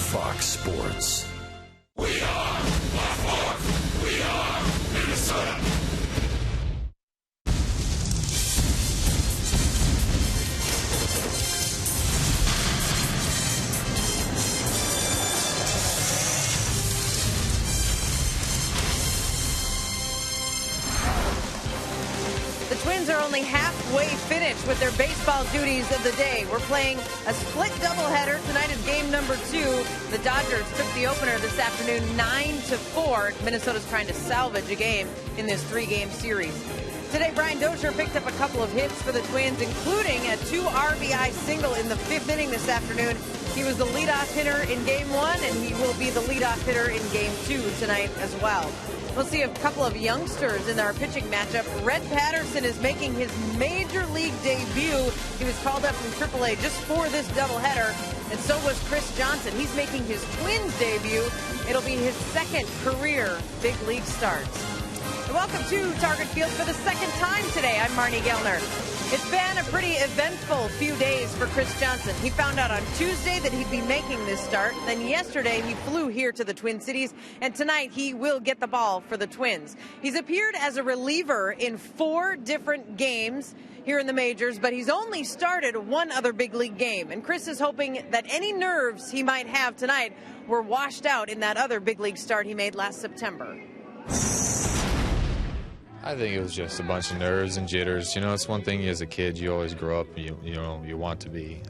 Fox Sports. We are Baltimore. We are Minnesota. The Twins are only halfway finished with their baseball duties of the day. We're playing a split doubleheader. Tonight is game number 2. The Dodgers took the opener this afternoon 9-4. Minnesota's trying to salvage a game in this 3-game series. Today, Brian Dozier picked up a couple of hits for the Twins, including a 2 RBI single in the 5th inning this afternoon. He was the leadoff hitter in game 1, and he will be the leadoff hitter in game 2 tonight as well. We'll see a couple of youngsters in our pitching matchup. Red Patterson is making his major league debut. He was called up from AAA just for this doubleheader, and so was Chris Johnson. He's making his Twins debut. It'll be his 2nd career big league start. And welcome to Target Field for the 2nd time today. I'm Marnie Gellner. It's been a pretty eventful few days for Chris Johnson. He found out on Tuesday that he'd be making this start. Then yesterday he flew here to the Twin Cities, and tonight he will get the ball for the Twins. He's appeared as a reliever in 4 different games here in the majors, but he's only started 1 other big league game. And Chris is hoping that any nerves he might have tonight were washed out in that other big league start he made last September. I think it was just a bunch of nerves and jitters. You know, it's one thing as a kid, you always grow up, you want to be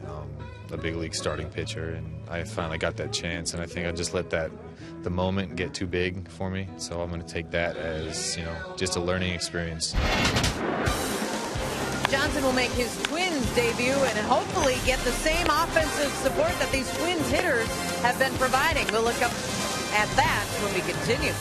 a big league starting pitcher, and I finally got that chance, and I think I just let the moment get too big for me, so I'm going to take that as, just a learning experience. Johnson will make his Twins debut and hopefully get the same offensive support that these Twins hitters have been providing. We'll look up at that when we continue.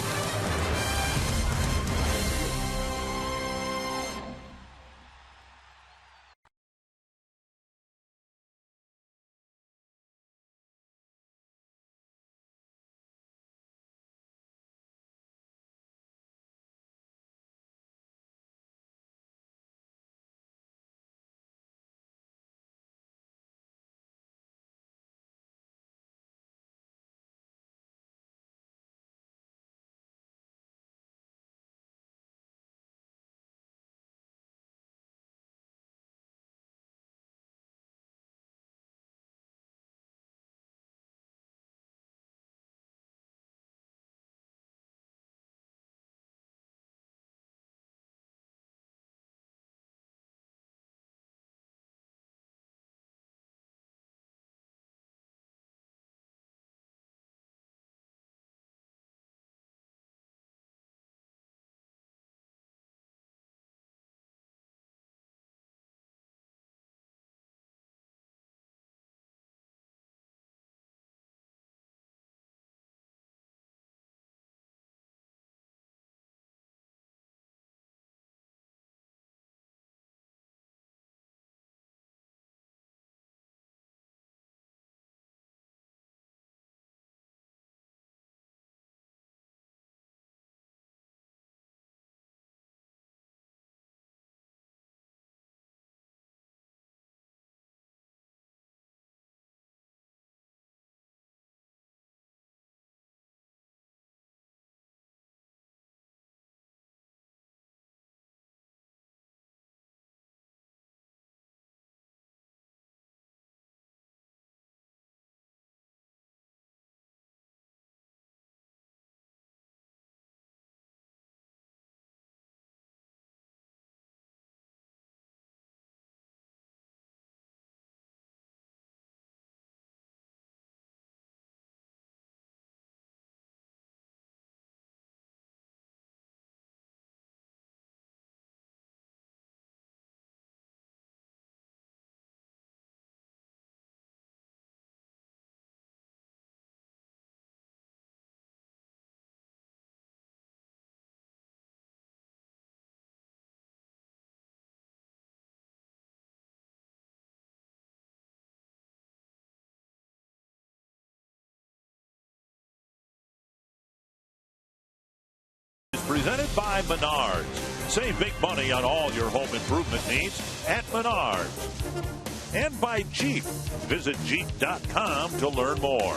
Presented by Menards. Save big money on all your home improvement needs at Menards. And by Jeep. Visit Jeep.com to learn more.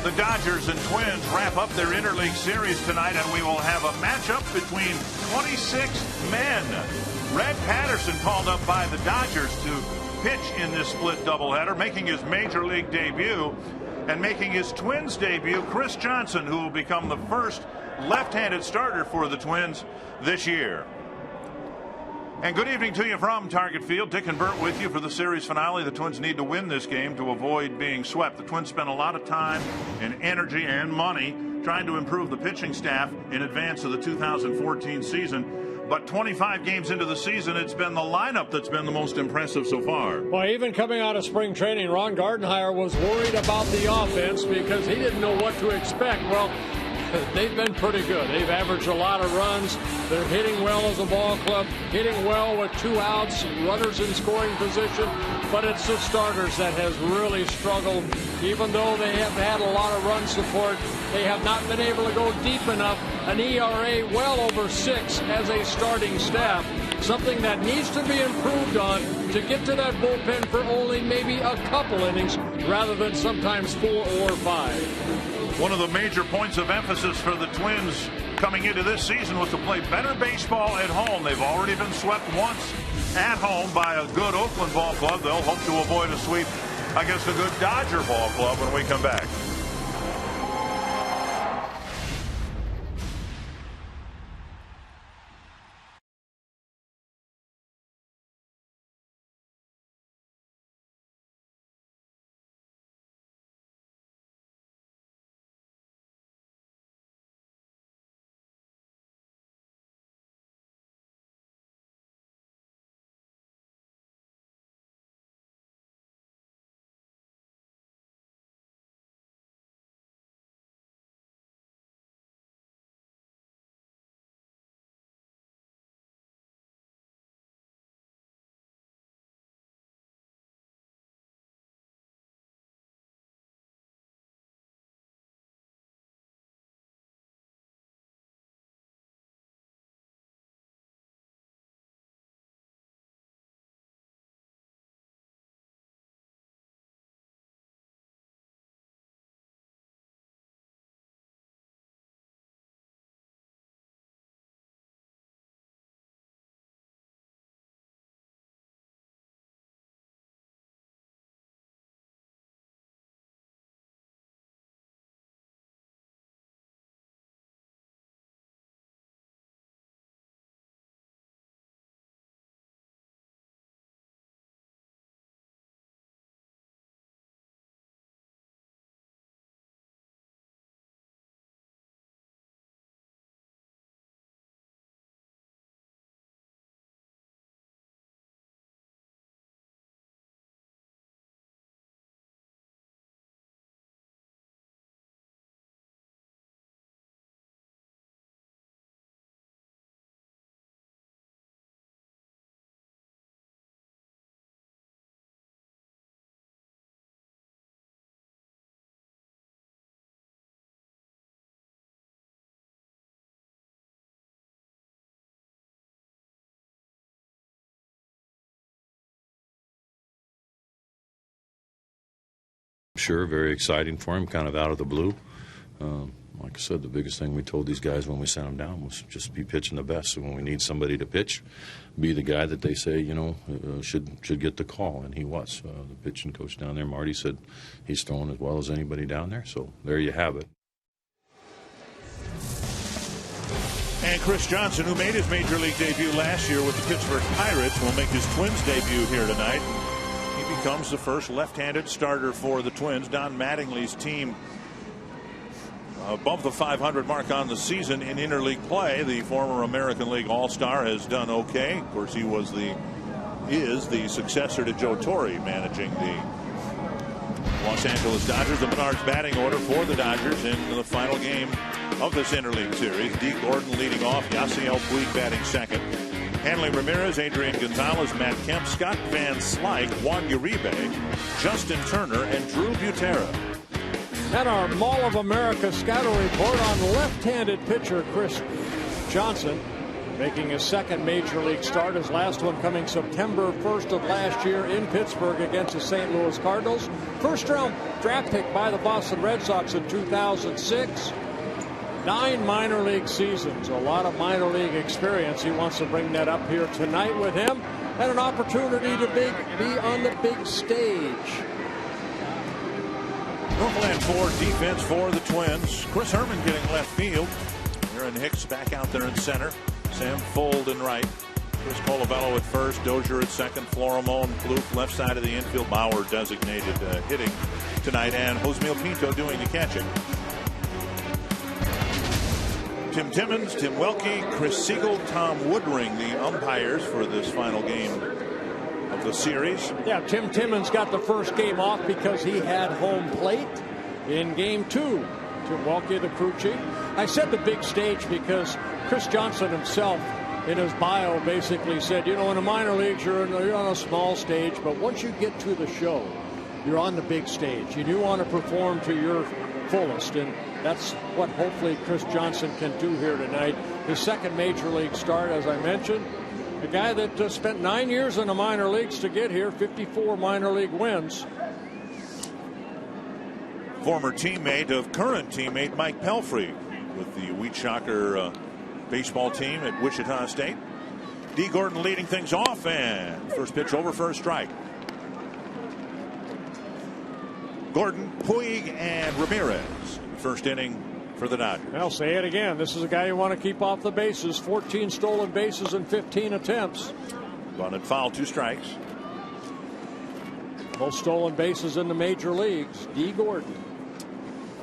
The Dodgers and Twins wrap up their interleague series tonight, and we will have a matchup between 26 men. Red Patterson called up by the Dodgers to pitch in this split doubleheader, making his major league debut, and making his Twins debut, Chris Johnson, who will become the first left-handed starter for the Twins this year. And good evening to you from Target Field. Dick and Bert with you for the series finale. The Twins need to win this game to avoid being swept. The Twins spent a lot of time and energy and money trying to improve the pitching staff in advance of the 2014 season. But 25 games into the season, it's been the lineup that's been the most impressive so far. Well, even coming out of spring training, Ron Gardenhire was worried about the offense because he didn't know what to expect. Well, they've been pretty good. They've averaged a lot of runs. They're hitting well as a ball club, hitting well with 2 outs, runners in scoring position. But it's the starters that has really struggled. Even though they have had a lot of run support, they have not been able to go deep enough. An ERA well over 6 as a starting staff. Something that needs to be improved on to get to that bullpen for only maybe a couple innings rather than sometimes 4 or 5. One of the major points of emphasis for the Twins coming into this season was to play better baseball at home. They've already been swept once at home by a good Oakland ball club. They'll hope to avoid a sweep against a good Dodger ball club when we come back. Sure, very exciting for him, kind of out of the blue. Like I said, the biggest thing we told these guys when we sent them down was just be pitching the best. So when we need somebody to pitch, be the guy that they say, should get the call, and he was. The pitching coach down there, Marty, said he's throwing as well as anybody down there. So there you have it. And Chris Johnson, who made his major league debut last year with the Pittsburgh Pirates, will make his Twins debut here tonight. He becomes the first left-handed starter for the Twins. Don Mattingly's team above the 500 mark on the season in interleague play. The former American League All-Star has done okay. Of course, he is the successor to Joe Torre managing the Los Angeles Dodgers. The Menards batting order for the Dodgers in the final game of this interleague series. D. Gordon leading off, Yasiel Puig batting second. Hanley Ramirez, Adrian Gonzalez, Matt Kemp, Scott Van Slyke, Juan Uribe, Justin Turner, and Drew Butera. And our Mall of America scouting report on left-handed pitcher Chris Johnson. making his second major league start, his last one coming September 1st of last year in Pittsburgh against the St. Louis Cardinals. First round draft pick by the Boston Red Sox in 2006. 9 minor league seasons, a lot of minor league experience. He wants to bring that up here tonight with him, and an opportunity to be on the big stage. Northland 4 defense for the Twins. Chris Herman getting left field. Aaron Hicks back out there in center. Sam Fold in right. Chris Colavello at first. Dozier at second. Florimo and Plouffe left side of the infield. Bauer designated hitting tonight, and Josmil Pinto doing the catching. Tim Timmons, Tim Welke, Chris Siegel, Tom Woodring, the umpires for this final game of the series. Yeah, Tim Timmons got the first game off because he had home plate in game 2. Tim Welke, the crew chief. I said the big stage because Chris Johnson himself in his bio basically said, you know, in the minor leagues you're on a small stage, but once you get to the show, you're on the big stage and you want to perform to your fullest, and that's what hopefully Chris Johnson can do here tonight. His second major league start, as I mentioned. A guy that spent 9 years in the minor leagues to get here, 54 minor league wins. Former teammate of current teammate Mike Pelfrey with the Wheat Shocker baseball team at Wichita State. D. Gordon leading things off, and first pitch over for a strike. Gordon, Puig, and Ramirez. First inning for the Dodgers. I'll say it again. This is a guy you want to keep off the bases. 14 stolen bases in 15 attempts. Bunted foul, 2 strikes. Most stolen bases in the major leagues. D. Gordon.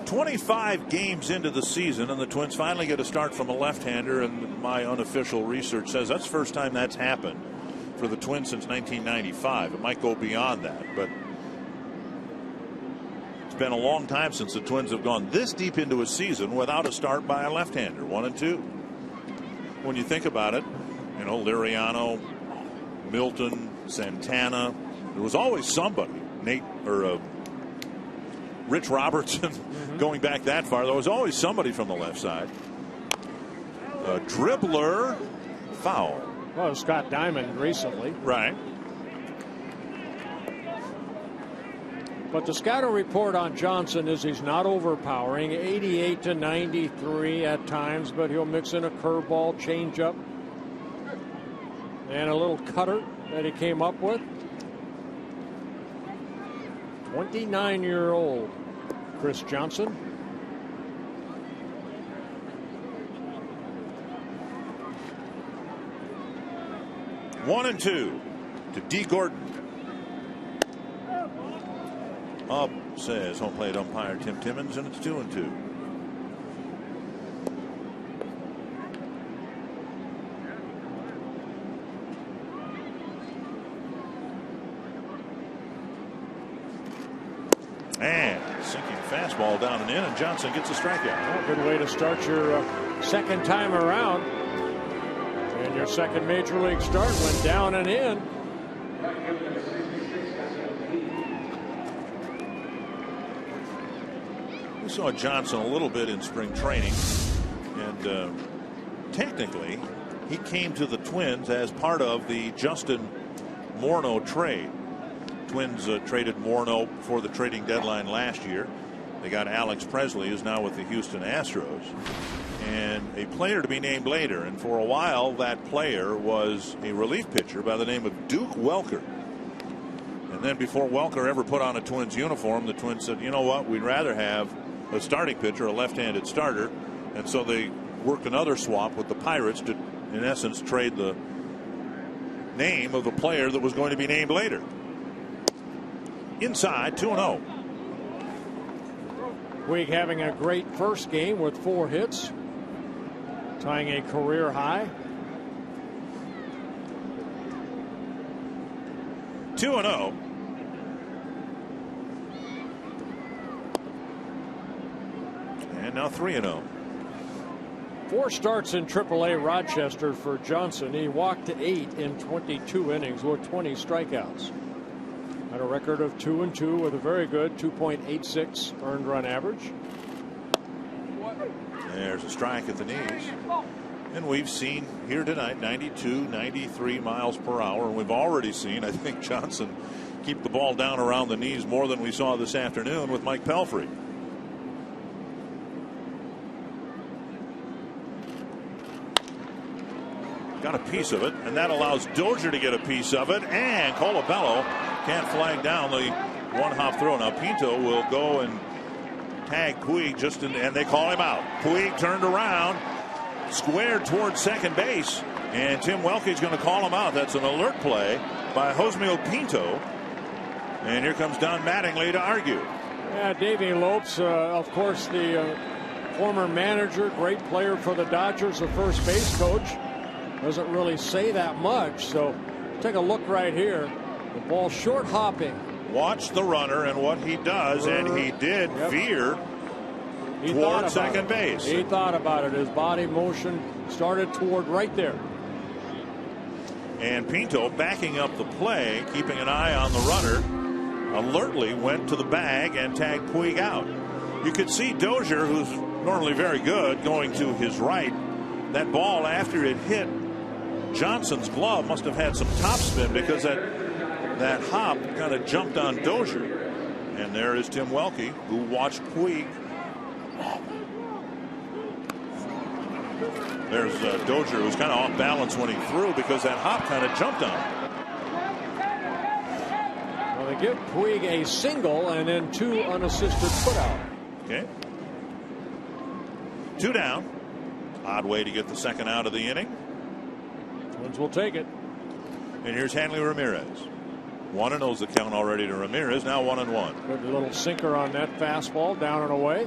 25 games into the season, and the Twins finally get a start from a left-hander, and my unofficial research says that's the first time that's happened for the Twins since 1995. It might go beyond that, but it's been a long time since the Twins have gone this deep into a season without a start by a left-hander. 1-2. When you think about it, you know, Liriano, Milton, Santana, there was always somebody. Rich Robertson, going back that far, there was always somebody from the left side. A dribbler, foul. Well, Scott Diamond recently. Right. But the scouting report on Johnson is he's not overpowering. 88 to 93 at times, but he'll mix in a curveball, changeup, and a little cutter that he came up with. 29-year-old Chris Johnson. One and two to D. Gordon. Up, says home plate umpire Tim Timmons, and it's 2-2. And sinking fastball down and in, and Johnson gets a strikeout. Well, good way to start your second time around. And your second major league start went down and in. We saw Johnson a little bit in spring training, and technically he came to the Twins as part of the Justin Morneau trade. Twins traded Morneau before the trading deadline last year. They got Alex Presley, who's now with the Houston Astros, and a player to be named later. And for a while, that player was a relief pitcher by the name of Duke Welker. And then before Welker ever put on a Twins uniform, the Twins said, you know what, we'd rather have a starting pitcher, a left-handed starter. And so they worked another swap with the Pirates to, in essence, trade the name of the player that was going to be named later. Inside, 2-0. Puig having a great first game with 4 hits, tying a career high. 2-0. And now 3-0. 4 starts in AAA Rochester for Johnson. He walked 8 in 22 innings with 20 strikeouts. Had a record of 2-2 with a very good 2.86 earned run average. There's a strike at the knees. And we've seen here tonight 92, 93 miles per hour. And we've already seen, I think, Johnson keep the ball down around the knees more than we saw this afternoon with Mike Pelfrey. Got a piece of it, and that allows Dozier to get a piece of it, and Colabello can't flag down the one-hop throw. Now Pinto will go and tag Puig and they call him out. Puig turned around, squared towards second base, and Tim Welke's going to call him out. That's an alert play by Josmil Pinto, and here comes Don Mattingly to argue. Yeah, Davey Lopes, of course, the former manager, great player for the Dodgers, the first base coach. Doesn't really say that much, so take a look right here. The ball short hopping. Watch the runner and what he does, and he did veer toward second base. He thought about it. His body motion started toward right there. And Pinto, backing up the play, keeping an eye on the runner, alertly went to the bag and tagged Puig out. You could see Dozier, who's normally very good, going to his right. That ball, after it hit Johnson's glove, must have had some topspin because that hop kind of jumped on Dozier. And there is Tim Welke, who watched Puig. There's Dozier, who's kind of off balance when he threw because that hop kind of jumped on him. Well, they give Puig a single and then 2 unassisted putout. Okay. 2 down. Odd way to get the second out of the inning. Twins will take it. And here's Hanley Ramirez. 1-0's the count already to Ramirez. Now 1-1. Good little sinker on that fastball, down and away.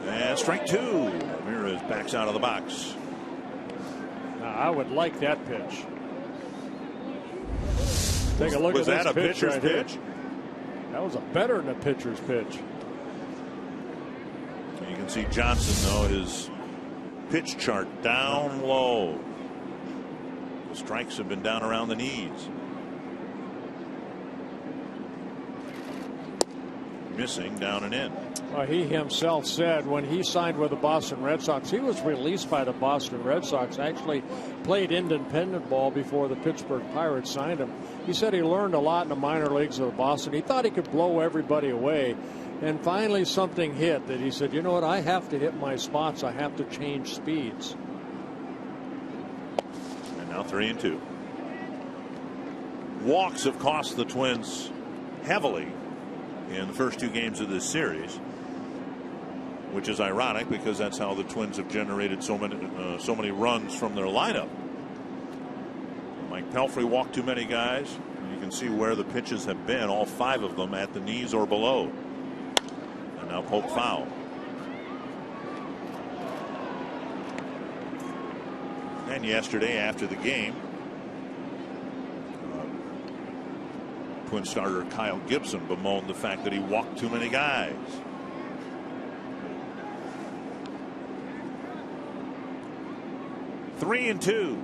And strike 2. Ramirez backs out of the box. Now, I would like that pitch. Take a look Was at this that a pitch pitcher's right pitch? Here. That was better than a pitcher's pitch. You can see Johnson, though, his pitch chart down low. The strikes have been down around the knees. Missing down and in. Well, he himself said when he signed with the Boston Red Sox, he was released by the Boston Red Sox, actually played independent ball before the Pittsburgh Pirates signed him. He said he learned a lot in the minor leagues of Boston. He thought he could blow everybody away. And finally something hit that he said, you know what, I have to hit my spots. I have to change speeds. And now 3-2. Walks have cost the Twins heavily in the first 2 games of this series, which is ironic because that's how the Twins have generated so many runs from their lineup. Mike Pelfrey walked too many guys. You can see where the pitches have been, all 5 of them at the knees or below. And now Pope foul. And yesterday after the game, Twin starter Kyle Gibson bemoaned the fact that he walked too many guys. Three and 2.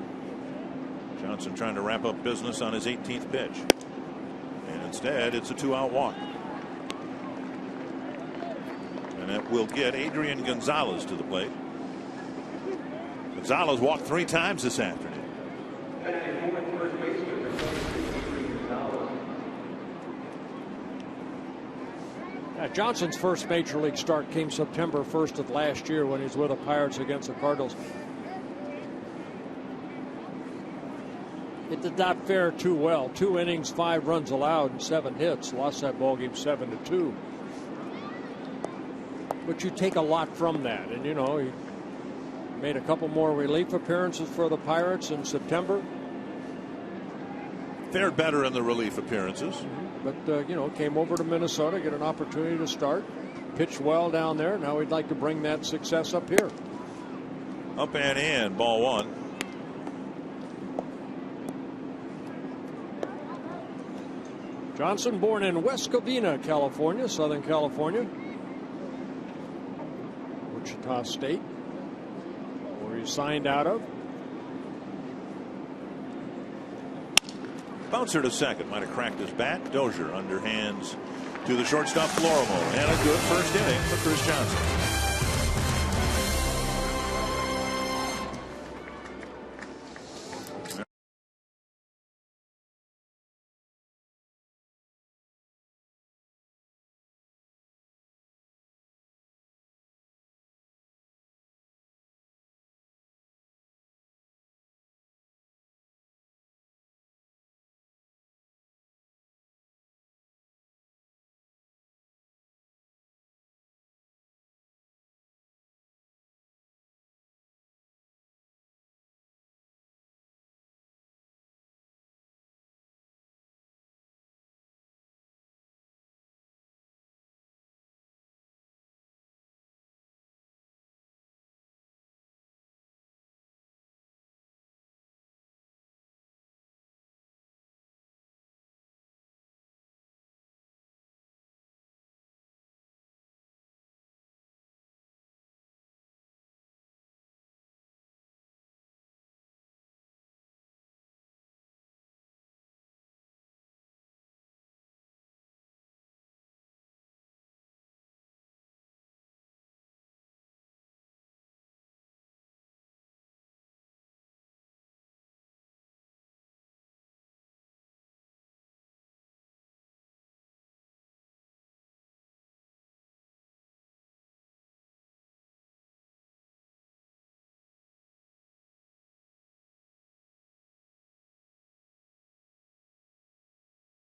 Johnson trying to wrap up business on his 18th pitch. And instead, it's a 2-out walk. And that will get Adrian Gonzalez to the plate. Gonzalez walked 3 times this afternoon. Johnson's first major league start came September 1st of last year when he was with the Pirates against the Cardinals. It did not fare too well. 2 innings, 5 runs allowed, and 7 hits. Lost that ballgame 7-2. But you take a lot from that, and you know he made a couple more relief appearances for the Pirates in September. Fared better in the relief appearances. But, you know, came over to Minnesota, get an opportunity to start. Pitched well down there. Now we'd like to bring that success up here. Up and in, ball 1. Johnson, born in West Covina, California, Southern California. Wichita State, where he signed out of. Bouncer to second. Might have cracked his bat. Dozier underhands to the shortstop Florimo. And a good first inning for Chris Johnson.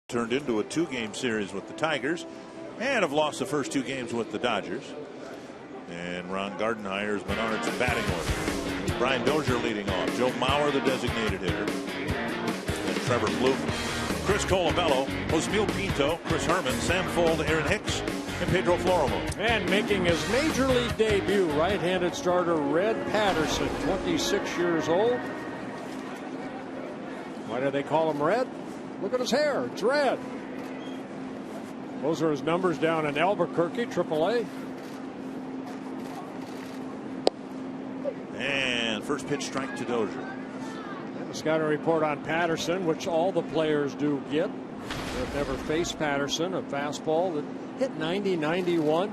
Turned into a 2-game series with the Tigers and have lost the first 2 games with the Dodgers. And Ron Gardenhire's Menards in batting order. Brian Dozier leading off. Joe Mauer, the designated hitter. And Trevor Plouffe, Chris Colabello, Osmeal Pinto, Chris Herman, Sam Fold, Aaron Hicks, and Pedro Florimo. And making his major league debut, right-handed starter Red Patterson, 26 years old. Why do they call him Red? Look at his hair. It's red. Those are his numbers down in Albuquerque, AAA. And first pitch strike to Dozier. And a scouting report on Patterson, which all the players do get. They've never faced Patterson. A fastball that hit 90-91.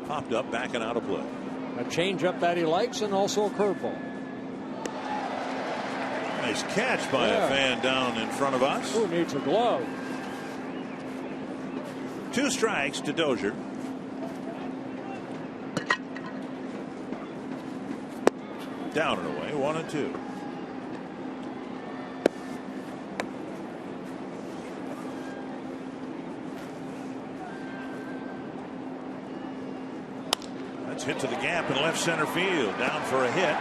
Popped up, backing out of play. A changeup that he likes, and also a curveball. Nice catch by a fan down in front of us. Who needs a glove? 2 strikes to Dozier. Down and away, 1-2. That's hit to the gap in left center field. Down for a hit.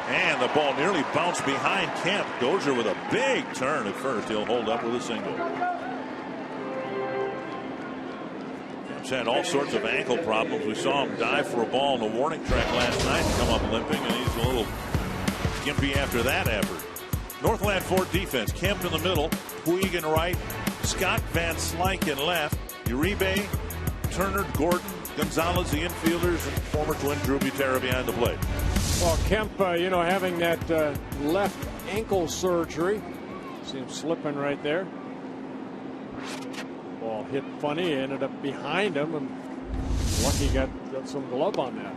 And the ball nearly bounced behind Kemp. Dozier with a big turn at first. He'll hold up with a single. Kemp's had all sorts of ankle problems. We saw him dive for a ball in the warning track last night and come up limping, and he's a little gimpy after that effort. Northland Fort defense. Kemp in the middle. Puig in right. Scott Van Slyke in left. Uribe, Turner, Gordon, Gonzalez, the infielders, and former Twin Drew Butera behind the plate. Well, Kemp, having that left ankle surgery. See him slipping right there. Ball hit funny, ended up behind him, and lucky got some glove on that.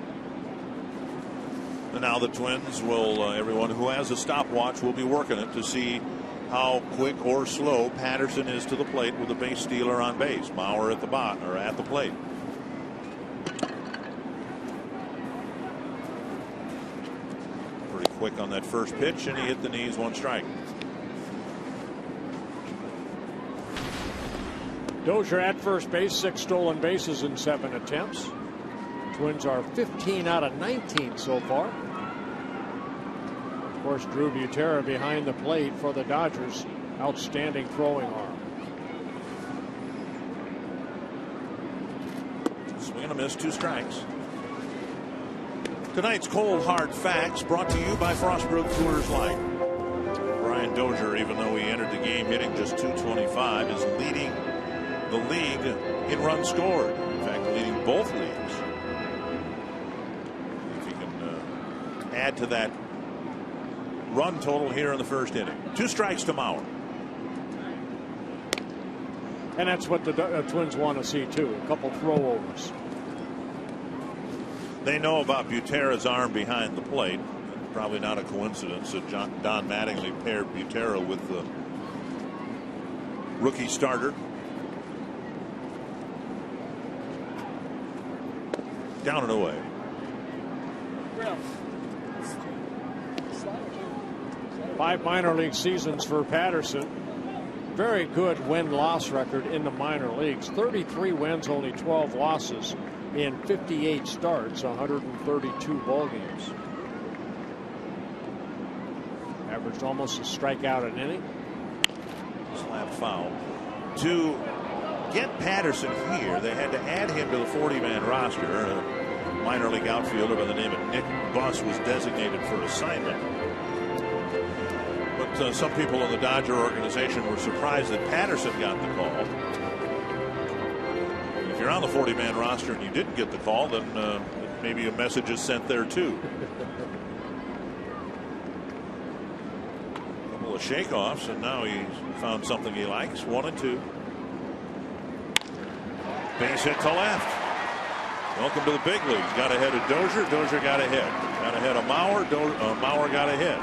And now the Twins will, everyone who has a stopwatch will be working it to see how quick or slow Patterson is to the plate with a base stealer on base. Mauer at the plate. Pretty quick on that first pitch, and he hit the knees, 1 strike. Dozier at first base, 6 stolen bases in 7 attempts. Twins are 15 out of 19 so far. Of course, Drew Butera behind the plate for the Dodgers. Outstanding throwing arm. Swing and a miss, 2 strikes. Tonight's Cold Hard Facts brought to you by Frostbrook Coors Light. Brian Dozier, even though he entered the game hitting just .225, is leading the league in runs scored. In fact, leading both leagues. If he can add to that run total here in the first inning. 2 strikes to Mauer. And that's what the Twins want to see, too. A couple throwovers. They know about Butera's arm behind the plate. Probably not a coincidence that Don Mattingly paired Butera with the rookie starter. Down and away. 5 minor league seasons for Patterson. Very good win-loss record in the minor leagues. 33 wins, only 12 losses in 58 starts, 132 ball games. Averaged almost a strikeout an inning. Slap foul. To get Patterson here, they had to add him to the 40-man roster. A minor league outfielder by the name of Nick Buss was designated for assignment. But some people in the Dodger organization were surprised that Patterson got the call. If you're on the 40-man roster and you didn't get the call, then maybe a message is sent there too. A couple of shakeoffs, and now he's found something he likes. 1-2. Base hit to left. Welcome to the big leagues. Got ahead of Dozier. Dozier got a hit. Got ahead of Mauer. Mauer got a hit.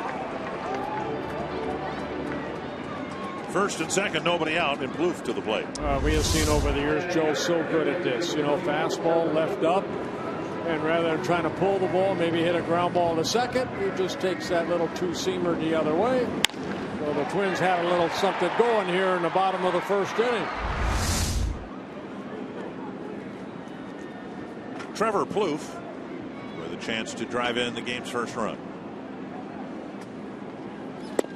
First and second, nobody out, and Plouffe to the plate. We have seen over the years Joe's so good at this. You know, fastball left up, and rather than trying to pull the ball, maybe hit a ground ball to second, he just takes that little two-seamer the other way. So the Twins had a little something going here in the bottom of the first inning. Trevor Plouffe with a chance to drive in the game's first run.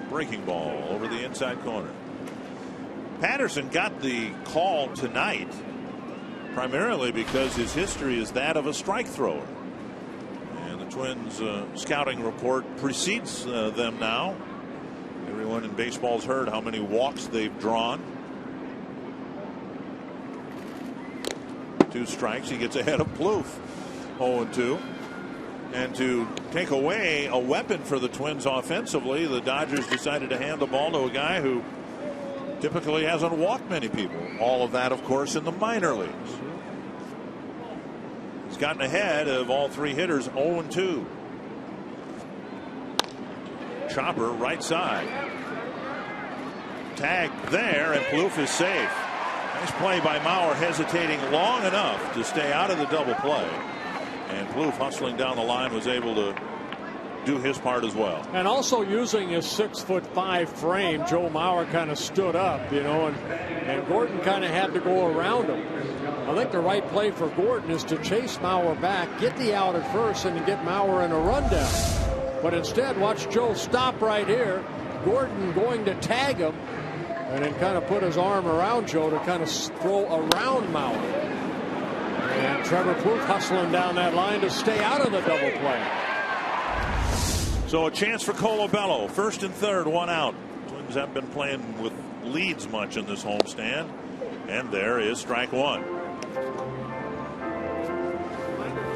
Breaking ball over the inside corner. Patterson got the call tonight primarily because his history is that of a strike thrower. And the Twins scouting report precedes them now. Everyone in baseball's heard how many walks they've drawn. 2 strikes. He gets ahead of Plouffe. 0-2. And to take away a weapon for the Twins offensively, the Dodgers decided to hand the ball to a guy who typically hasn't walked many people. All of that, of course, in the minor leagues. He's gotten ahead of all 3 hitters. 0-2. Chopper right side. Tag there, and Plouffe is safe. Nice play by Mauer, hesitating long enough to stay out of the double play. And Plouffe, hustling down the line, was able to do his part as well. And also using his 6'5" frame, Joe Mauer kind of stood up, you know, and Gordon kind of had to go around him. I think the right play for Gordon is to chase Mauer back, get the out at first, and get Mauer in a rundown. But instead, watch Joe stop right here. Gordon going to tag him, and then kind of put his arm around Joe to kind of throw around Mauer. And Trevor Plouffe hustling down that line to stay out of the double play. So a chance for Colabello. First and third, 1 out. Twins haven't been playing with leads much in this homestand. And there is strike 1.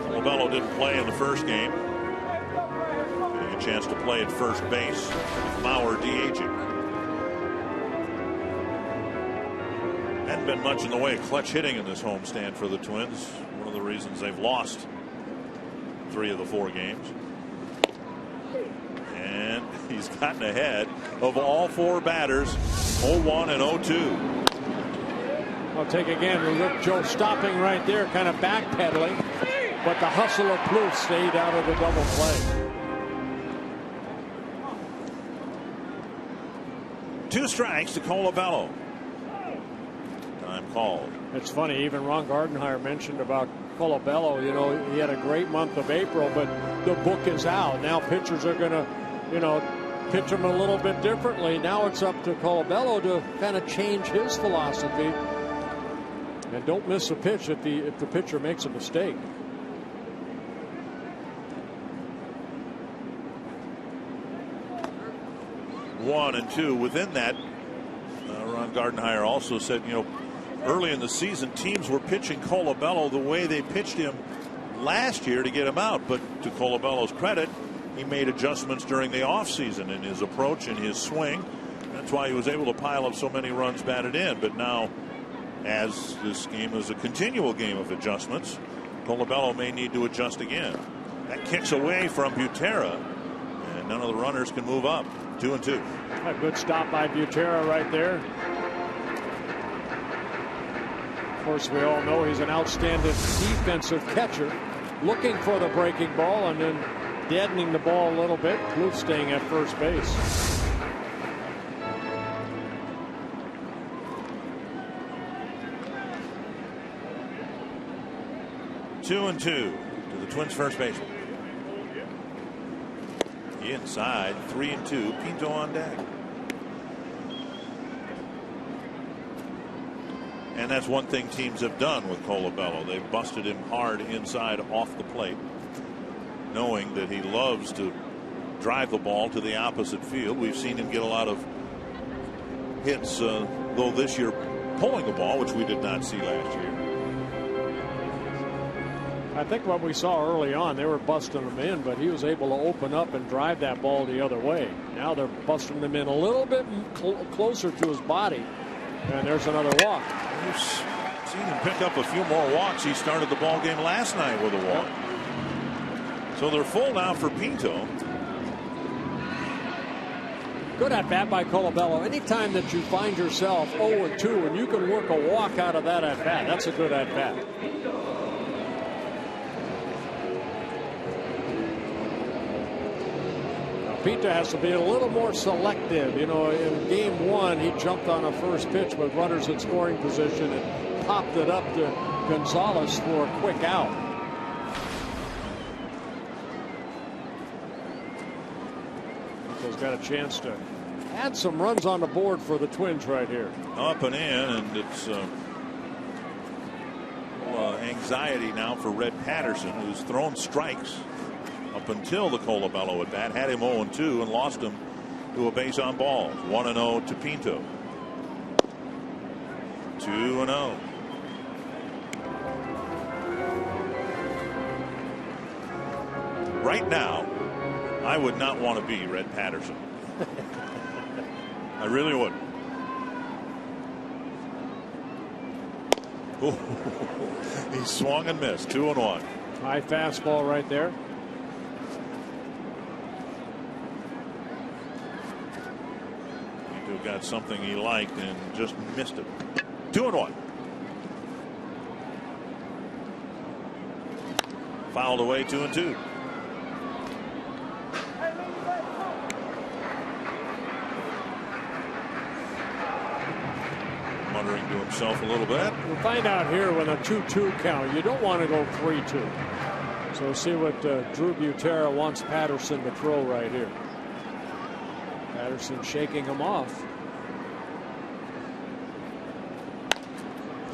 Colabello didn't play in the first game. Getting a chance to play at first base with Mauer DHing. Hadn't been much in the way of clutch hitting in this homestand for the Twins. One of the reasons they've lost 3 of the 4 games. And he's gotten ahead of all 4 batters. 0-1 and 0-2. I'll take again. Look, Joe stopping right there, kind of backpedaling. But the hustle of Plouffe stayed out of the double play. 2 strikes to Colabello. Time called. It's funny, even Ron Gardenhire mentioned about Colabello. You know, he had a great month of April, but the book is out. Now pitchers are going to, you know, pitch him a little bit differently. Now it's up to Colabello to kind of change his philosophy. And don't miss a pitch if the pitcher makes a mistake. One and 2 within that. Ron Gardenhire also said, you know, early in the season, teams were pitching Colabello the way they pitched him last year to get him out. But to Colabello's credit, he made adjustments during the offseason in his approach and his swing. That's why he was able to pile up so many runs batted in. But now as this game is a continual game of adjustments, Colabello may need to adjust again. That kicks away from Butera, and none of the runners can move up. 2-2. A good stop by Butera right there. Of course, we all know he's an outstanding defensive catcher, looking for the breaking ball and then deadening the ball a little bit. Kluth staying at first base. Two and two to the Twins first baseman. Inside, 3-2. Pinto on deck. And that's one thing teams have done with Colabello. They've busted him hard inside off the plate, knowing that he loves to drive the ball to the opposite field. We've seen him get a lot of hits, though this year pulling the ball, which we did not see last year. I think what we saw early on, they were busting him in, but he was able to open up and drive that ball the other way. Now they're busting him in a little bit closer to his body, and there's another walk. We've seen him pick up a few more walks. He started the ball game last night with a walk. So they're full now for Pinto. Good at bat by Colabello. Anytime that you find yourself 0-2 and you can work a walk out of that at bat, that's a good at bat. Pinto has to be a little more selective. You know, in game one, he jumped on a first pitch with runners in scoring position and popped it up to Gonzalez for a quick out. Pinto's got a chance to add some runs on the board for the Twins right here. Up and in, and it's anxiety now for Red Patterson, who's thrown strikes up until the Colabello at bat, had him 0-2 and lost him to a base on balls. 1-0 to Pinto. 2-0. Right now, I would not want to be Red Patterson. I really wouldn't. He swung and missed. 2-1. High fastball right there. Got something he liked and just missed it. 2-1. Fouled away. 2-2. Muttering to himself a little bit. We'll find out here with a 2-2 count. You don't want to go 3-2. So see what Drew Butera wants Patterson to throw right here. Patterson shaking him off.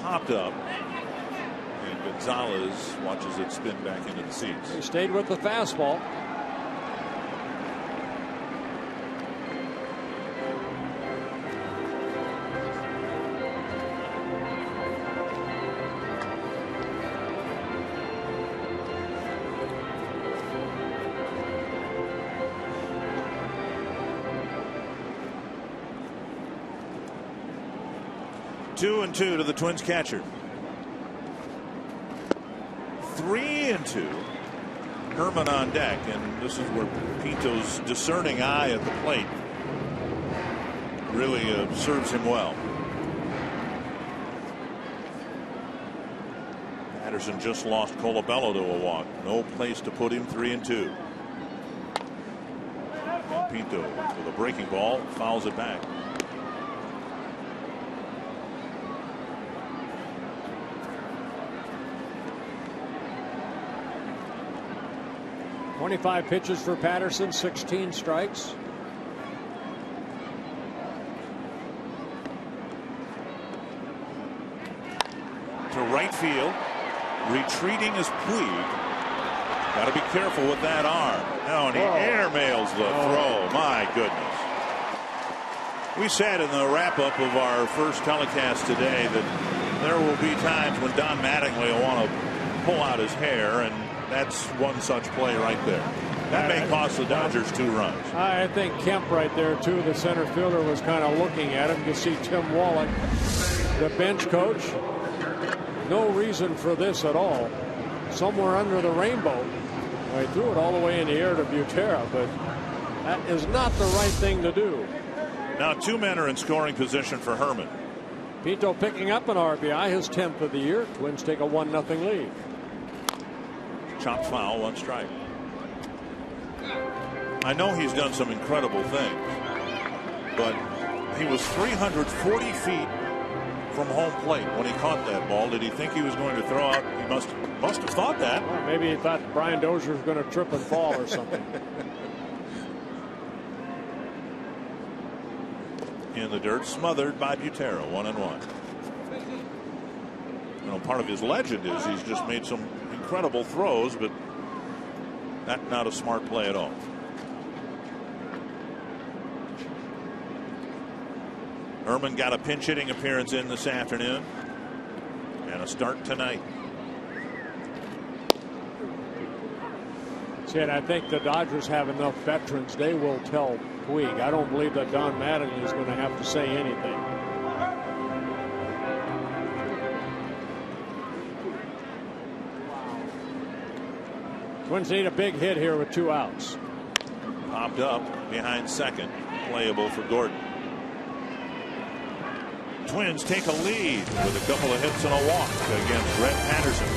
Popped up, and Gonzalez watches it spin back into the seats. He stayed with the fastball. Two and two to the Twins catcher. 3-2. Herman on deck, and this is where Pinto's discerning eye at the plate really serves him well. Patterson just lost Colabello to a walk. No place to put him. 3-2. And Pinto with a breaking ball fouls it back. 25 pitches for Patterson, 16 strikes. To right field, retreating is Puig. Got to be careful with that arm. Oh, and he airmails the throw. My goodness. We said in the wrap-up of our first telecast today that there will be times when Don Mattingly will want to pull out his hair, and that's one such play right there. That may cost the Dodgers 2 runs. I think Kemp right there, too, the center fielder, was kind of looking at him. You see Tim Wallach the bench coach. No reason for this at all. Somewhere under the rainbow. I threw it all the way in the air to Butera, but that is not the right thing to do. Now 2 men are in scoring position for Herman. Pinto picking up an RBI, his 10th of the year. Twins take a 1-0 lead. Chopped foul, 1 strike. I know he's done some incredible things, but he was 340 feet from home plate when he caught that ball. Did he think he was going to throw out? He must have thought that. Well, maybe he thought Brian Dozier was going to trip and fall or something. In the dirt, smothered by Butera, 1-1. You know, part of his legend is he's just made some incredible throws, but that's not a smart play at all. Herman got a pinch hitting appearance in this afternoon and a start tonight. And I think the Dodgers have enough veterans. They will tell Puig. I don't believe that Don Mattingly is going to have to say anything. Twins need a big hit here with 2 outs. Popped up behind second. Playable for Gordon. Twins take a lead with a couple of hits and a walk against Red Patterson.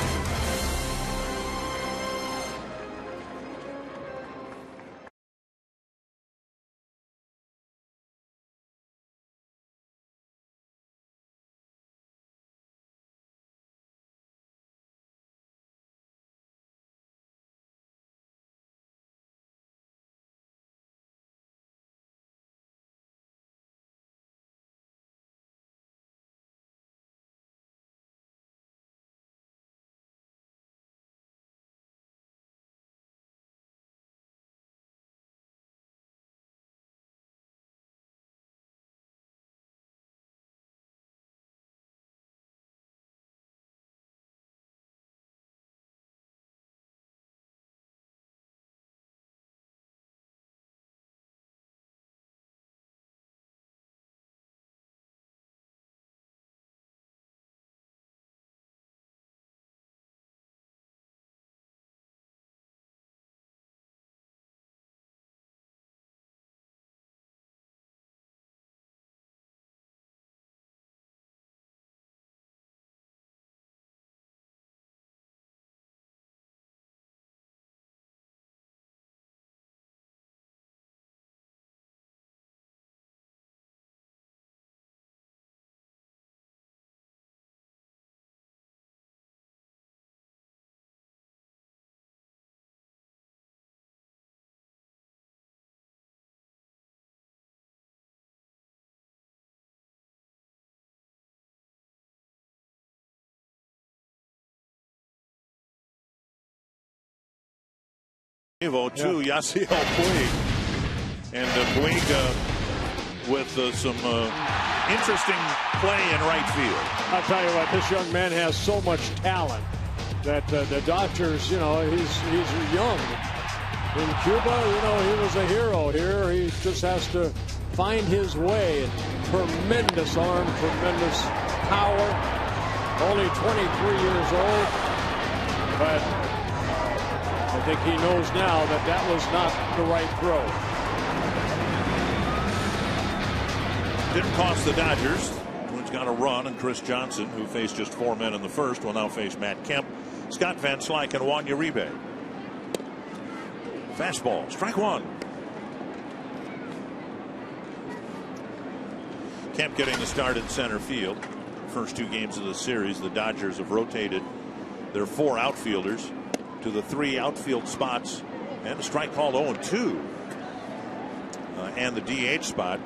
To Yasiel Puig, and Puig with some interesting play in right field. I'll tell you what, this young man has so much talent that the Dodgers, you know, he's young. In Cuba, you know, he was a hero. Here, he just has to find his way. And tremendous arm, tremendous power. Only 23 years old, but I think he knows now that that was not the right throw. Didn't cost the Dodgers. Twins got a run, and Chris Johnson, who faced just 4 men in the first, will now face Matt Kemp, Scott Van Slyke, and Juan Uribe. Fastball, strike 1. Kemp getting the start in center field. First 2 games of the series, the Dodgers have rotated their 4 outfielders to the 3 outfield spots, and a strike called 0-2, and the DH spot.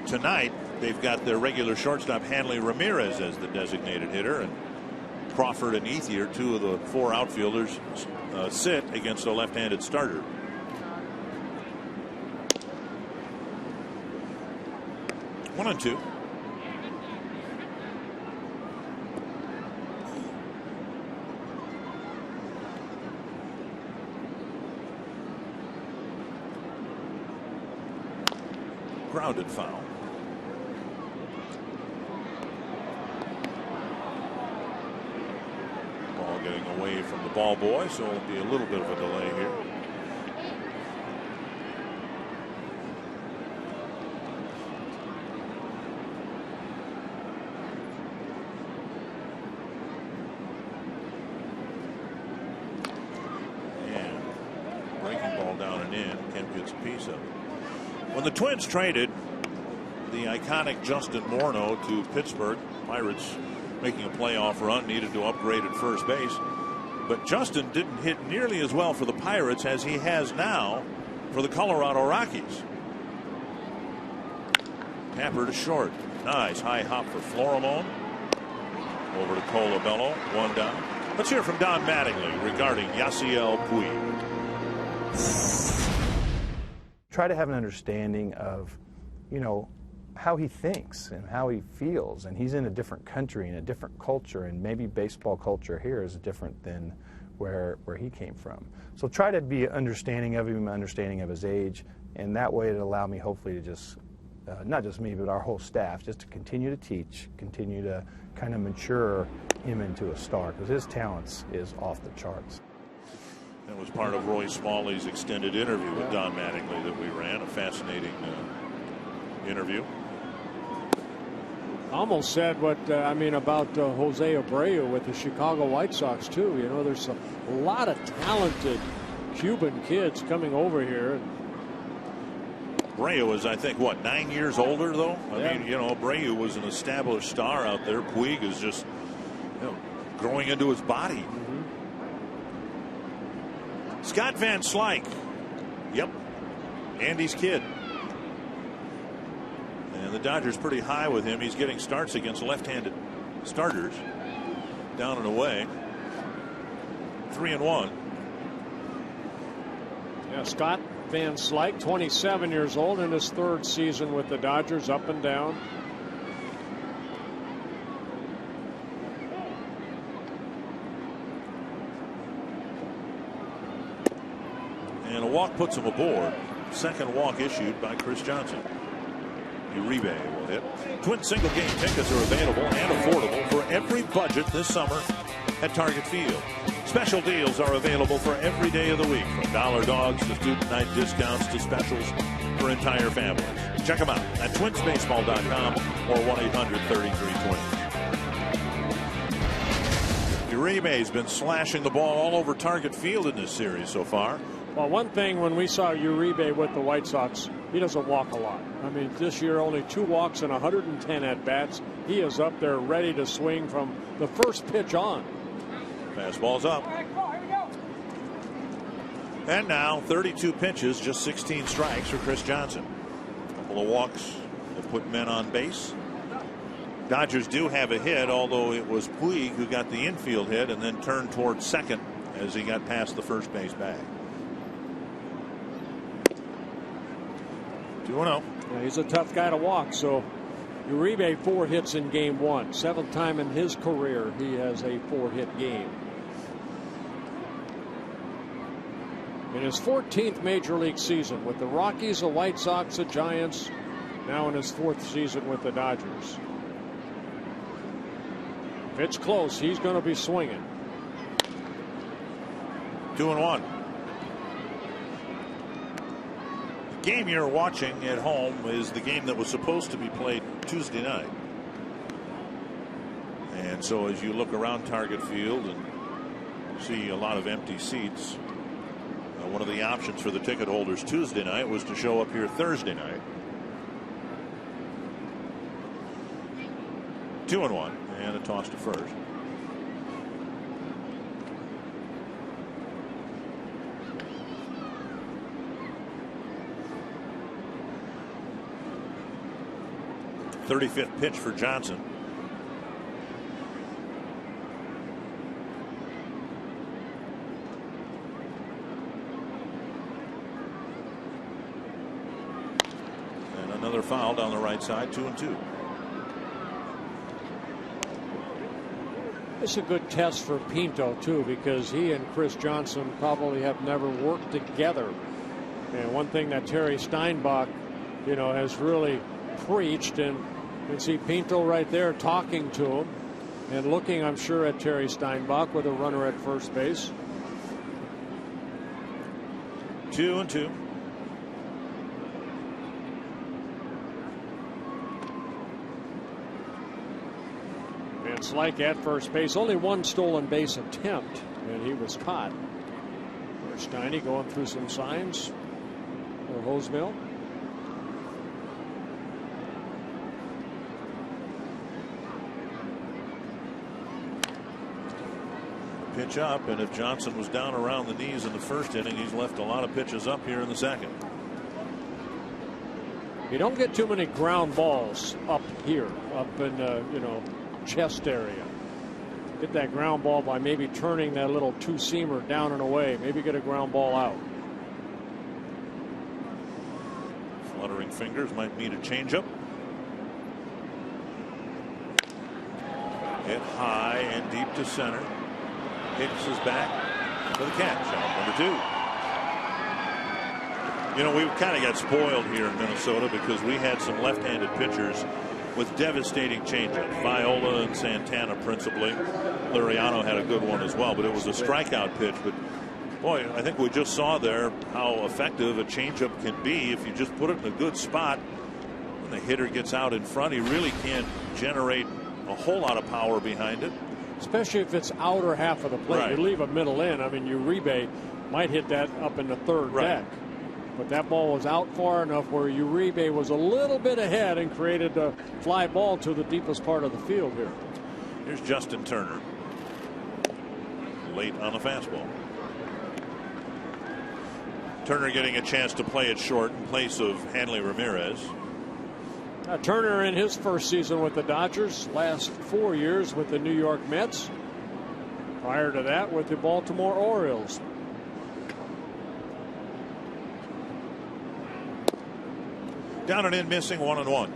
Tonight they've got their regular shortstop Hanley Ramirez as the designated hitter, and Crawford and Ethier, 2 of the 4 outfielders, sit against a left-handed starter. One and 2. Grounded foul. getting away from the ball boy, so it'll be a little bit of a delay here. Gets a piece of it. When the Twins traded the iconic Justin Morneau to Pittsburgh, Pirates making a playoff run, needed to upgrade at first base, but Justin didn't hit nearly as well for the Pirates as he has now for the Colorado Rockies. Tapper to short. Nice high hop for Florimon. Over to Colabello, one down. Let's hear from Don Mattingly regarding Yasiel Puig. Try to have an understanding of, how he thinks and how he feels. And he's in a different country and a different culture, and maybe baseball culture here is different than where he came from. So try to be understanding of him, understanding of his age, and that way it'll allow me hopefully to just, not just me, but our whole staff, just to continue to teach, continue to kind of mature him into a star, because his talents is off the charts. That was part of Roy Smalley's extended interview with Don Mattingly that we ran. A fascinating interview. Almost said what about Jose Abreu with the Chicago White Sox too. There's a lot of talented Cuban kids coming over here. Abreu is, I think, 9 years older though. I mean, Abreu was an established star out there. Puig is just growing into his body. Scott Van Slyke. Yep. Andy's kid. And the Dodgers pretty high with him. He's getting starts against left-handed starters. Down and away. 3-1. Yeah, Scott Van Slyke, 27 years old, in his third season with the Dodgers, up and down. And a walk puts him aboard. Second walk issued by Chris Johnson. Uribe will hit. Twin single game tickets are available and affordable for every budget this summer at Target Field. Special deals are available for every day of the week, from dollar dogs to student night discounts to specials for entire families. Check them out at twinsbaseball.com or 1-800-33-20. Uribe's been slashing the ball all over Target Field in this series so far. Well, one thing, when we saw Uribe with the White Sox, he doesn't walk a lot. I mean, this year only 2 walks and 110 at-bats. He is up there ready to swing from the first pitch on. Fastball's up. And now 32 pitches, just 16 strikes for Chris Johnson. A couple of walks that put men on base. Dodgers do have a hit, although it was Puig who got the infield hit and then turned towards second as he got past the first base bag. 2-0. Yeah, he's a tough guy to walk. So Uribe 4 hits in game 1. 7th time in his career he has a 4-hit game. In his 14th major league season with the Rockies, the White Sox, the Giants, now in his 4th season with the Dodgers. If it's close, he's going to be swinging. 2-1. The game you're watching at home is the game that was supposed to be played Tuesday night. And so as you look around Target Field and see a lot of empty seats, one of the options for the ticket holders Tuesday night was to show up here Thursday night. 2-1 and a toss to first. '35th pitch for Johnson. And another foul down the right side. 2-2. It's a good test for Pinto too, because he and Chris Johnson probably have never worked together. And one thing that Terry Steinbach, has really preached, and you can see Pinto right there talking to him. and looking, I'm sure, at Terry Steinbach with a runner at first base. 2-2. And Slyke at first base. Only one stolen base attempt, and he was caught. There's Steiny going through some signs for Hosemill. Pitch up, and if Johnson was down around the knees in the first inning, he's left a lot of pitches up here in the second. You don't get too many ground balls up here, up in the chest area. Get that ground ball by maybe turning that little two-seamer down and away. Maybe get a ground ball out. Fluttering fingers might mean a changeup. Hit high and deep to center. Hicks is back for the catch on number 2. We kind of got spoiled here in Minnesota because we had some left-handed pitchers with devastating changeups. Viola and Santana principally. Liriano had a good one as well, but it was a strikeout pitch. But boy, I think we just saw there how effective a changeup can be if you just put it in a good spot. When the hitter gets out in front, he really can't generate a whole lot of power behind it. Especially if it's outer half of the plate. Right. You leave a middle in. I mean, Uribe might hit that up in the third deck. But that ball was out far enough where Uribe was a little bit ahead and created a fly ball to the deepest part of the field here. Here's Justin Turner. Late on the fastball. Turner getting a chance to play it short in place of Hanley Ramirez. Turner in his first season with the Dodgers, last 4 years with the New York Mets. Prior to that with the Baltimore Orioles. Down and in, missing, 1-1.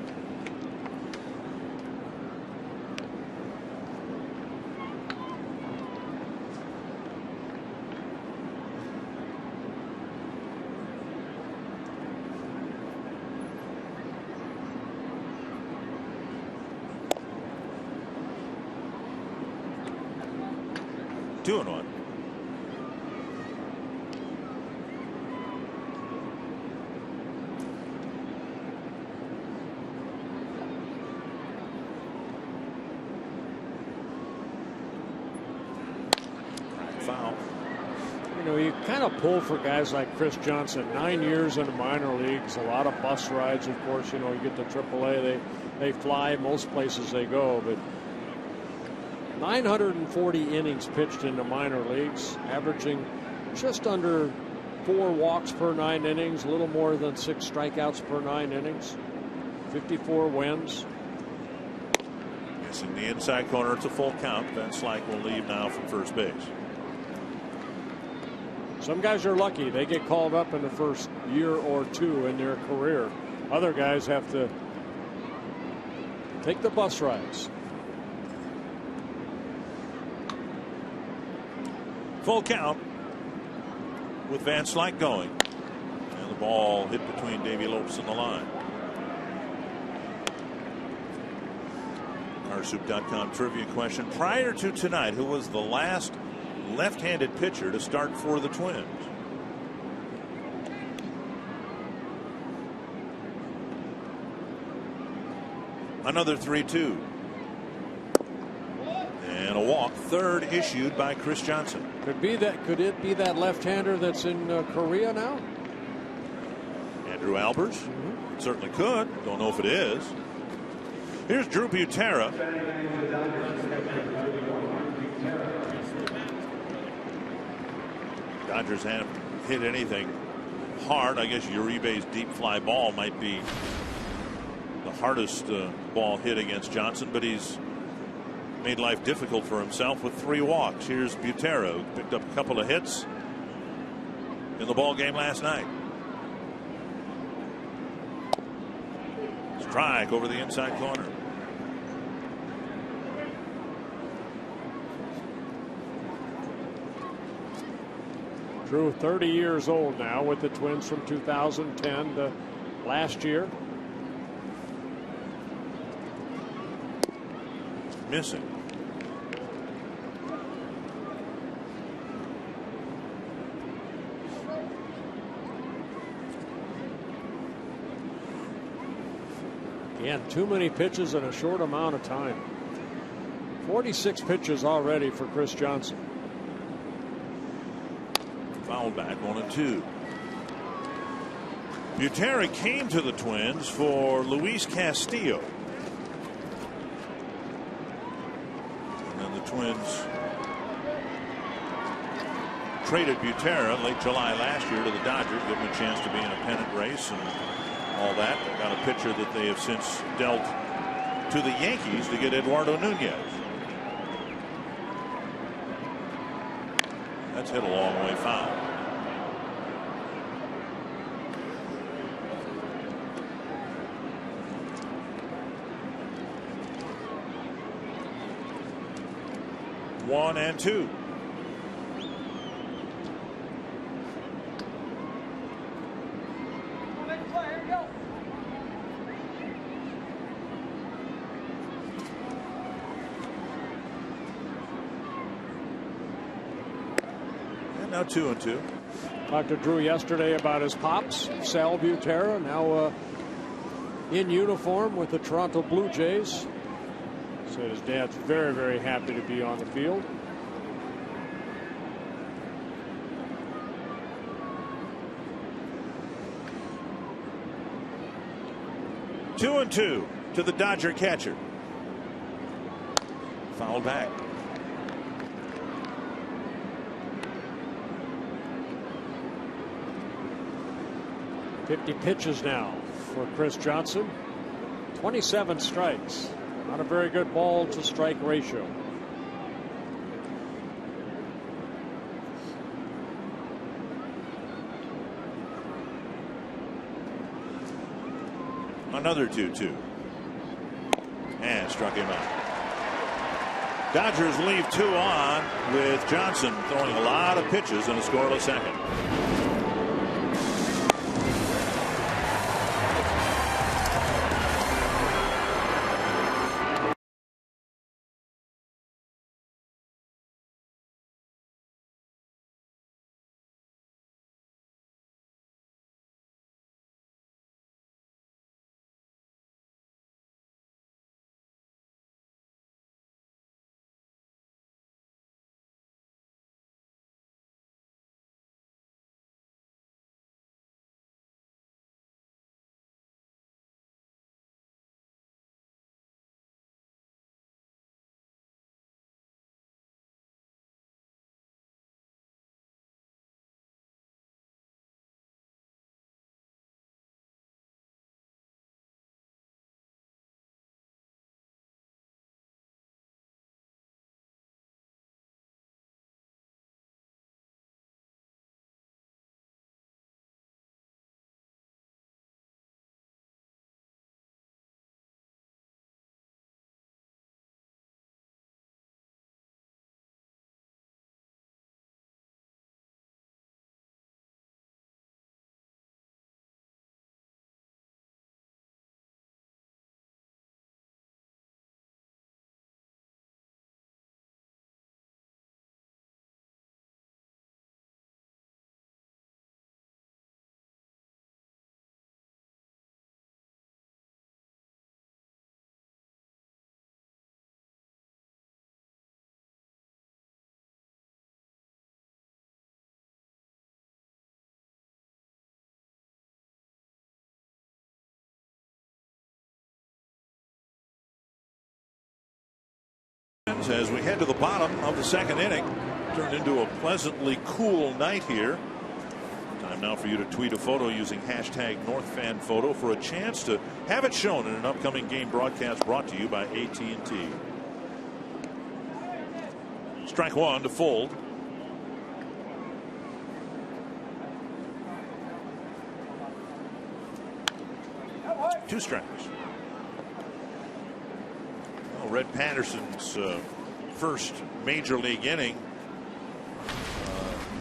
Two and one. Foul. You kind of pull for guys like Chris Johnson. 9 years in the minor leagues, a lot of bus rides. Of course, you get to AAA. They fly most places they go, but 940 innings pitched in the minor leagues, averaging just under 4 walks per 9 innings, a little more than 6 strikeouts per 9 innings, 54 wins. Yes, in the inside corner, it's a full count. Van Slyke will leave now from first base. Some guys are lucky. They get called up in the first year or two in their career. Other guys have to take the bus rides. Full count with Van Slyke going. And the ball hit between Davey Lopes and the line. Carsoup.com trivia question. Prior to tonight, who was the last left-handed pitcher to start for the Twins? Another 3-2. And a walk, third issued by Chris Johnson. Could it be that left-hander that's in Korea now? Andrew Albers? It certainly could. Don't know if it is. Here's Drew Butera. Dodgers haven't hit anything hard. I guess Uribe's deep fly ball might be the hardest ball hit against Johnson, but he's made life difficult for himself with 3 walks. Here's Butera, who picked up a couple of hits in the ball game last night. Strike over the inside corner. Drew, 30 years old now with the Twins from 2010 to last year. Missing. Again, too many pitches in a short amount of time. 46 pitches already for Chris Johnson. Foul back, 1-2. Butera came to the Twins for Luis Castillo. And then the Twins traded Butera late July last year to the Dodgers, give him a chance to be in a pennant race and all that. They got a pitcher that they have since dealt to the Yankees to get Eduardo Nunez. That's hit a long way foul. One and two. Now 2-2. Talked to Drew yesterday about his pops, Sal Butera, now in uniform with the Toronto Blue Jays. Said his dad's very, very happy to be on the field. Two and two to the Dodger catcher. Foul back. .50 pitches now for Chris Johnson. 27 strikes. Not a very good ball to strike ratio. Another 2-2. And struck him out. Dodgers leave 2 on with Johnson throwing a lot of pitches in a scoreless second. As we head to the bottom of the second inning, turned into a pleasantly cool night here. Time now for you to tweet a photo using hashtag NorthFanPhoto for a chance to have it shown in an upcoming game broadcast brought to you by AT&T. Strike one to fold. Two strikes. Well, Red Patterson's first major league inning.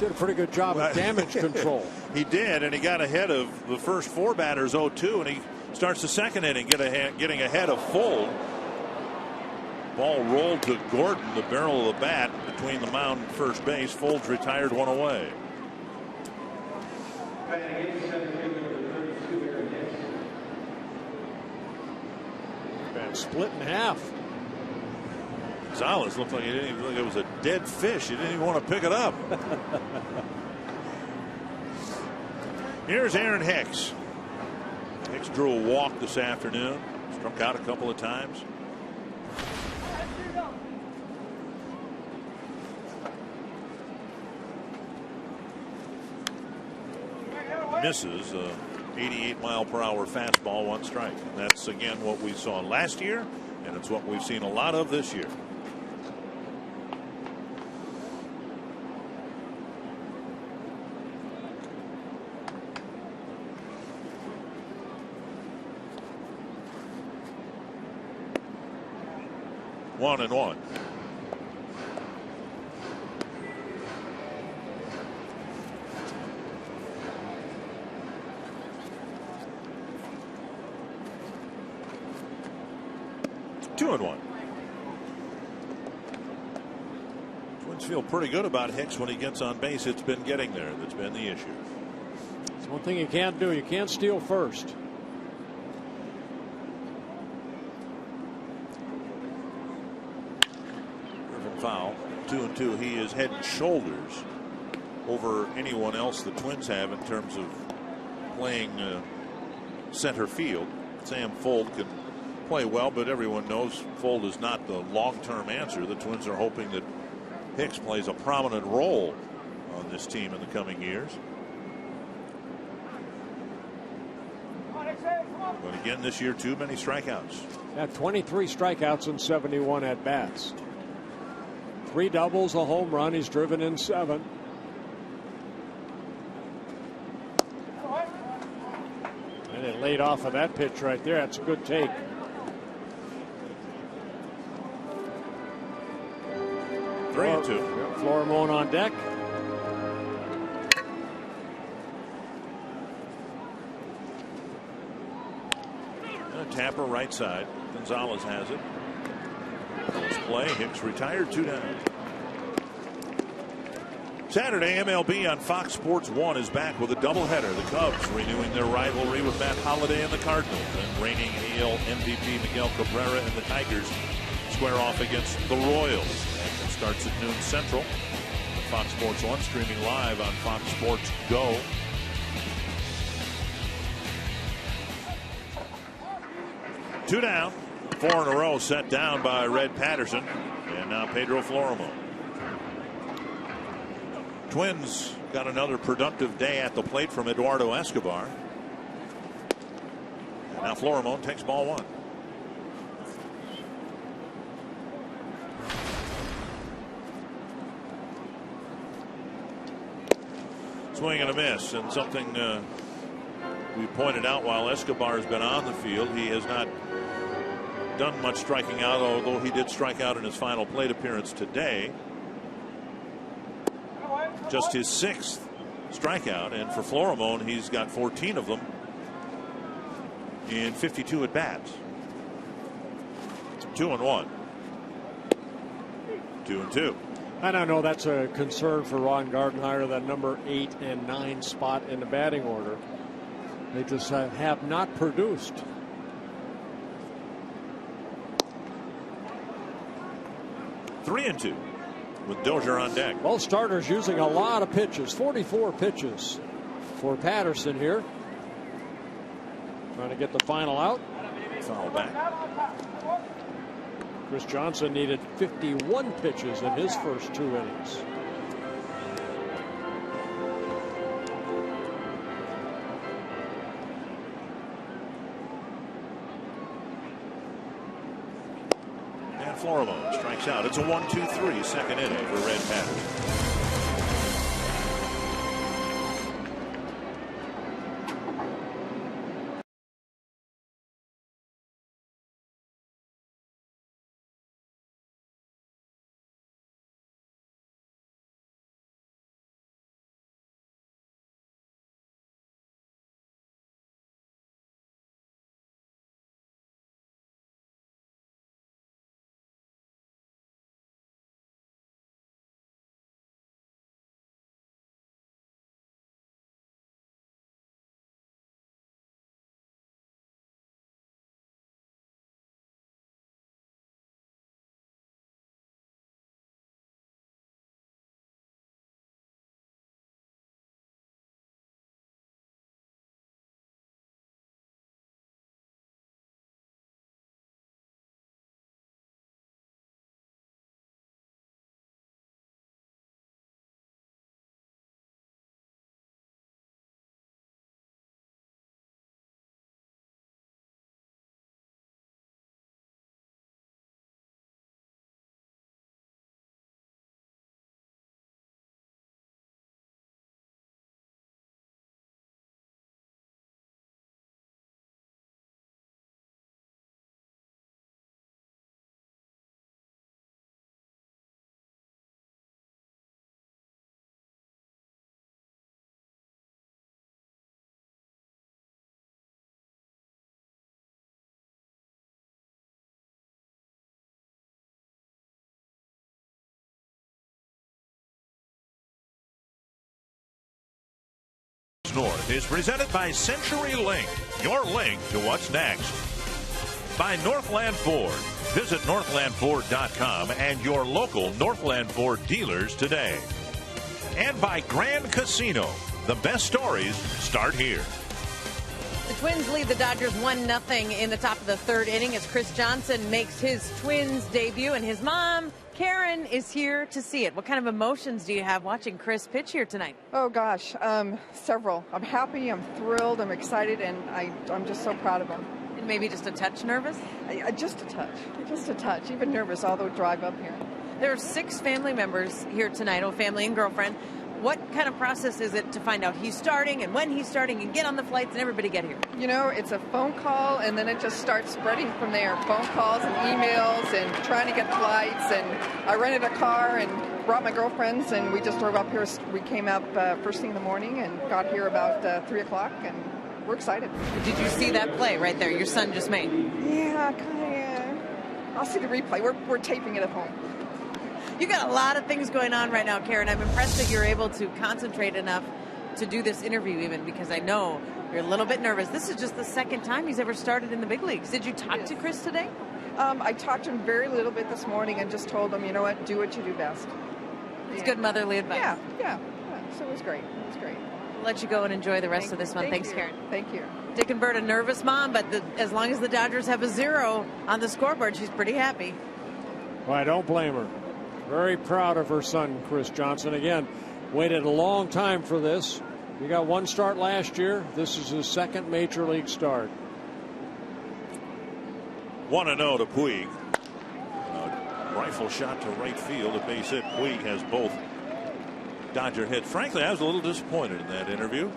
Did a pretty good job of damage control. He did, and he got ahead of the first 4 batters 0-2, and he starts the second inning getting ahead of Fold. Ball rolled to Gordon, the barrel of the bat between the mound and first base. Fold's retired one away. split in half. Gonzalez looked like it was a dead fish. He didn't even want to pick it up. Here's Aaron Hicks. Hicks drew a walk this afternoon. Struck out a couple of times. Misses a 88-mile-per-hour fastball, 1 strike. And that's again what we saw last year, and it's what we've seen a lot of this year. One and one. Two and one. Twins feel pretty good about Hicks when he gets on base. It's been getting there that's been the issue. It's one thing you can't do. You can't steal first. Foul. 2-2. He is head and shoulders over anyone else the Twins have in terms of playing center field. Sam Fold can play well, but everyone knows Fold is not the long-term answer. The Twins are hoping that Hicks plays a prominent role on this team in the coming years. But again, this year, too many strikeouts. Yeah, 23 strikeouts and 71 at bats. 3 doubles, a home run. He's driven in 7. And it laid off of that pitch right there. That's a good take. 3-2. Florimone on deck. Tampa right side. Gonzalez has it. Let's play. Hicks retired. 2 down. Saturday, MLB on Fox Sports 1 is back with a doubleheader. The Cubs renewing their rivalry with Matt Holliday and the Cardinals, and reigning AL MVP Miguel Cabrera and the Tigers square off against the Royals. Action starts at noon Central. Fox Sports 1 streaming live on Fox Sports Go. Two down. 4 in a row set down by Red Patterson, and now Pedro Florimone. Twins got another productive day at the plate from Eduardo Escobar. And now Florimone takes ball 1. Swing and a miss, and something we pointed out while Escobar has been on the field. He has not done much striking out, although he did strike out in his final plate appearance today. Just his 6th strikeout, and for Florimone, he's got 14 of them in 52 at bats. 2-1. 2-2. And I know that's a concern for Ron Gardenhire, that number 8 and 9 spot in the batting order. They just have not produced. 3-2 with Dozier on deck. Both starters using a lot of pitches. 44 pitches for Patterson here. Trying to get the final out. Foul back. Chris Johnson needed 51 pitches in his first 2 innings. Florimone strikes out. It's a 1-2-3 second inning for Red Patterson. North is presented by CenturyLink, your link to what's next. By Northland Ford. Visit northlandford.com and your local Northland Ford dealers today. And by Grand Casino. The best stories start here. The Twins lead the Dodgers 1-0 in the top of the third inning as Chris Johnson makes his Twins debut, and his mom, Karen, is here to see it. What kind of emotions do you have watching Chris pitch here tonight? Oh, gosh, several. I'm happy, I'm thrilled, I'm excited, and I'm just so proud of him. And maybe just a touch nervous? Just a touch, even nervous, all the drive up here. There are 6 family members here tonight, family and girlfriend. What kind of process is it to find out he's starting and when he's starting and get on the flights and everybody get here? You know, it's a phone call and then it just starts spreading from there. Phone calls and emails and trying to get flights. And I rented a car and brought my girlfriends and we just drove up here. We came out first thing in the morning and got here about 3 o'clock and we're excited. Did you see that play right there your son just made? Yeah, kind of. I'll see the replay. We're taping it at home. You got a lot of things going on right now, Karen. I'm impressed that you're able to concentrate enough to do this interview even, because I know you're a little bit nervous. This is just the second time he's ever started in the big leagues. Did you talk to Chris today? I talked to him very little bit this morning and just told him, you know what, do what you do best. It's good motherly advice. Yeah. So it was great. I'll let you go and enjoy the rest of this one. Thanks, Karen. Thank you. Dick and Bert, a nervous mom, but as long as the Dodgers have a 0 on the scoreboard, she's pretty happy. Well, I don't blame her. Very proud of her son, Chris Johnson. Again, waited a long time for this. He got 1 start last year. This is his 2nd major league start. 1-0 to Puig. Rifle shot to right field. A base hit. Puig has both Dodger hits. Frankly, I was a little disappointed in that interview.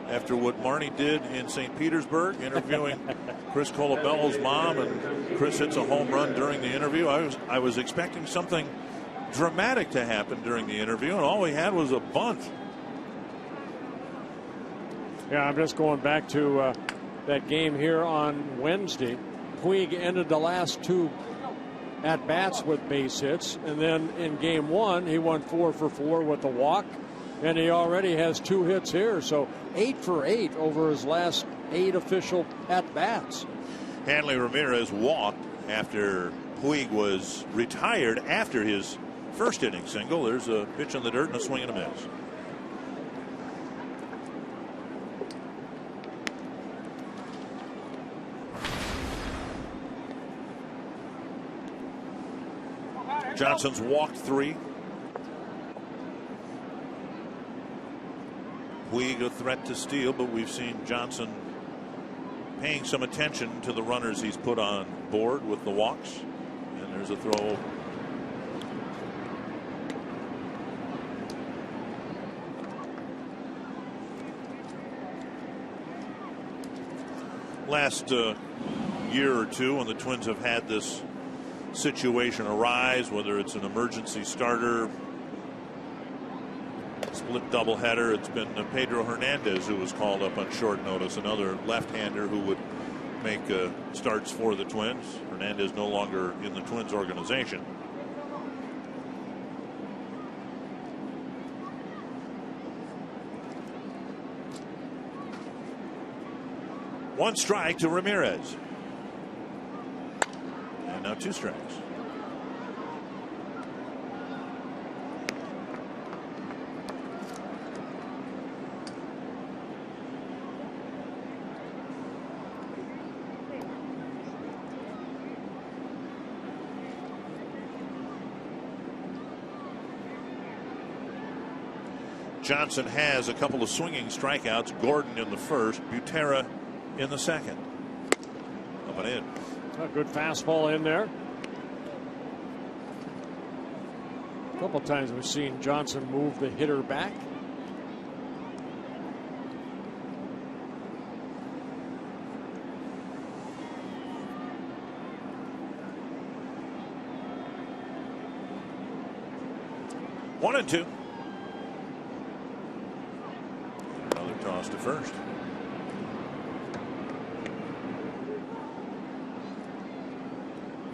After what Marnie did in St. Petersburg, interviewing Chris Colabello's mom, and Chris hits a home run during the interview. I was expecting something dramatic to happen during the interview, and all we had was a bunt. Yeah, I'm just going back to that game here on Wednesday. Puig ended the last 2 at-bats with base hits, and then in game 1, he went 4 for 4 with a walk. And he already has 2 hits here, so 8 for 8 over his last 8 official at-bats. Hanley Ramirez walked after Puig was retired after his first inning single. There's a pitch in the dirt and a swing and a miss. Johnson's walked 3. Puig a threat to steal, but we've seen Johnson paying some attention to the runners he's put on board with the walks. And there's a throw. Last year or 2, when the Twins have had this situation arise, whether it's an emergency starter, split doubleheader, it's been Pedro Hernandez who was called up on short notice, another left-hander who would make starts for the Twins. Hernandez no longer in the Twins organization. One strike to Ramirez. And now 2 strikes. Johnson has a couple of swinging strikeouts. Gordon in the first, Butera in the second. Up and in. A good fastball in there. A couple times we've seen Johnson move the hitter back. One and 2. Another toss to first.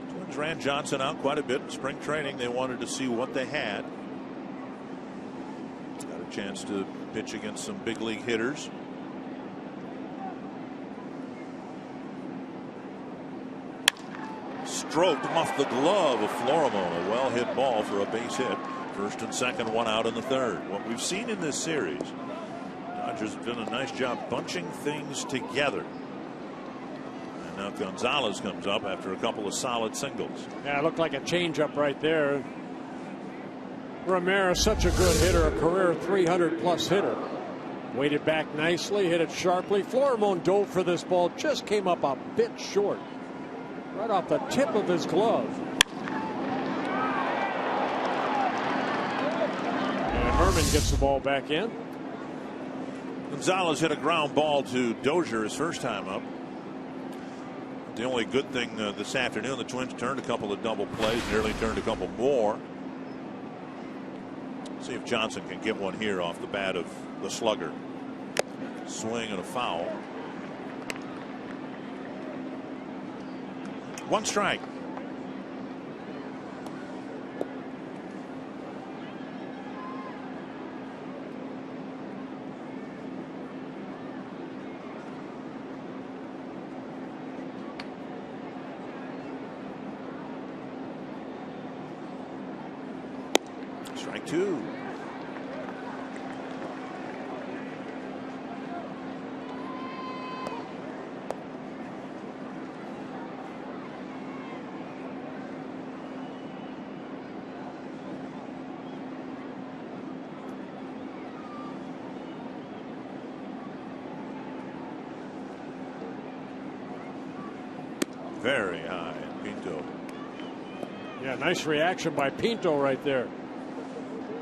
Twins ran Johnson out quite a bit in spring training. They wanted to see what they had. Got a chance to pitch against some big league hitters. Stroked off the glove of Florimo. A well hit ball for a base hit. First and second, one out in the third. What we've seen in this series, Dodgers have done a nice job bunching things together. And now Gonzalez comes up after a couple of solid singles. Yeah, it looked like a changeup right there. Ramirez, such a good hitter, a career 300-plus hitter. Waited back nicely, hit it sharply. Florimo dove for this ball, just came up a bit short. Right off the tip of his glove. And Herman gets the ball back in. Gonzalez hit a ground ball to Dozier his first time up. The only good thing this afternoon, the Twins turned a couple of double plays, nearly turned a couple more. See if Johnson can get one here off the bat of the slugger. Swing and a foul. One strike. Strike two. Very high, Pinto. Yeah, nice reaction by Pinto right there.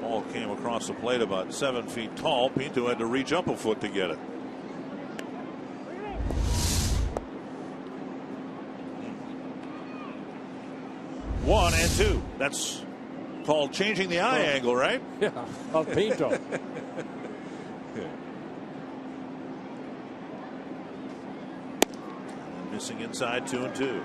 Ball came across the plate about 7 feet tall. Pinto had to reach up a foot to get it. One and two. That's called changing the eye angle, right? Yeah, of Pinto. Missing inside 2-2.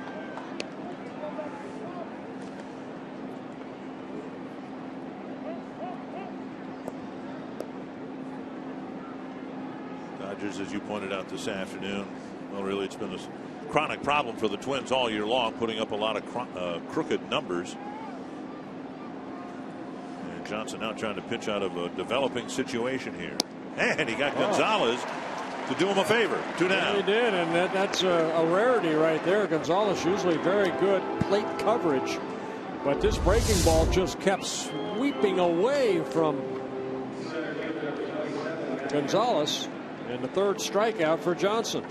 Dodgers, as you pointed out this afternoon, well, really, it's been a chronic problem for the Twins all year long, putting up a lot of crooked numbers. And Johnson now trying to pitch out of a developing situation here. And he got Gonzalez to do him a favor. 2 down. Yeah, he did, and that's a rarity right there. Gonzalez usually very good plate coverage, but this breaking ball just kept sweeping away from Gonzalez, and the third strikeout for Johnson.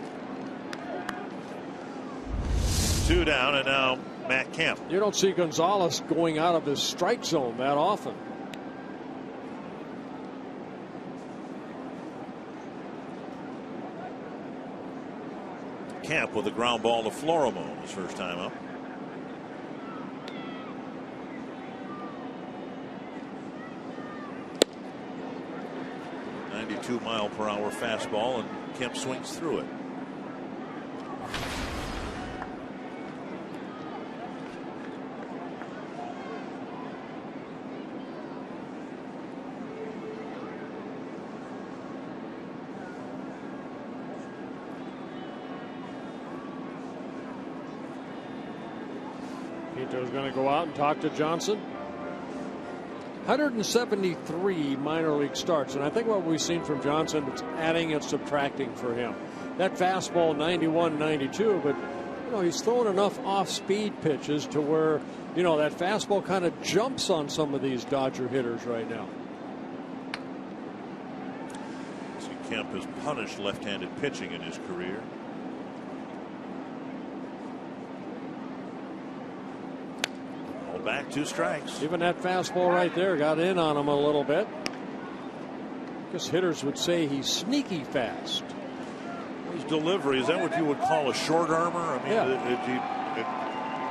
2 down, and now Matt Kemp. You don't see Gonzalez going out of his strike zone that often. Kemp with a ground ball to Florimo his first time up. .92-mile-per-hour fastball, and Kemp swings through it. Pinto's going to go out and talk to Johnson. 173 minor league starts, and I think what we've seen from Johnson, it's adding and subtracting for him. That fastball 91, 92, but you know, he's throwing enough off-speed pitches to where, you know, that fastball kind of jumps on some of these Dodger hitters right now. See, Kemp has punished left-handed pitching in his career. Back 2 strikes. Even that fastball right there got in on him a little bit. I guess hitters would say he's sneaky fast. His delivery, is that what you would call a short armor? I mean, yeah. it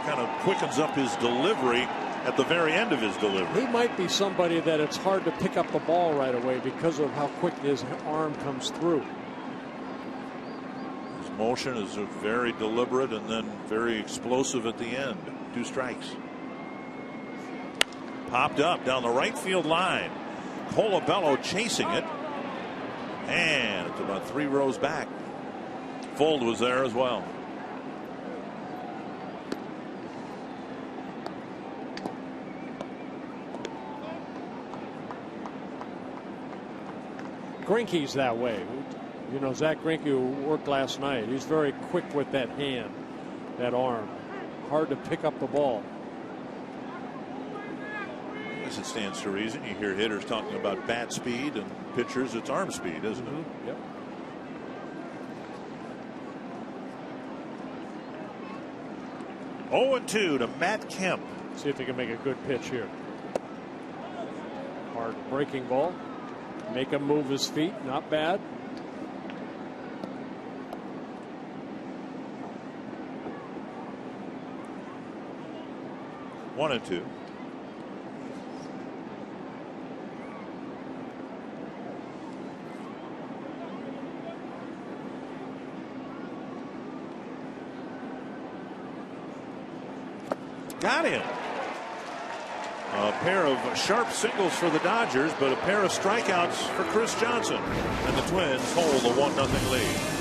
kind of quickens up his delivery at the very end of his delivery. He might be somebody that it's hard to pick up the ball right away because of how quick his arm comes through. His motion is very deliberate and then very explosive at the end. 2 strikes. Popped up down the right field line. Colabello chasing it. And it's about 3 rows back. Fold was there as well. Greinke's that way. You know, Zach Greinke, who worked last night, he's very quick with that hand, that arm. Hard to pick up the ball. I guess it stands to reason. You hear hitters talking about bat speed, and pitchers, it's arm speed, isn't it? Yep. Oh, 2 to Matt Kemp. See if he can make a good pitch here. Hard breaking ball. Make him move his feet. Not bad. One and 2. Got him. A pair of sharp singles for the Dodgers, but a pair of strikeouts for Chris Johnson. And the Twins hold a 1-0 lead.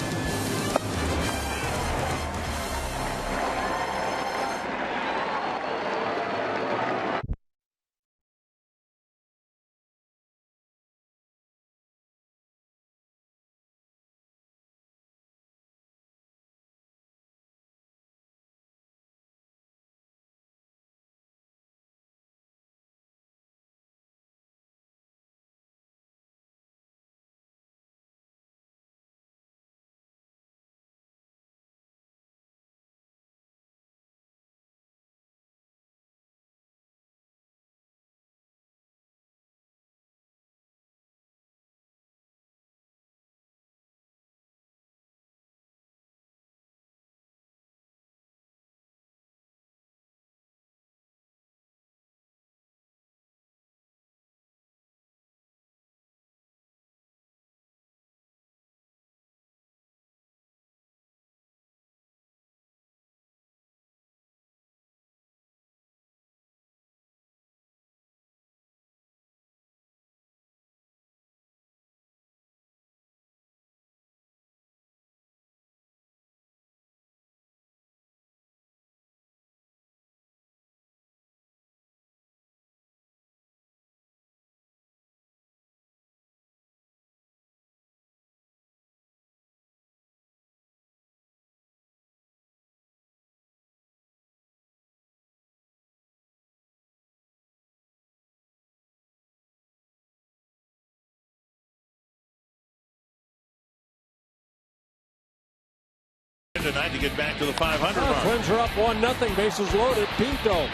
Tonight to get back to the 500 mark. Twins are up 1-0, bases loaded. Pinto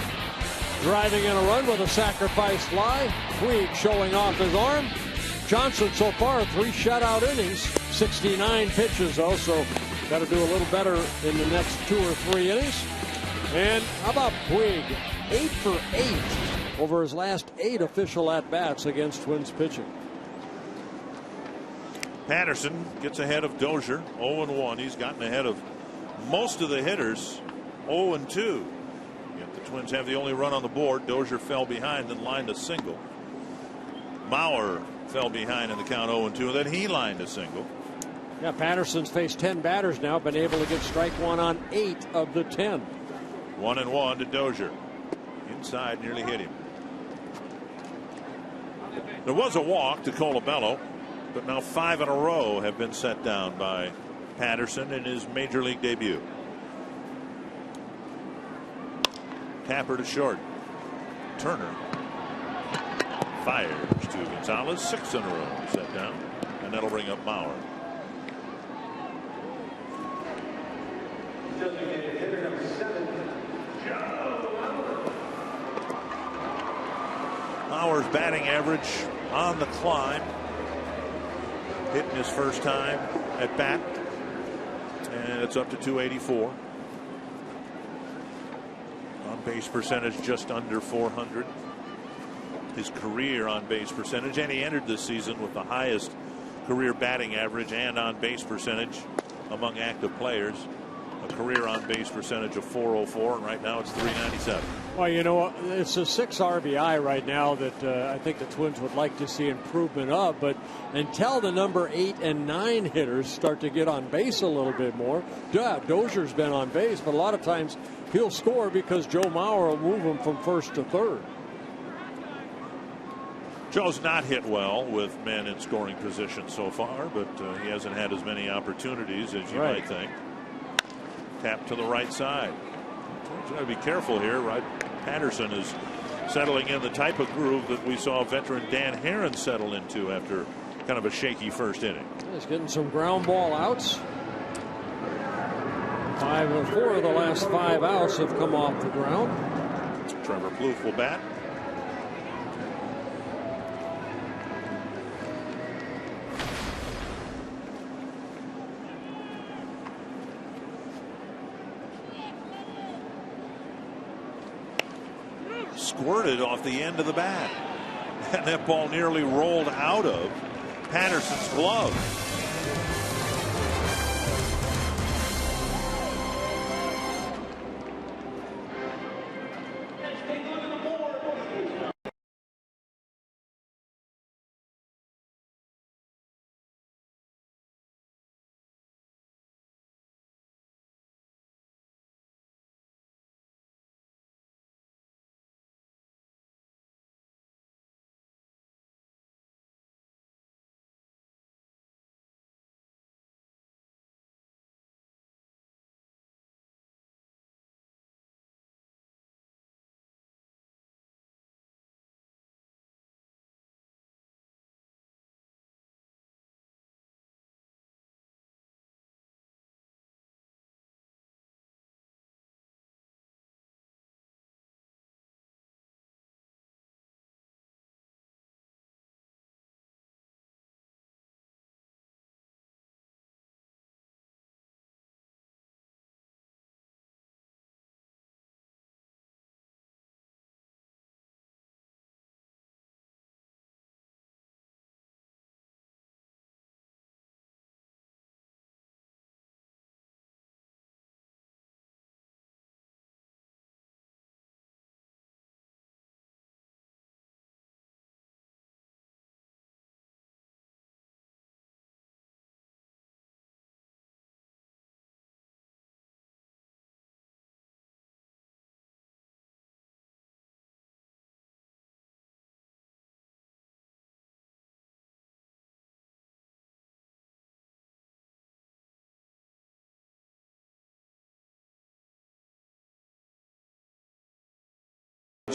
driving in a run with a sacrifice fly. Puig showing off his arm. Johnson so far 3 shutout innings, 69 pitches though, so got to do a little better in the next 2 or 3 innings. And how about Puig? 8 for 8 over his last 8 official at-bats against Twins pitching. Patterson gets ahead of Dozier, 0-1. He's gotten ahead of most of the hitters, 0-2. Yet the Twins have the only run on the board. Dozier fell behind and lined a single. Mauer fell behind in the count, 0-2, and then he lined a single. Yeah, Patterson's faced 10 batters now, been able to get strike one on 8 of the 10. 1-1 to Dozier. Inside, nearly hit him. There was a walk to Colabello, but now 5 in a row have been set down by Patterson in his major league debut. Tapper to short. Turner fires to Gonzalez. 6 in a row set down, and that'll bring up Mauer. Mauer's batting average on the climb, hitting his first time at bat, and it's up to 284. On base percentage just under 400. His career on base percentage, and he entered this season with the highest career batting average and on base percentage among active players a career on base percentage of .404, and right now it's .397. Well, you know, it's a 6 RBI right now that I think the Twins would like to see improvement of. But until the number 8 and 9 hitters start to get on base a little bit more, Dozier's been on base, but a lot of times he'll score because Joe Mauer will move him from first to third. Joe's not hit well with men in scoring position so far, but he hasn't had as many opportunities as you might think. Tap to the right side. He's got to be careful here. Right, Patterson is settling in the type of groove that we saw veteran Dan Herron settle into after kind of a shaky first inning. He's getting some ground ball outs. 4 of the last 5 outs have come off the ground. Trevor Plouffe will bat. Squirted off the end of the bat, and that ball nearly rolled out of Patterson's glove.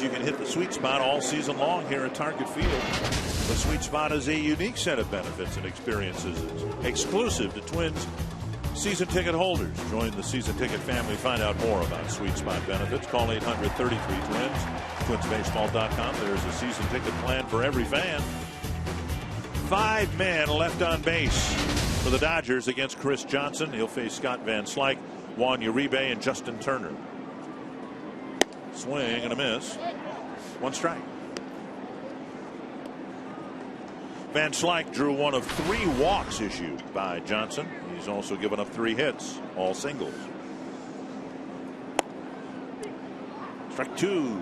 You can hit the sweet spot all season long here at Target Field. The sweet spot is a unique set of benefits and experiences exclusive to Twins season ticket holders. Join the season ticket family. Find out more about sweet spot benefits. Call 800-33-TWINS. TwinsBaseball.com. There's a season ticket plan for every fan. 5 men left on base for the Dodgers against Chris Johnson. He'll face Scott Van Slyke, Juan Uribe, and Justin Turner. Swing and a miss. 1 strike. Van Slyke drew one of 3 walks issued by Johnson. He's also given up 3 hits, all singles. Strike 2.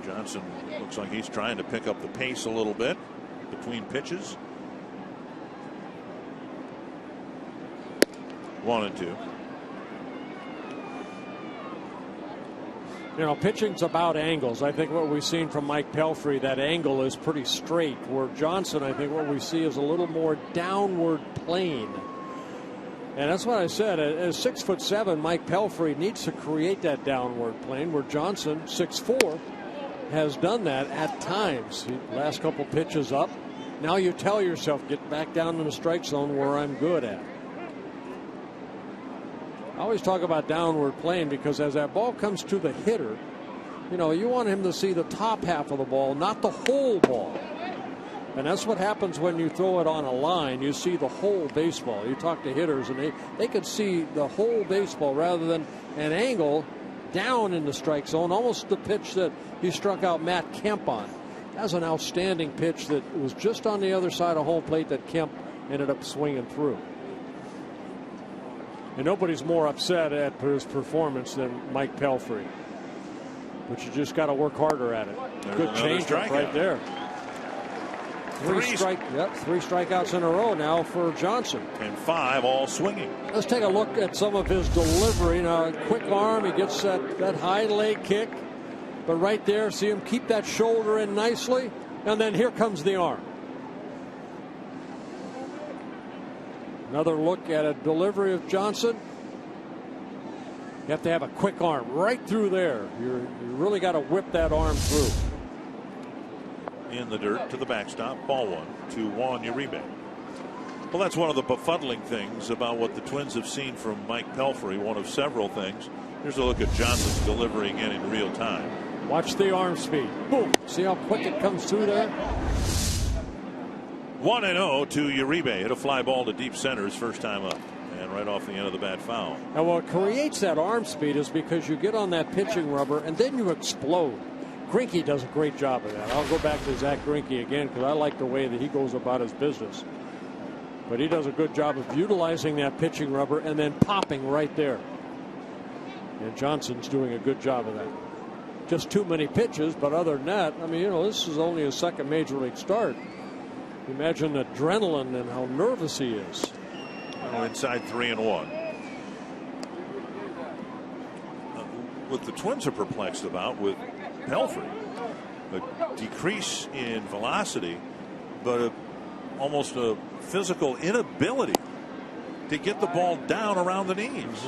Johnson looks like he's trying to pick up the pace a little bit between pitches. 1-2. You know, pitching's about angles. I think what we've seen from Mike Pelfrey, that angle is pretty straight. Where Johnson, I think what we see is a little more downward plane. And that's what I said. At 6'7", Mike Pelfrey needs to create that downward plane, where Johnson, 6'4", has done that at times. Last couple pitches up. Now you tell yourself, get back down in the strike zone where I'm good at. I always talk about downward plane because as that ball comes to the hitter, you know, you want him to see the top half of the ball, not the whole ball. And that's what happens when you throw it on a line. You see the whole baseball. You talk to hitters and they could see the whole baseball rather than an angle down in the strike zone, almost the pitch that he struck out Matt Kemp on. That was an outstanding pitch that was just on the other side of home plate that Kemp ended up swinging through. And nobody's more upset at his performance than Mike Pelfrey. But you just got to work harder at it. There's good changeup right there. Three strikeouts in a row now for Johnson. And 5 all swinging. Let's take a look at some of his delivery. Now, quick arm, he gets that high leg kick. But right there, see him keep that shoulder in nicely. And then here comes the arm. Another look at a delivery of Johnson. You have to have a quick arm right through there. You really got to whip that arm through. In the dirt to the backstop. Ball 1 to Juan Uribe. Well, that's one of the befuddling things about what the Twins have seen from Mike Pelfrey. One of several things. Here's a look at Johnson's delivery again in real time. Watch the arm speed. Boom. See how quick it comes through there? 1-0 to Uribe. Hit a fly ball to deep center his first time up. And right off the end of the bat foul. And what creates that arm speed is because you get on that pitching rubber and then you explode. Greinke does a great job of that. I'll go back to Zach Greinke again because I like the way that he goes about his business. But he does a good job of utilizing that pitching rubber and then popping right there. And Johnson's doing a good job of that. Just too many pitches, but other than that, I mean, this is only his second major league start. Imagine the adrenaline and how nervous he is. Now inside 3-1. What the Twins are perplexed about with Pelfrey, a decrease in velocity, but almost a physical inability to get the ball down around the knees.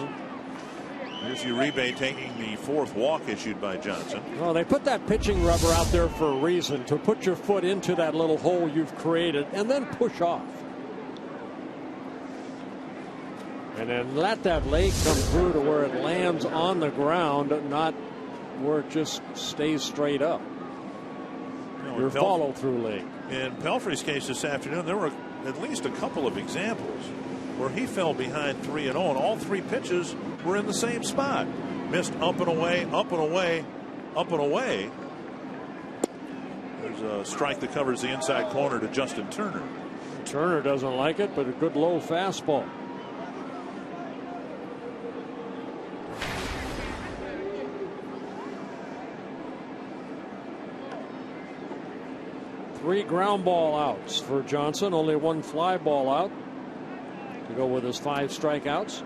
Here's Uribe taking the 4th walk issued by Johnson. Well, they put that pitching rubber out there for a reason, to put your foot into that little hole you've created and then push off. And then let that leg come through to where it lands on the ground, not where it just stays straight up. Your follow-through leg. In Pelfrey's case this afternoon, there were at least a couple of examples where he fell behind 3-0, and all 3 pitches were in the same spot. Missed up and away, up and away, up and away. There's a strike that covers the inside corner to Justin Turner. Turner doesn't like it, but a good low fastball. Three ground ball outs for Johnson, only 1 fly ball out to go with his 5 strikeouts.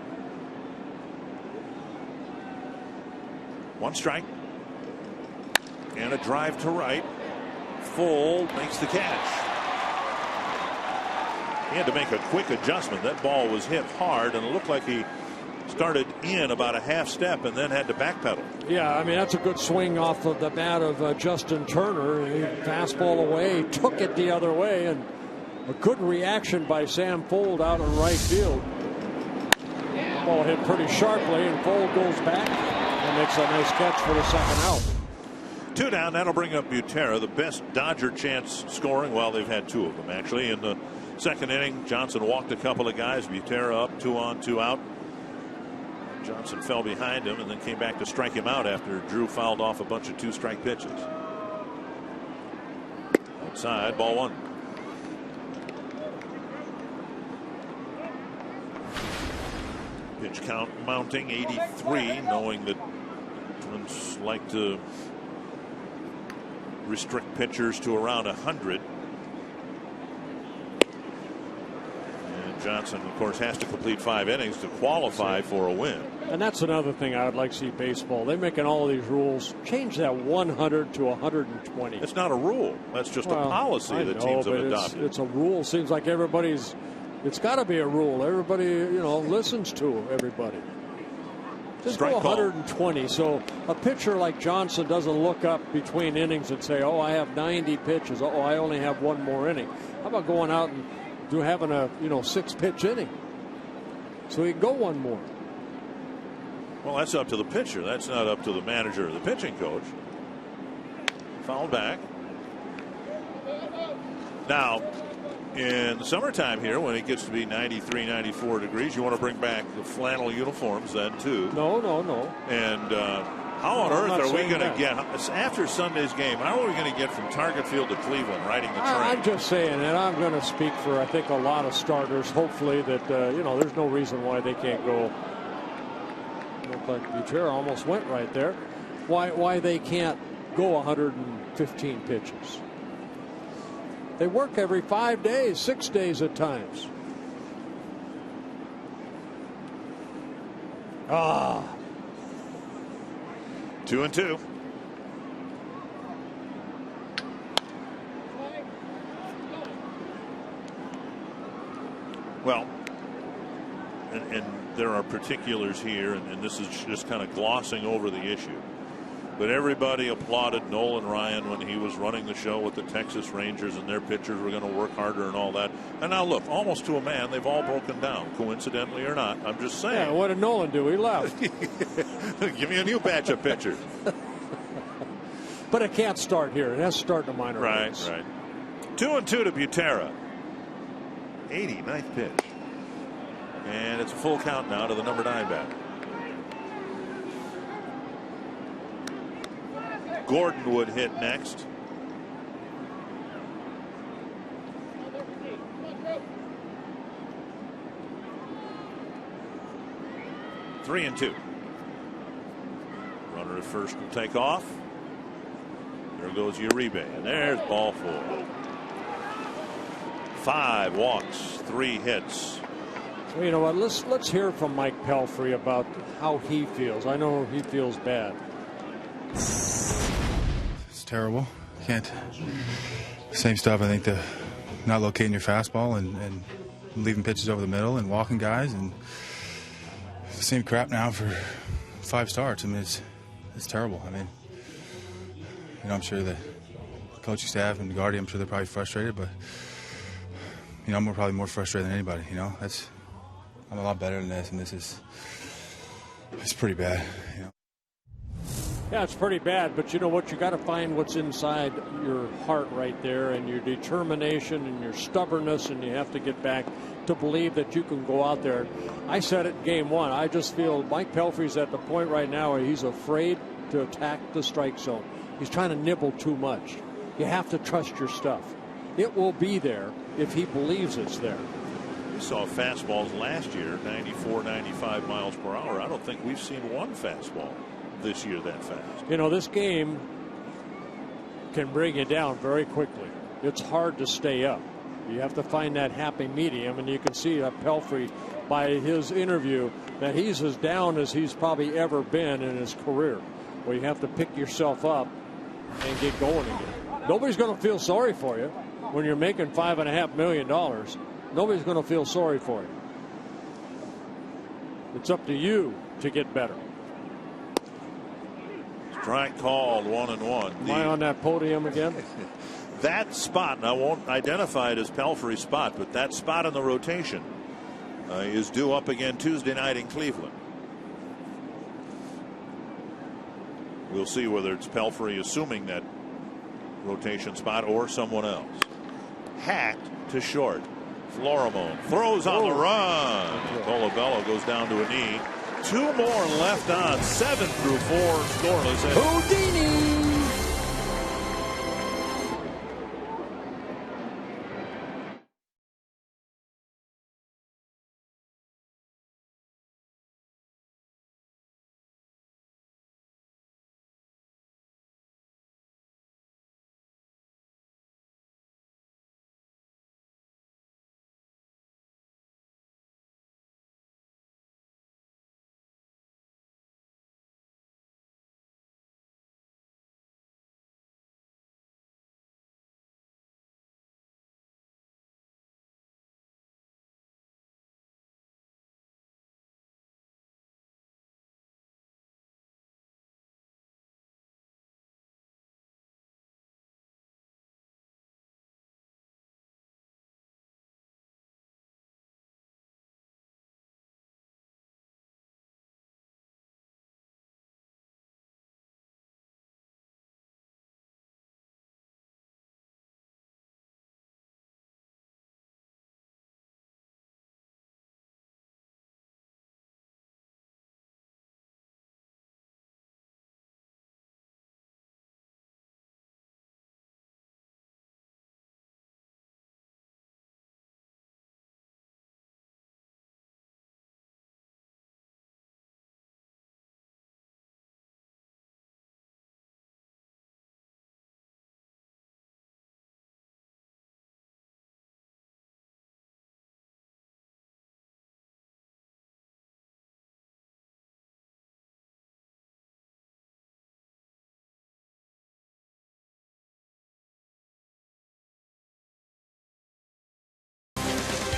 1 strike. And a drive to right. Full makes the catch. He had to make a quick adjustment. That ball was hit hard, and it looked like he started in about a half step and then had to backpedal. Yeah, I mean, that's a good swing off of the bat of Justin Turner. He fastball away, took it the other way, and a good reaction by Sam Fuld out in right field. Ball hit pretty sharply, and Fuld goes back and makes a nice catch for the second out. 2 down. That'll bring up Butera, the best Dodger chance scoring. Well, they've had 2 of them, actually. In the second inning, Johnson walked a couple of guys. Butera up 2 on 2 out. Johnson fell behind him and then came back to strike him out after Drew fouled off a bunch of 2-strike pitches. Outside, ball 1. Pitch count mounting 83, knowing that Twins like to restrict pitchers to around 100. And Johnson, of course, has to complete 5 innings to qualify for a win. And that's another thing I would like to see baseball. They're making all of these rules. Change that 100 to 120. It's not a rule. That's just a policy that teams have adopted. It's a rule. Seems like everybody's. It's got to be a rule. Everybody, listens to everybody. Just Strike go 120. call. So a pitcher like Johnson doesn't look up between innings and say, "Oh, I have 90 pitches. Oh, I only have 1 more inning." How about going out and having a 6-pitch inning, so he can go 1 more? Well, that's up to the pitcher. That's not up to the manager or the pitching coach. Foul back. Now, in the summertime here, when it gets to be 93, 94 degrees, you want to bring back the flannel uniforms then, too. No. And How on earth are we going to that. get, after Sunday's game, how are we going to get from Target Field to Cleveland riding the train? I'm just saying, and I'm going to speak for, I think, a lot of starters, hopefully, that, there's no reason why they can't go. Looked like Butera almost went right there. Why they can't go 115 pitches. They work every 5 days, 6 days at times. 2-2. Well, and there are particulars here, and this is just kind of glossing over the issue. But everybody applauded Nolan Ryan when he was running the show with the Texas Rangers, and their pitchers were going to work harder and all that. And now look, almost to a man, they've all broken down, coincidentally or not. I'm just saying. Yeah, what did Nolan do? He left. Give me a new batch of pitchers. But it can't start here. It has to start in the minor leagues. Right. 2-2 to Butera. 89th pitch. And it's a full count now to the number 9 batter. Gordon would hit next. Three and 2. Runner at first will take off. There goes Uribe, and there's ball 4. 5 walks, 3 hits. Well, you know what? Let's hear from Mike Pelfrey about how he feels. I know he feels bad. It's terrible. Can't. Same stuff. I think the not locating your fastball and leaving pitches over the middle and walking guys, and it's the same crap now for 5 starts. I mean, it's terrible. I mean, I'm sure the coaching staff and the Guardian, I'm sure they're probably frustrated, but I'm probably more frustrated than anybody. I'm a lot better than this, and it's pretty bad. Yeah, it's pretty bad, but you know what? You got to find what's inside your heart right there, and your determination and your stubbornness, and you have to get back to believe that you can go out there. I said it in game 1. I just feel Mike Pelfrey's at the point right now where he's afraid to attack the strike zone. He's trying to nibble too much. You have to trust your stuff. It will be there if he believes it's there. We saw fastballs last year, 94, 95 miles per hour. I don't think we've seen one fastball this year that fast. This game can bring you down very quickly. It's hard to stay up. You have to find that happy medium, and you can see that Pelfrey, by his interview, that he's as down as he's probably ever been in his career, where you have to pick yourself up and get going again. Nobody's going to feel sorry for you when you're making $5.5 million. Nobody's going to feel sorry for you. It's up to you to get better. Strike called, 1-1. Am I on that podium again? That spot, and I won't identify it as Pelfrey's spot, but that spot in the rotation is due up again Tuesday night in Cleveland. We'll see whether it's Pelfrey assuming that rotation spot or someone else. Hacked to short. Florimone throws on the run. Colabello goes down to a knee. 2 more left on. 7 through 4 scoreless. Houdini.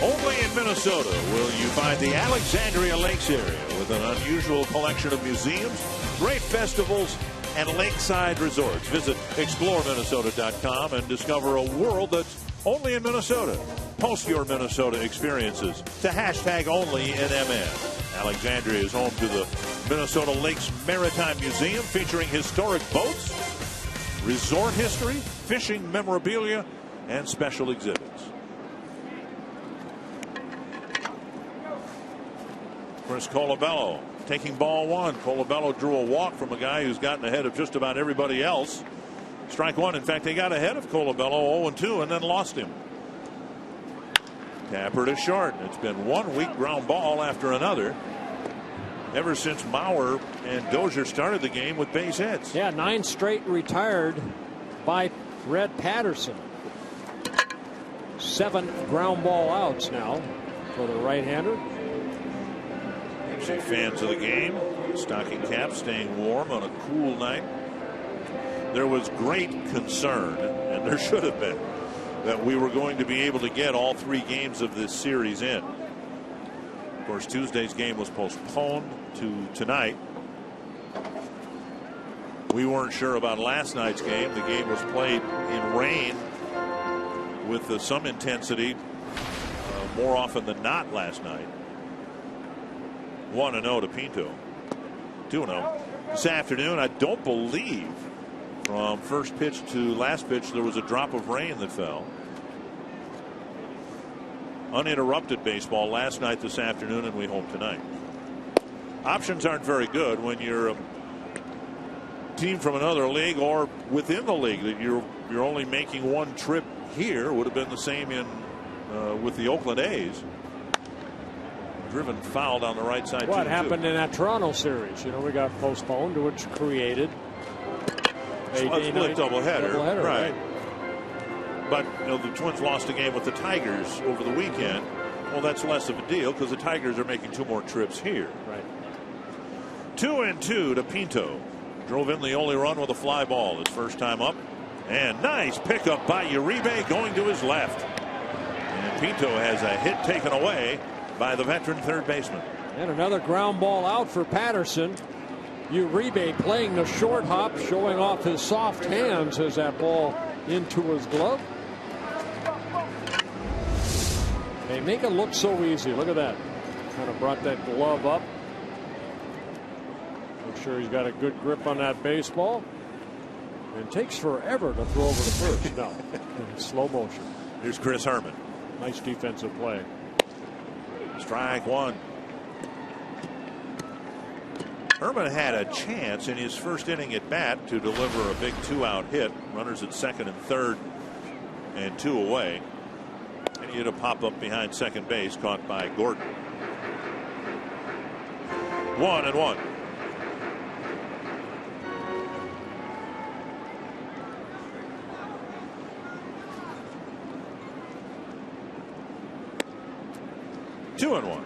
Only in Minnesota will you find the Alexandria Lakes area with an unusual collection of museums, great festivals, and lakeside resorts. Visit exploreminnesota.com and discover a world that's only in Minnesota. Post your Minnesota experiences to #OnlyInMN. Alexandria is home to the Minnesota Lakes Maritime Museum, featuring historic boats, resort history, fishing memorabilia, and special exhibits. Chris Colabello taking ball one. Colabello drew a walk from a guy who's gotten ahead of just about everybody else. Strike one. In fact, they got ahead of Colabello 0-2 and then lost him. Tapper to short. It's been one weak ground ball after another ever since Mauer and Dozier started the game with base hits. Yeah, 9 straight retired by Red Patterson. 7 ground ball outs now for the right-hander. Fans of the game, stocking cap staying warm on a cool night. There was great concern, and there should have been, that we were going to be able to get all 3 games of this series in. Of course, Tuesday's game was postponed to tonight. We weren't sure about last night's game. The game was played in rain with some intensity more often than not last night. 1-0 to Pinto. 2-0. This afternoon, I don't believe from first pitch to last pitch there was a drop of rain that fell. Uninterrupted baseball last night, this afternoon, and we hope tonight. Options aren't very good when you're a team from another league or within the league that you're only making one trip here. Would have been the same in with the Oakland A's. Driven foul down the right side. What happened in that Toronto series? You know, we got postponed, which created a split doubleheader. Right. But you know, the Twins lost a game with the Tigers over the weekend. Well, that's less of a deal because the Tigers are making 2 more trips here. Right. 2-2 to Pinto. Drove in the only run with a fly ball his first time up. And nice pickup by Uribe going to his left. And Pinto has a hit taken away by the veteran third baseman. And another ground ball out for Patterson. Uribe playing the short hop, showing off his soft hands as that ball into his glove. They make it look so easy. Look at that. Kind of brought that glove up. Make sure he's got a good grip on that baseball. And it takes forever to throw over the first. No, in slow motion. Here's Chris Herman. Nice defensive play. Strike one. Herman had a chance in his first inning at bat to deliver a big 2-out hit. Runners at second and third and 2 away. And he had a pop up behind second base caught by Gordon. 1-1. Two and one.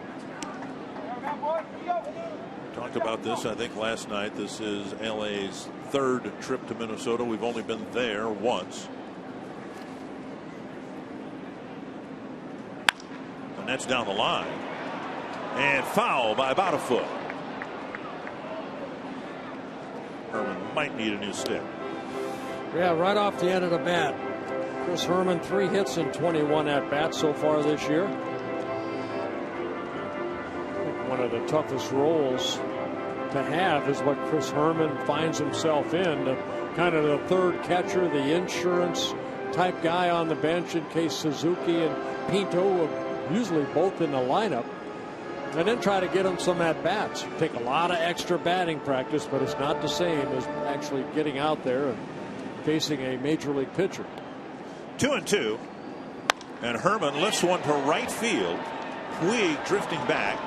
Talked about this, I think, last night. This is LA's 3rd trip to Minnesota. We've only been there once. And that's down the line. And foul by about a foot. Herman might need a new stick. Yeah, right off the end of the bat. Chris Herman, 3 hits and 21 at bats so far this year. One of the toughest roles to have is what Chris Herman finds himself in. Kind of the third catcher, the insurance type guy on the bench in case Suzuki and Pinto are usually both in the lineup. And then try to get him some at bats. Take a lot of extra batting practice, but it's not the same as actually getting out there and facing a major league pitcher. 2-2. And Herman lifts one to right field. Puig drifting back.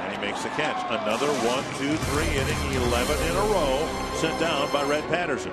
And he makes the catch. Another 1-2-3 inning, 11 in a row, sent down by Red Patterson.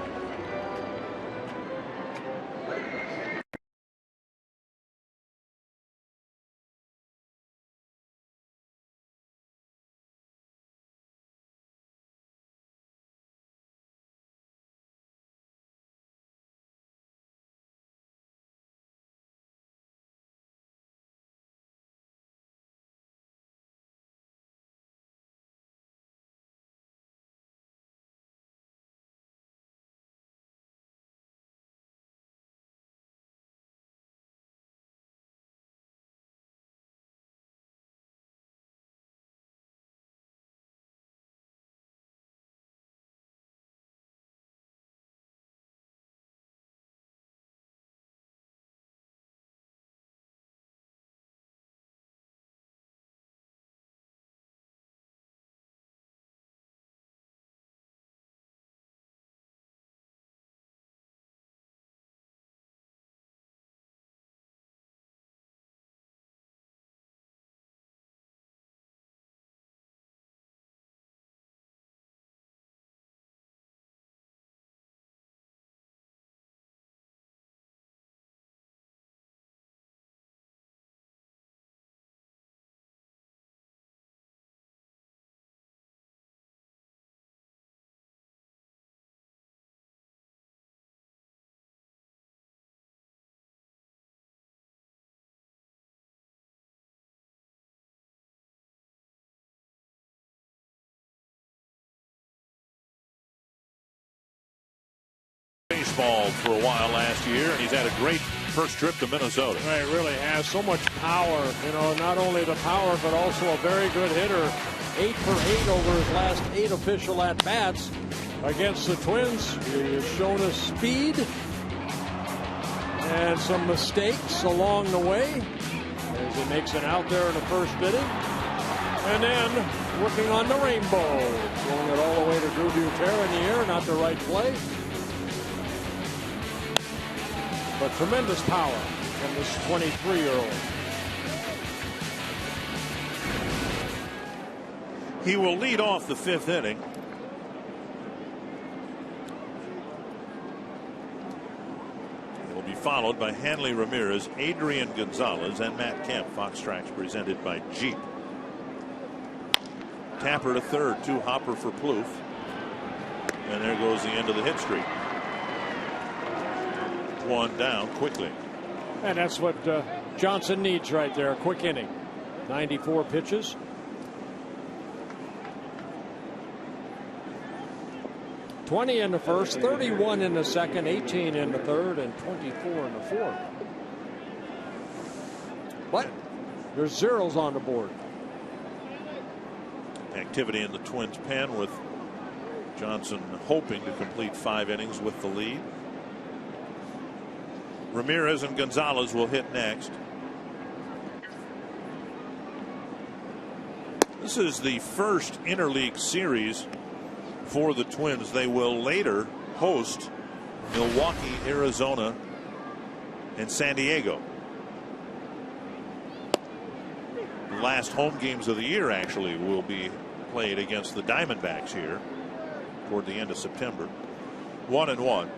baseball for a while last year, and he's had a great first trip to Minnesota. Right, really has so much power. You know, not only the power, but also a very good hitter. 8 for 8 over his last 8 official at-bats against the Twins. He has shown us speed and some mistakes along the way as he makes it out there in the first inning. And then working on the rainbow, throwing it all the way to Drew Butera in the air, not the right play. But tremendous power from this 23-year-old. He will lead off the 5th inning. He'll be followed by Hanley Ramirez, Adrian Gonzalez, and Matt Kemp. Fox Tracks presented by Jeep. Tapper to third, 2 hopper for Plouffe. And there goes the end of the hit streak. 1 down quickly. And that's what Johnson needs right there. A quick inning. 94 pitches. $20 in the first, 31 in the second, 18 in the third, and 24 in the fourth. But there's zeros on the board. Activity in the Twins pen with Johnson hoping to complete 5 innings with the lead. Ramirez and Gonzalez will hit next. This is the first interleague series for the Twins. They will later host Milwaukee, Arizona, and San Diego. The last home games of the year actually will be played against the Diamondbacks here toward the end of September. 1-1.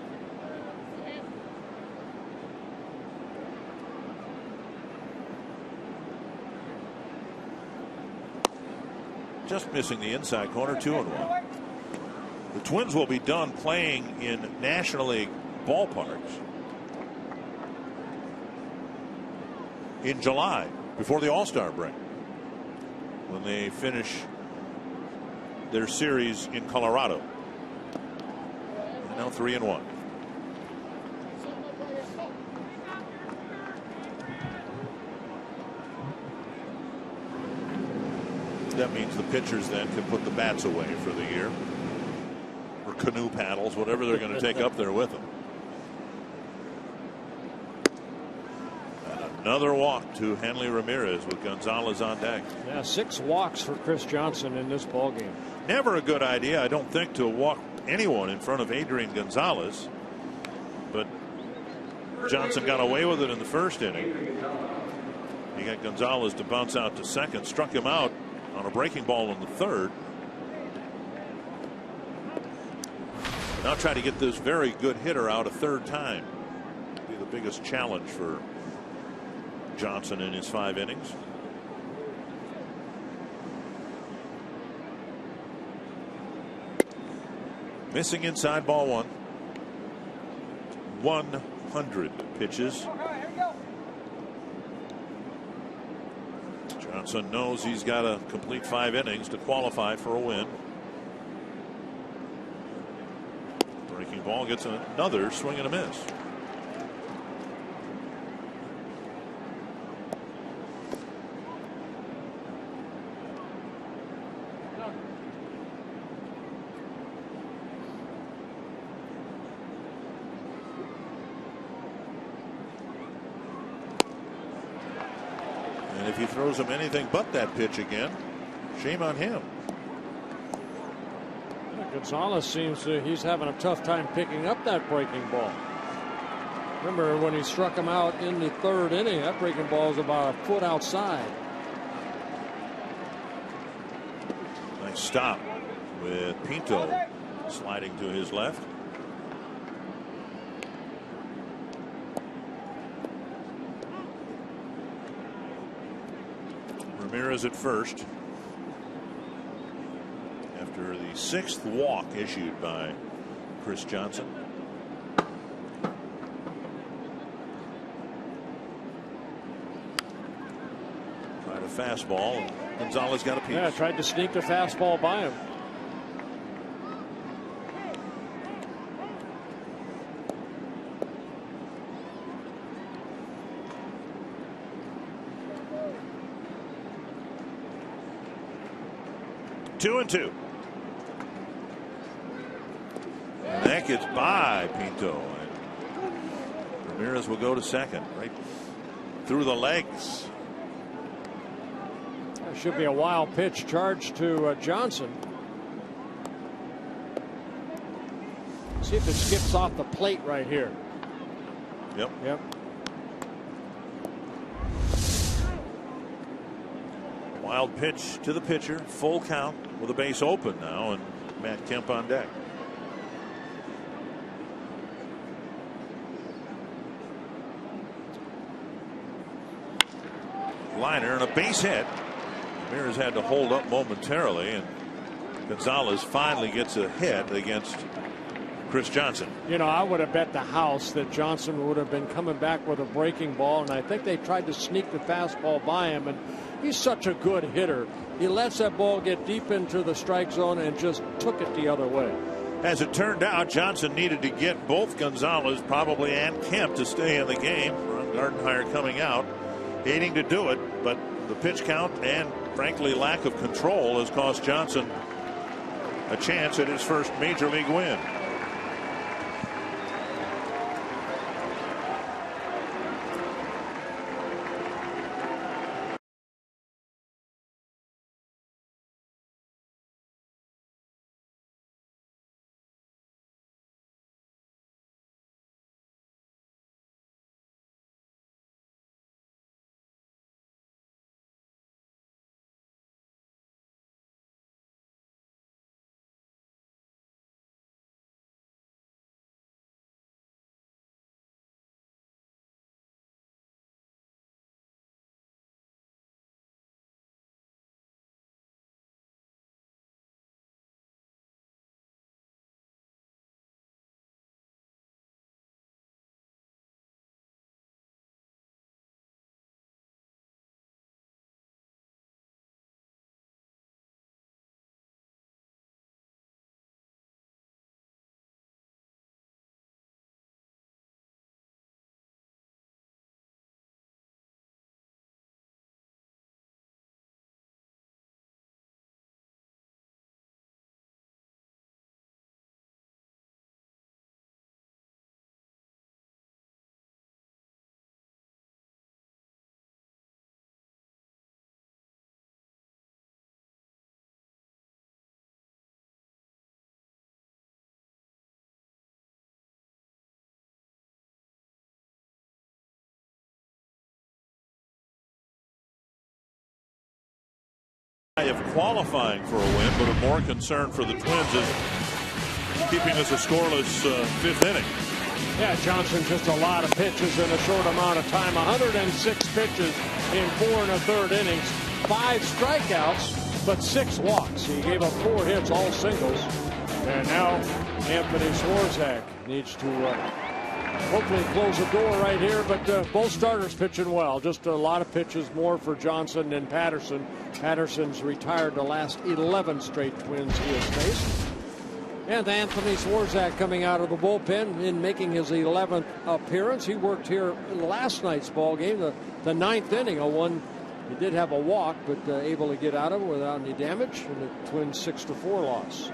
Just missing the inside corner. 2-1. The Twins will be done playing in National League ballparks in July before the All-Star break, when they finish their series in Colorado. And now 3-1. That means the pitchers then can put the bats away for the year, or canoe paddles, whatever they're going to take up there with them. And another walk to Hanley Ramirez with Gonzalez on deck. Yeah, 6 walks for Chris Johnson in this ballgame. Never a good idea, I don't think, to walk anyone in front of Adrian Gonzalez, but Johnson got away with it in the first inning. He got Gonzalez to bounce out to second, struck him out on a breaking ball in the third. Now try to get this very good hitter out a third time. Be the biggest challenge for Johnson in his 5 innings. Missing inside, ball 1. 100 pitches. Johnson knows he's got to complete 5 innings to qualify for a win. Breaking ball gets another swing and a miss. And if he throws him anything but that pitch again, shame on him. Gonzalez seems he's having a tough time picking up that breaking ball. Remember when he struck him out in the 3rd inning, that breaking ball is about a foot outside. Nice stop with Pinto sliding to his left. Ramirez at first after the 6th walk issued by Chris Johnson. Tried a fastball, and Gonzalez got a piece. Yeah, tried to sneak the fastball by him. 2-2. And that gets by Pinto. And Ramirez will go to second, right through the legs. There should be a wild pitch charged to Johnson. See if it skips off the plate right here. Yep. Yep. Wild pitch to the pitcher. Full count with a base open now, and Matt Kemp on deck. Liner and a base hit. Ramirez had to hold up momentarily, and Gonzalez finally gets a hit against Chris Johnson. You know, I would have bet the house that Johnson would have been coming back with a breaking ball, and I think they tried to sneak the fastball by him, and he's such a good hitter. He lets that ball get deep into the strike zone and just took it the other way. As it turned out, Johnson needed to get both Gonzalez probably and Kemp to stay in the game. Ron Gardenhire coming out, hating to do it, but the pitch count and frankly lack of control has cost Johnson a chance at his first major league win. Of qualifying for a win, but I'm more concerned for the Twins is keeping us a scoreless fifth inning. Yeah, Johnson just a lot of pitches in a short amount of time. 106 pitches in 4 1/3 innings, 5 strikeouts, but 6 walks. He gave up 4 hits, all singles. And now Anthony Swirzak needs to hopefully close the door right here, but both starters pitching well. Just a lot of pitches more for Johnson than Patterson. Patterson's retired the last 11 straight Twins he has faced. And Anthony Swirzak coming out of the bullpen in making his 11th appearance. He worked here in last night's ball game, the 9th inning, he did have a walk, but able to get out of it without any damage, and the Twins 6-4 loss.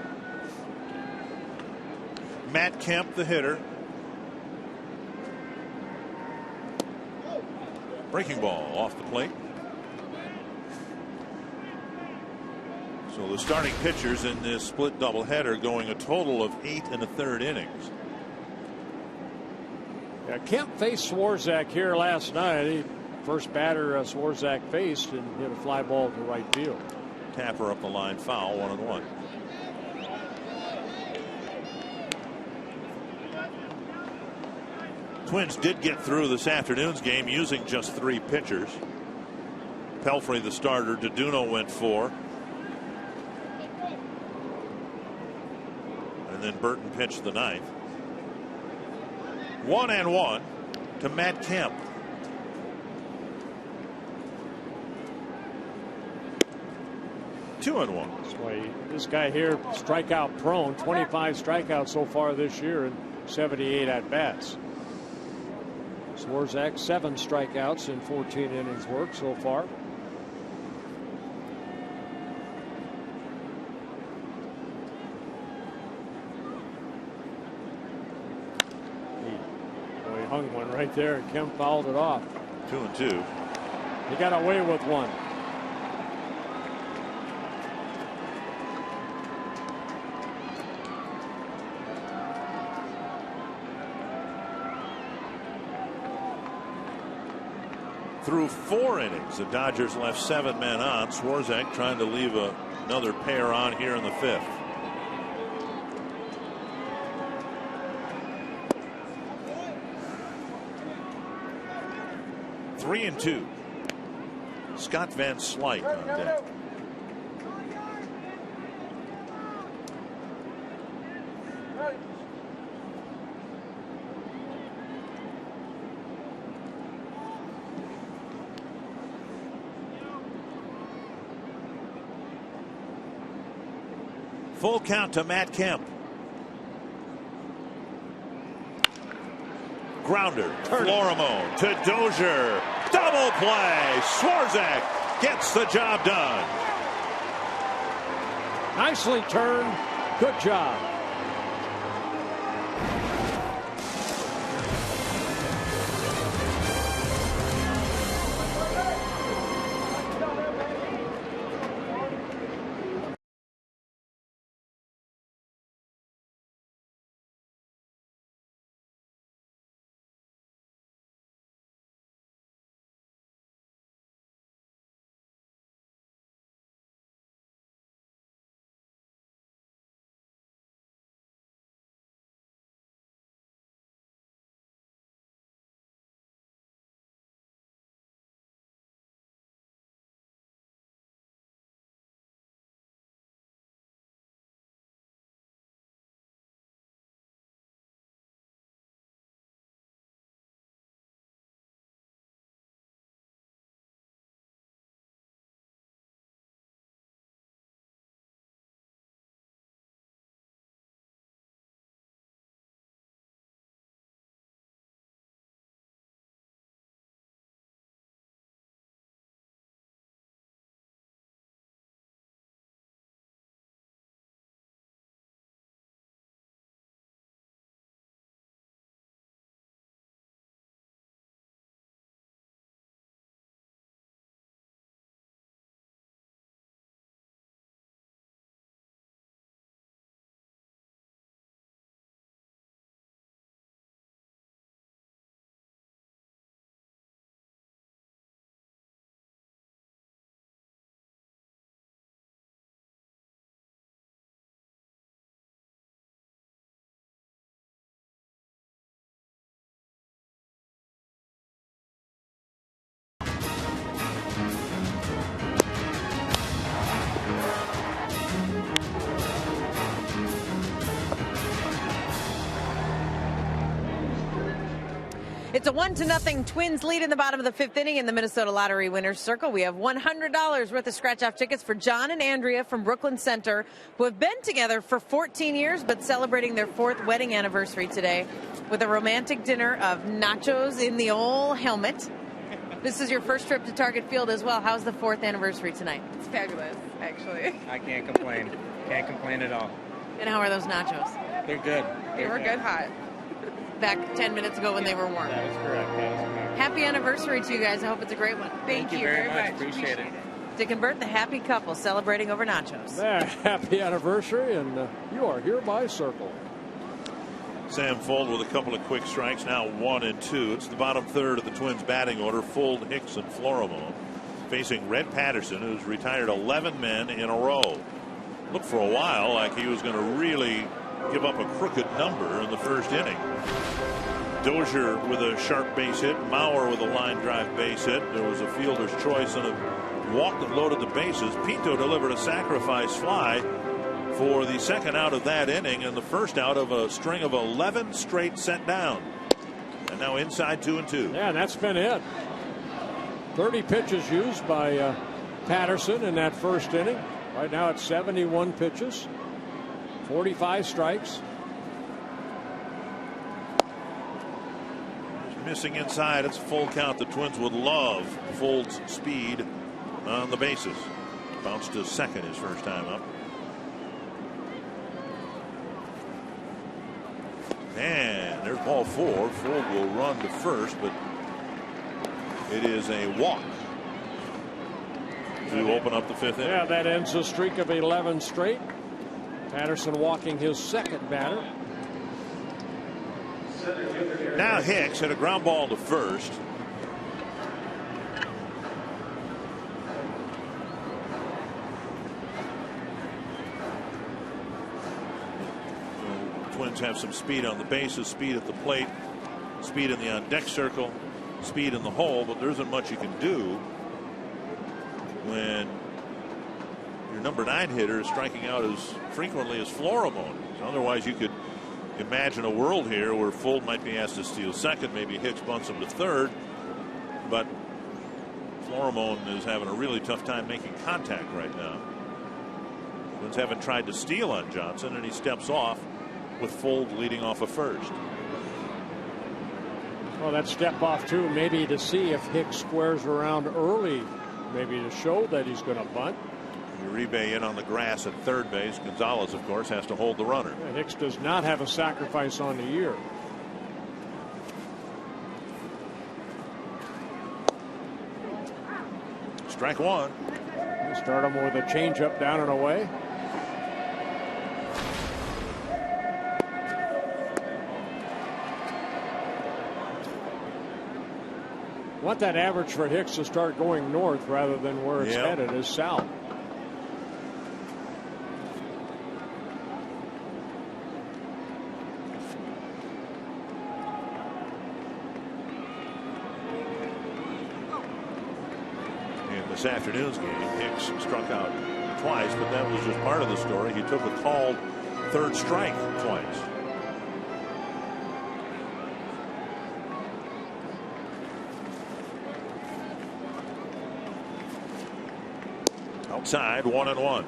Matt Kemp, the hitter. Breaking ball off the plate. So the starting pitchers in this split doubleheader going a total of 8 1/3 innings. Yeah, Kemp faced Swirzak here last night. First batter Swirzak faced and hit a fly ball to right field. Tapper up the line, foul, 1-1. Twins did get through this afternoon's game using just 3 pitchers. Pelfrey the starter. DeDuno went 4. And then Burton pitched the 9th. 1-1 to Matt Kemp. Two and one. That's why this guy here strikeout prone. 25 strikeouts so far this year and 78 at bats. Swirzak 7 strikeouts in 14 innings work so far. hung one right there. Kemp fouled it off. 2-2. He got away with one. Through 4 innings, the Dodgers left 7 men on. Swirzak trying to leave another pair on here in the 5th. Three and 2. Scott Van Slyke on deck. Full count to Matt Kemp. Grounder. Florimone to Dozier. Double play. Swirzak gets the job done. Nicely turned. Good job. It's a 1-0 Twins lead in the bottom of the 5th inning in the Minnesota Lottery Winners Circle. We have $100 worth of scratch-off tickets for John and Andrea from Brooklyn Center, who have been together for 14 years but celebrating their 4th wedding anniversary today with a romantic dinner of nachos in the old helmet. This is your first trip to Target Field as well. How's the 4th anniversary tonight? It's fabulous, actually. I can't complain. Can't complain at all. And how are those nachos? They're good. They were good hot. Back 10 minutes ago when they were warm. That is correct. That is correct. Happy anniversary to you guys. I hope it's a great one. Thank you very much. Appreciate it. Dick and Bert, the happy couple, celebrating over nachos. Happy anniversary, and you are hereby circled. Sam Fuld with a couple of quick strikes, now 1 and 2. It's the bottom third of the Twins batting order. Fuld, Hicks, and Florimone facing Red Patterson, who's retired 11 men in a row. Looked for a while like he was going to really give up a crooked number in the first inning. Dozier with a sharp base hit. Mauer with a line drive base hit. There was a fielder's choice and a walk that loaded the bases. Pinto delivered a sacrifice fly for the second out of that inning and the first out of a string of 11 straight set down. And now inside 2-2. Yeah, and that's been it. 30 pitches used by Patterson in that first inning. Right now it's 71 pitches. 45 strikes. Missing inside. It's a full count. The Twins would love Fuld's speed on the bases. Bounced to second his first time up. And there's ball 4. Fuld will run to first, but it is a walk to open up the 5th inning. Yeah, that ends a streak of 11 straight. Patterson walking his second batter. Now Hicks hit a ground ball to first. Twins have some speed on the bases, speed at the plate, speed in the on deck circle, speed in the hole, but there isn't much you can do when your number 9 hitter is striking out as frequently as Florimon. Otherwise, you could imagine a world here where Fuld might be asked to steal second, maybe Hicks bunts him to third, but Florimon is having a really tough time making contact right now. Twins haven't tried to steal on Johnson, and he steps off with Fuld leading off a first. Well, that step off too, maybe to see if Hicks squares around early, maybe to show that he's going to bunt. Uribe in on the grass at third base. Gonzalez, of course, has to hold the runner. Yeah, Hicks does not have a sacrifice on the year. Strike 1. Start him with a changeup down and away. Want that average for Hicks to start going north rather than where it's headed is south. In this afternoon's game, Hicks struck out twice, but that was just part of the story. He took a called third strike twice. Outside, 1-1.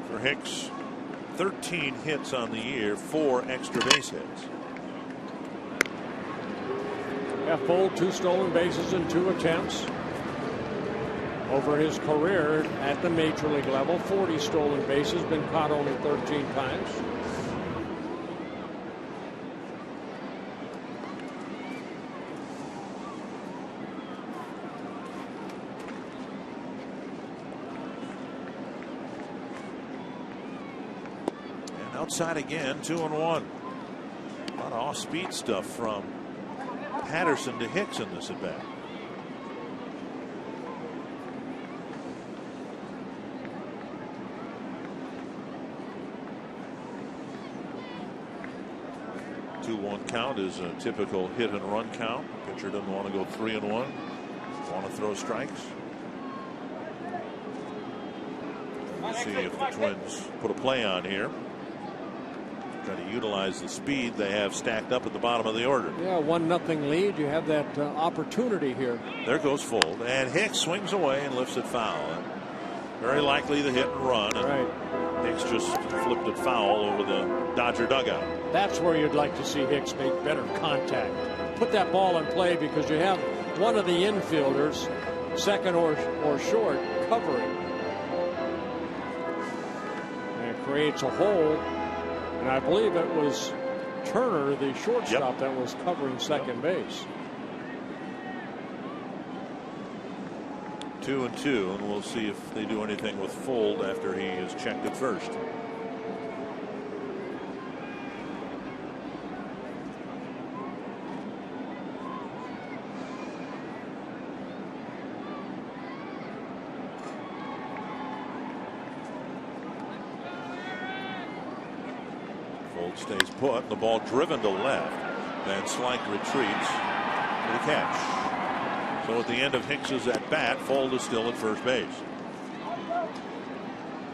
For Hicks, 13 hits on the year, 4 extra base hits. Yeah, Fuld 2 stolen bases in 2 attempts. Over his career at the major league level, 40 stolen bases, been caught only 13 times. And outside again, 2-1. A lot of off-speed stuff from Patterson to Hicks in this at bat. Count is a typical hit and run count. Pitcher doesn't want to go 3-1. Want to throw strikes. We'll see if the Twins put a play on here. Try to utilize the speed they have stacked up at the bottom of the order. Yeah, 1-0 lead. You have that opportunity here. There goes Fuld, and Hicks swings away and lifts it foul. Very likely the hit and run. And right. Hicks just flipped it foul over the Dodger dugout. That's where you'd like to see Hicks make better contact. Put that ball in play because you have one of the infielders, second or short, covering. And it creates a hole. And I believe it was Turner, the shortstop, that was covering second base. 2-2, and we'll see if they do anything with Fuld after he is checked at first. Fuld stays put, the ball driven to left. Van Slyke retreats for the catch. So at the end of Hicks's at bat, Fuld is still at first base.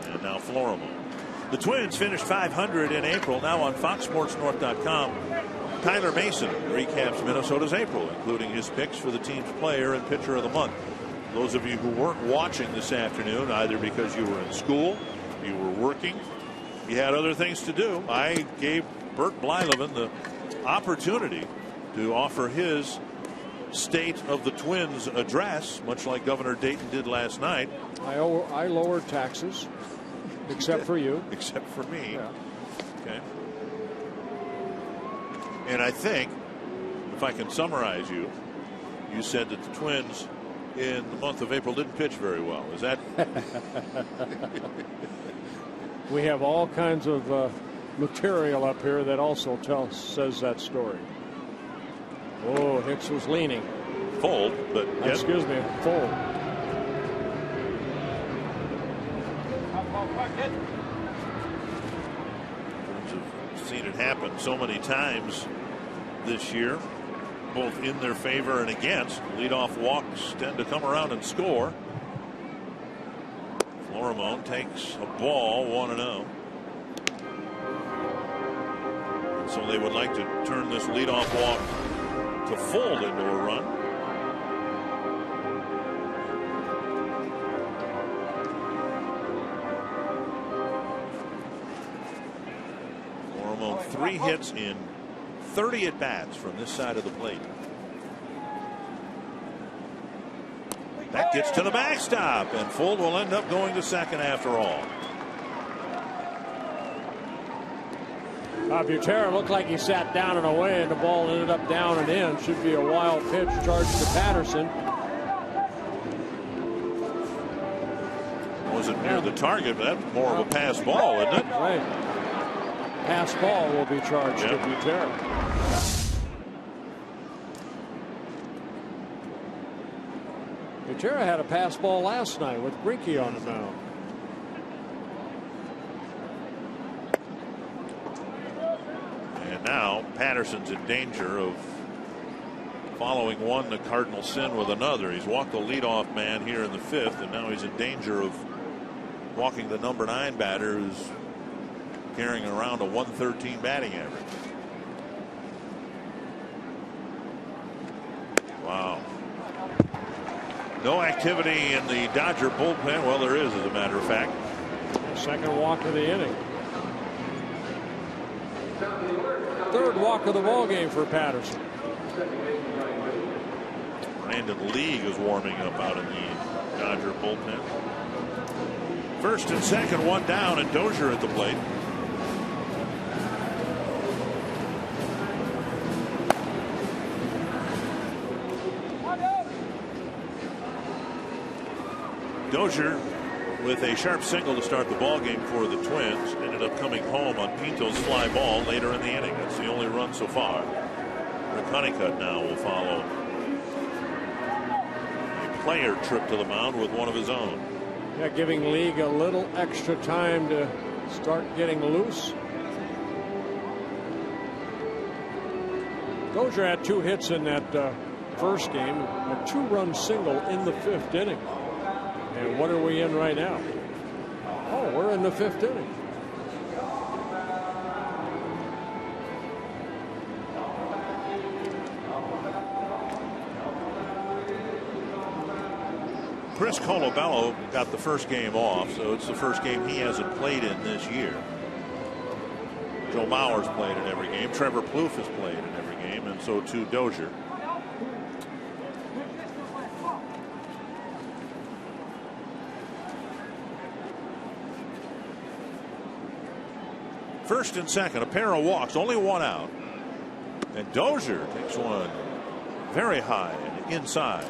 And now Florimon. The Twins finished 500 in April. Now on FoxSportsNorth.com, Tyler Mason recaps Minnesota's April, including his picks for the team's player and pitcher of the month. Those of you who weren't watching this afternoon, either because you were in school, you were working, you had other things to do, I gave Bert Blyleven the opportunity to offer his State of the Twins address, much like Governor Dayton did last night. I lowered taxes, except for you. Except for me. Yeah. Okay. And I think, if I can summarize you said that the Twins in the month of April didn't pitch very well. Is that? We have all kinds of material up here that also says that story. Oh, Hicks was leaning. Fold, but yes. Excuse me, fold. I've seen it happen so many times this year, both in their favor and against. Leadoff walks tend to come around and score. Florimone takes a ball, 1-0. So they would like to turn this leadoff walk to fold into a run. Florimone 3 hits in 30 at bats from this side of the plate. That gets to the backstop, and Fuld will end up going to second after all. Butera looked like he sat down and away, and the ball ended up down and in. Should be a wild pitch charged to Patterson. Wasn't near the target, but that's more of a pass ball, isn't it? Right. Pass ball will be charged to Butera. Butera had a pass ball last night with Greinke on the mound. And now Patterson's in danger of following one the Cardinal sin with another. He's walked the leadoff man here in the 5th, and now he's in danger of walking the number 9 batter, who's carrying around a 113 batting average. Wow. No activity in the Dodger bullpen. Well, there is, as a matter of fact. Second walk of the inning. Third walk of the ball game for Patterson. Brandon League is warming up out in the Dodger bullpen. First and second, one down, and Dozier at the plate. Dozier with a sharp single to start the ball game for the Twins. Ended up coming home on Pinto's fly ball later in the inning. That's the only run so far. Rick Honeycutt now will follow a player trip to the mound with one of his own. Yeah, giving League a little extra time to start getting loose. Dozier had 2 hits in that first game, a 2-run single in the 5th inning. And what are we in right now? Oh, we're in the 5th inning. Chris Colabello got the first game off, so it's the first game he hasn't played in this year. Joe Mauer's played in every game. Trevor Plouffe has played in every game, and so too Dozier. First and second, a pair of walks, only one out. And Dozier takes one very high and inside.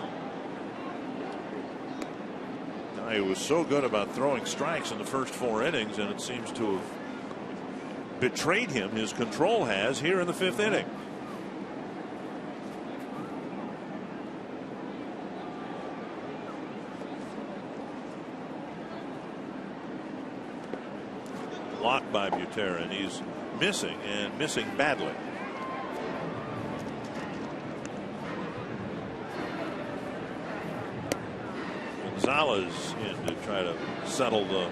Now, he was so good about throwing strikes in the first 4 innings, and it seems to have betrayed him. His control has here in the 5th inning. Blocked by Butera, and he's missing, and missing badly. Gonzalez in to try to settle the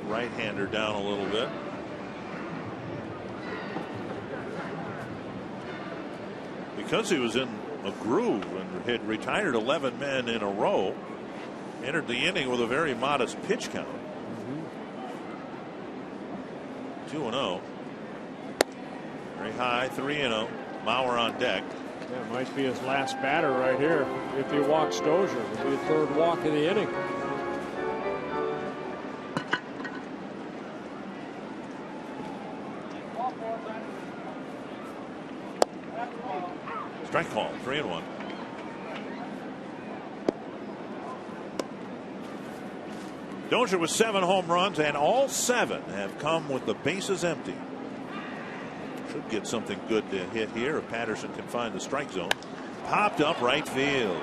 right-hander down a little bit. Because he was in a groove and had retired 11 men in a row, entered the inning with a very modest pitch count. 2-0. Very high, 3-0. Mauer on deck. That might be his last batter right here. If he walks Dozier, it'll be the third walk of the inning. Strike call, 3-1. Dozier with 7 home runs, and all 7 have come with the bases empty. Should get something good to hit here if Patterson can find the strike zone. Popped up right field.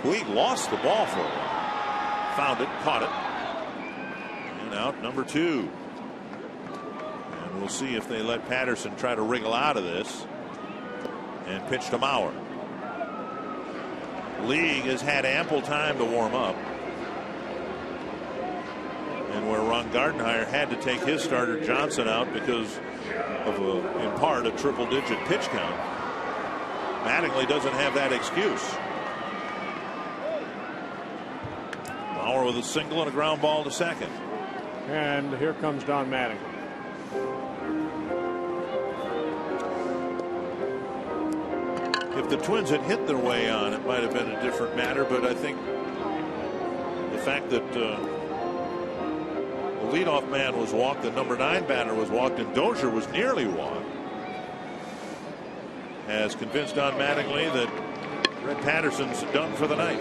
Puig lost the ball for a while. Found it, caught it. And out number 2. And we'll see if they let Patterson try to wriggle out of this. And pitch to Mauer. League has had ample time to warm up. And where Ron Gardenhire had to take his starter Johnson out because of in part a triple-digit pitch count, Mattingly doesn't have that excuse. Mauer with a single and a ground ball to second. And here comes Don Mattingly. If the Twins had hit their way on, it might have been a different matter, but I think the fact that the leadoff man was walked, the number 9 batter was walked, and Dozier was nearly walked, has convinced Don Mattingly that Red Patterson's done for the night.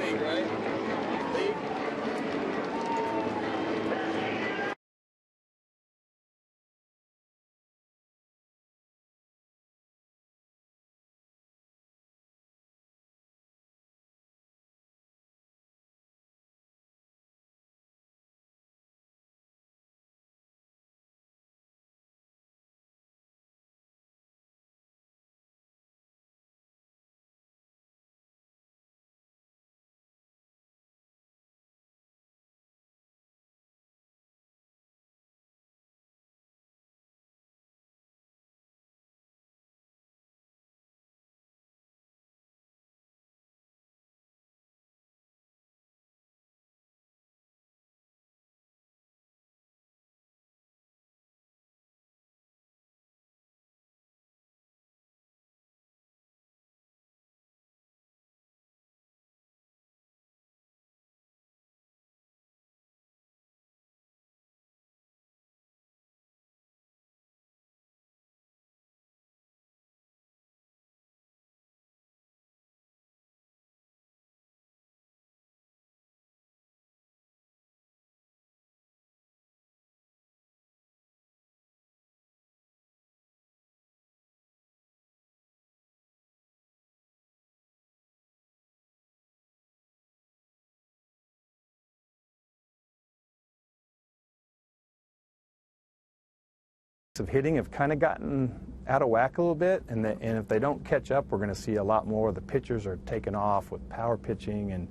Of hitting have kind of gotten out of whack a little bit, and if they don't catch up, we're going to see a lot more. The pitchers are taking off with power pitching, and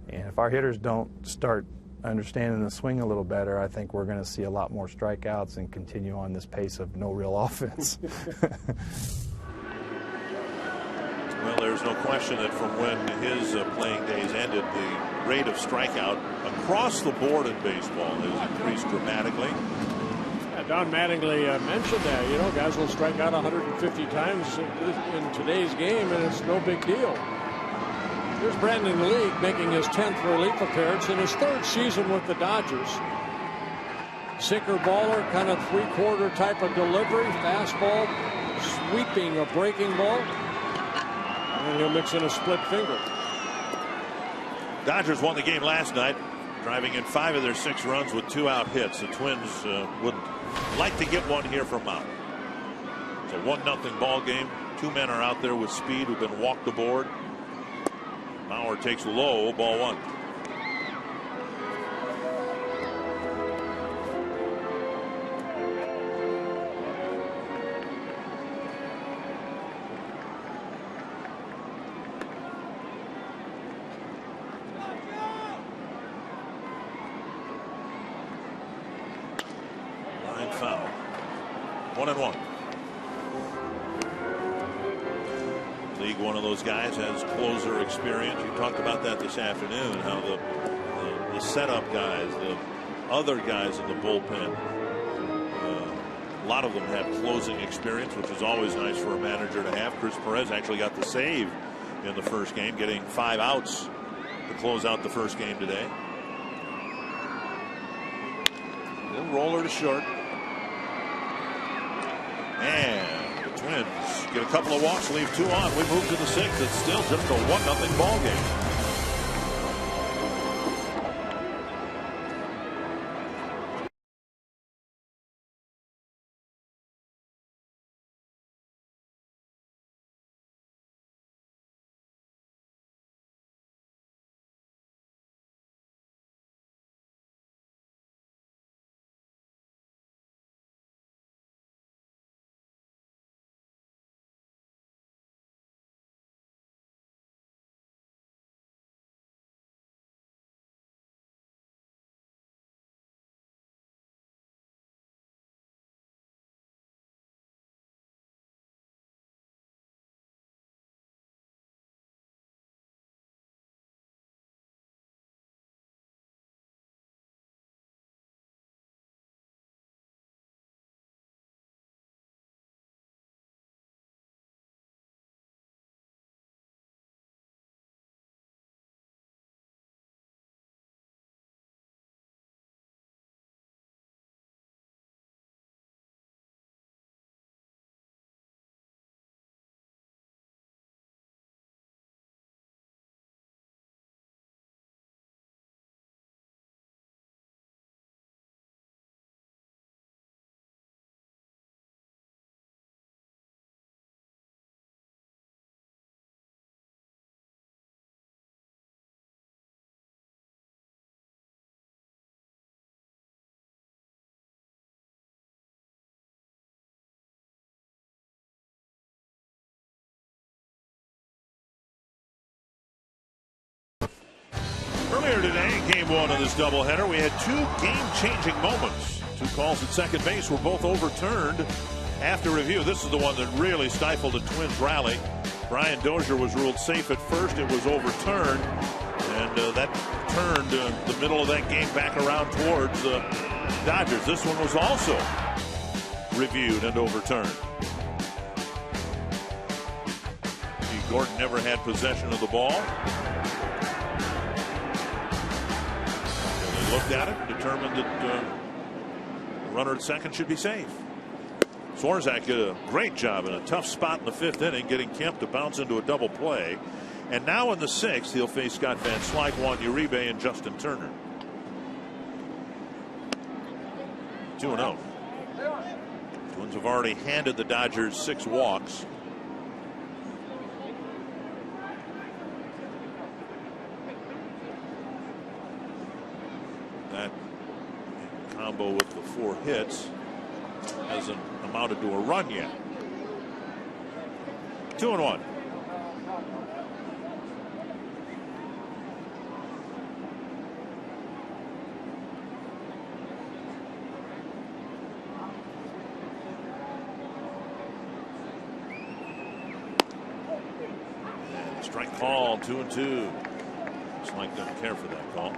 if our hitters don't start understanding the swing a little better, I think we're going to see a lot more strikeouts and continue on this pace of no real offense. Well, there's no question that from when his playing days ended, the rate of strikeout across the board in baseball has increased dramatically. Don Mattingly mentioned that, you know, guys will strike out 150 times in today's game, and it's no big deal. Here's Brandon League making his 10th relief appearance in his 3rd season with the Dodgers. Sinker baller, kind of 3/4 type of delivery, fastball, sweeping a breaking ball, and he'll mix in a split finger. Dodgers won the game last night, driving in 5 of their 6 runs with 2 out hits. The Twins would like to get one here from Mount. It's a 1-0 ball game. 2 men are out there with speed who've been walked aboard. Mauer takes low, ball 1. Line foul. 1-1. League, one of those guys, has closer experience. You talked about that this afternoon, how the setup guys, the other guys in the bullpen lot of them have closing experience, which is always nice for a manager to have. Chris Perez actually got the save in the first game, getting 5 outs to close out the first game today. Little roller to short. And the Twins get a couple of walks, leave 2 on. We move to the 6th. It's still just a 1-0 ball game. Earlier today, game 1 of this doubleheader, we had 2 game-changing moments. 2 calls at second base were both overturned after review. This is the one that really stifled a Twins rally. Brian Dozier was ruled safe at first. It was overturned, and that turned the middle of that game back around towards the Dodgers. This one was also reviewed and overturned. Gordon never had possession of the ball. Looked at it, determined that the runner at second should be safe. Swirzak did a great job in a tough spot in the 5th inning, getting Kemp to bounce into a double play. And now in the 6th, he'll face Scott Van Slyke, Juan Uribe, and Justin Turner. 2-0. Twins have already handed the Dodgers 6 walks. That combo with the 4 hits hasn't amounted to a run yet. 2-1. Strike call, 2-2. Slyke doesn't care for that call.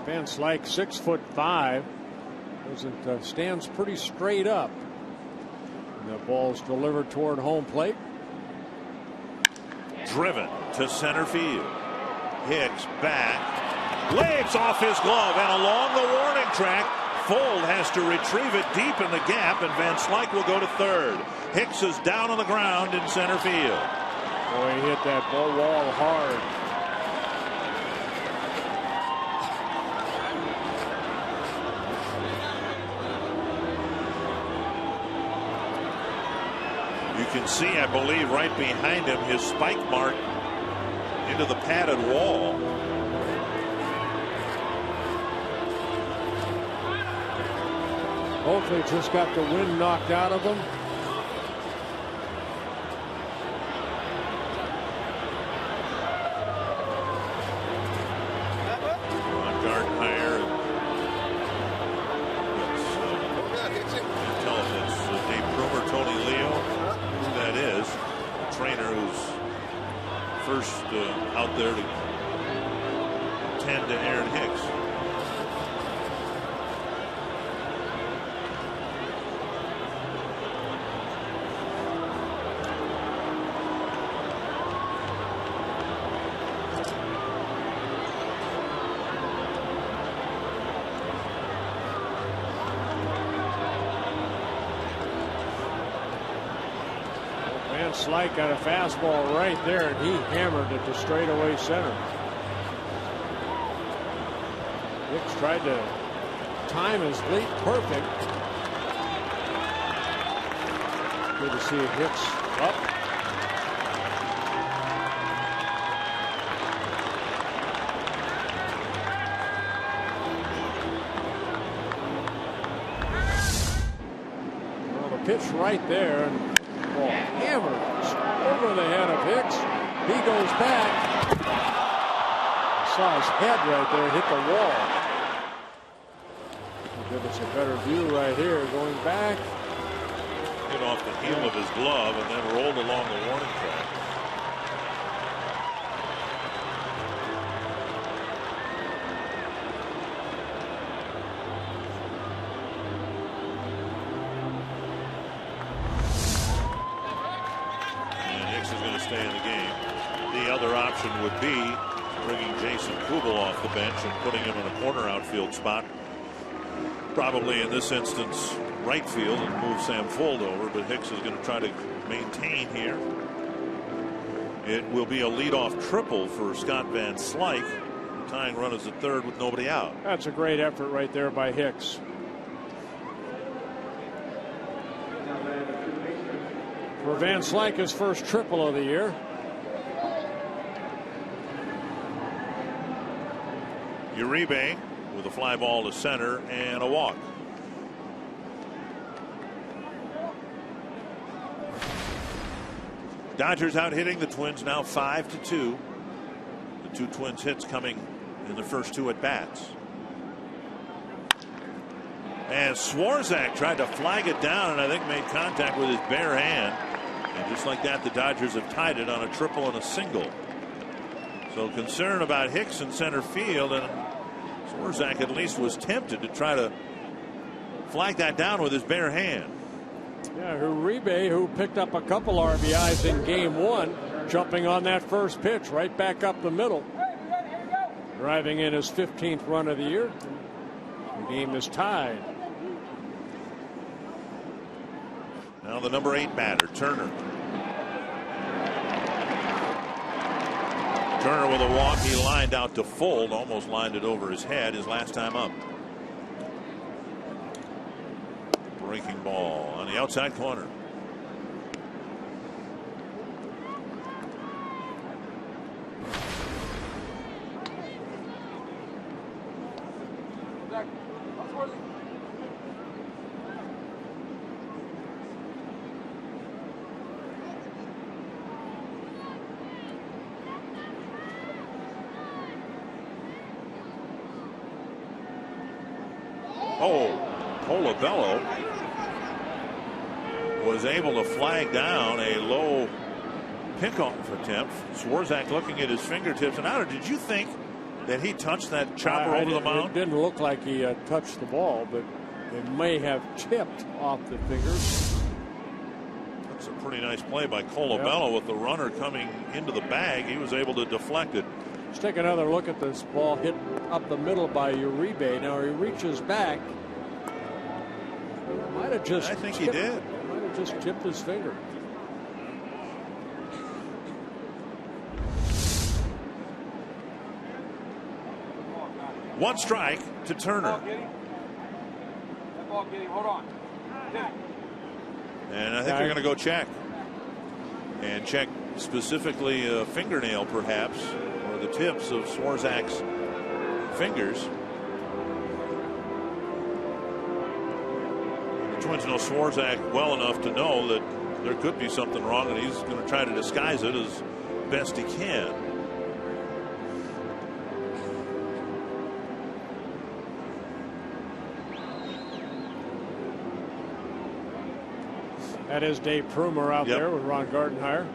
Van Slyke, 6'5", stands pretty straight up. And the ball's delivered toward home plate. Driven to center field. Hicks back, leaps off his glove, and along the warning track, Fold has to retrieve it deep in the gap, and Van Slyke will go to third. Hicks is down on the ground in center field. Boy, he hit that ball wall hard. You can see, I believe, right behind him, his spike mark into the padded wall. Hopefully just got the wind knocked out of him. Out there to tend to Aaron Hicks. Van Slyke got a fastball right there, and he hammered it to straightaway center. Hicks tried to time his leap perfect. Good to see Hicks up. Well, the pitch right there, and ball hammered over the head of Hicks. He goes back. Saw his head right there hit the wall. Give us a better view right here. Going back. Hit off the heel of his glove and then rolled along the warning track. And Hicks is going to stay in the game. The other option would be bringing Jason Kubel off the bench and putting him in a corner outfield spot. Probably in this instance right field, and move Sam Fuld over, but Hicks is going to try to maintain here. It will be a leadoff triple for Scott Van Slyke. Tying run is at third with nobody out. That's a great effort right there by Hicks. For Van Slyke, his first triple of the year. Uribe with a fly ball to center and a walk. Dodgers out hitting the Twins now 5-2. The two Twins hits coming in the first two at bats. And Swirzak tried to flag it down and I think made contact with his bare hand. And just like that, the Dodgers have tied it on a triple and a single. So concern about Hicks in center field, and Swirzak at least was tempted to try to flag that down with his bare hand. Yeah, Uribe, who picked up a couple RBIs in game one, jumping on that first pitch right back up the middle. Driving in his 15th run of the year. The game is tied. Now the number 8 batter, Turner. Turner with a walk. He lined out to Fuld, almost lined it over his head his last time up. Breaking ball on the outside corner. Oh, Colabello was able to flag down a low pickoff attempt. Swirzak looking at his fingertips. And Otter, did you think that he touched that chopper over the mound? It didn't look like he touched the ball, but it may have tipped off the fingers. That's a pretty nice play by Colabello. With the runner coming into the bag. He was able to deflect it. Let's take another look at this ball hit up the middle by Uribe. Now he reaches back. Might have just. I think he did. Might have just tipped his finger. One strike to Turner. Hold on. And I think they're going to go check. And check specifically a fingernail, perhaps, or the tips of Swirzak's fingers. The Twins know Swirzak well enough to know that there could be something wrong, and he's going to try to disguise it as best he can. That is Dave Prumer out there with Ron Gardenhire.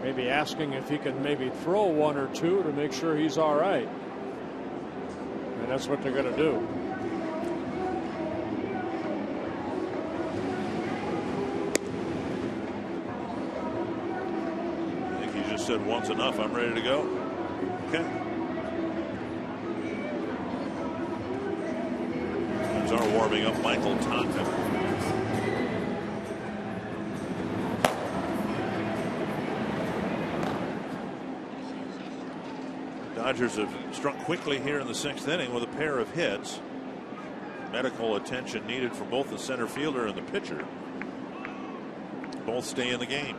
Maybe asking if he can maybe throw one or two to make sure he's all right. And that's what they're going to do. I think he just said once enough. I'm ready to go. Okay. Are warming up. Michael Tonka Dodgers have struck quickly here in the 6th inning with a pair of hits. Medical attention needed for both the center fielder and the pitcher. Both stay in the game.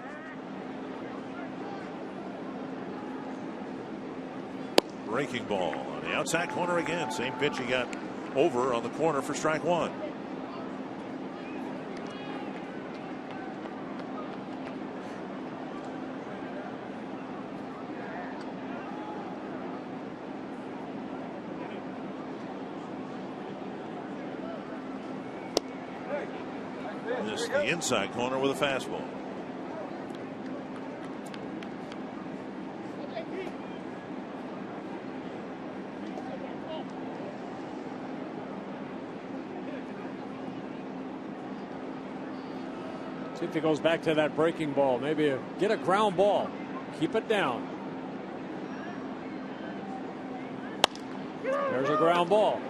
Breaking ball on the outside corner again. Same pitch he got over on the corner for strike one. This the inside corner with a fastball. See if he goes back to that breaking ball. Maybe get a ground ball. Keep it down. There's a ground ball.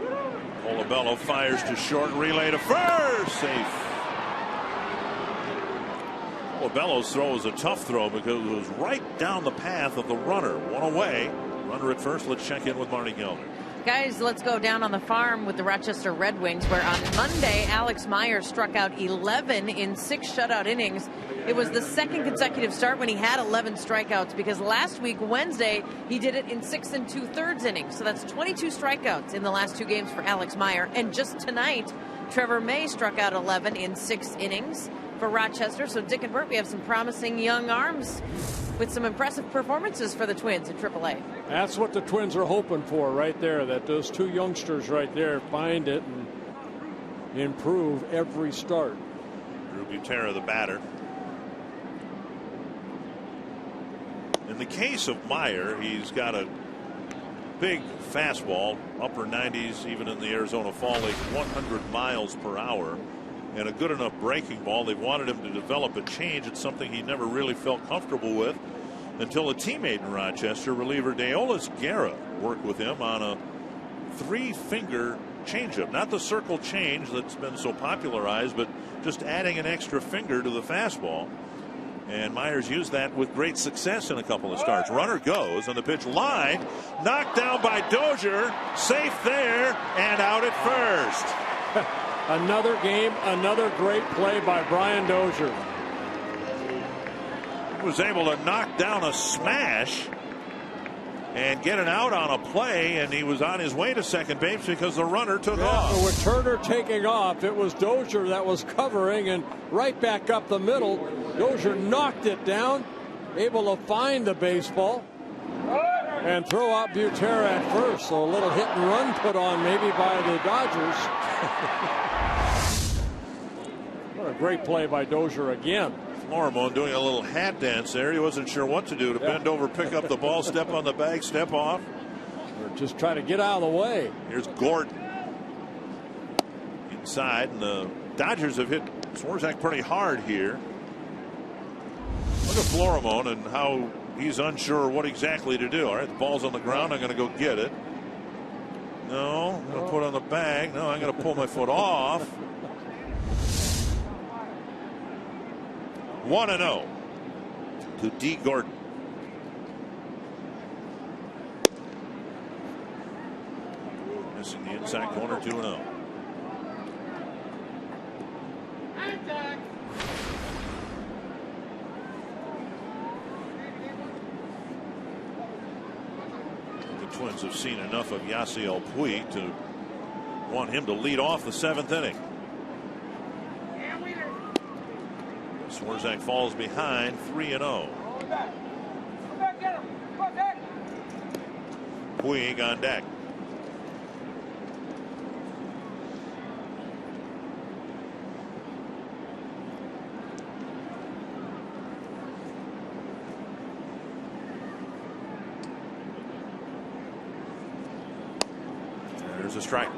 Olabello fires to short, relay to first. Safe. Olabello's throw was a tough throw because it was right down the path of the runner. One away. Runner at first. Let's check in with Marty Gelder. Guys, let's go down on the farm with the Rochester Red Wings, where on Monday, Alex Meyer struck out 11 in 6 shutout innings. It was the second consecutive start when he had 11 strikeouts, because last week, Wednesday, he did it in 6 2/3 innings. So that's 22 strikeouts in the last 2 games for Alex Meyer. And just tonight, Trevor May struck out 11 in 6 innings for Rochester. So Dick and Bert, we have some promising young arms with some impressive performances for the Twins in AAA. That's what the Twins are hoping for right there, that those 2 youngsters right there find it and improve every start. Drew Butera, the batter. In the case of Meyer, he's got a big fastball, upper 90s, even in the Arizona Fall League, 100 miles per hour, and a good enough breaking ball. They wanted him to develop a change. It's something he never really felt comfortable with until a teammate in Rochester, reliever Deolis Guerra, worked with him on a 3-finger changeup. Not the circle change that's been so popularized, but just adding an extra finger to the fastball. And Myers used that with great success in a couple of starts. Runner goes, and the pitch line knocked down by Dozier. Safe there, and out at first. Another game, another great play by Brian Dozier. He was able to knock down a smash and get an out on a play, and he was on his way to second base because the runner took off. So with Turner taking off, it was Dozier that was covering, and right back up the middle, Dozier knocked it down, able to find the baseball and throw out Butera at first. So a little hit and run put on maybe by the Dodgers. What a great play by Dozier again. Florimon doing a little hat dance there. He wasn't sure what to do, to bend over, pick up the ball, step on the bag, step off. Or just try to get out of the way. Here's Gordon inside, and the Dodgers have hit Swirzak pretty hard here. Look at Florimon and how he's unsure what exactly to do. All right, the ball's on the ground. I'm going to go get it. No, I'm going to put it on the bag. No, I'm going to pull my foot off. 1-0 to D. Gordon. Missing the inside corner, 2-0. The Twins have seen enough of Yasiel Puig to want him to lead off the 7th inning. Swirzak falls behind, 3-0. Puig on deck. There's a strike.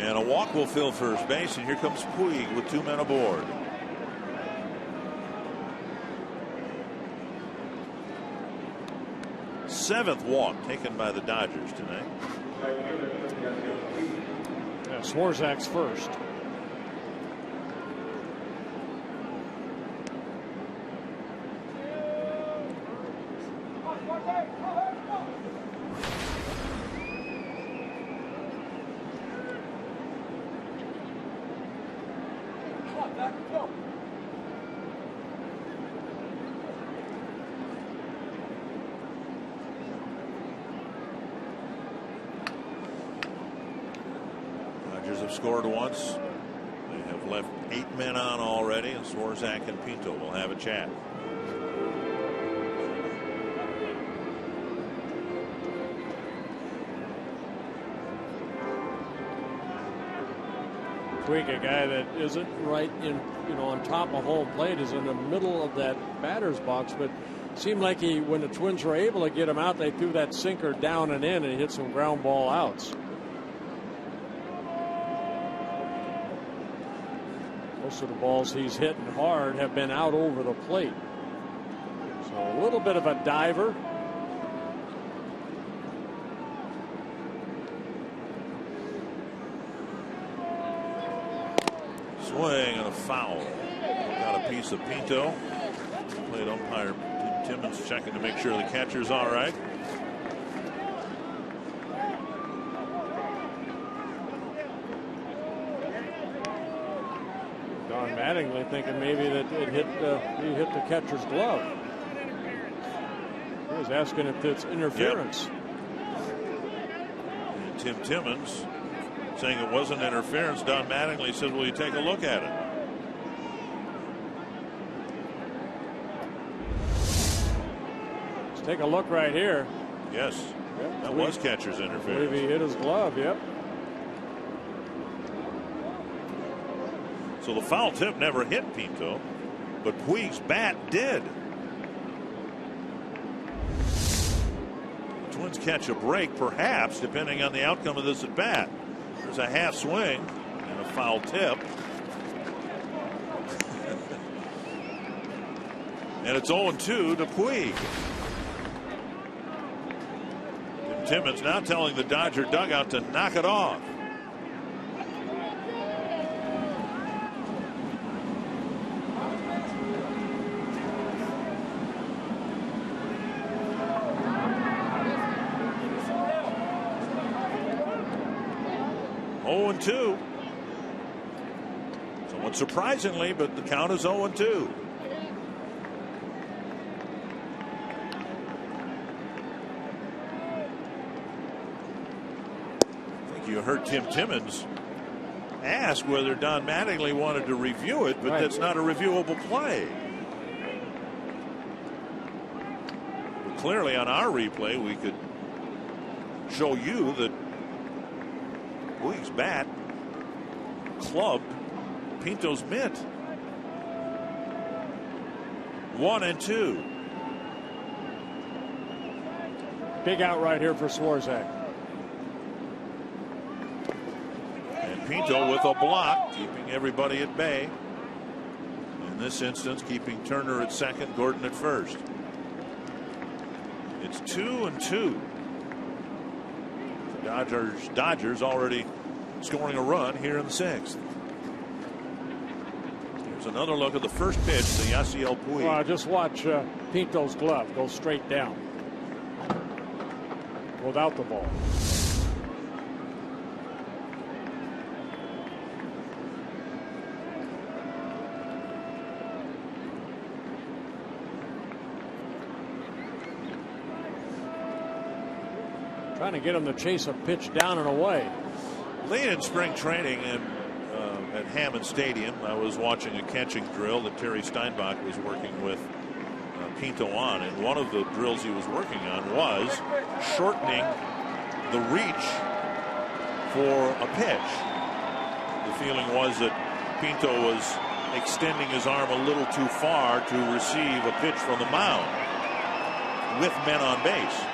And a walk will fill first base, and here comes Puig with 2 men aboard. Seventh walk taken by the Dodgers tonight. Yeah, Swirzak's first. Have scored once. They have left 8 men on already, and Swirzak and Pinto will have a chat. Puig, a guy that isn't right in, on top of home plate, is in the middle of that batter's box, but seemed like when the Twins were able to get him out, they threw that sinker down and in, and he hit some ground ball outs. Most of the balls he's hitting hard have been out over the plate. So a little bit of a diver. Swing and a foul. Got a piece of Pinto. Plate umpire Tim Timmons checking to make sure the catcher's all right. Mattingly thinking maybe that he hit the catcher's glove. He was asking if it's interference. Yep. And Tim Timmons saying it wasn't interference. Don Mattingly said, "Will you take a look at it?" Let's take a look right here. Yes, yep. That was catcher's interference. I believe he hit his glove. Yep. So the foul tip never hit Pinto, but Puig's bat did. The Twins catch a break, perhaps, depending on the outcome of this at bat. There's a half swing and a foul tip. And it's 0-2 to Puig. And Timmons now telling the Dodger dugout to knock it off. Two. Somewhat surprisingly, but the count is 0-2. I think you heard Tim Timmons ask whether Don Mattingly wanted to review it, but that's not a reviewable play. But clearly on our replay we could show you that Puig's bat clubbed Pinto's mitt. 1-2. Big out right here for Swirzak. And Pinto with a block, keeping everybody at bay. In this instance, keeping Turner at second, Gordon at first. It's 2-2. Dodgers already scoring a run here in the sixth. Here's another look at the first pitch to Yasiel Puig. Well, just watch Pinto's glove go straight down without the ball. Trying to get him to chase a pitch down and away. Late in spring training at Hammond Stadium, I was watching a catching drill that Terry Steinbach was working with Pinto on, and one of the drills he was working on was shortening the reach for a pitch. The feeling was that Pinto was extending his arm a little too far to receive a pitch from the mound with men on base.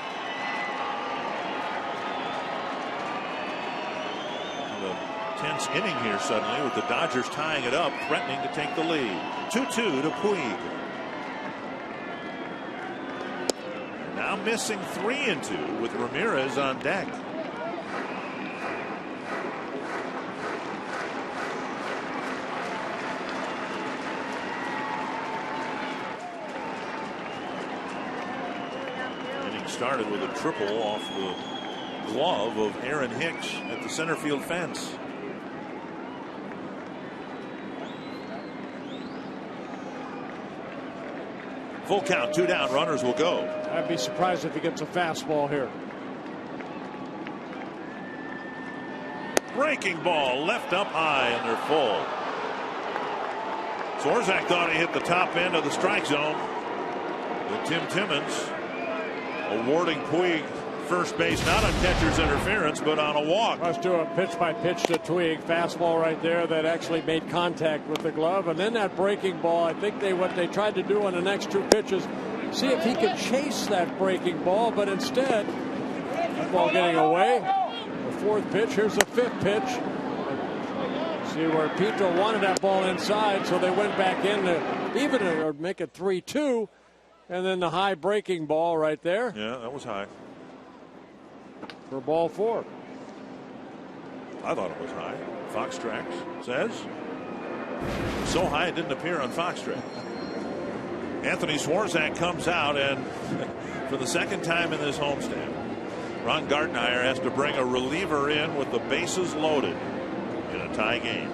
Tense inning here suddenly with the Dodgers tying it up, threatening to take the lead. 2-2 to Puig. Now missing 3-2 with Ramirez on deck. Inning started with a triple off the glove of Aaron Hicks at the center field fence. Full count, 2 down, runners will go. I'd be surprised if he gets a fastball here. Breaking ball left up high, and they're full. Swirzak thought he hit the top end of the strike zone. But Tim Timmons awarding Puig first base, not on catcher's interference, but on a walk. Let's do a pitch by pitch to Puig. Fastball right there that actually made contact with the glove. And then that breaking ball, I think what they tried to do on the next 2 pitches, see if he could chase that breaking ball, but instead, that ball getting away. The 4th pitch, here's the 5th pitch. See where Pito wanted that ball inside, so they went back in to even it or make it 3-2. And then the high breaking ball right there. Yeah, that was high. For ball 4. I thought it was high. Fox Tracks says so high it didn't appear on Fox Tracks. Anthony Swirzak comes out, and for the 2nd time in this homestand, Ron Gardenhire has to bring a reliever in with the bases loaded in a tie game.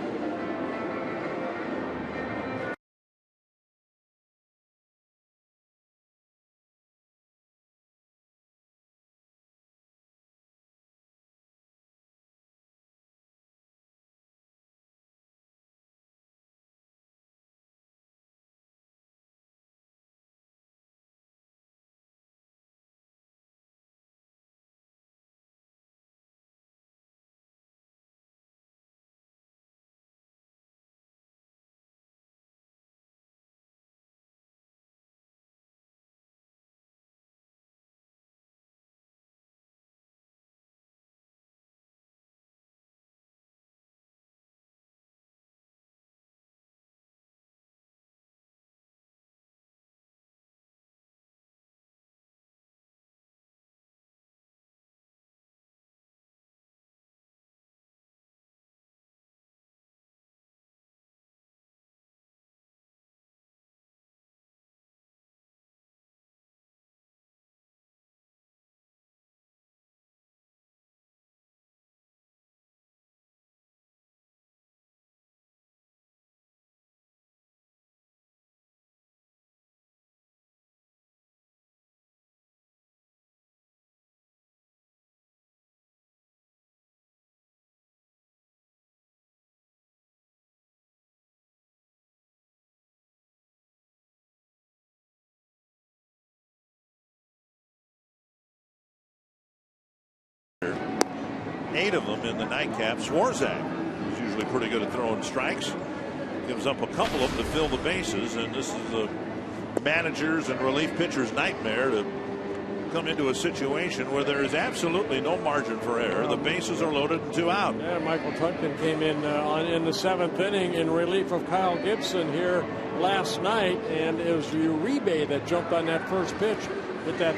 Eight of them in the nightcap. Swirzak, who's usually pretty good at throwing strikes, gives up a couple of them to fill the bases, and this is the manager's and relief pitcher's nightmare to come into a situation where there is absolutely no margin for error. The bases are loaded and 2 out. Yeah, Michael Tuckton came in in the 7th inning in relief of Kyle Gibson here last night, and it was Uribe that jumped on that first pitch with that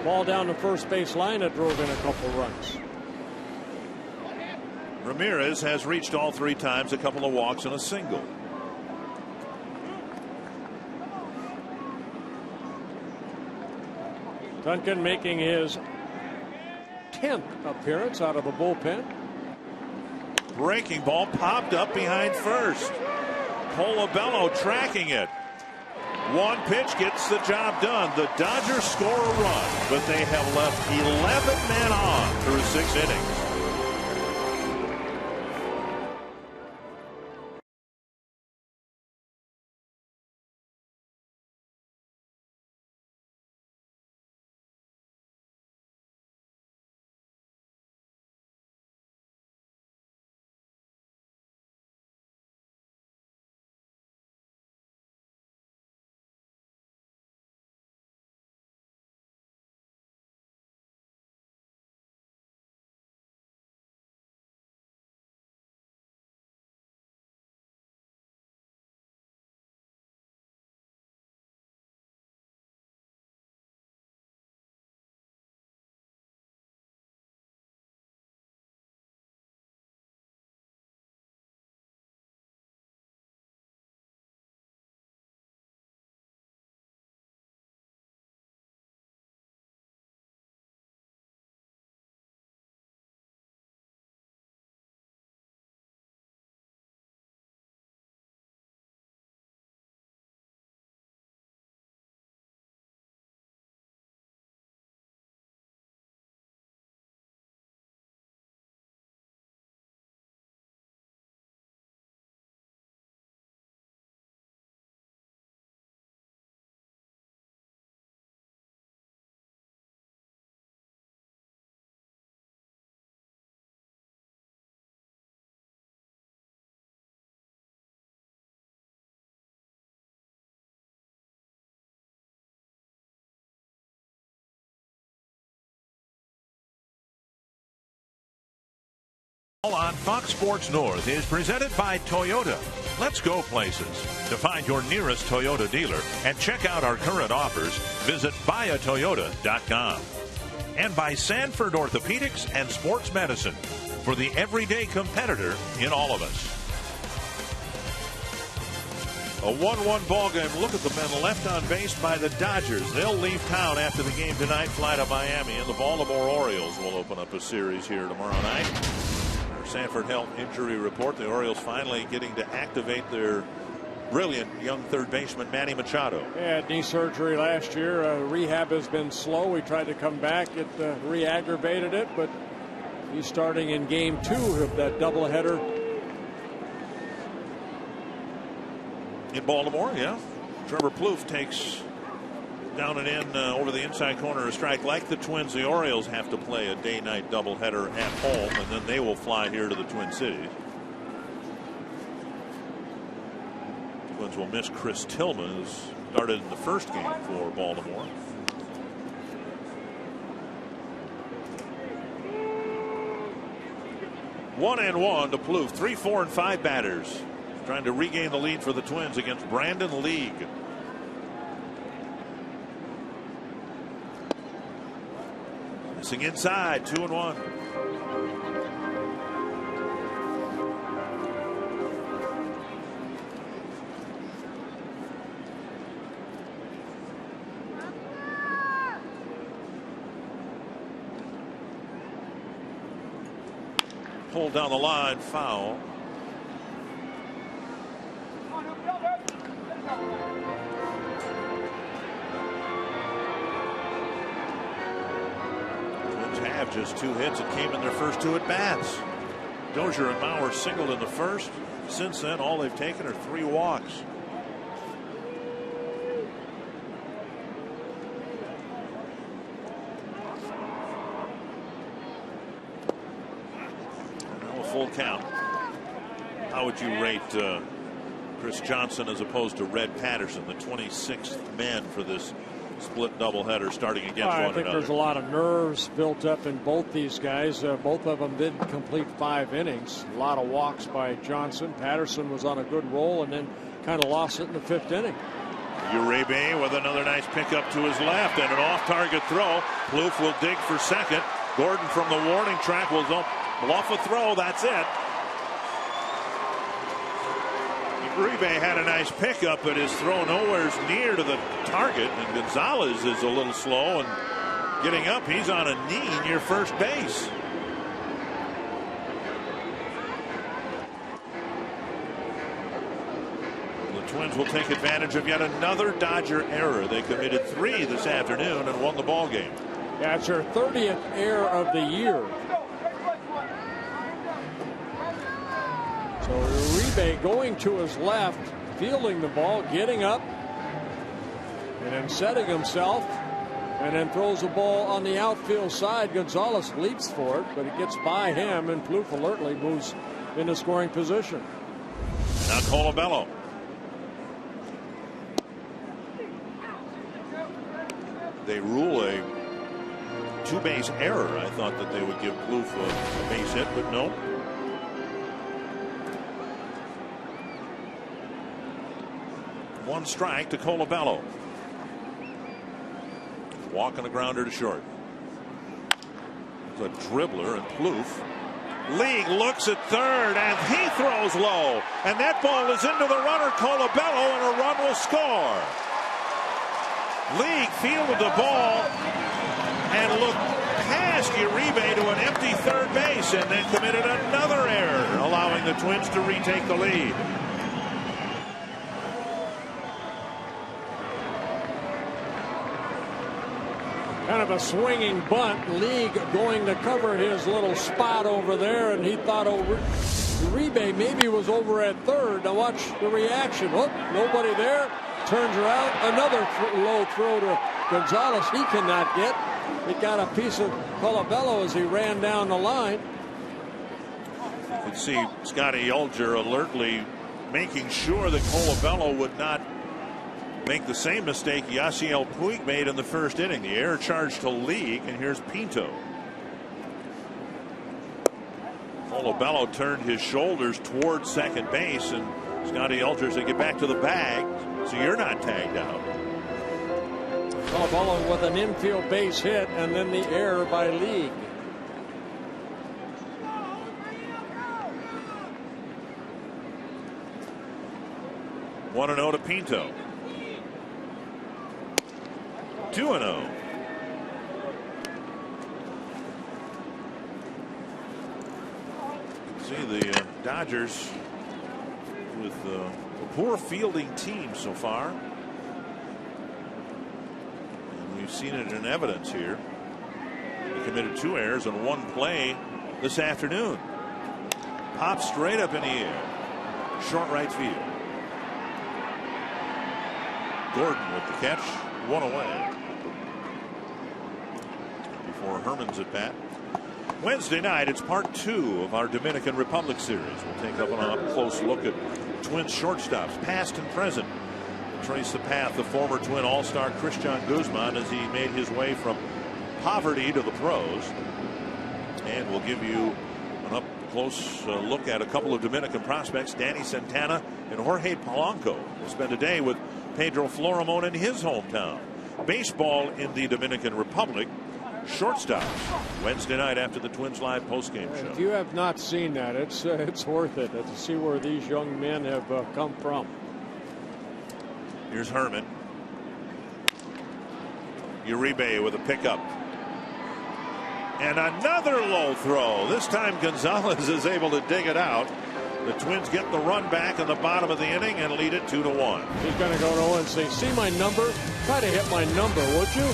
ball down the first base line that drove in a couple runs. Ramirez has reached all 3 times, a couple of walks and a single. Duncan making his 10th appearance out of the bullpen. Breaking ball popped up behind first. Colabello tracking it. 1 pitch gets the job done. The Dodgers score a run, but they have left 11 men on through 6 innings. On Fox Sports North is presented by Toyota. Let's go places. To find your nearest Toyota dealer and check out our current offers, visit buyatoyota.com. And by Sanford Orthopedics and Sports Medicine, for the everyday competitor in all of us. A 1-1 ball game. Look at the men left on base by the Dodgers. They'll leave town after the game tonight, fly to Miami, and the Baltimore Orioles will open up a series here tomorrow night. Sanford Health injury report. The Orioles finally getting to activate their brilliant young third baseman Manny Machado. Had knee surgery last year. Rehab has been slow. He tried to come back. It re-aggravated it, but he's starting in game 2 of that doubleheader in Baltimore. Yeah, Trevor Plouffe takes down and in over the inside corner a strike. Like the Twins, the Orioles have to play a day-night doubleheader at home, and then they will fly here to the Twin Cities. Twins will miss Chris Tillman, who started in the first game for Baltimore. One and one to Plouffe. 3, 4, and 5 batters trying to regain the lead for the Twins against Brandon League. Missing inside, 2-1. Pulled down the line, foul. Have just 2 hits. It came in their first 2 at bats. Dozier and Mauer singled in the first. Since then, all they've taken are 3 walks. Now a full count. How would you rate Chris Johnson as opposed to Red Patterson, the 26th man for this split doubleheader starting against one another? I think there's a lot of nerves built up in both these guys. Both of them did complete 5 innings. A lot of walks by Johnson. Patterson was on a good roll and then kind of lost it in the 5th inning. Uribe with another nice pickup to his left and an off-target throw. Plouffe will dig for second. Gordon from the warning track will bluff a throw. That's it. Uribe had a nice pickup, but his throw nowhere near to the target, and Gonzalez is a little slow and getting up. He's on a knee near first base. The Twins will take advantage of yet another Dodger error. They committed 3 this afternoon and won the ball game. Yeah, it's their 30th error of the year. So Uribe going to his left, fielding the ball, getting up, and then setting himself, and then throws the ball on the outfield side. Gonzalez leaps for it, but it gets by him, and Plouffe alertly moves into scoring position. Now Colabello. They rule a 2-base error. I thought that they would give Plouffe a base hit, but no. One strike to Colabello. Walking a grounder to short. It's a dribbler, and Plouffe. League looks at third, and he throws low. And that ball is into the runner, Colabello, and a run will score. League fielded the ball and looked past Uribe to an empty third base, and then committed another error, allowing the Twins to retake the lead. Kind of a swinging bunt. League going to cover his little spot over there, and he thought Uribe maybe was over at third. Now watch the reaction. Oh, nobody there. Turns around. Another low throw to Gonzalez. He cannot get. It got a piece of Colabello as he ran down the line. You can see Scotty Ulger alertly making sure that Colabello would not make the same mistake Yasiel Puig made in the first inning. The error charge to League, and here's Pinto. Bello turned his shoulders towards second base, and Scotty Elger said, "Get back to the bag, so you're not tagged out." Bello with an infield base hit and then the error by League. One 1-0 to Pinto. 2-0. See the Dodgers with a poor fielding team so far. And we've seen it in evidence here. They committed 2 errors on 1 play this afternoon. Popped straight up in the air. Short right field. Gordon with the catch. 1 away. Before Herman's at bat. Wednesday night, it's part 2 of our Dominican Republic series. We'll take up a close look at Twins shortstops, past and present. We'll trace the path of former Twin All-Star Christian Guzman as he made his way from poverty to the pros. And we'll give you an up-close look at a couple of Dominican prospects, Danny Santana and Jorge Polanco. We'll spend a day with Pedro Florimon in his hometown. Baseball in the Dominican Republic. Shortstops Wednesday night after the Twins live postgame show. If you have not seen that, it's worth it to see where these young men have come from. Here's Herman. Uribe with a pickup. And another low throw. This time Gonzalez is able to dig it out. The Twins get the run back in the bottom of the inning and lead it 2-1. He's going to go to and say, "See my number? Try to hit my number, would you?"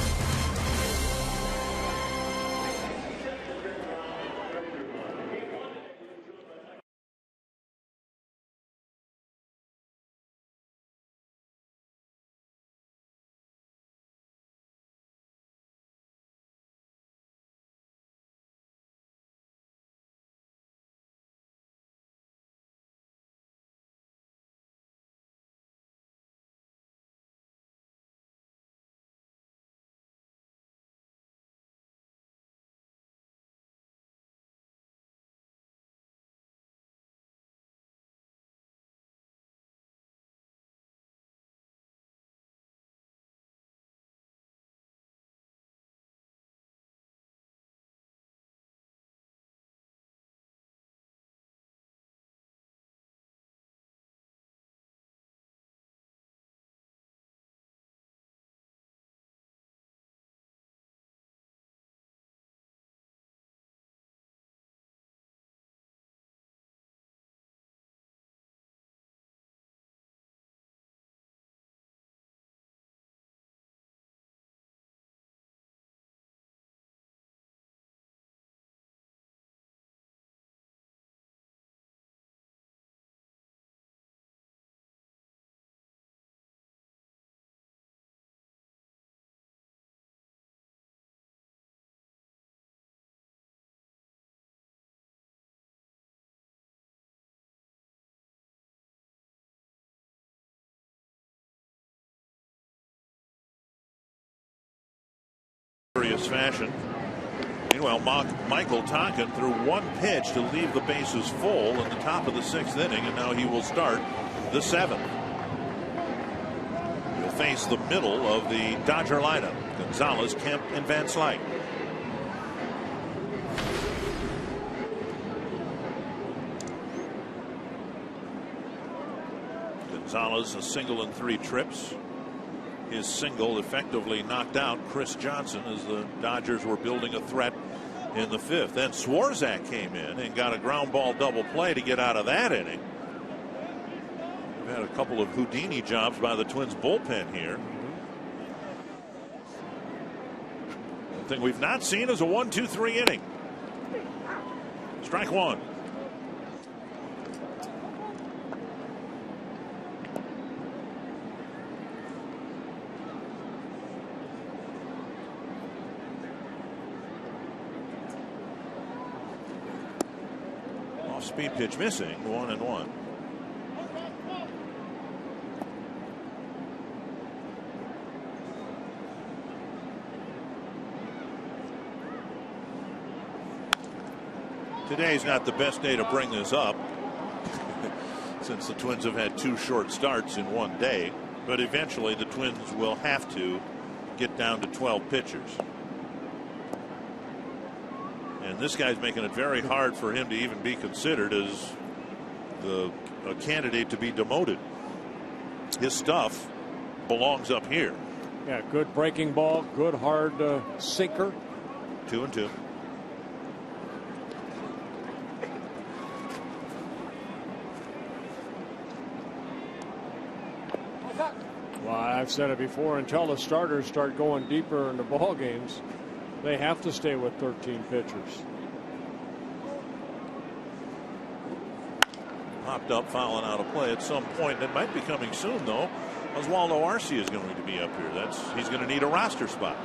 Fashion. Meanwhile, Michael Tonkin threw 1 pitch to leave the bases full in the top of the 6th inning, and now he will start the 7th. He'll face the middle of the Dodger lineup: Gonzalez, Kemp, and Van Slyke. Gonzalez a single in 3 trips. His single effectively knocked out Chris Johnson as the Dodgers were building a threat in the 5th. Then Swirzak came in and got a ground ball double play to get out of that inning. We've had a couple of Houdini jobs by the Twins bullpen here. One thing we've not seen is a 1-2-3 inning. Strike 1. Speed pitch missing, 1-1. Today's not the best day to bring this up since the Twins have had 2 short starts in one day, but eventually the Twins will have to get down to 12 pitchers. And this guy's making it very hard for him to even be considered as a candidate to be demoted. His stuff belongs up here. Yeah, good breaking ball, good hard sinker. 2-2. Well, I've said it before, until the starters start going deeper into ball games, they have to stay with 13 pitchers. Popped up, fouling out of play at some point. It might be coming soon, though. Oswaldo Arce is going to be up here. He's going to need a roster spot.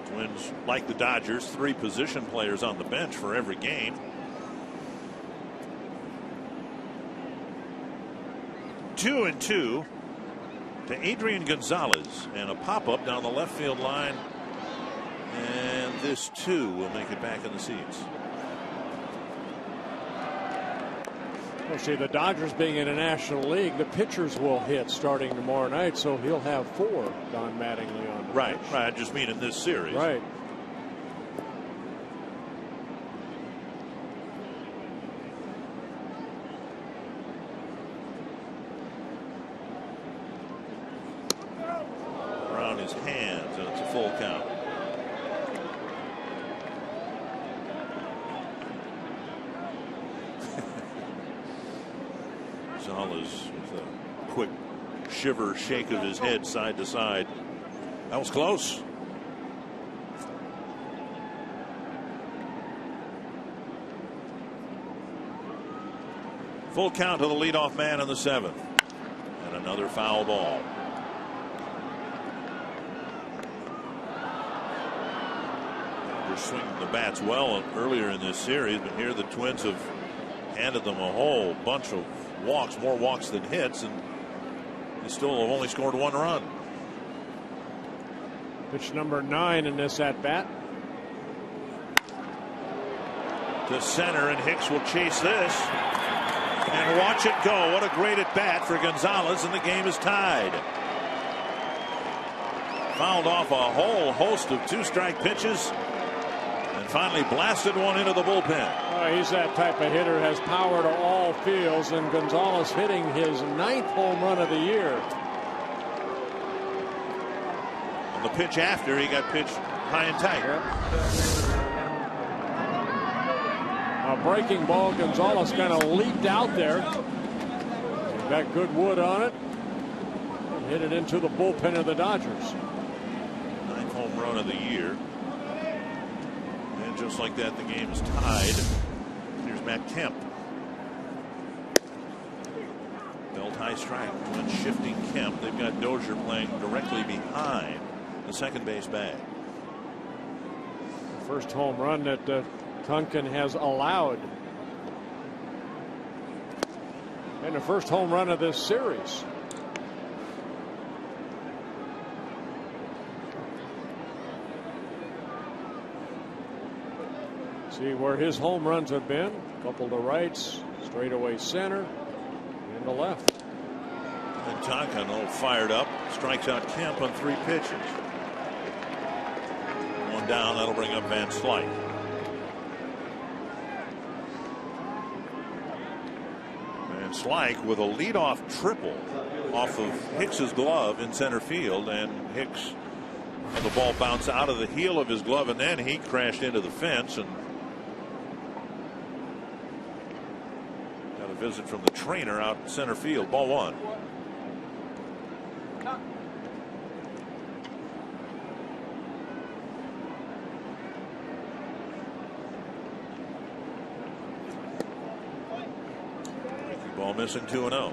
Twins, like the Dodgers, 3 position players on the bench for every game. 2-2 to Adrian Gonzalez, and a pop-up down the left field line, and this too will make it back in the seats. Well, see, the Dodgers being in the National League, the pitchers will hit starting tomorrow night, so he'll have 4 Don Mattingly on the bench. Right. I just mean in this series. Right. Around his hands, and it's a full count. Gonzalez with a quick shiver shake of his head side to side. That was close. Full count to the leadoff man in the 7th. And another foul ball. They're swinging the bats well earlier in this series, but here the Twins have handed them a whole bunch of walks, more walks than hits, and they still have only scored 1 run. Pitch number 9 in this at bat. To center, and Hicks will chase this and watch it go. What a great at bat for Gonzalez, and the game is tied. Fouled off a whole host of 2-strike pitches and finally blasted one into the bullpen. He's that type of hitter, has power to all fields, and Gonzalez hitting his 9th home run of the year. On the pitch after, he got pitched high and tight. A breaking ball. Gonzalez kind of leaped out there. Got good wood on it. And hit it into the bullpen of the Dodgers. 9th home run of the year. And just like that, the game is tied. Here's Matt Kemp. Belt high strike. When shifting Kemp, they've got Dozier playing directly behind the second base bag. The first home run that Tunkin has allowed. And the first home run of this series. See where his home runs have been. A couple to rights, straightaway center, and to left. And Tunkin, all fired up, strikes out Kemp on 3 pitches. One down, that'll bring up Van Slyke. Van Slyke with a leadoff triple off of Hicks's glove in center field, and Hicks had the ball bounce out of the heel of his glove, and then he crashed into the fence and got a visit from the trainer out in center field. Ball 1. Ball missing, 2-0.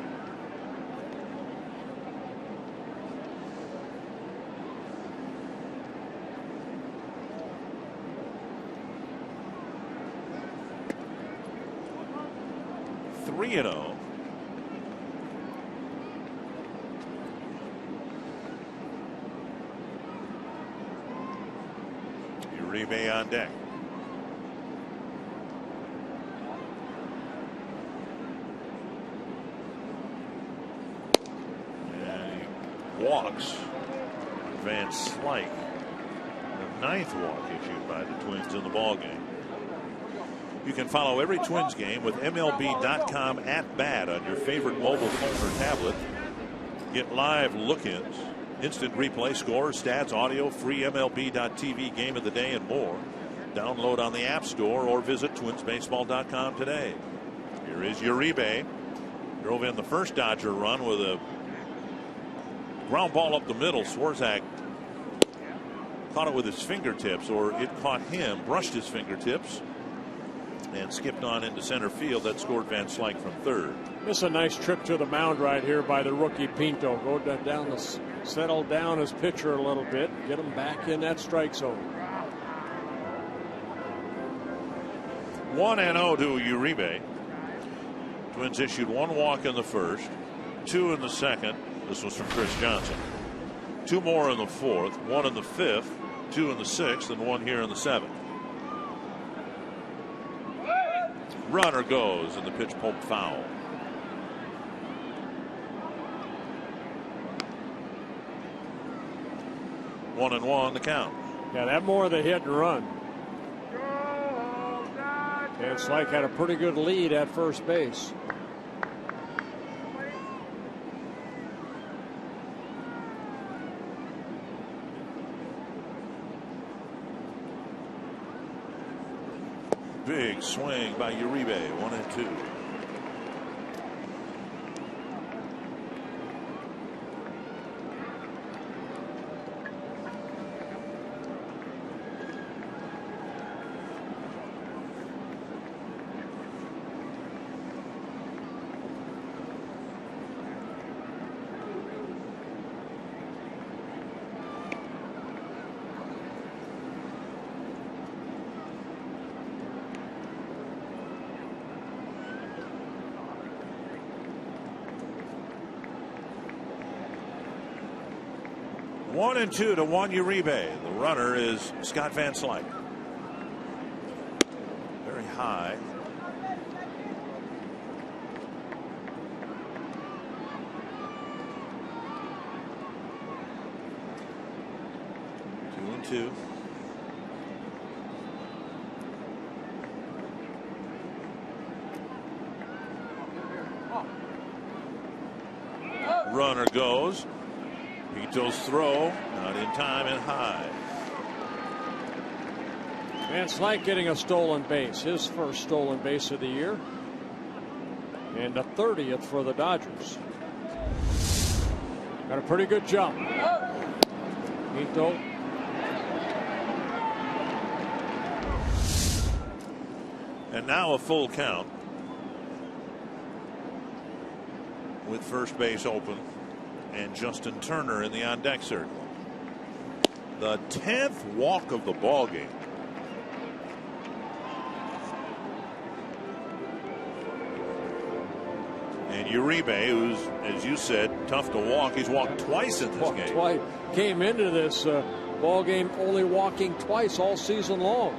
Uribe on deck. And he walks Van Slyke. The 9th walk issued by the Twins in the ballgame. You can follow every Twins game with MLB.com at bat on your favorite mobile phone or tablet. Get live look-ins, instant replay, scores, stats, audio, free MLB.tv game of the day, and more. Download on the App Store or visit twinsbaseball.com today. Here is Uribe. Drove in the first Dodger run with a ground ball up the middle. Swirzak caught it with his fingertips, or it caught him, brushed his fingertips, and skipped on into center field. That scored Van Slyke from third. This is a nice trip to the mound right here by the rookie Pinto. Go down, settle down his pitcher a little bit, get him back in that strike zone. 1-0 to Uribe. Twins issued 1 walk in the first, 2 in the second. This was from Chris Johnson. 2 more in the 4th, 1 in the 5th, 2 in the 6th, and 1 here in the 7th. Runner goes, and the pitch poked foul. One and one the count. Yeah, that more of the hit and run. And Slyke had a pretty good lead at first base. Big swing by Uribe, 1-2. One and 2 to 1 Uribe. The runner is Scott Van Slyke. Very high. Two and 2. Runner goes. Pinto's throw, not in time and high. Van Slyke getting a stolen base, his first stolen base of the year, and the 30th for the Dodgers. Got a pretty good jump. Pinto. And now a full count with first base open and Justin Turner in the on deck circle. The 10th walk of the ball game. And Uribe, who's, as you said, tough to walk. He's walked twice in this game. Twice. Came into this ball game only walking twice all season long.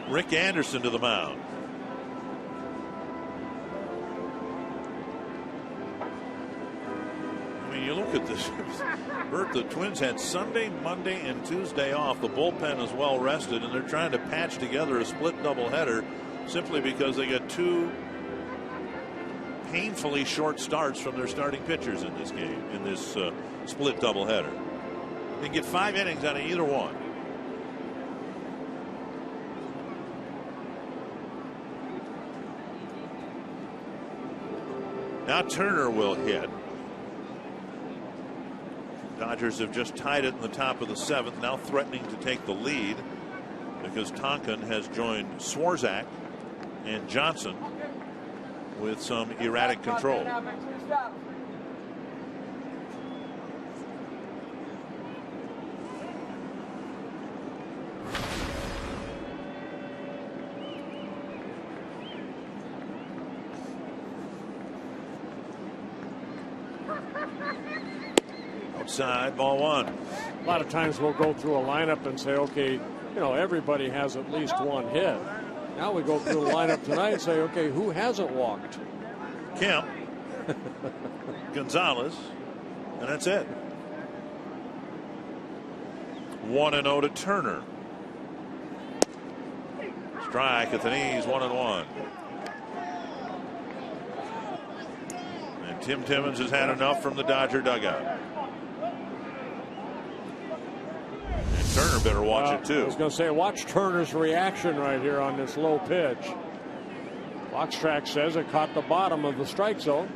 Rick Anderson to the mound. You look at this, Bert, the Twins had Sunday, Monday, and Tuesday off. The bullpen is well rested, and they're trying to patch together a split doubleheader simply because they got 2 painfully short starts from their starting pitchers in this game, in this split doubleheader. They get 5 innings out of either one. Now Turner will hit. Dodgers have just tied it in the top of the 7th, now threatening to take the lead because Tonkin has joined Swirzak and Johnson with some erratic control. outside, ball one. A lot of times we'll go through a lineup and say, okay, you know, everybody has at least one hit. Now we go through the lineup tonight and say, okay, who hasn't walked? Kemp, Gonzalez, and that's it. 1-0 to Turner. Strike at the knees, 1-1. And Tim Timmons has had enough from the Dodger dugout. And Turner better watch it too. I was going to say, watch Turner's reaction right here on this low pitch. Box track says it caught the bottom of the strike zone.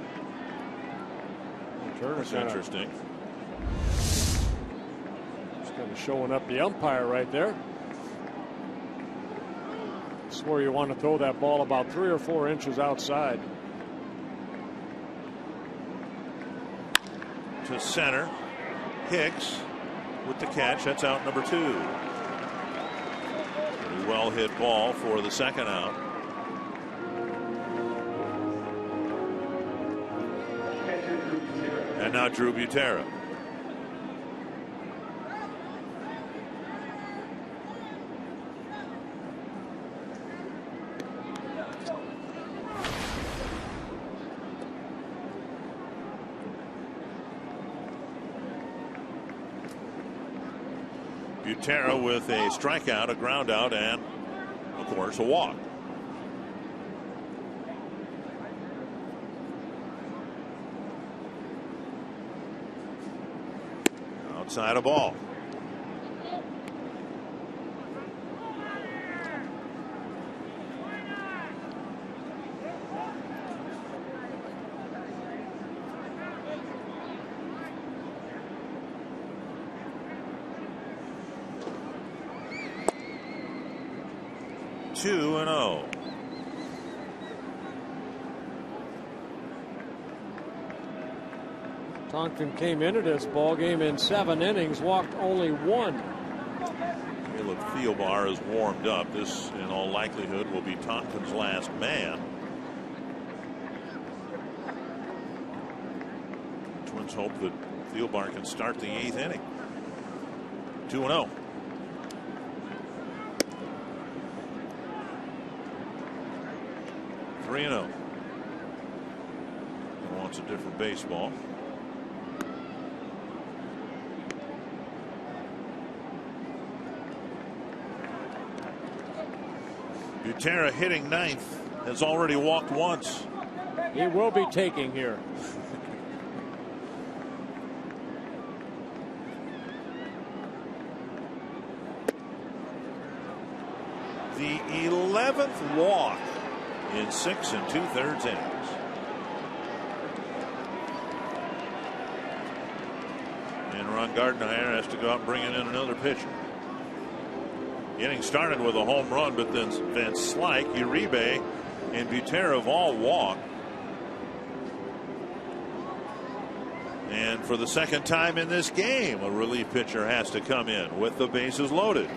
Turner's interesting. Just kind of showing up the umpire right there. It's where you want to throw that ball about 3 or 4 inches outside. To center. Hicks with the catch. That's out number 2. Pretty well hit ball for the second out. And now Drew Butera. Butera with a strikeout, a ground out, and of course a walk. Outside a ball. Two and 0. Tonkin came into this ball game in 7 innings, walked only 1. Caleb Thielbar is warmed up. This, in all likelihood, will be Tonkin's last man. Twins hope that Thielbar can start the 8th inning. 2 and 0. He wants a different baseball. Butera hitting 9th has already walked once. He will be taking here. The 11th walk in 6 2/3 innings. And Ron Gardenhire has to go out and bring in another pitcher. Inning started with a home run, but then Van Slyke, Uribe, and Butera have all walked. And for the second time in this game, a relief pitcher has to come in with the bases loaded.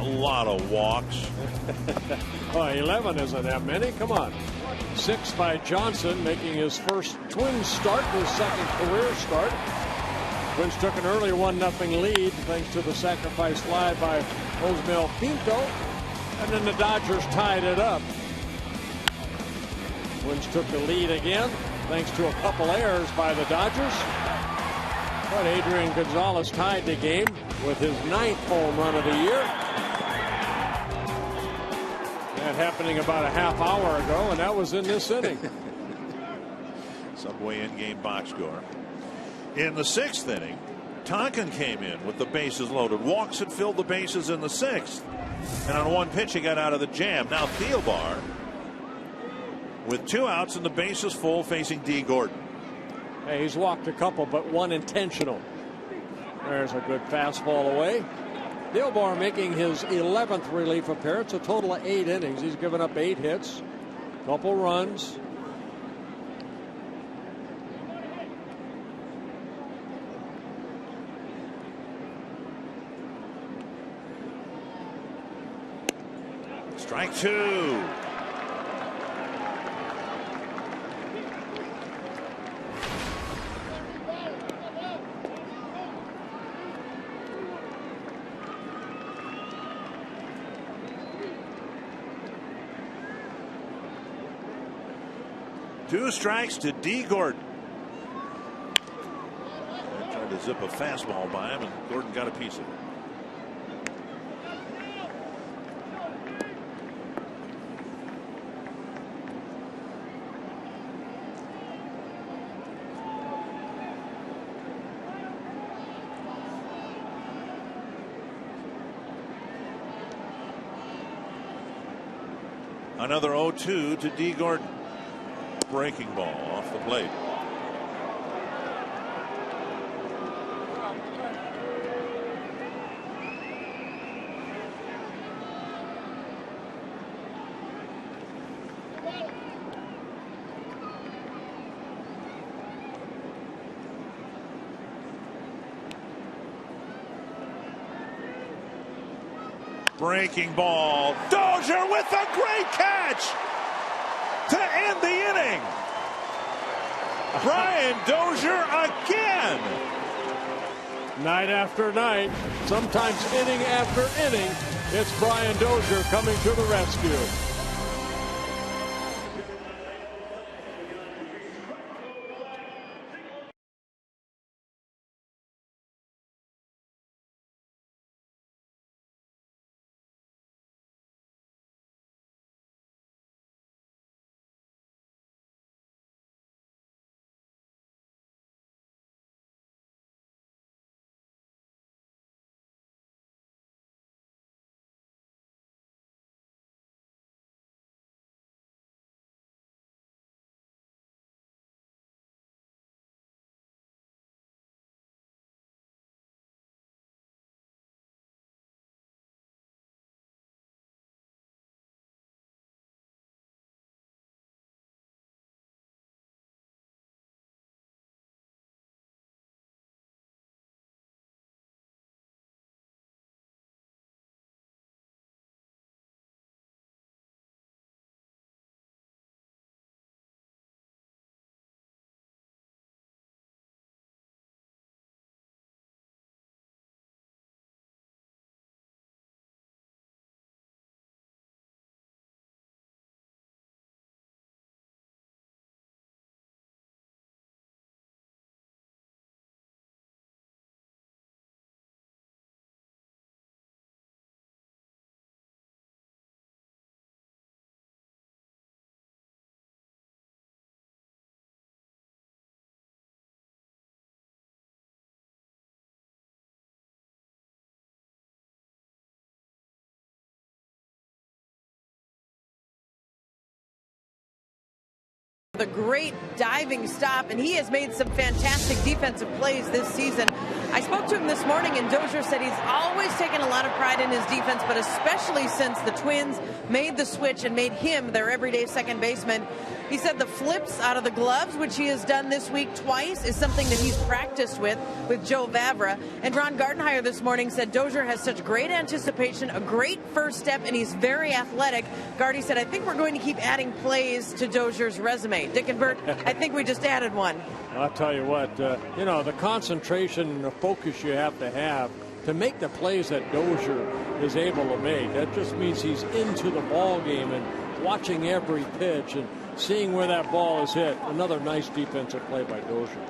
lot of walks. Oh, 11 isn't that many. Come on. 6 by Johnson, making his first Twins start, his second career start. Twins took an early 1-0 lead thanks to the sacrifice fly by Osmel Pinto. And then the Dodgers tied it up. Twins took the lead again thanks to a couple errors by the Dodgers. But Adrian Gonzalez tied the game with his 9th home run of the year. That happening about a half hour ago, and that was in this inning. Subway in-game box score. In the 6th inning, Tonkin came in with the bases loaded. Walks had filled the bases in the 6th. And on one pitch, he got out of the jam. Now Thielbar with 2 outs and the bases full, facing D. Gordon. Hey, he's walked a couple, but one intentional. There's a good fastball away. Thielbar making his 11th relief appearance, a total of 8 innings. He's given up 8 hits, couple runs. Strike 2. Two strikes to D. Gordon. They tried to zip a fastball by him, and Gordon got a piece of it. Another 0-2 to D. Gordon. Breaking ball off the plate. Breaking ball. Dozier with a great catch to end the inning. Brian Dozier again. Night after night, sometimes inning after inning, it's Brian Dozier coming to the rescue. The great diving stop, and he has made some fantastic defensive plays this season. I spoke to him this morning, and Dozier said he's always taken a lot of pride in his defense, but especially since the Twins made the switch and made him their everyday second baseman. He said the flips out of the gloves, which he has done this week twice, is something that he's practiced with Joe Vavra. And Ron Gardenhire this morning said Dozier has such great anticipation, a great first step, and he's very athletic. Gardy said, I think we're going to keep adding plays to Dozier's resume. Dick and Bert, I think we just added one. I'll tell you what, the concentration and the focus you have to make the plays that Dozier is able to make. That just means he's into the ball game and watching every pitch and seeing where that ball is hit. Another nice defensive play by Dozier.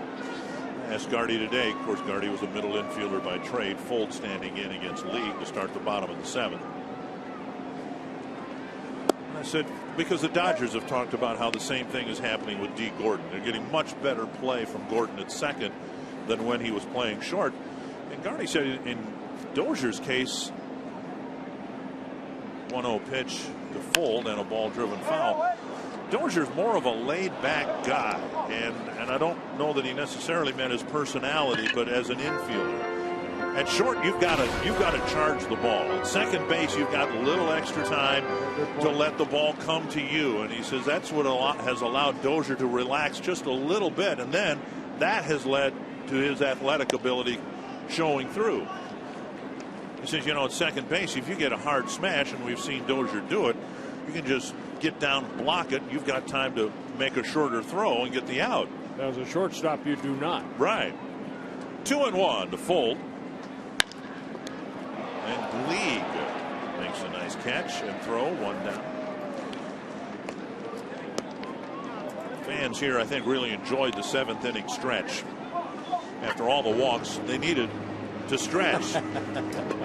Asked Gardy today. Of course, Gardy was a middle infielder by trade. Fold standing in against League to start the bottom of the seventh. I said, because the Dodgers have talked about how the same thing is happening with D. Gordon. They're getting much better play from Gordon at second than when he was playing short. And Gardy said in Dozier's case, 1-0 pitch to Fold and a ball-driven foul. Dozier's more of a laid-back guy, and I don't know that he necessarily meant his personality, but as an infielder. At short, you've got to charge the ball. At second base, you've got a little extra time to let the ball come to you. And he says that's what has allowed Dozier to relax just a little bit, and then that has led to his athletic ability showing through. He says, at second base, if you get a hard smash, and we've seen Dozier do it, you can just get down, block it. You've got time to make a shorter throw and get the out. As a shortstop, you do not. Right. 2-1 to Fold. And League makes a nice catch and throw, one down. Fans here, I think, really enjoyed the seventh inning stretch. After all the walks they needed to stretch.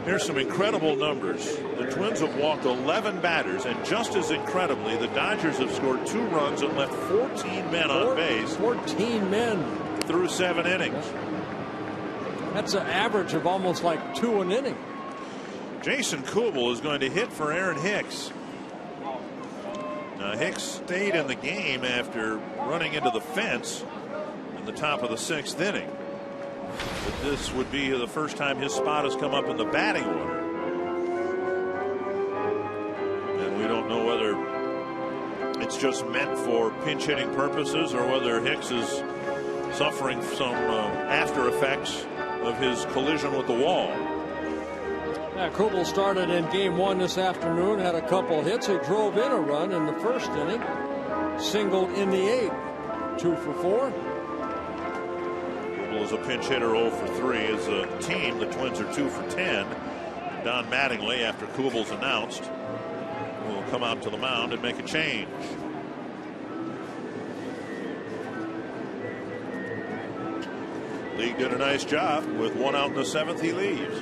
Here's some incredible numbers. The Twins have walked 11 batters, and just as incredibly, the Dodgers have scored 2 runs and left 14 men on base. 14 men through 7 innings. That's an average of almost like 2 an inning. Jason Kubel is going to hit for Aaron Hicks. Now, Hicks stayed in the game after running into the fence in the top of the 6th inning. But this would be the first time his spot has come up in the batting order. And we don't know whether it's just meant for pinch hitting purposes or whether Hicks is suffering some after effects of his collision with the wall. Yeah, Kubel started in game 1 this afternoon, had a couple hits. He drove in a run in the first inning, singled in the 8th, 2 for 4. Kubel is a pinch hitter, 0 for 3. As a team, the Twins are 2 for 10. Don Mattingly, after Kubel's announced, will come out to the mound and make a change. League did a nice job. With 1 out in the 7th, he leaves.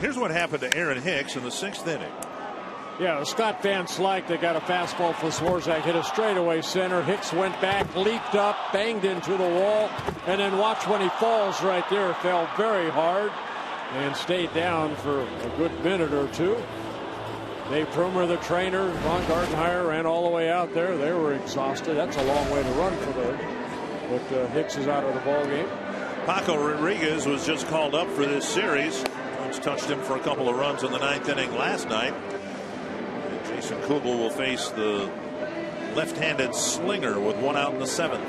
Here's what happened to Aaron Hicks in the 6th inning. Yeah, Scott Van Slyke, they got a fastball for Swirzak, hit a straightaway center. Hicks went back, leaped up, banged into the wall, and then watch when he falls right there. Fell very hard and stayed down for a good minute or two. Dave Prumer, the trainer, Ron Gardenhire ran all the way out there. They were exhausted. That's a long way to run for them. But Hicks is out of the ball game. Paco Rodriguez was just called up for this series. Twins touched him for a couple of runs in the 9th inning last night. Jason Kubel will face the left-handed slinger with 1 out in the 7th.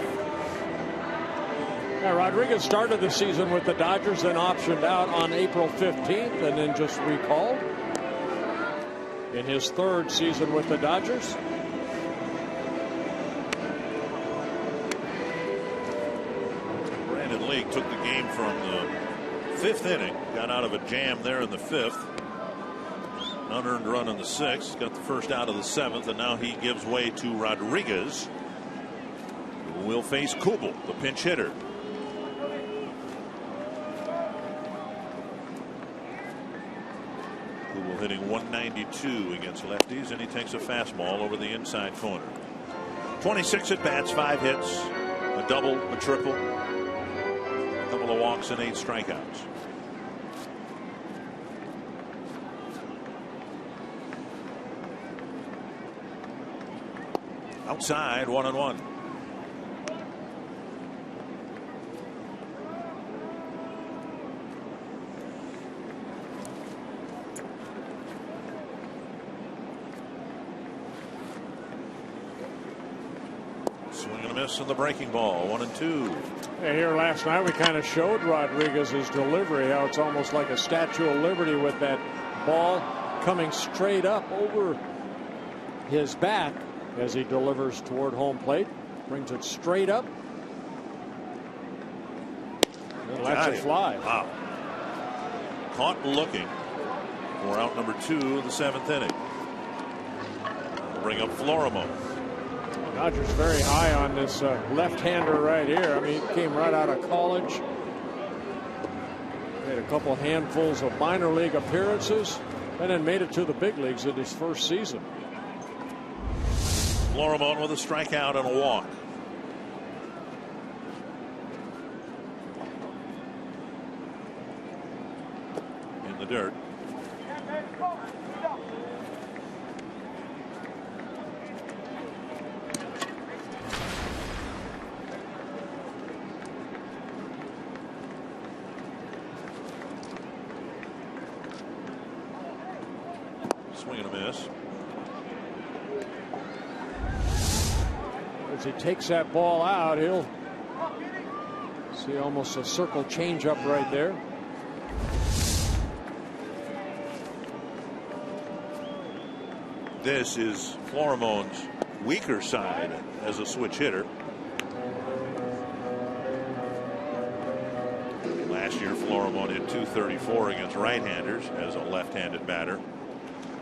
Yeah, Rodriguez started the season with the Dodgers, then optioned out on April 15th, and then just recalled in his 3rd season with the Dodgers. Brandon League took the game from the 5th inning, got out of a jam there in the 5th. Unearned run in the 6th, got the first out of the 7th, and now he gives way to Rodriguez, who will face Kubel, the pinch hitter. Kubel hitting 192 against lefties, and he takes a fastball over the inside corner. 26 at bats, 5 hits, a double, a triple, a couple of walks, and 8 strikeouts. Outside, 1-1. Swing and a miss on the breaking ball. 1-2. Yeah, here last night we kind of showed Rodriguez's delivery, how it's almost like a Statue of Liberty with that ball coming straight up over his back as he delivers toward home plate, brings it straight up and lets it fly. Wow. Caught looking for out number 2 in the 7th inning. We'll bring up Florimo. Dodgers very high on this left-hander right here. I mean, he came right out of college. Made a couple handfuls of minor league appearances and then made it to the big leagues in his 1st season. Florimon with a strikeout and a walk. In the dirt. Swing and a miss. As he takes that ball out, he'll see almost a circle changeup right there. This is Florimon's weaker side as a switch hitter. Last year, Florimon hit .234 against right-handers as a left-handed batter,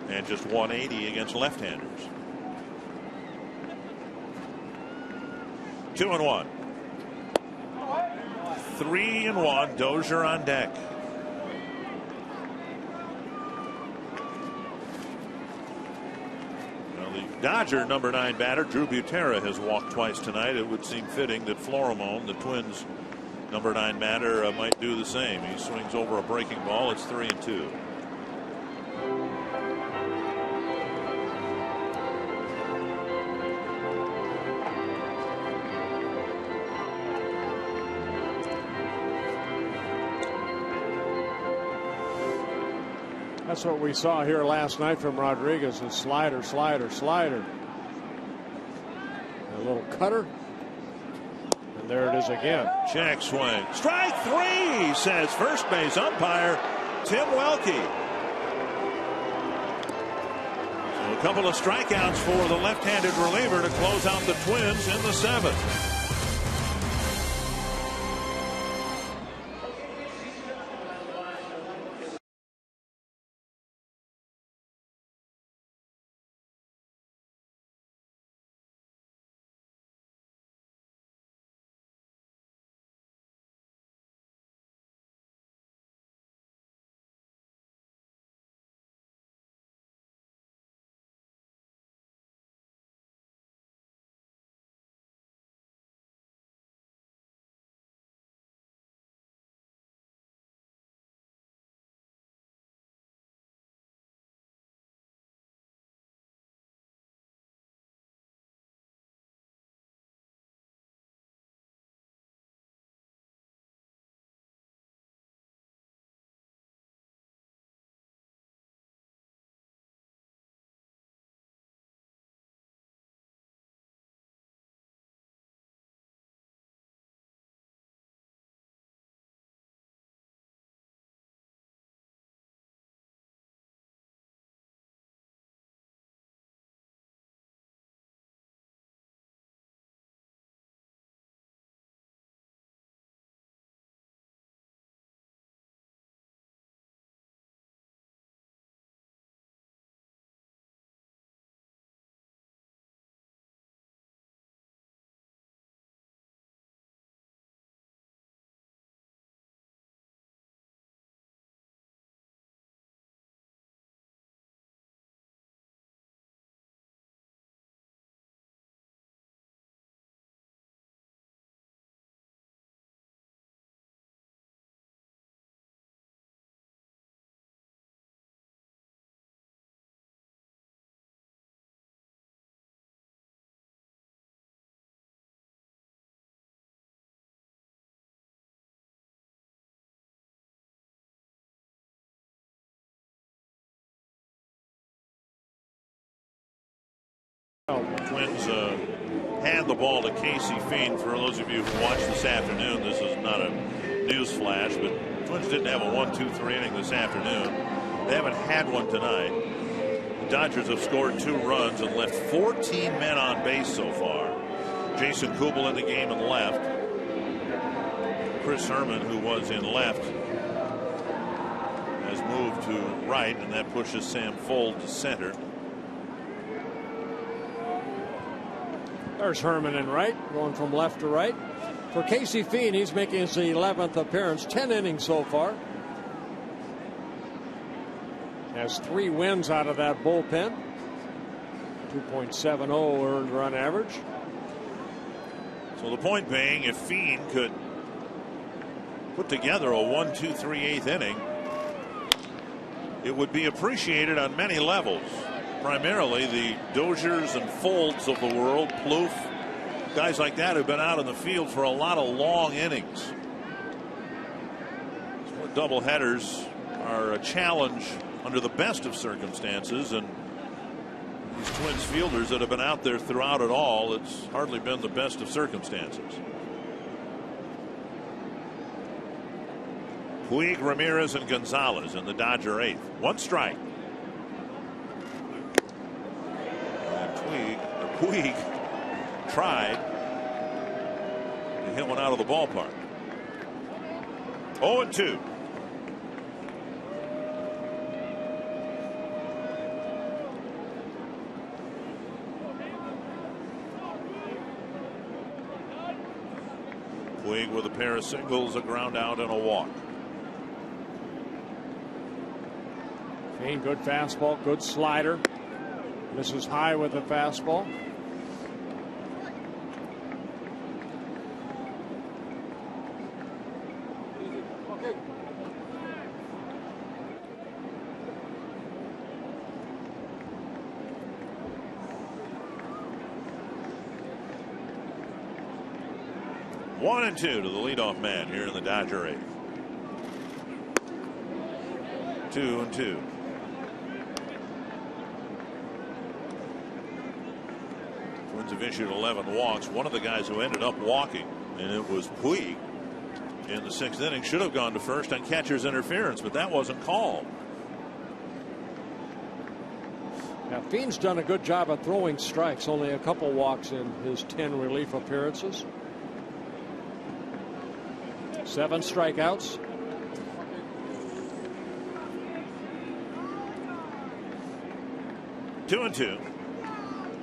and just .180 against left-handers. 2-1. 3-1. Dozier on deck. Well, the Dodger number 9 batter Drew Butera has walked twice tonight. It would seem fitting that Florimon, the Twins number 9 batter, might do the same. He swings over a breaking ball. It's 3-2. That's what we saw here last night from Rodriguez. A slider, slider, slider. A little cutter. And there it is again. Check swing. Strike 3, says first base umpire Tim Welke. So a couple of strikeouts for the left-handed reliever to close out the Twins in the 7th. Twins hand the ball to Casey Fiend. For those of you who watched this afternoon, this is not a news flash, but Twins didn't have a 1-2-3 inning this afternoon. They haven't had one tonight. The Dodgers have scored 2 runs and left 14 men on base so far. Jason Kubel in the game in left. Chris Herman, who was in left, has moved to right, and that pushes Sam Fuld to center. There's Herman in right, going from left to right. For Casey Fiend, he's making his 11th appearance, 10 innings so far. Has 3 wins out of that bullpen. 2.70 earned run average. So the point being, if Fiend could put together a 1-2-3/8 inning, it would be appreciated on many levels. Primarily the Doziers and Folds of the world, Plouffe, guys like that who've been out in the field for a lot of long innings. Double headers are a challenge under the best of circumstances, and these Twins fielders that have been out there throughout it all, it's hardly been the best of circumstances. Puig, Ramirez, and Gonzalez in the Dodger 8th. 1 strike. And Puig tried to hit one out of the ballpark. 0-2. Puig with a pair of singles, a ground out, and a walk. Fiend, good fastball, good slider. Misses high with the fastball. One and 2 to the leadoff man here in the Dodger 8th. 2-2. Twins have issued 11 walks. One of the guys who ended up walking, and it was Puig in the 6th inning, should have gone to first on catcher's interference, but that wasn't called. Now, Fiend's done a good job of throwing strikes. Only a couple walks in his 10 relief appearances. 7 strikeouts. Two and 2.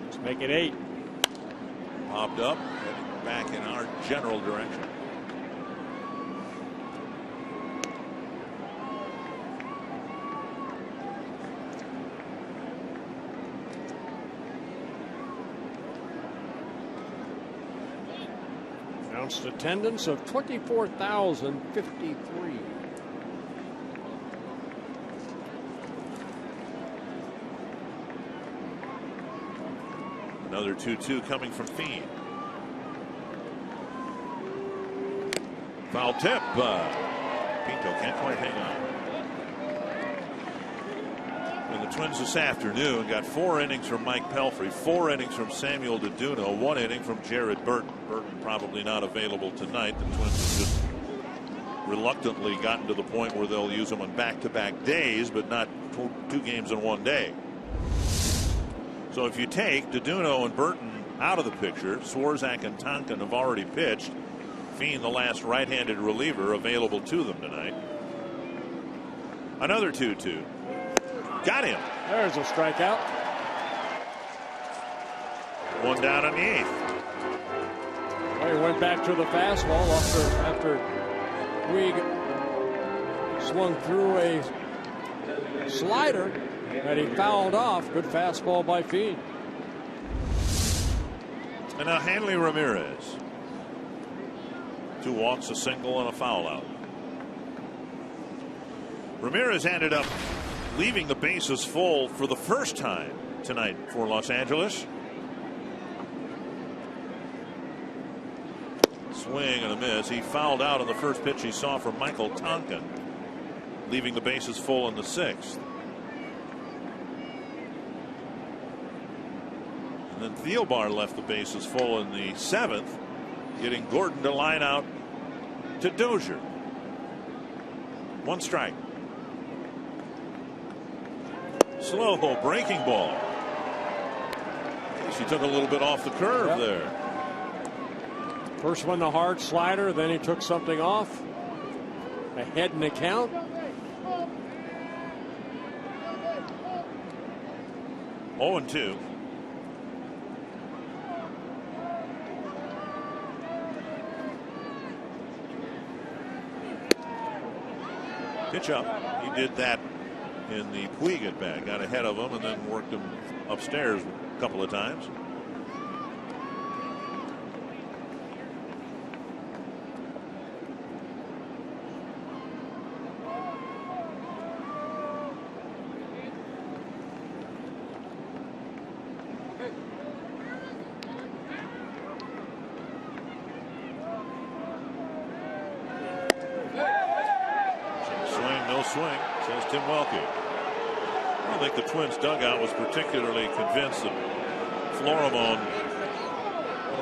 Let's make it 8. Popped up, heading back in our general direction. Announced attendance of 24,053. Another 2-2 coming from Fiend. Foul tip. Pinto can't quite hang on. And the Twins this afternoon got 4 innings from Mike Pelfrey, 4 innings from Samuel DeDuno, 1 inning from Jared Burton. Burton probably not available tonight. The Twins have just reluctantly gotten to the point where they'll use him on back-to-back days, but not 2 games in 1 day. So if you take DeDuno and Burton out of the picture, Swirzak and Tonkin have already pitched. Fiend, the last right-handed reliever available to them tonight. Another 2-2. Got him. There's a strikeout. 1 down in the 8th. Well, he went back to the fastball after Puig swung through a slider that he fouled off. Good fastball by Fiend. And now Hanley Ramirez. 2 walks, a single, and a foul out. Ramirez ended up leaving the bases full for the first time tonight for Los Angeles. Swing and a miss. He fouled out on the first pitch he saw from Michael Tonkin, leaving the bases full in the 6th. And then Thielbar left the bases full in the 7th, getting Gordon to line out to Dozier. 1 strike. Slow breaking ball. She took a little bit off the curve there. First one, the hard slider, then he took something off. Ahead in the count. 0-2. Pitch up. He did that in the Puig at bat. Got ahead of him and then worked him upstairs a couple of times. Swing, says Tim Welke. I don't think the Twins dugout was particularly convinced that Florimon.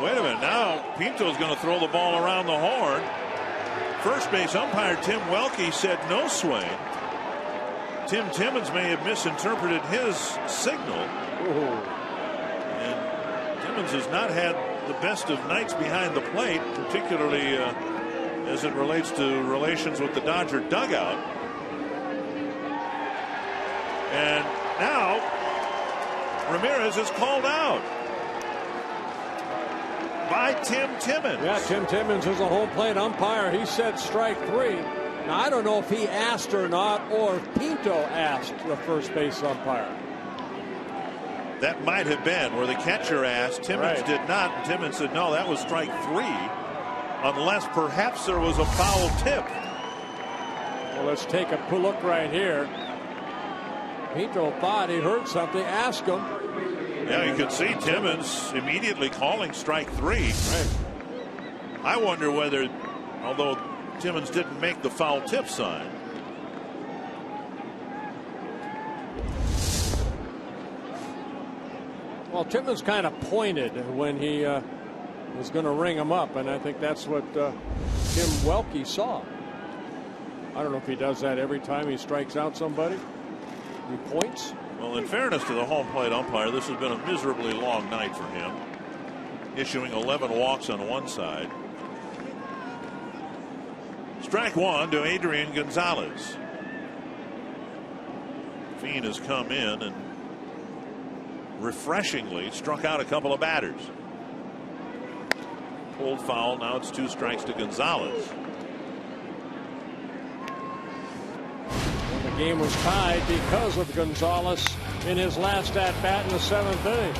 Wait a minute, now Pinto's going to throw the ball around the horn. First base umpire Tim Welke said no swing. Tim Timmons may have misinterpreted his signal. And Timmons has not had the best of nights behind the plate, particularly as it relates to relations with the Dodger dugout. And now Ramirez is called out by Tim Timmons. Yeah, Tim Timmons is a home plate umpire. He said strike 3. Now, I don't know if he asked or not, or if Pinto asked the first base umpire. That might have been where the catcher asked. Timmons did not. And Timmons said, no, that was strike 3, unless perhaps there was a foul tip. Well, let's take a look right here. Pinto thought he heard something. Ask him. Yeah, you could see Timmons immediately calling strike 3. Right. I wonder whether, although Timmons didn't make the foul tip sign. Well, Timmons kind of pointed when he was going to ring him up, and I think that's what Tim Welke saw. I don't know if he does that every time he strikes out somebody. He points. Well, in fairness to the home plate umpire, this has been a miserably long night for him, issuing 11 walks on one side. Strike 1 to Adrian Gonzalez. Fiend has come in and refreshingly struck out a couple of batters. Pulled foul. Now it's 2 strikes to Gonzalez. The game was tied because of Gonzalez in his last at bat in the 7th inning.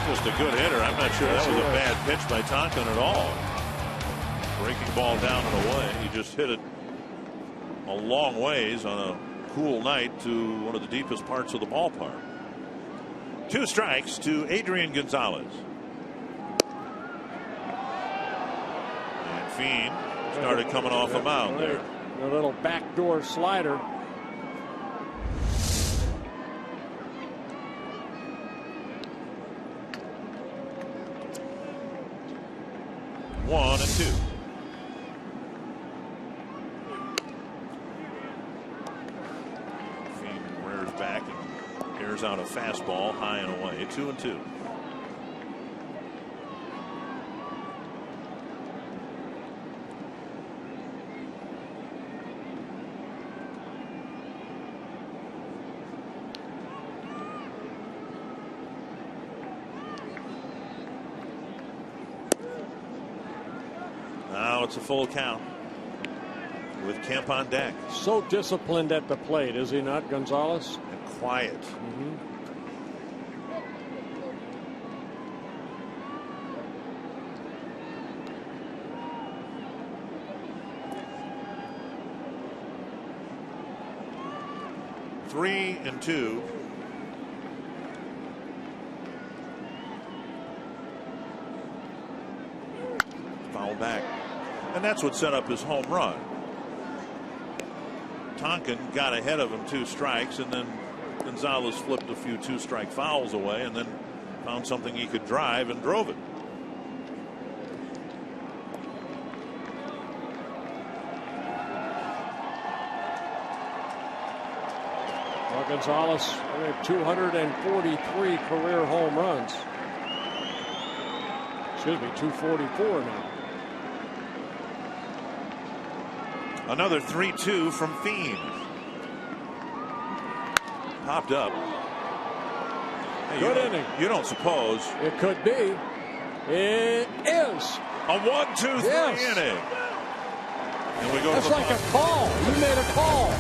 Just a good hitter. I'm not sure that was a bad pitch by Tonkin at all. Breaking ball down and away. He just hit it a long ways on a cool night to one of the deepest parts of the ballpark. 2 strikes to Adrian Gonzalez. And Fiend started coming off a mound there. A little backdoor slider. One and 2. Fiend rears back and airs out a fastball high and away. 2-2. Now it's a full count with Kemp on deck. So disciplined at the plate, is he not, Gonzalez? And quiet. Three and 2. Foul back. And that's what set up his home run. Tonkin got ahead of him 2 strikes, and then Gonzalez flipped a few 2-strike fouls away, and then Found something he could drive and drove it. Well, Gonzalez with 243 career home runs. Excuse me, 244 now. Another 3-2 from Fiend. Popped up. Hey, Good inning. You don't suppose It could be. It is. A 1-2-3 Yes. inning. And we go That's to the like a call. You made a call.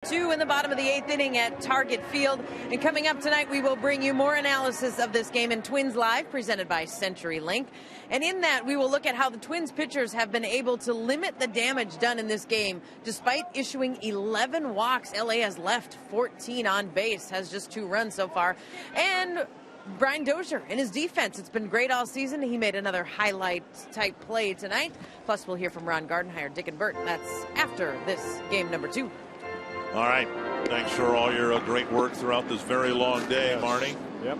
Two in the bottom of the 8th inning at Target Field. And coming up tonight, we will bring you more analysis of this game in Twins Live, presented by CenturyLink. And in that, we will look at how the Twins pitchers have been able to limit the damage done in this game. Despite issuing 11 walks, LA has left 14 on base, has just 2 runs so far. And Brian Dozier and his defense. It's been great all season. He made another highlight-type play tonight. Plus, we'll hear from Ron Gardenhire, Dick and Bert. That's after this game number 2. All right. Thanks for all your great work throughout this very long day, Marty. Yep.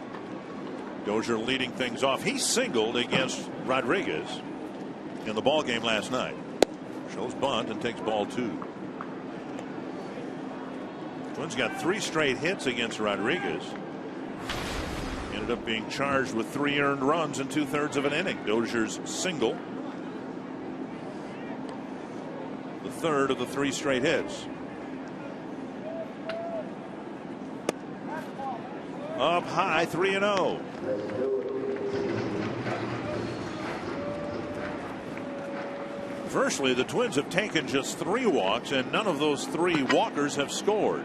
Dozier leading things off. He singled against Rodriguez in the ball game last night. Shows bunt and takes ball 2. Twins got 3 straight hits against Rodriguez. Ended up being charged with 3 earned runs in 2/3 of an inning. Dozier's single, the 3rd of the 3 straight hits. Up high, 3-0. Firstly, the Twins have taken just 3 walks, and none of those 3 walkers have scored.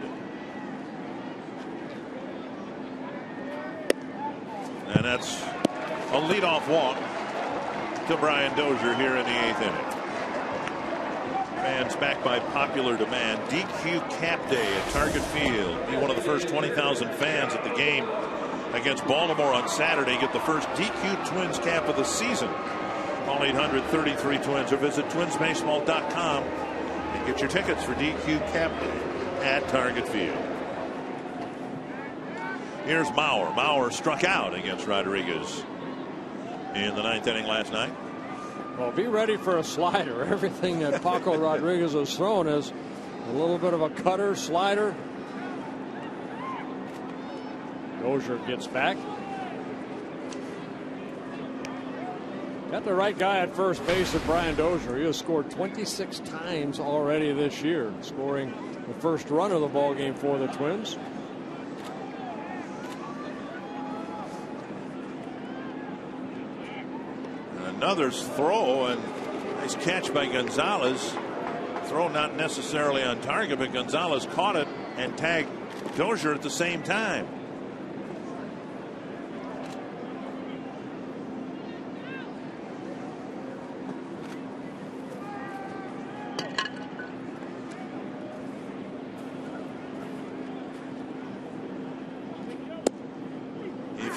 And that's a leadoff walk to Brian Dozier here in the 8th inning. Fans back by popular demand. DQ Cap Day at Target Field. Be one of the first 20,000 fans at the game against Baltimore on Saturday. Get the first DQ Twins cap of the season. Call 800-33-TWINS or visit twinsbaseball.com and get your tickets for DQ Cap Day at Target Field. Here's Mauer. Mauer struck out against Rodriguez in the 9th inning last night. Well, be ready for a slider. Everything that Paco Rodriguez has thrown is a little bit of a cutter, slider. Dozier gets back. Got the right guy at first base at Brian Dozier. He has scored 26 times already this year, scoring the first run of the ball game for the Twins. Another throw, and nice catch by Gonzalez. Throw not necessarily on target, but Gonzalez caught it and tagged Dozier at the same time.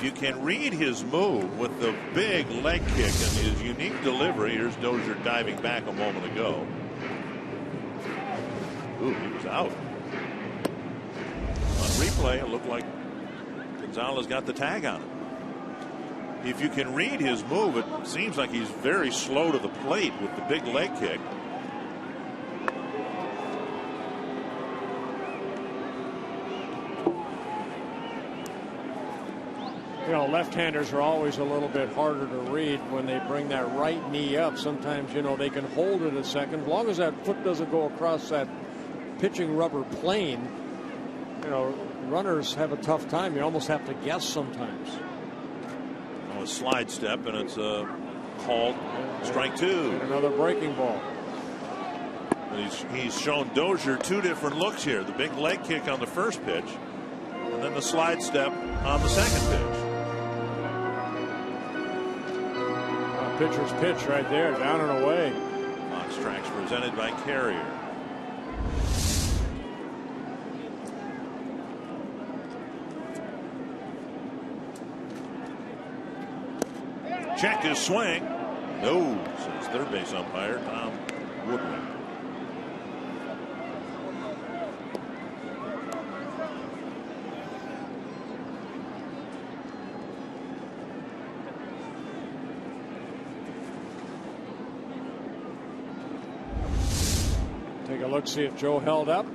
you can read his move with the big leg kick and his unique delivery. Here's Dozier diving back a moment ago. Ooh, he was out. On replay, it looked like Gonzalez got the tag on him. If you can read his move, it seems like he's very slow to the plate with the big leg kick. You know, left-handers are always a little bit harder to read when they bring that right knee up. Sometimes, you know, they can hold it a second. As long as that foot doesn't go across that pitching rubber plane, you know, runners have a tough time. You almost have to guess sometimes. Oh, a slide step, and it's a called strike two. And another breaking ball. He's shown Dozier two different looks here. The big leg kick on the first pitch, and then the slide step on the second pitch. Pitcher's pitch right there, down and away. Fox tracks presented by Carrier. Checked his swing. No, says third base umpire Tom Woodward. Take a look, see if Joe held up.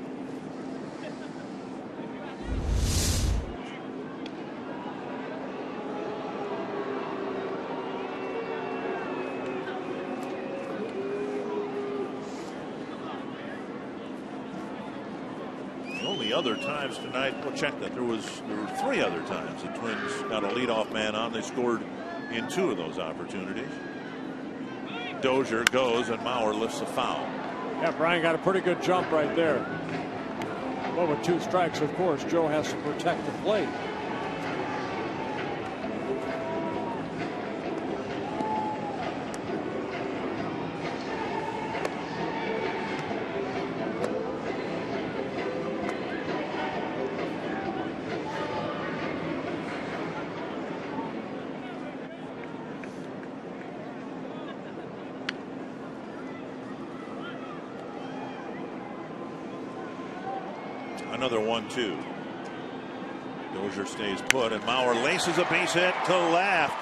The only other times tonight, we'll check that. There were three other times the Twins got a leadoff man on. They scored in two of those opportunities. Dozier goes and Mauer lifts a foul. Yeah, Brian got a pretty good jump right there. Well, with two strikes, of course, Joe has to protect the plate. Another 1-2. Dozier stays put, and Mauer laces a base hit to left.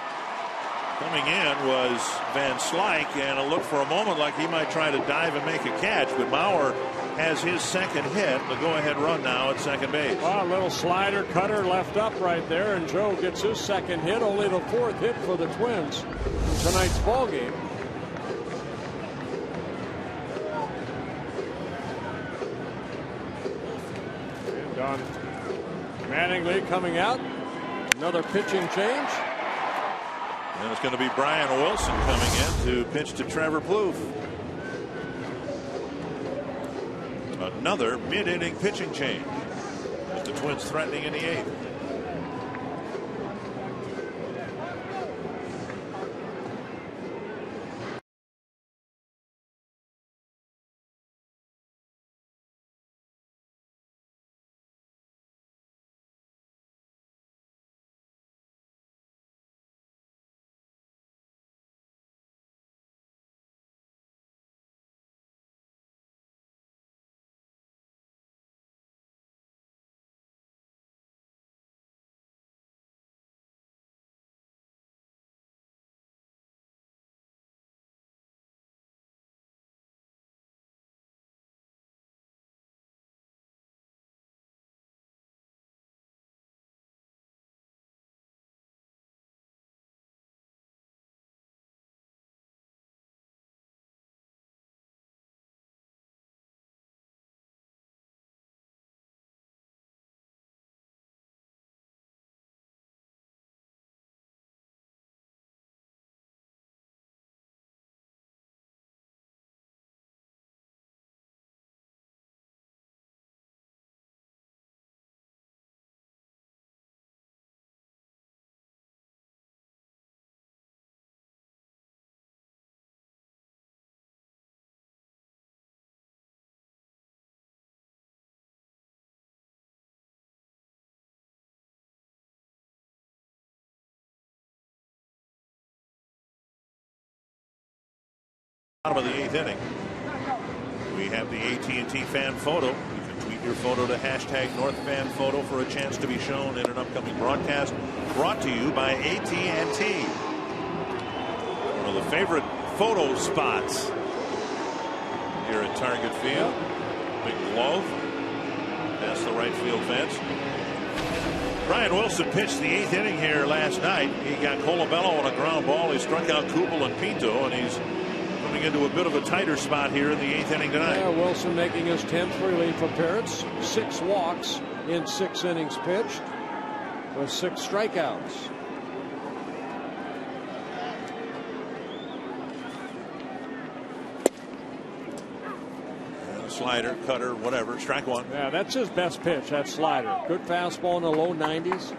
Coming in was Van Slyke, and it looked for a moment like he might try to dive and make a catch, but Mauer has his second hit. The go-ahead run now at second base. Well, a little slider cutter left up right there, and Joe gets his second hit, only the fourth hit for the Twins in tonight's ball game. On Mattingly coming out. Another pitching change. And it's going to be Brian Wilson coming in to pitch to Trevor Plouffe. Another mid-inning pitching change, with the Twins threatening in the eighth. Bottom of the 8th inning. We have the AT&T fan photo. You can tweet your photo to #NorthFanPhoto for a chance to be shown in an upcoming broadcast. Brought to you by AT&T. One of the favorite photo spots here at Target Field. Big glove past the right field fence. Brian Wilson pitched the 8th inning here last night. He got Colabello on a ground ball. He struck out Kubel and Pinto, and he's coming into a bit of a tighter spot here in the 8th inning tonight. Yeah, Wilson making his 10th relief appearance. 6 walks in 6 innings pitched with 6 strikeouts. Slider, cutter, whatever. Strike one. Yeah, that's his best pitch, that slider. Good fastball in the low 90s.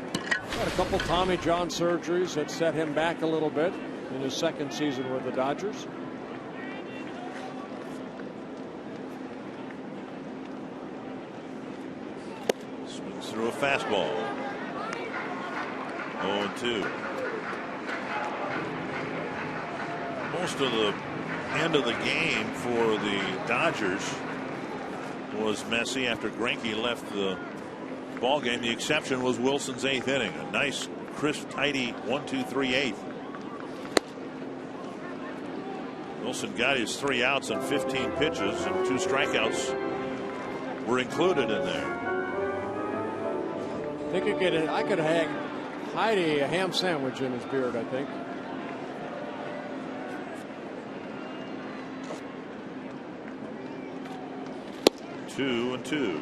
Had a couple Tommy John surgeries that set him back a little bit in his 2nd season with the Dodgers. Swings through a fastball. 0-2. Most of the end of the game for the Dodgers was messy after Greinke left the ball game. The exception was Wilson's 8th inning. A nice, crisp, tidy 1-2-3-8. Wilson got his 3 outs on 15 pitches, and 2 strikeouts were included in there. I think I could hide a ham sandwich in his beard, I think. Two and two.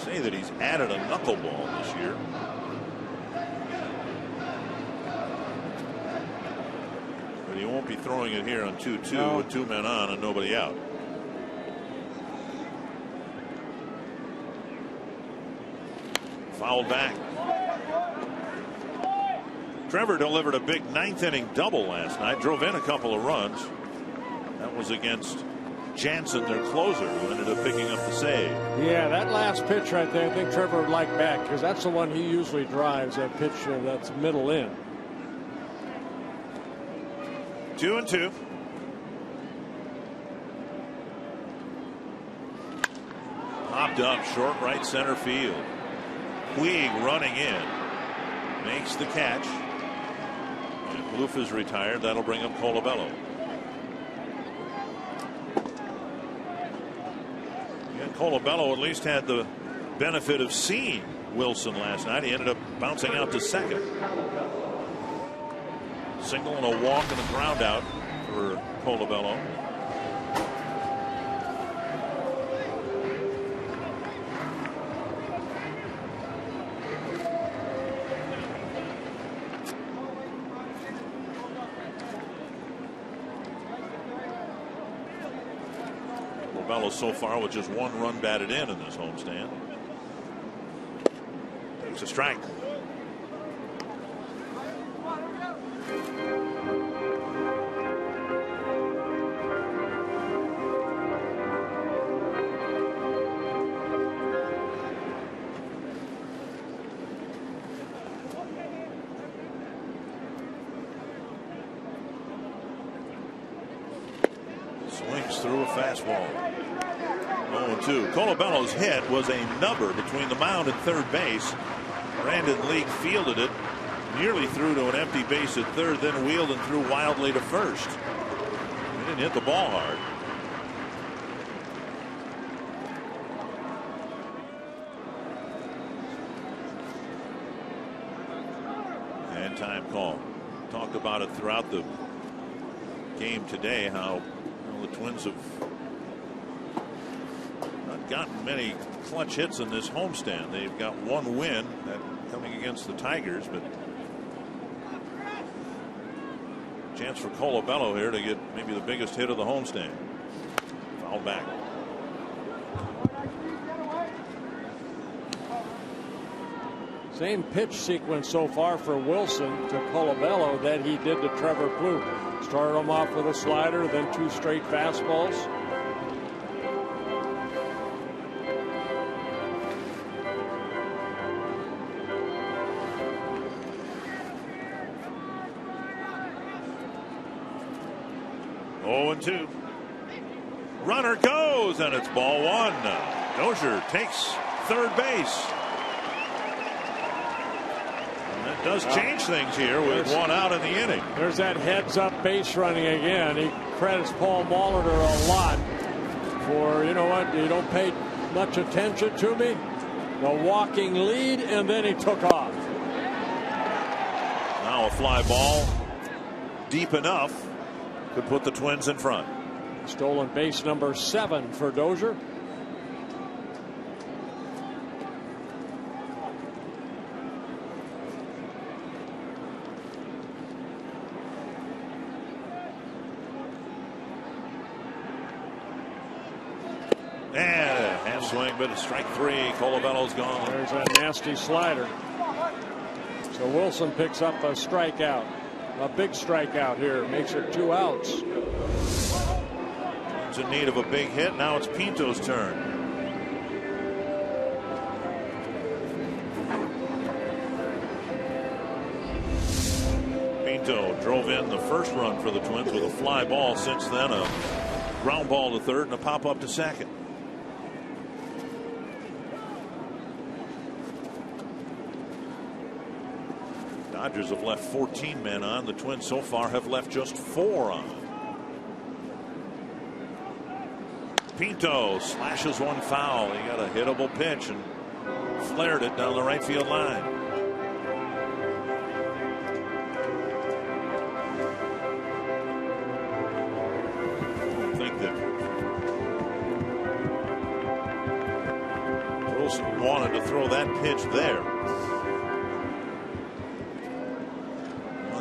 Say that he's added a knuckleball this year. But he won't be throwing it here on 2-2 no. with 2 men on and nobody out. Fouled back. Trevor delivered a big 9th inning double last night. Drove in a couple of runs. That was against Jansen, their closer, who ended up picking up the save. Yeah, that last pitch right there, I think Trevor would like back, because that's the one he usually drives, that pitch that's middle in. 2-2. Popped up short right center field. Puig running in. Makes the catch. And Bloof is retired. That'll bring up Colabello. Colabello at least had the benefit of seeing Wilson last night. He ended up bouncing out to 2nd. Single and a walk and a ground out for Colabello. So far with just 1 run batted in this homestand. Takes a strike. Swings through a fastball. 0-2. Colabello's hit was a number between the mound and 3rd base. Brandon Leake fielded it nearly through to an empty base at 3rd, then wheeled and threw wildly to 1st. He didn't hit the ball hard. And time call. Talked about it throughout the game today, how the Twins have gotten many clutch hits in this homestand. They've got 1 win coming against the Tigers, but chance for Colabello here to get maybe the biggest hit of the homestand. Foul back. Same pitch sequence so far for Wilson to Colabello that he did to Trevor Plouffe. Started him off with a slider, then 2 straight fastballs. 0-2. Runner goes, and it's ball one. Dozier takes third base. And that does change things here with one out in the inning. There's that heads-up base running again. He credits Paul Molitor a lot for, you know what, you don't pay much attention to me. The walking lead, and then he took off. Now a fly ball deep enough could put the Twins in front. Stolen base number 7 for Dozier. And a half swing, but it's strike 3. Colabello's gone. There's that nasty slider. So Wilson picks up a strikeout. A big strikeout here. Makes it 2 outs. Twins in need of a big hit. Now it's Pinto's turn. Pinto drove in the first run for the Twins with a fly ball. Since then, a ground ball to third and a pop up to second. Dodgers have left 14 men on. The Twins so far have left just 4 on. Pinto slashes one foul. He got a hittable pitch and flared it down the right field line. I think that Wilson wanted to throw that pitch there.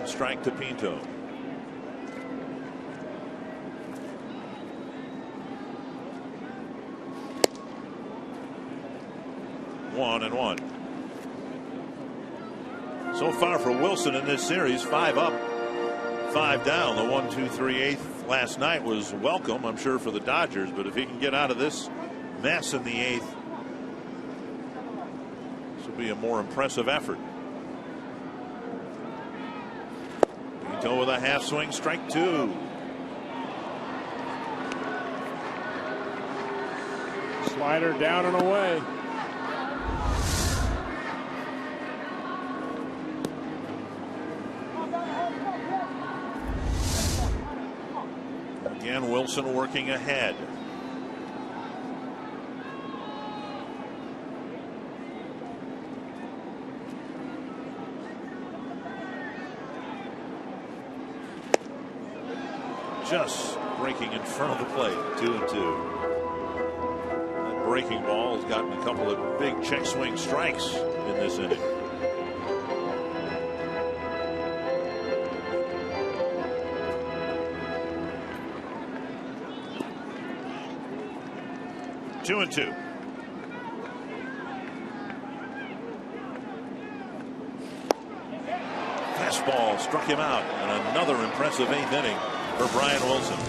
Strike to Pinto. One and one. So far for Wilson in this series, 5 up, 5 down. The 1-2-3-8 last night was welcome, I'm sure, for the Dodgers, but if he can get out of this mess in the 8th, this will be a more impressive effort. Pinto with a half swing, strike 2. Slider down and away. Again, Wilson working ahead. Just breaking in front of the plate. 2-2. That breaking ball has gotten a couple of big check swing strikes in this inning. Two and 2. Fastball struck him out, and another impressive 8th inning for Brian Wilson.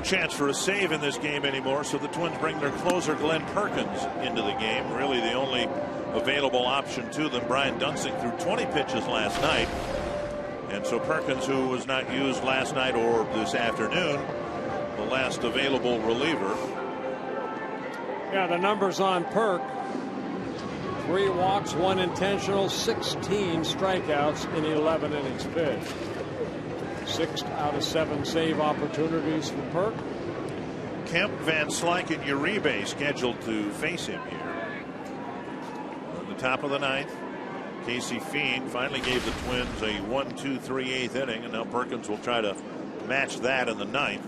No chance for a save in this game anymore, so the Twins bring their closer Glenn Perkins into the game. Really the only available option to them. Brian Dunsink threw 20 pitches last night, and so Perkins, who was not used last night or this afternoon, the last available reliever. Yeah, the numbers on Perk: 3 walks, 1 intentional, 16 strikeouts in 11 innings pitched. 6 out of 7 save opportunities for Perk. Kemp, Van Slyke, and Uribe scheduled to face him here. On the top of the 9th, Casey Fiend finally gave the Twins a 1-2-3 8th inning, and now Perkins will try to match that in the 9th.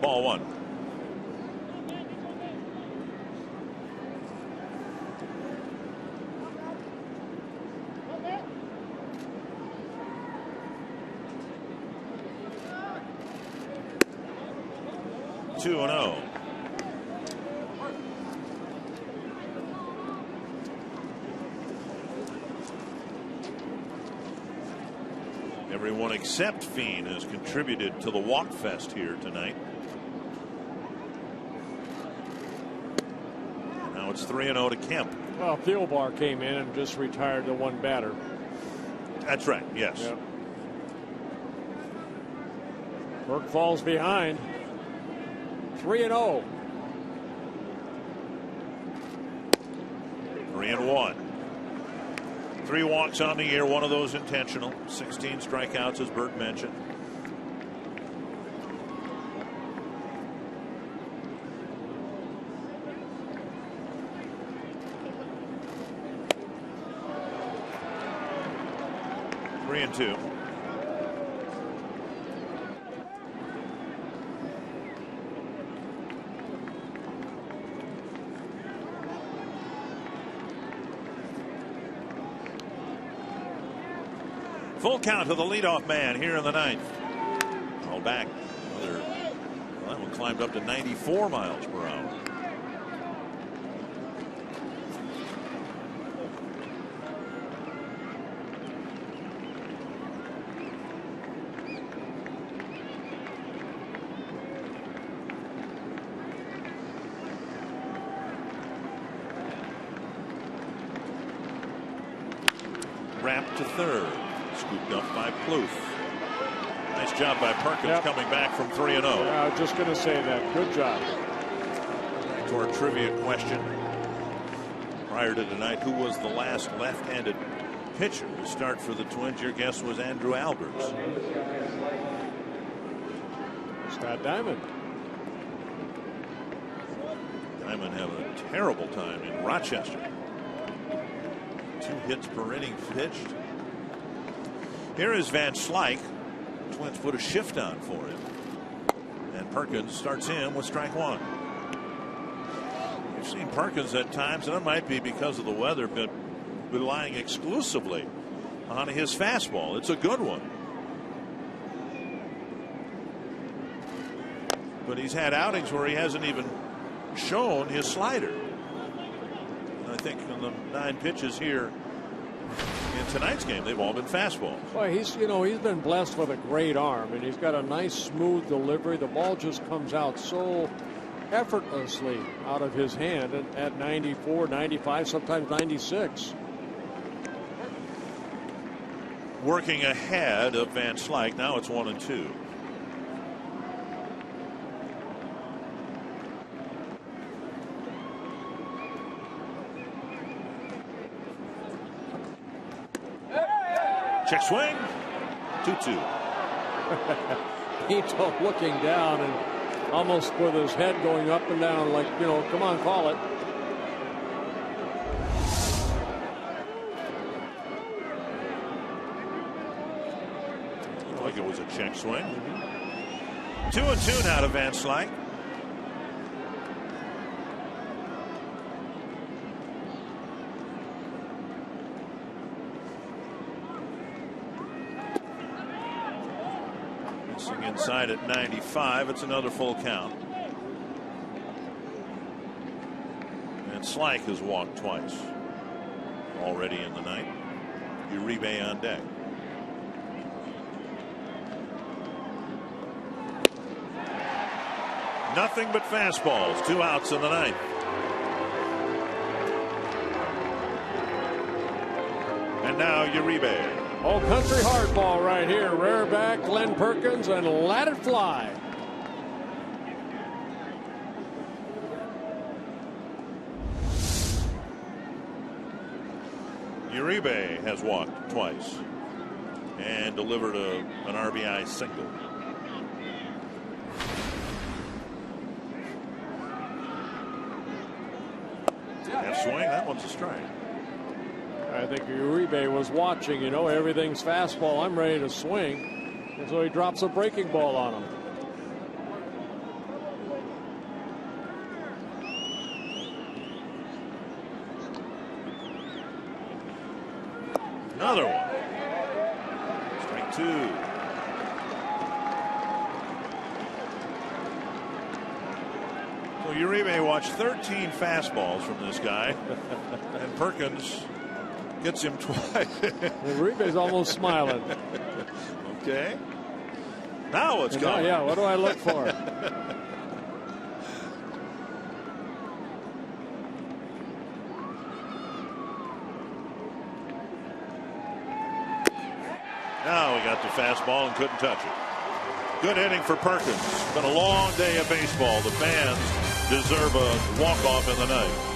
Ball 1. Two and 0. Everyone except Fiend has contributed to the walk fest here tonight. Now it's 3-0 to Kemp. Well, Thielbar came in and just retired the 1 batter. That's right. Yes. Yep. Perk falls behind. 3-0. 3-1. 3 walks on the year, 1 of those intentional. 16 strikeouts, as Bert mentioned. Three and 2. Full count to the leadoff man here in the 9th. All back. Well, that one climbed up to 94 miles per hour. Wrapped to third. Scooped up by Plouffe. Nice job by Perkins coming back from 3-0. Yeah, I was just going to say that. Good job. Back to our trivia question. Prior to tonight, who was the last left-handed pitcher to start for the Twins? Your guess was Andrew Albers. Scott Diamond. Diamond having a terrible time in Rochester. 2 hits per inning pitched. Here is Van Slyke. Twins put a shift on for him. And Perkins starts him with strike 1. You've seen Perkins at times, and it might be because of the weather, but relying exclusively on his fastball. It's a good one. But he's had outings where he hasn't even shown his slider. And I think in the 9 pitches here in tonight's game, they've all been fastballs. Well, he's been blessed with a great arm, and he's got a nice smooth delivery. The ball just comes out so effortlessly out of his hand at 94, 95, sometimes 96. Working ahead of Van Slyke. Now it's 1-2. Check swing. 2-2. Ito looking down and almost with his head going up and down like, come on, call it. Looked like it was a check swing. 2-2 now to Van Slyke. Inside at 95. It's another full count. And Slyke has walked twice already in the night. Uribe on deck. Nothing but fastballs. 2 outs in the ninth. And now Uribe. Oh, country hardball right here. Rear back, Glenn Perkins, and let it fly. Uribe has walked twice and delivered an RBI single. Half swing, that one's a strike. I think Uribe was watching, you know, everything's fastball. I'm ready to swing. And so he drops a breaking ball on him. Another one. Strike 2. So Uribe watched 13 fastballs from this guy. And Perkins gets him twice. Uribe's almost smiling. Okay. Now what's coming? Yeah, what do I look for? Now he got the fastball and couldn't touch it. Good inning for Perkins. It's been a long day of baseball. The fans deserve a walk-off in the night.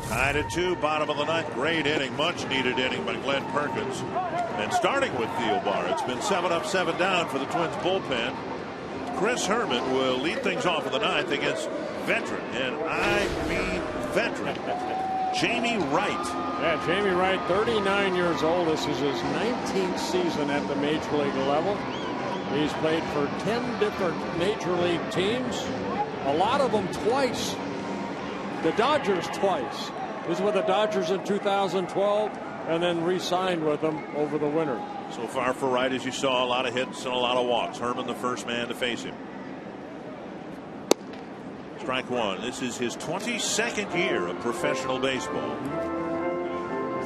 Tied at 2, bottom of the ninth. Great inning, much needed inning by Glenn Perkins. And starting with Thielbar, it's been 7 up, 7 down for the Twins bullpen. Chris Herman will lead things off in the ninth against veteran, and I mean veteran, Jamie Wright. Yeah, Jamie Wright, 39 years old. This is his 19th season at the major league level. He's played for 10 different major league teams, a lot of them twice. The Dodgers twice. He was with the Dodgers in 2012 and then re-signed with them over the winter. So far for Wright, as you saw, a lot of hits and a lot of walks. Herman the first man to face him. Strike 1. This is his 22nd year of professional baseball.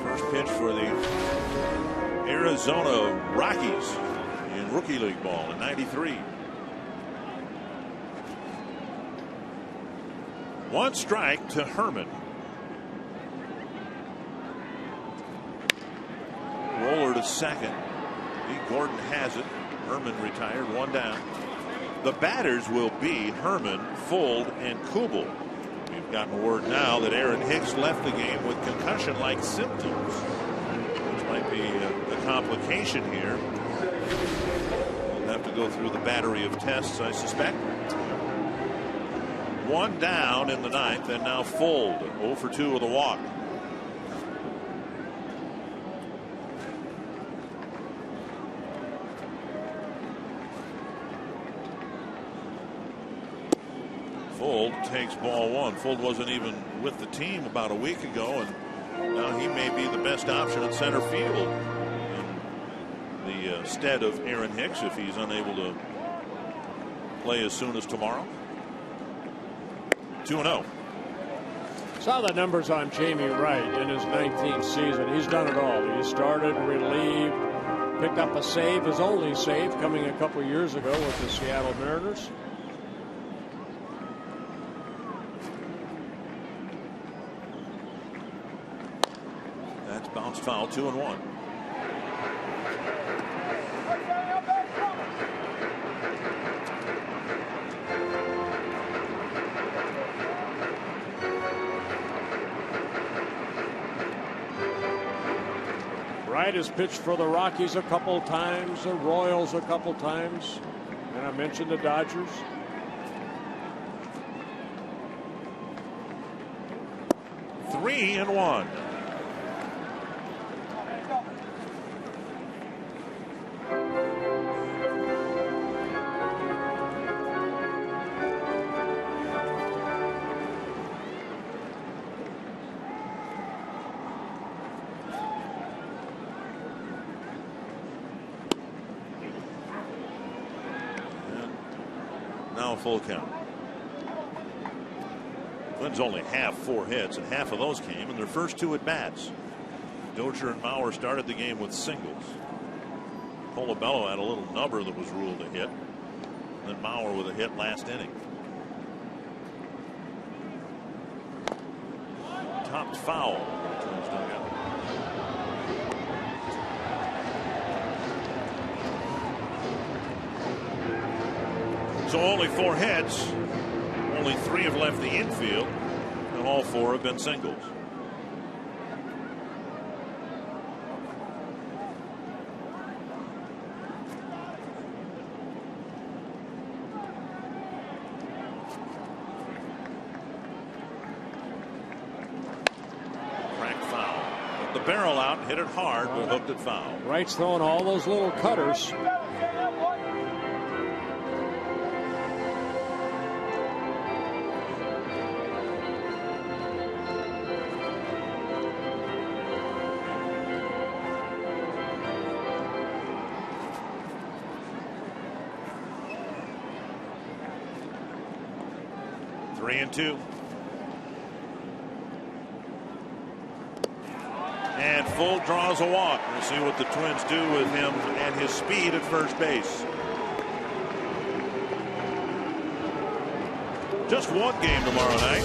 First pitch for the Arizona Rockies in rookie league ball in '93. One strike to Herman. Roller to second. Lee Gordon has it. Herman retired, one down. The batters will be Herman, Fuld, and Kubel. We've gotten word now that Aaron Hicks left the game with concussion-like symptoms, which might be a complication here. We'll have to go through the battery of tests, I suspect. One down in the ninth, and now Fuld, 0 for 2 with a walk. Fuld takes ball one. Fuld wasn't even with the team about a week ago, and now he may be the best option in center field in the stead of Aaron Hicks if he's unable to play as soon as tomorrow. 2-0. Saw the numbers on Jamie Wright in his 19th season. He's done it all. He started, relieved, picked up a save, his only save coming a couple years ago with the Seattle Mariners. That's bounced foul, 2-1. Wright has pitched for the Rockies a couple times, the Royals a couple times, and I mentioned the Dodgers. Three and one. Now full count. Twins only have 4 hits, and half of those came in their first 2 at bats. Dozier and Mauer started the game with singles. Colabello had a little nubber that was ruled a hit. Then Mauer with a hit last inning. Topped foul. Twins dugout. So only 4 hits. Only 3 have left the infield, and all 4 have been singles. Cracked foul. Put the barrel out, hit it hard, but hooked it foul. Wright's throwing all those little cutters. And 2. And Fuld draws a walk. We'll see what the Twins do with him and his speed at first base. Just one game tomorrow night.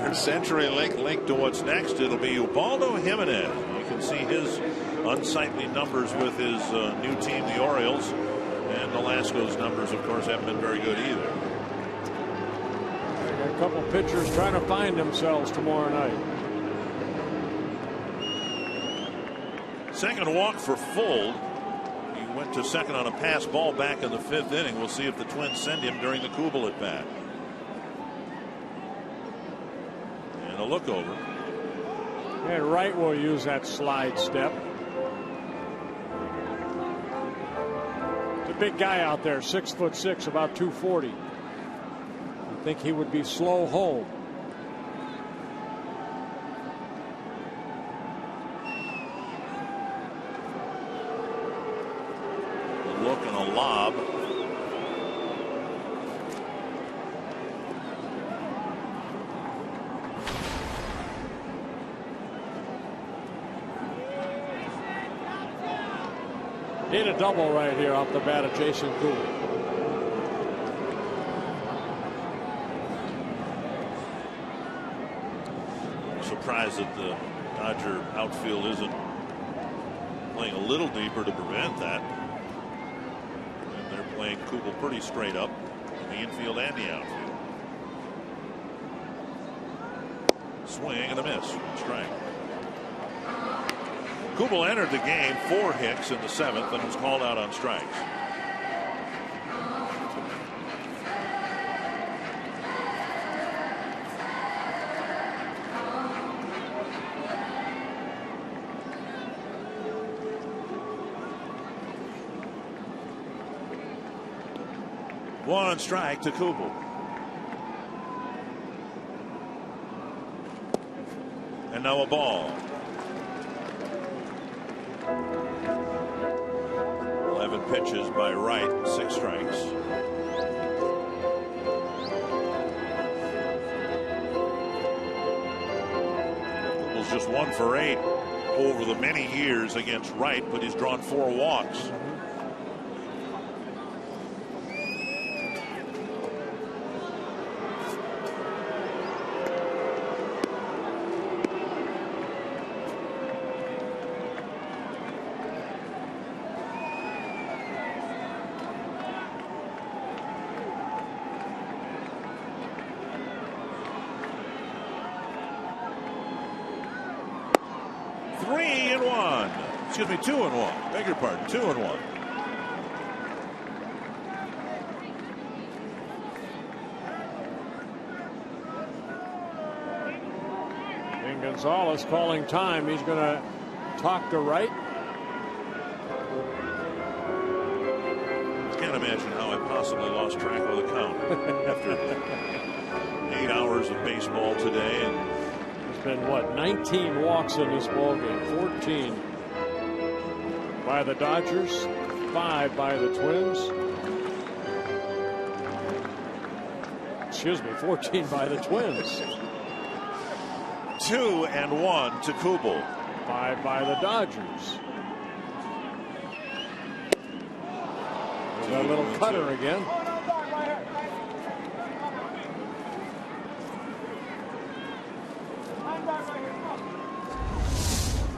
Our CenturyLink link to what's next. It'll be Ubaldo Jimenez. You can see his unsightly numbers with his new team, the Orioles. And Velasco's numbers, of course, haven't been very good either. A couple pitchers trying to find themselves tomorrow night. Second walk for Fuld. He went to second on a pass ball back in the 5th inning. We'll see if the Twins send him during the Kubel at bat. And a look over. And Wright will use that slide step. It's a big guy out there, 6'6", about 240. I think he would be slow home. A look and a lob. Need a double right here off the bat of Jason Gould. surprised that the Dodger outfield isn't playing a little deeper to prevent that. And they're playing Kubel pretty straight up in the infield and the outfield. Swing and a miss. Strike. Kubel entered the game for Hicks in the 7th and was called out on strikes. One strike to Kubel. And now a ball. 11 pitches by Wright, 6 strikes. Kubel's just 1 for 8 over the many years against Wright, but he's drawn 4 walks. Excuse me, 2-1. Beg your pardon, 2-1. And Gonzalez calling time. He's going to talk to Wright. Can't imagine how I possibly lost track of the count after 8 hours of baseball today. And it's been, what, 19 walks in this ball game, 14 by the Dodgers, 5 by the Twins. Excuse me, 14 by the Twins. 2-1 to Kubel. 5 by the Dodgers. There's that little cutter again.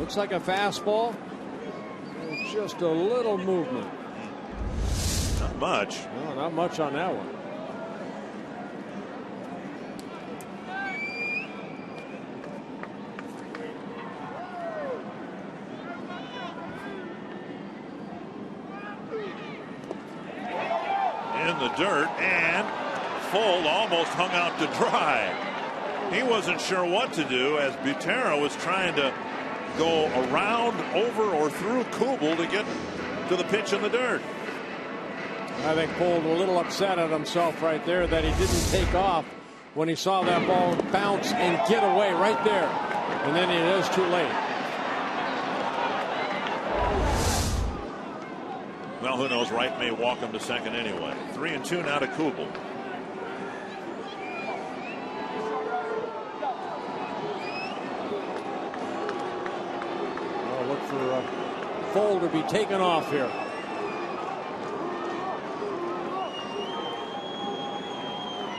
Looks like a fastball. Just a little movement. Not much. No, not much on that one. In the dirt, and Fold almost hung out to dry. He wasn't sure what to do as Butera was trying to go around, over, or through Kubel to get to the pitch in the dirt. I think Fold a little upset at himself right there that he didn't take off when he saw that ball bounce and get away right there. And then it is too late. Well, who knows? Wright may walk him to second anyway. 3-2 now to Kubel. Look for Fold to be taken off here.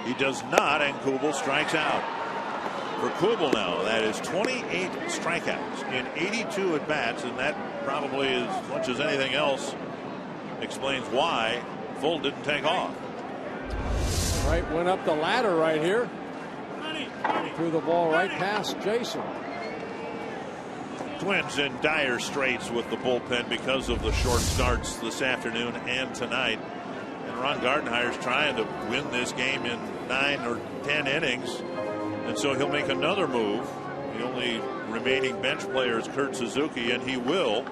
He does not, and Kubel strikes out. For Kubel now, that is 28 strikeouts in 82 at-bats, and that probably, as much as anything else, explains why Fold didn't take off. Wright went up the ladder right here. Threw the ball right past Jason. Twins in dire straits with the bullpen because of the short starts this afternoon and tonight. And Ron Gardenhire's trying to win this game in 9 or 10 innings. And so he'll make another move. The only remaining bench player is Kurt Suzuki, and he will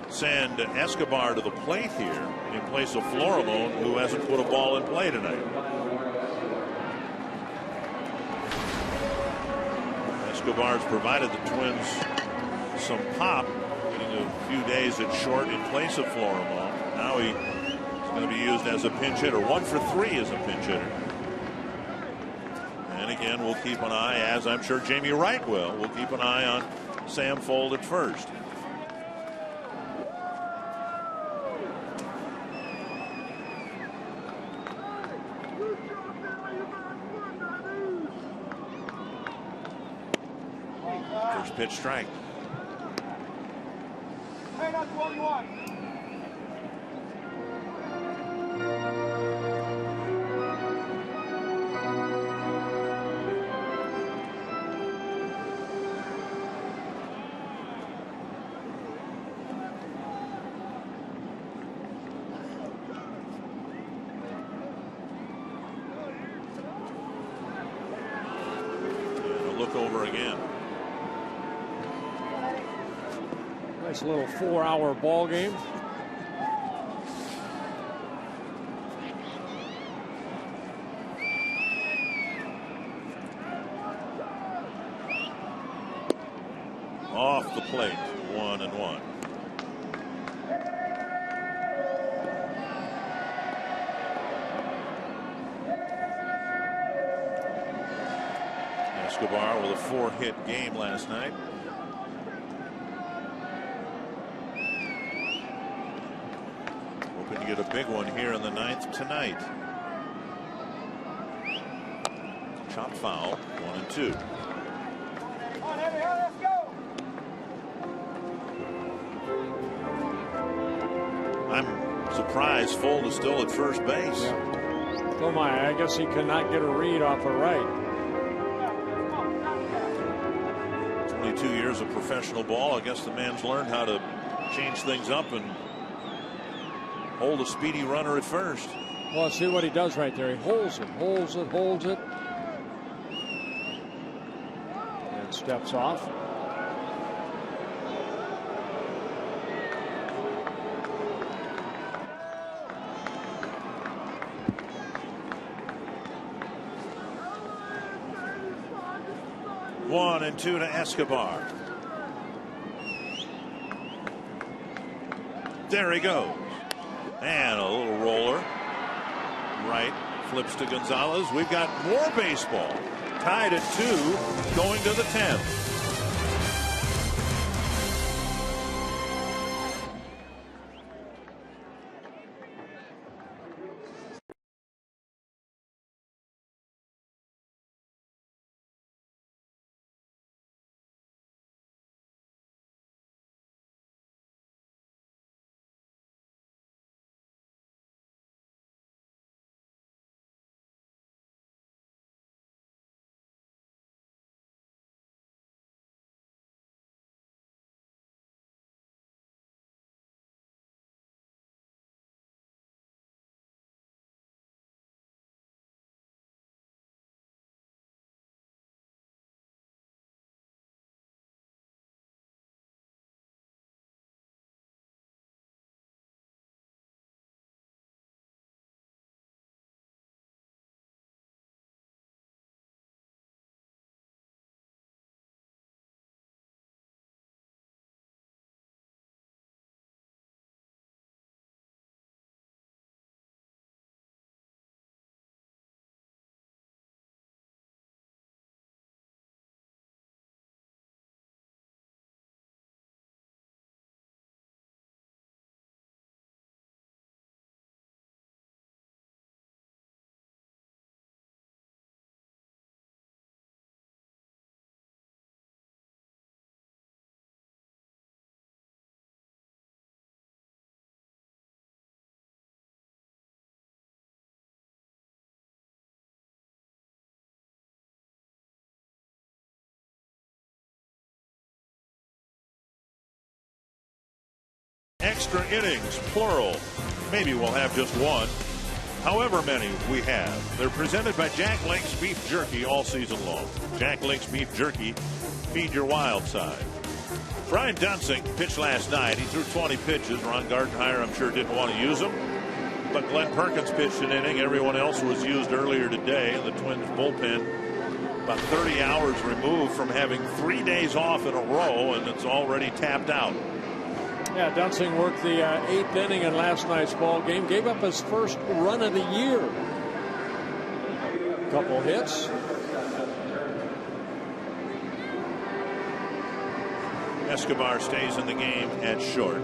send Escobar to the plate here in place of Florimon, who hasn't put a ball in play tonight. Escobar's provided the Twins some pop, getting a few days at short in place of Florimon. Now he's going to be used as a pinch hitter. 1 for 3 as a pinch hitter. And again, we'll keep an eye, as I'm sure Jamie Wright will. We'll keep an eye on Sam Fold at first. First pitch strike. Hey, that's what you want. Over again. Nice little 4-hour ball game. Off the plate, 1-1. Escobar with a 4-hit game last night. Hoping to get a big one here in the 9th tonight. Chop foul, 1-2. Let's go. I'm surprised Fold is still at first base. Oh my, I guess he cannot get a read off a right. 22 years of professional ball. I guess the man's learned how to change things up and hold a speedy runner at first. Well, see what he does right there. He holds it, holds it, holds it. And steps off. One and two to Escobar. There he goes. And a little roller. Right. Flips to Gonzalez. We've got more baseball. Tied at 2. Going to the 10th. Extra innings, plural. Maybe we'll have just one. However many we have. They're presented by Jack Link's Beef Jerky all season long. Jack Link's Beef Jerky. Feed your wild side. Brian Dunsing pitched last night. He threw 20 pitches. Ron Gardenhire, I'm sure, didn't want to use him. But Glenn Perkins pitched an inning. Everyone else was used earlier today in the Twins bullpen. About 30 hours removed from having 3 days off in a row, and it's already tapped out. Yeah, Dunsing worked the 8th inning in last night's ball game. Gave up his first run of the year. Couple hits. Escobar stays in the game at short.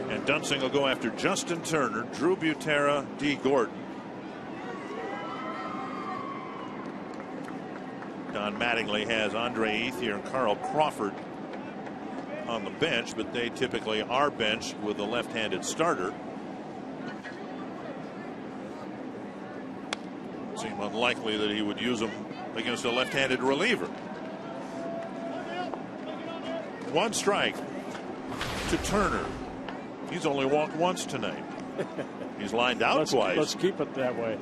And Dunsing will go after Justin Turner, Drew Butera, D. Gordon. Don Mattingly has Andre Ethier and Carl Crawford on the bench, but they typically are benched with a left-handed starter. It seemed unlikely that he would use them against a left-handed reliever. 1 strike to Turner. He's only walked once tonight. He's lined out twice. Let's keep it that way.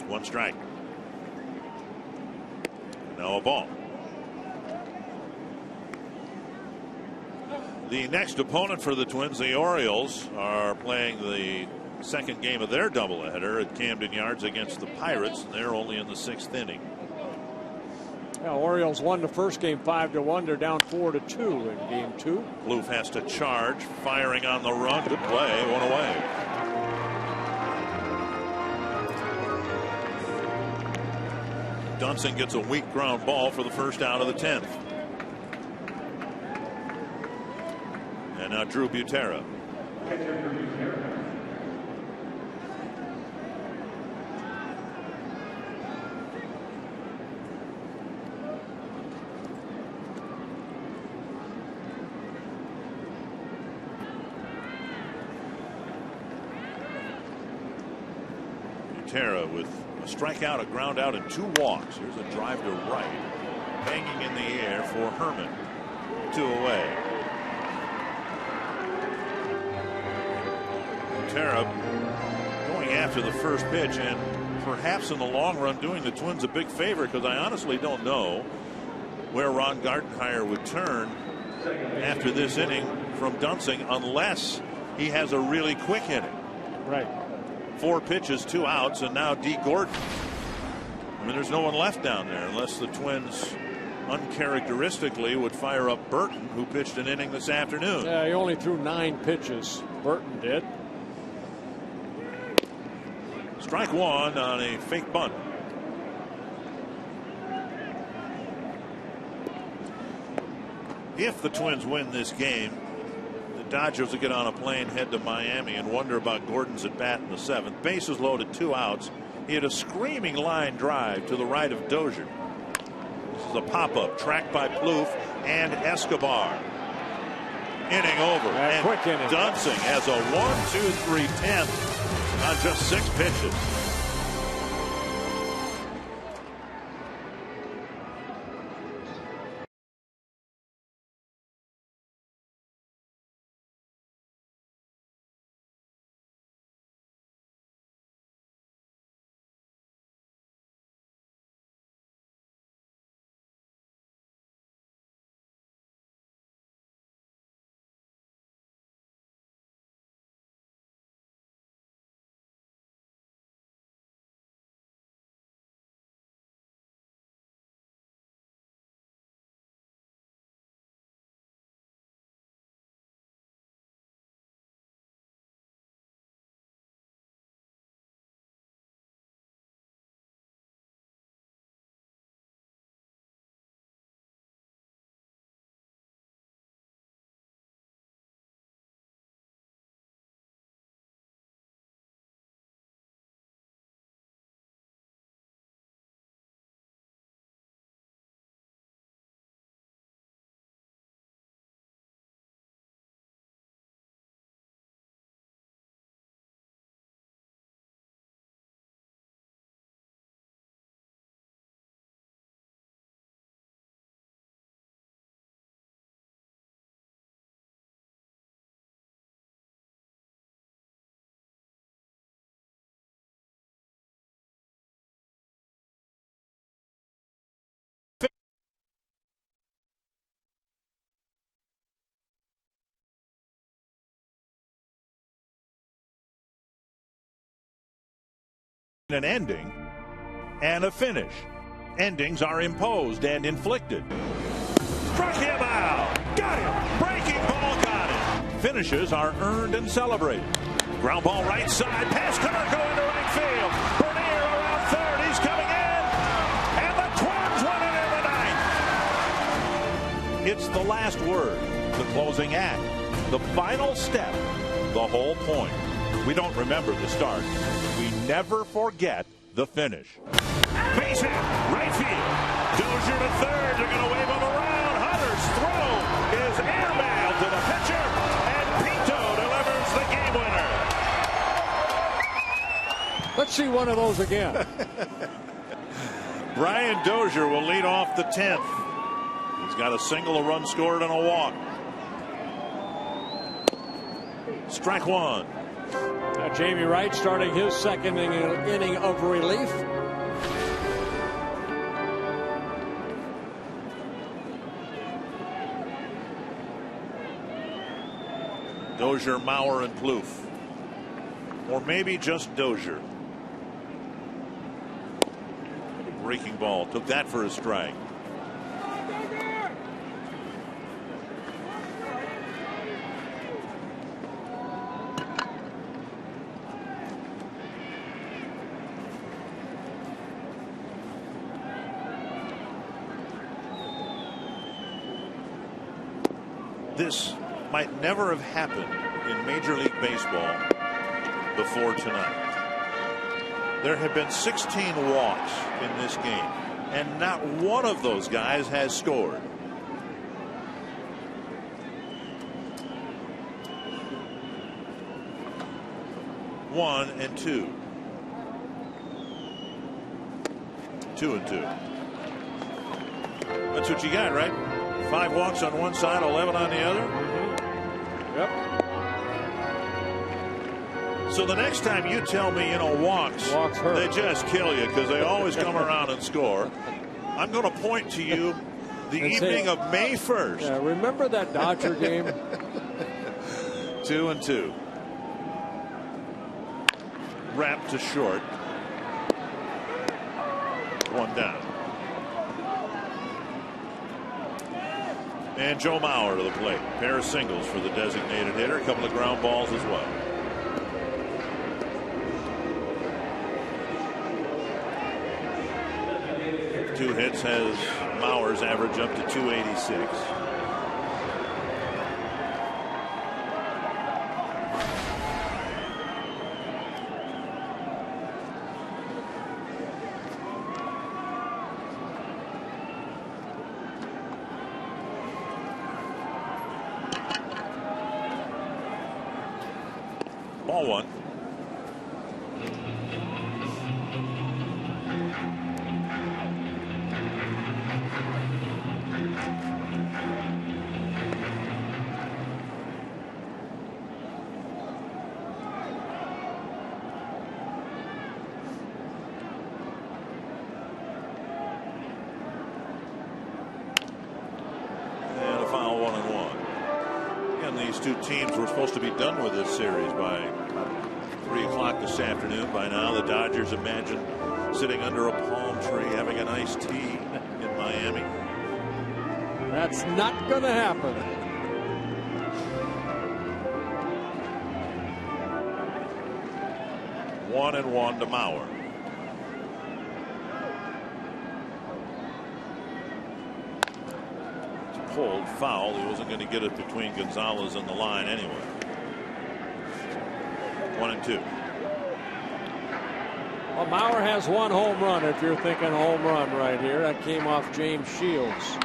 One strike. Now a ball. The next opponent for the Twins, the Orioles, are playing the second game of their doubleheader at Camden Yards against the Pirates. And they're only in the 6th inning. Yeah, Orioles won the first game 5-1. They're down 4-2 in game 2. Plouffe has to charge, firing on the run. Good play, 1 away. Dunson gets a weak ground ball for the first out of the 10th. And now Drew Butera. Butera with a strikeout, a ground out, and 2 walks. Here's a drive to right, hanging in the air for Herman. 2 away. Butera going after the first pitch, and perhaps in the long run doing the Twins a big favor, because I honestly don't know where Ron Gardenhire would turn after this inning from Dunsing, unless he has a really quick inning. Right. 4 pitches, 2 outs, and now D. Gordon. I mean, there's no one left down there unless the Twins uncharacteristically would fire up Burton, who pitched an inning this afternoon. Yeah, he only threw 9 pitches. Burton did. Strike 1 on a fake bunt. If the Twins win this game, the Dodgers will get on a plane, head to Miami, and wonder about Gordon's at bat in the 7th. Bases loaded, 2 outs. He had a screaming line drive to the right of Dozier. This is a pop-up tracked by Plouffe and Escobar. Inning over. And quick inning. Dunsing has a 1-2-3 10th on just 6 pitches. An ending and a finish. Endings are imposed and inflicted. Struck him out. Got him. Breaking ball, got him. Finishes are earned and celebrated. Ground ball right side. Pass cutter going to right field. Bernier around third. He's coming in. And the Twins win it in the 9th. It's the last word. The closing act. The final step. The whole point. We don't remember the start. We never forget the finish. Base hit, right field. Dozier to third. They're going to wave him around. Hunter's throw is airmailed to the pitcher, and Pinto delivers the game winner. Let's see one of those again. Brian Dozier will lead off the 10th. He's got a single, a run scored, and a walk. Strike one. Now Jamie Wright starting his second inning of relief. Dozier, Mauer, and Plouffe. Or maybe just Dozier. Breaking ball. Took that for a strike. This might never have happened in Major League Baseball before tonight. There have been 16 walks in this game, and not one of those guys has scored. One and two. 2-2. That's what you got, right? 5 walks on one side, 11 on the other. Yep. So the next time you tell me, walks hurt. They just kill you because they always come around and score. I'm going to point to you the evening of May 1st. Yeah, remember that Dodger game? 2-2. Wrapped to short. 1 down. And Joe Mauer to the plate. Pair of singles for the designated hitter. A couple of ground balls as well. Two hits has Mauer's average up to 286. Ball one. And a foul, 1-1. Again, these two teams were supposed to be done with this series by 3 o'clock this afternoon. By now, the Dodgers, imagine sitting under a palm tree having an iced tea in Miami. That's not going to happen. One and one to Mauer. It's pulled, foul. He wasn't going to get it between Gonzalez and the line anyway. 1-2. Well, Mauer has 1 home run, if you're thinking home run right here. That came off James Shields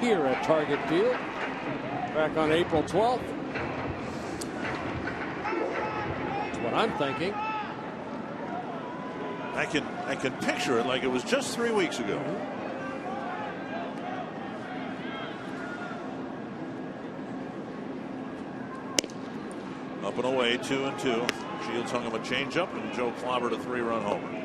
here at Target Field back on April 12th. That's what I'm thinking. I can picture it like it was just 3 weeks ago. Up and away, 2-2. Shields hung him a changeup, and Joe clobbered a 3-run homer.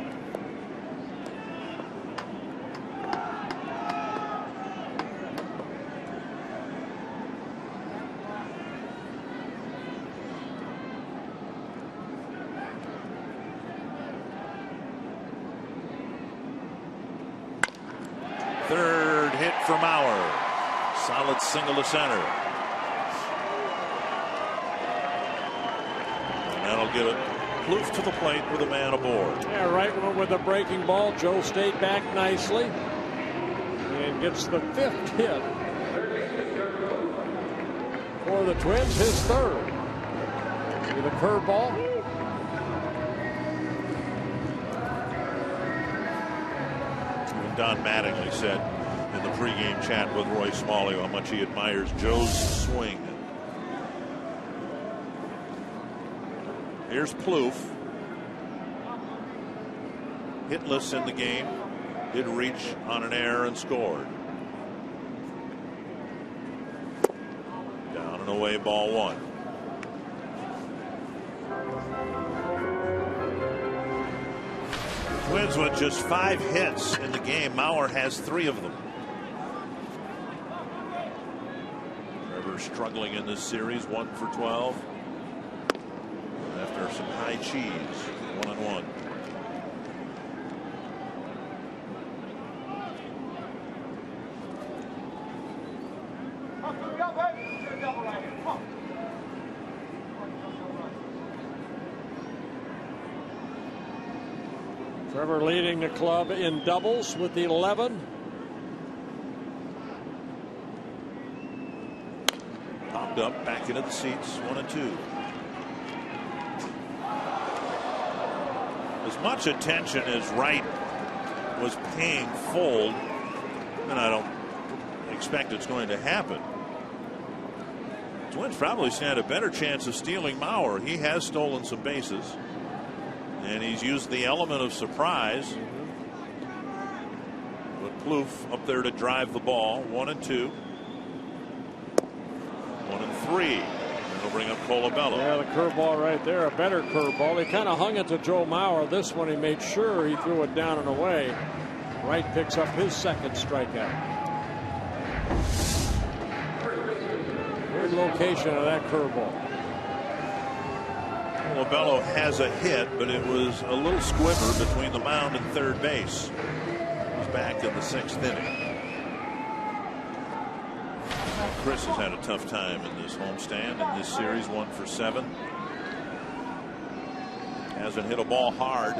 Third hit for Mauer. Solid single to center. And that'll give it Plouffe to the plate with a man aboard. Yeah, right one with a breaking ball. Joe stayed back nicely and gets the 5th hit for the Twins, his 3rd. With a curveball. Don Mattingly said in the pregame chat with Roy Smalley how much he admires Joe's swing. Here's Plouffe. Hitless in the game. Did reach on an error and scored. Down and away, ball 1. Twins with just 5 hits in the game. Mauer has 3 of them. Trevor struggling in this series, 1 for 12. After some high cheese, 1-1. Trevor leading the club in doubles with 11. Popped up, back into the seats, 1-2. As much attention as Wright was paying Fold, and I don't expect it's going to happen. Twins probably stand a better chance of stealing Mauer. He has stolen some bases. And he's used the element of surprise. But Plouffe up there to drive the ball. 1-2. 1-3. And he'll bring up Colabello. Yeah, the curveball right there. A better curveball. He kind of hung it to Joe Mauer. This one he made sure he threw it down and away. Wright picks up his second strikeout. Good location of that curveball. Colabello has a hit, but it was a little squibber between the mound and third base. He's back in the 6th inning. Chris has had a tough time in this homestand in this series, 1 for 7. Hasn't hit a ball hard.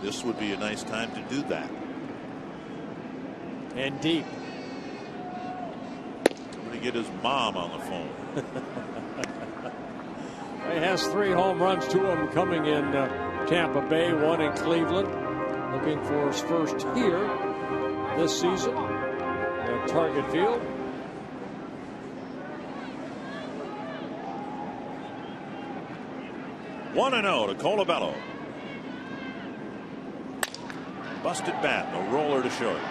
This would be a nice time to do that. And deep. I'm going to get his mom on the phone. He has 3 home runs, 2 of them coming in Tampa Bay, 1 in Cleveland. Looking for his first here this season at Target Field. One 1-0 to Colabello. Busted bat, a roller to short.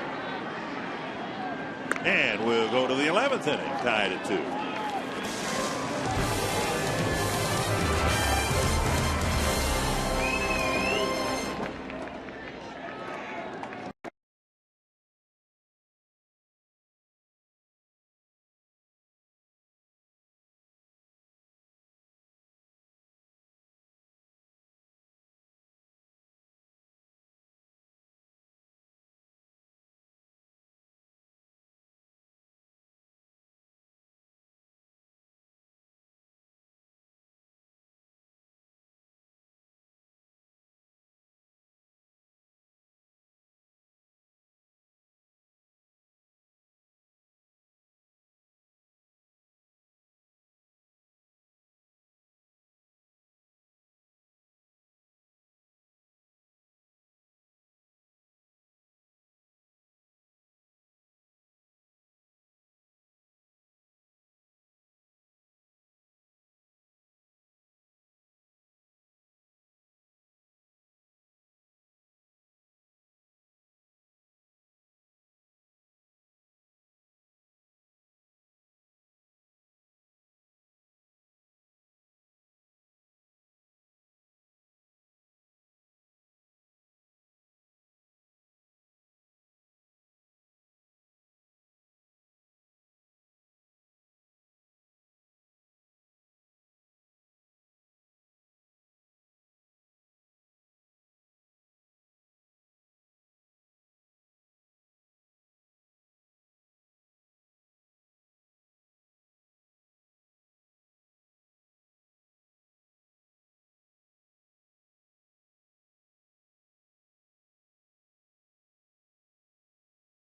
And we'll go to the 11th inning, tied at 2.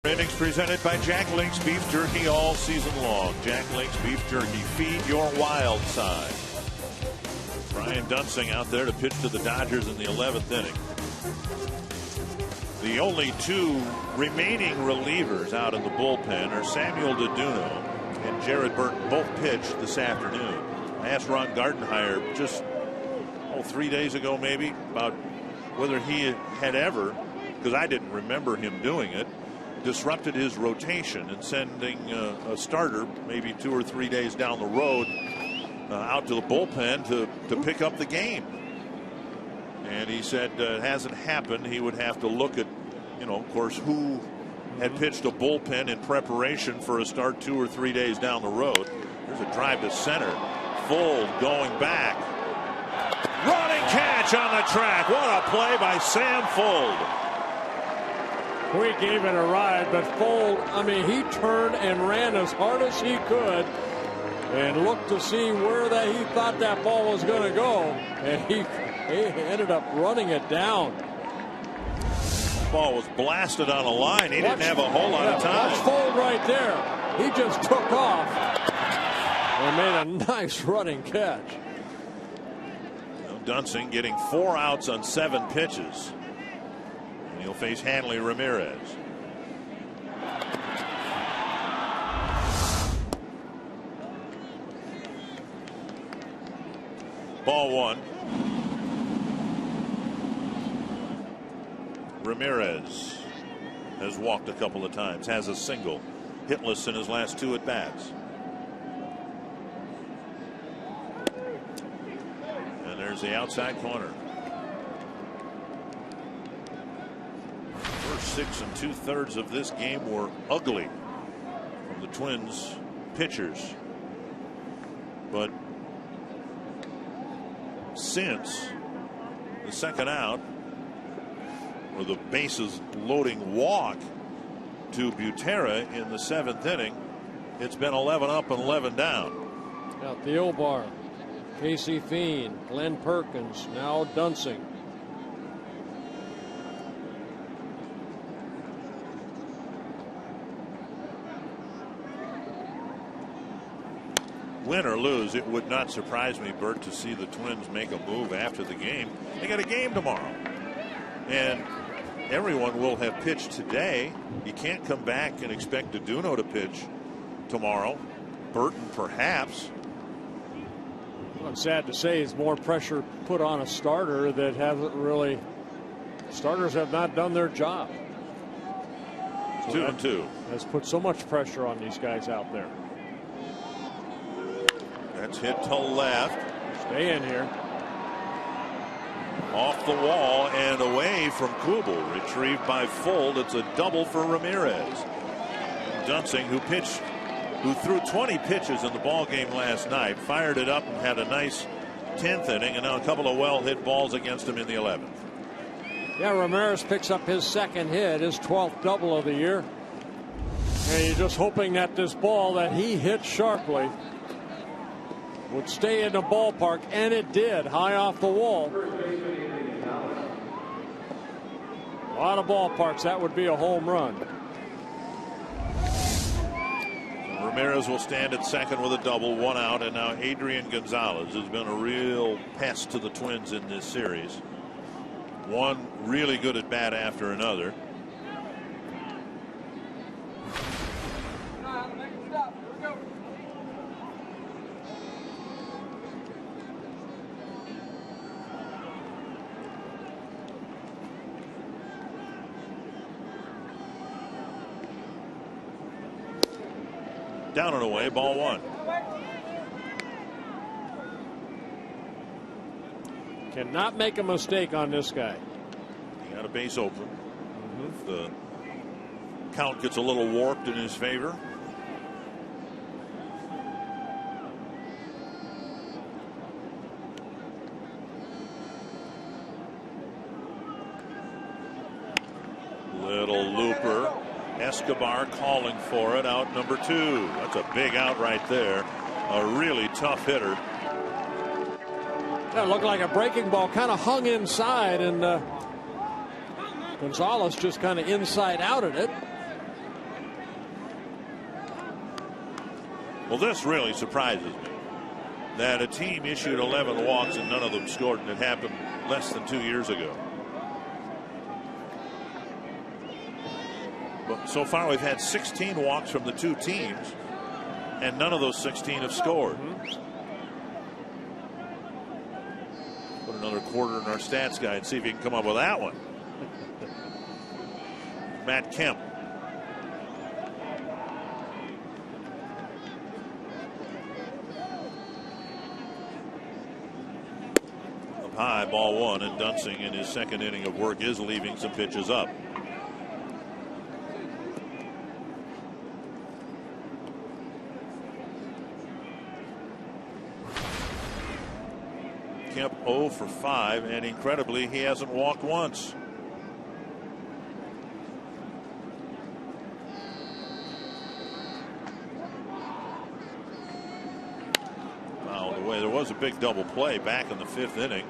Innings presented by Jack Link's Beef Jerky all season long. Jack Link's Beef Jerky. Feed your wild side. Brian Dunsing out there to pitch to the Dodgers in the 11th inning. The only two remaining relievers out in the bullpen are Samuel Deduno and Jared Burton, both pitched this afternoon. I asked Ron Gardenhire just 3 days ago maybe about whether he had ever, because I didn't remember him doing it, disrupted his rotation and sending a starter maybe 2 or 3 days down the road out to the bullpen to pick up the game. And he said it hasn't happened. He would have to look at, of course, who had pitched a bullpen in preparation for a start 2 or 3 days down the road. There's a drive to center. Fuld going back. Running catch on the track. What a play by Sam Fuld. We gave it a ride, but Fuld, he turned and ran as hard as he could and looked to see where he thought that ball was going to go, and he ended up running it down. Ball was blasted on a line. He didn't have a whole lot of time. That's Fuld right there. He just took off and made a nice running catch. Dunsing getting 4 outs on 7 pitches. And he'll face Hanley Ramirez. Ball 1. Ramirez has walked a couple of times, has a single, hitless in his last 2 at bats. And there's the outside corner. First 6 2/3 of this game were ugly from the Twins pitchers, but since the second out, or the bases loading walk to Butera in the 7th inning, it's been 11 up and 11 down. Now Thielbar, Casey Fiend, Glenn Perkins, now Dunsing. Win or lose, it would not surprise me, Bert, to see the Twins make a move after the game. They got a game tomorrow, and everyone will have pitched today. You can't come back and expect Deduno to pitch tomorrow. Burton perhaps. Well, I'm sad to say is more pressure put on a starter that hasn't really. Starters have not done their job. So 2-2 has put so much pressure on these guys out there. That's hit to left. Stay in here. Off the wall and away from Kubel. Retrieved by Fuld. It's a double for Ramirez. Dunsing, who threw 20 pitches in the ball game last night, fired it up and had a nice 10th inning, and now a couple of well hit balls against him in the 11th. Yeah, Ramirez picks up his 2nd hit, his 12th double of the year. And you're just hoping that this ball that he hit sharply would stay in the ballpark, and it did, high off the wall. A lot of ballparks, that would be a home run. Ramirez will stand at second with a double, 1 out, and now Adrian Gonzalez has been a real pest to the Twins in this series. One really good at bat after another. Down and away, ball 1. Cannot make a mistake on this guy. He had a base open. If the count gets a little warped in his favor. Little looper. Escobar calling for it, out number 2. That's a big out right there. A really tough hitter. That looked like a breaking ball, kind of hung inside, and Gonzalez just kind of inside outed it. Well, this really surprises me, that a team issued 11 walks and none of them scored, and it happened less than 2 years ago. But so far we've had 16 walks from the two teams, and none of those 16 have scored. Put another quarter in our stats guy and see if he can come up with that one. Matt Kemp. Up high, ball one, and Dunsing in his second inning of work is leaving some pitches up. Kemp 0 for 5, and incredibly, he hasn't walked once. Wow, the way there was a big double play back in the 5th inning.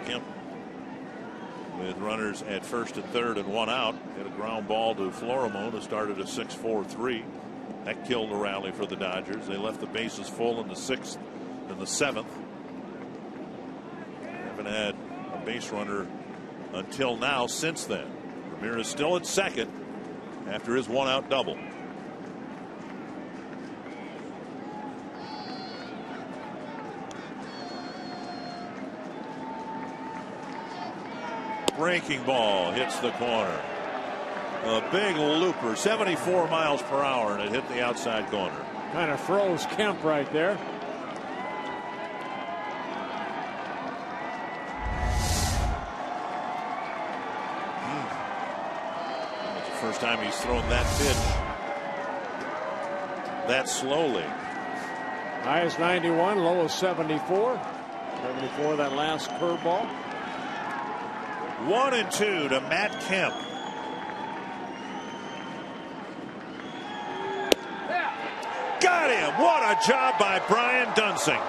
Kemp with runners at first and third and one out, hit a ground ball to Florimon, who started a 6-4-3. That killed the rally for the Dodgers. They left the bases full in the 6th and the 7th. Haven't had a base runner until now since then. Ramirez still at second after his one-out double. Breaking ball hits the corner. A big looper, 74 miles per hour, and it hit the outside corner. Kind of froze Kemp right there. It's the first time he's thrown that pitch that slowly. High is 91, low is 74. 74 that last curveball. 1-2 to Matt Kemp. Got him. What a job by Brian Dunsing.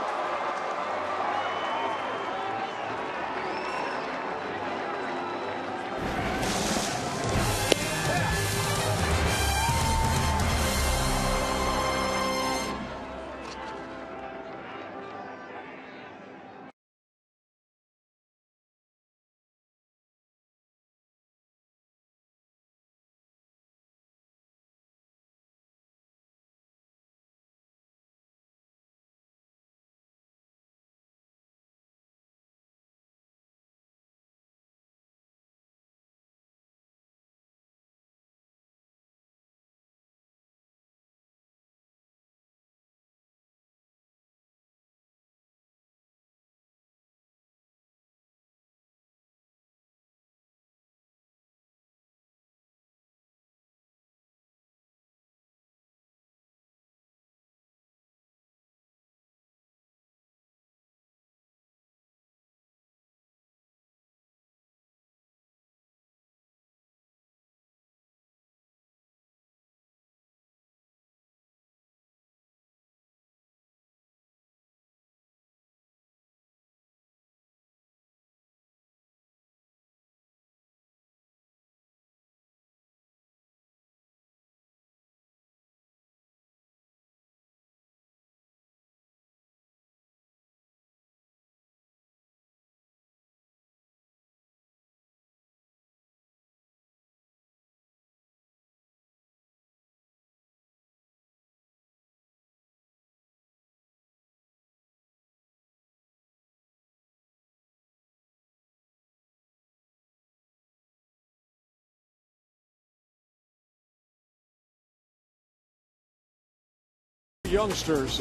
Youngsters,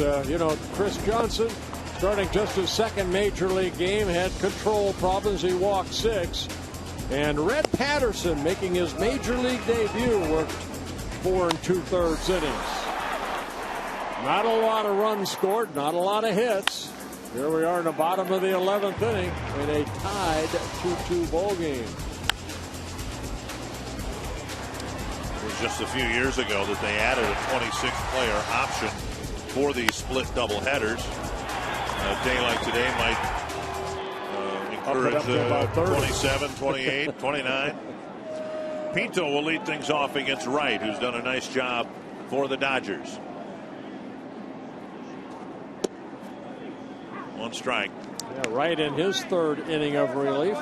Chris Johnson starting just his second major league game, had control problems. He walked 6. And Red Patterson making his major league debut worked 4 2/3 innings. Not a lot of runs scored, not a lot of hits. Here we are in the bottom of the 11th inning in a tied 2-2 ball game. It was just a few years ago that they added a 26-player option for these split doubleheaders. A day like today might encourage 27, 28, 29. Pinto will lead things off against Wright, who's done a nice job for the Dodgers. 1 strike. Yeah, Wright in his 3rd inning of relief.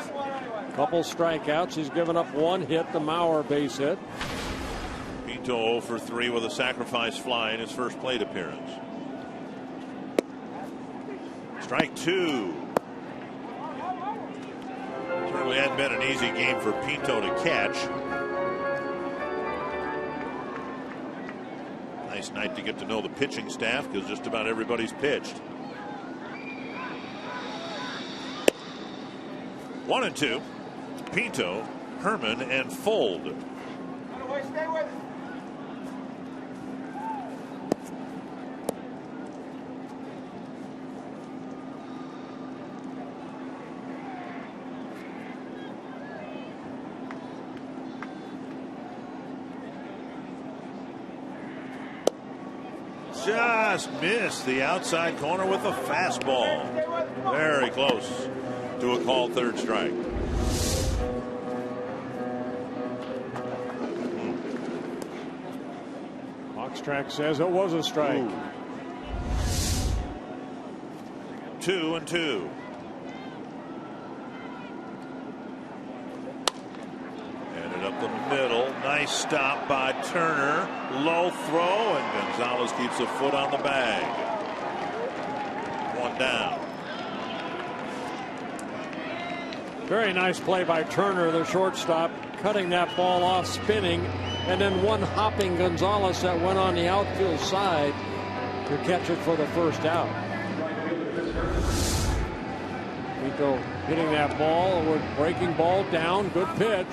Couple strikeouts. He's given up 1 hit, the Mauer base hit. Pinto 0 for 3 with a sacrifice fly in his first plate appearance. Strike 2. Certainly hadn't been an easy game for Pinto to catch. Nice night to get to know the pitching staff because just about everybody's pitched. 1-2. Pinto, Herman, and Fold. Stay with it. Just missed the outside corner with a fastball. Very close to a called third strike. Box track says it was a strike. Ooh. 2-2. Headed up the middle. Nice stop by Turner. Low throw, and Gonzalez keeps a foot on the bag. 1 down. Very nice play by Turner, the shortstop, cutting that ball off, spinning, and then one hopping Gonzalez that went on the outfield side to catch it for the first out. Pinto hitting that ball, with breaking ball down, good pitch.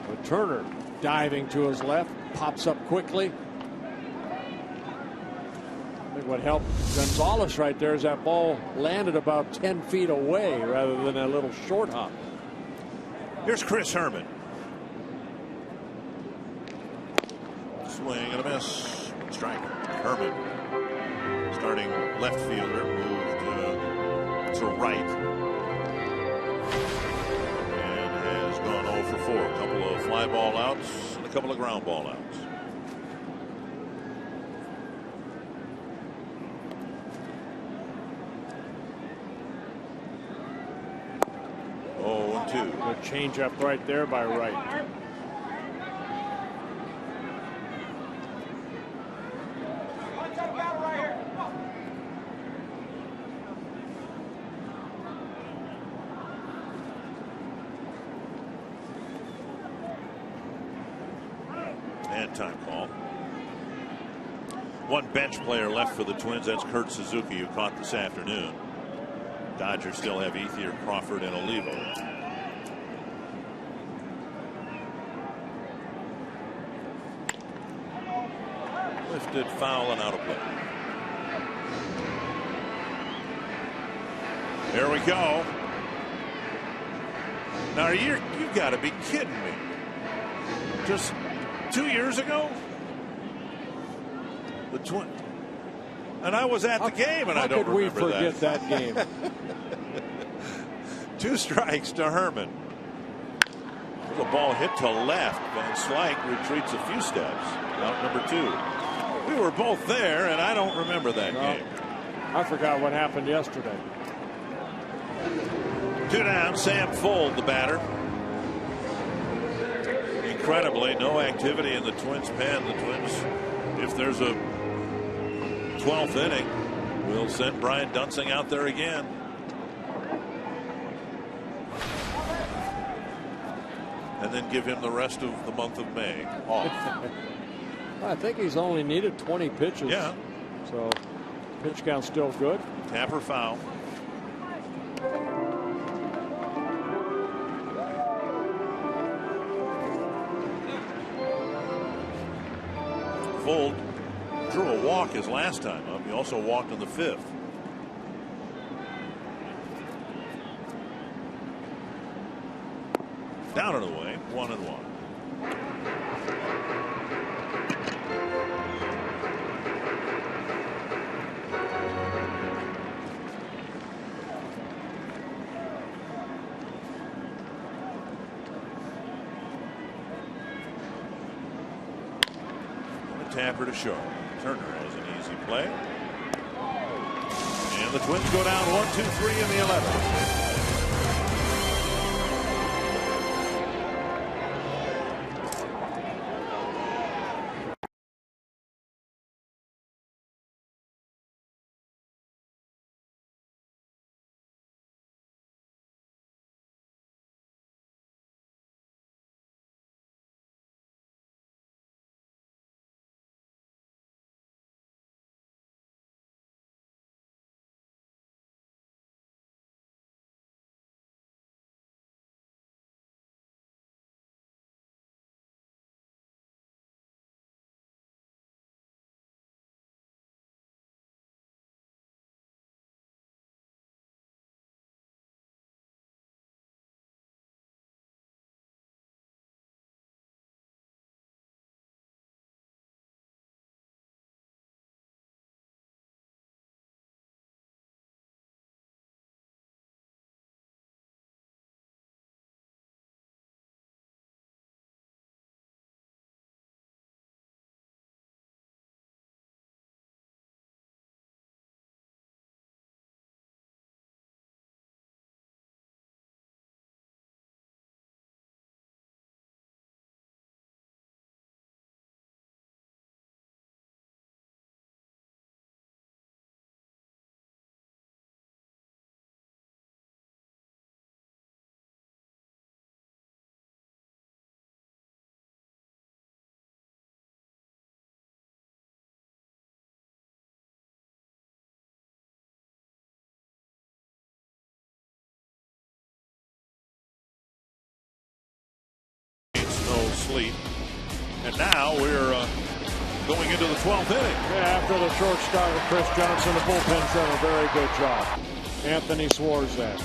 But Turner diving to his left, pops up quickly. I think what helped Gonzalez right there is that ball landed about 10 feet away rather than a little short hop. Here's Chris Herman. Swing and a miss. Strike. Herman, starting left fielder, moved to right. And has gone 0 for 4. A couple of fly ball outs and a couple of ground ball outs. Good change up right there by Wright. And time call. One bench player left for the Twins. That's Kurt Suzuki, who caught this afternoon. Dodgers still have Ethier, Crawford, and Olivo. Lifted, foul, and out of play. There we go. Now you've got to be kidding me. Just 2 years ago, the Twins, and I was at the game, and I don't remember that. How could we forget that game? 2 strikes to Herman. The ball hit to left. Van Slyke retreats a few steps. Out number 2. We were both there, and I don't remember that game. I forgot what happened yesterday. 2 down. Sam Fold, the batter. Incredibly, no activity in the Twins' pen. The Twins, if there's a 12th inning, will send Brian Dunsing out there again. And then give him the rest of the month of May off. I think he's only needed 20 pitches. Yeah. So pitch count's still good. Tap or foul. Fold drew a walk his last time up. He also walked in the 5th. Down and away, 1-1. Tapper to short. Turner has an easy play. And the Twins go down 1-2-3 in the 11th. lead. And now we're going into the 12th inning. Yeah, after the short start of Chris Johnson, the bullpen's done a very good job. Anthony Swirzak.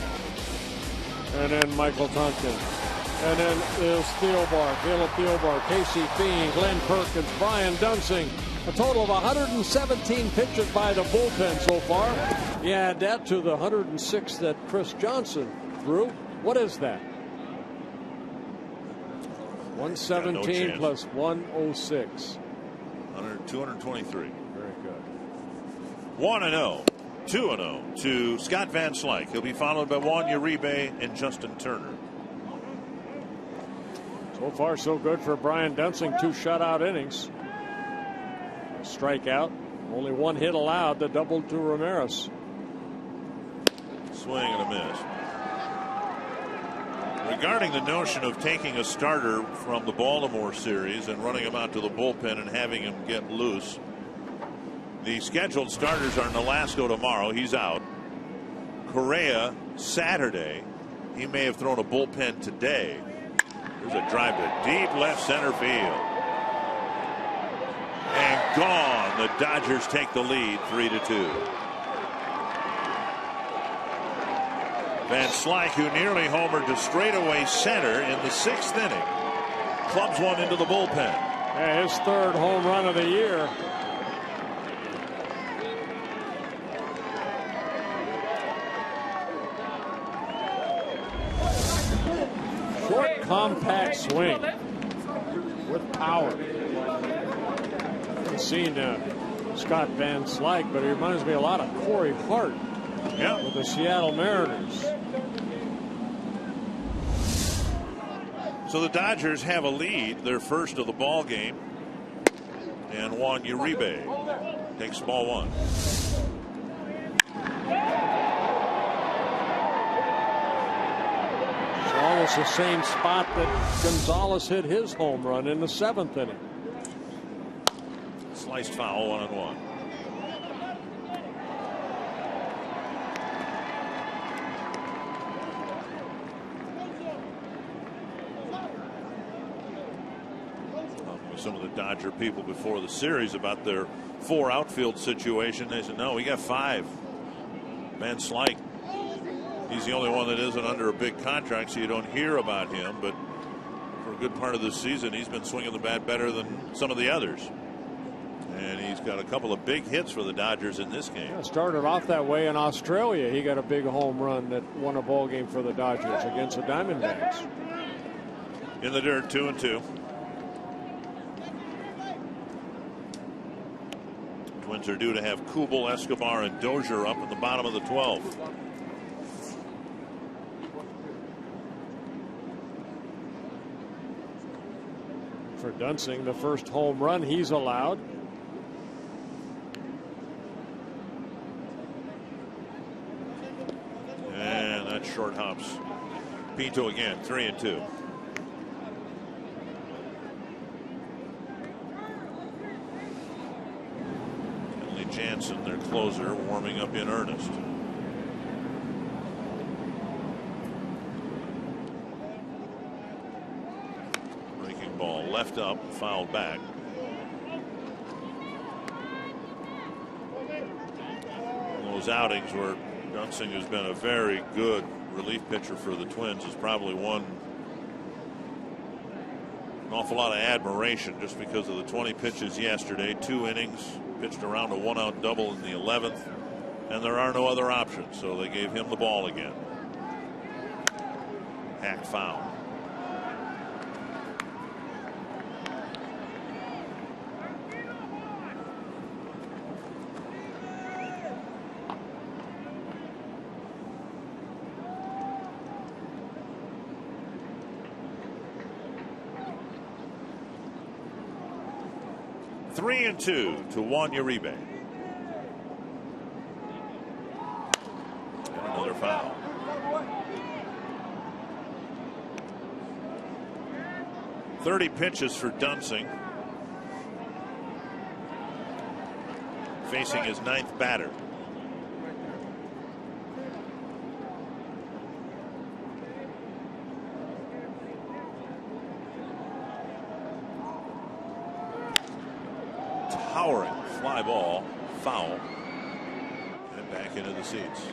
And then Michael Tonkin. And then there's Caleb Thielbar, Casey Feen, Glenn Perkins, Brian Dunsing. A total of 117 pitches by the bullpen so far. You add that to the 106 that Chris Johnson threw. What is that? 117 no plus 106. 223. Very good. 1-0, 2-0 to Scott Van Slyke. He'll be followed by Juan Uribe and Justin Turner. So far, so good for Brian Dunsing. 2 shutout innings. Strikeout. Only 1 hit allowed. The double to Ramirez. Swing and a miss. Regarding the notion of taking a starter from the Baltimore series and running him out to the bullpen and having him get loose, the scheduled starters are Nolasco tomorrow. He's out. Correa Saturday. He may have thrown a bullpen today. There's a drive to deep left center field. And gone. The Dodgers take the lead 3-2. Van Slyke, who nearly homered to straightaway center in the 6th inning, clubs one into the bullpen. Yeah, his 3rd home run of the year. Short, compact swing with power. I've seen Scott Van Slyke, but he reminds me a lot of Corey Hart. Yeah. With the Seattle Mariners. So the Dodgers have a lead, their first of the ball game, and Juan Uribe takes ball 1. It's almost the same spot that Gonzalez hit his home run in the 7th inning. Sliced foul, 1-1. Some of the Dodger people before the series about their 4 outfield situation. They said, no, we got 5. Van Slyke, he's the only one that isn't under a big contract, so you don't hear about him. But for a good part of this season, he's been swinging the bat better than some of the others. And he's got a couple of big hits for the Dodgers in this game. Yeah, started off that way in Australia. He got a big home run that won a ball game for the Dodgers against the Diamondbacks. In the dirt, 2-2. Twins are due to have Kubel, Escobar, and Dozier up in the bottom of the 12th. For Dunsing, the first home run he's allowed. And that short hops Pinto again, 3-2. Jansen, their closer, warming up in earnest. Breaking ball left up, fouled back. Those outings where Dunsing has been a very good relief pitcher for the Twins has probably won an awful lot of admiration just because of the 20 pitches yesterday, 2 innings. Pitched around a 1-out double in the 11th, and there are no other options, so they gave him the ball again. Hack foul. Three and 2 to Juan Uribe. And another foul. .30 pitches for Dunsing. Facing his 9th batter. towering fly ball, foul, and back into the seats.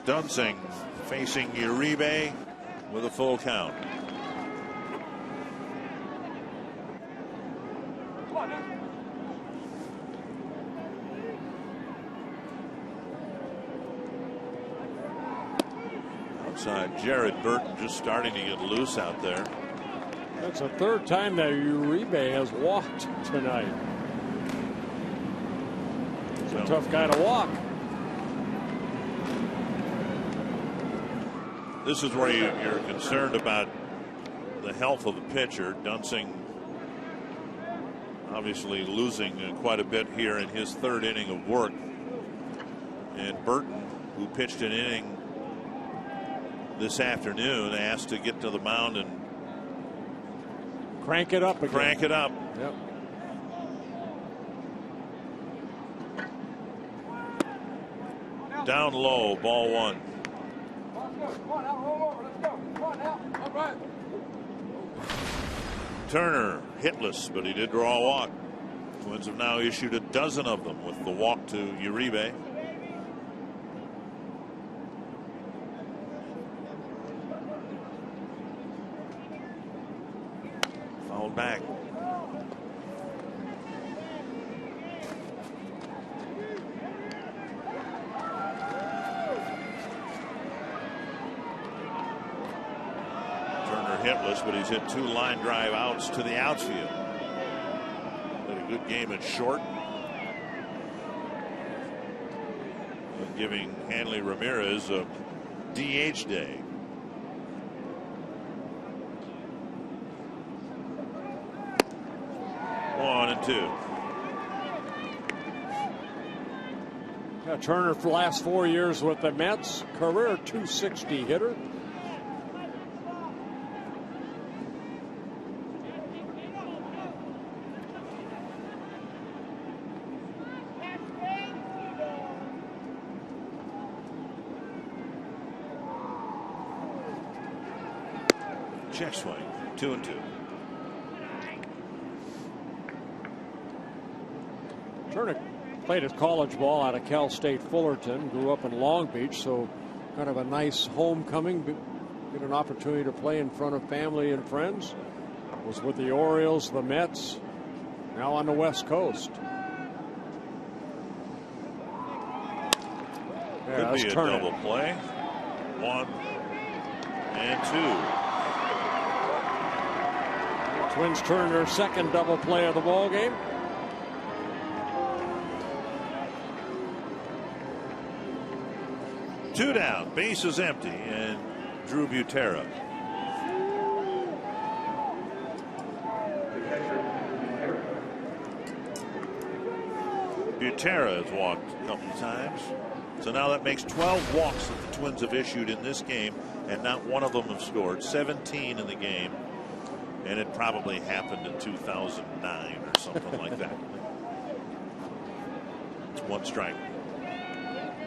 Dunsing facing Uribe with a full count. Outside, Jared Burton just starting to get loose out there. That's the third time that Uribe has walked tonight. He's a tough guy to walk. This is where you're concerned about the health of the pitcher. Dunsing obviously losing quite a bit here in his third inning of work. And Burton, who pitched an inning this afternoon, asked to get to the mound and crank it up again. Crank it up. Yep. Down low, ball one. Turner hitless, but he did draw a walk. Twins have now issued a dozen of them with the walk to Uribe. Fouled back. Hitless, but he's hit 2 line drive outs to the outfield. Had a good game at short. And giving Hanley Ramirez a DH day. One and two. Yeah, Turner for the last 4 years with the Mets, career .260 hitter. Check swing, 2-2. Turner played his college ball out of Cal State Fullerton, grew up in Long Beach, so kind of a nice homecoming. Get an opportunity to play in front of family and friends. Was with the Orioles, the Mets, now on the West Coast. Yeah, could be a Turner. double play. 1 and 2. Twins turn their second double play of the ball game. Two down, base is empty, and Drew Butera. Butera has walked a couple of times. So now that makes 12 walks that the Twins have issued in this game, and not one of them have scored. 17 in the game. And it probably happened in 2009 or something like that. It's 1 strike.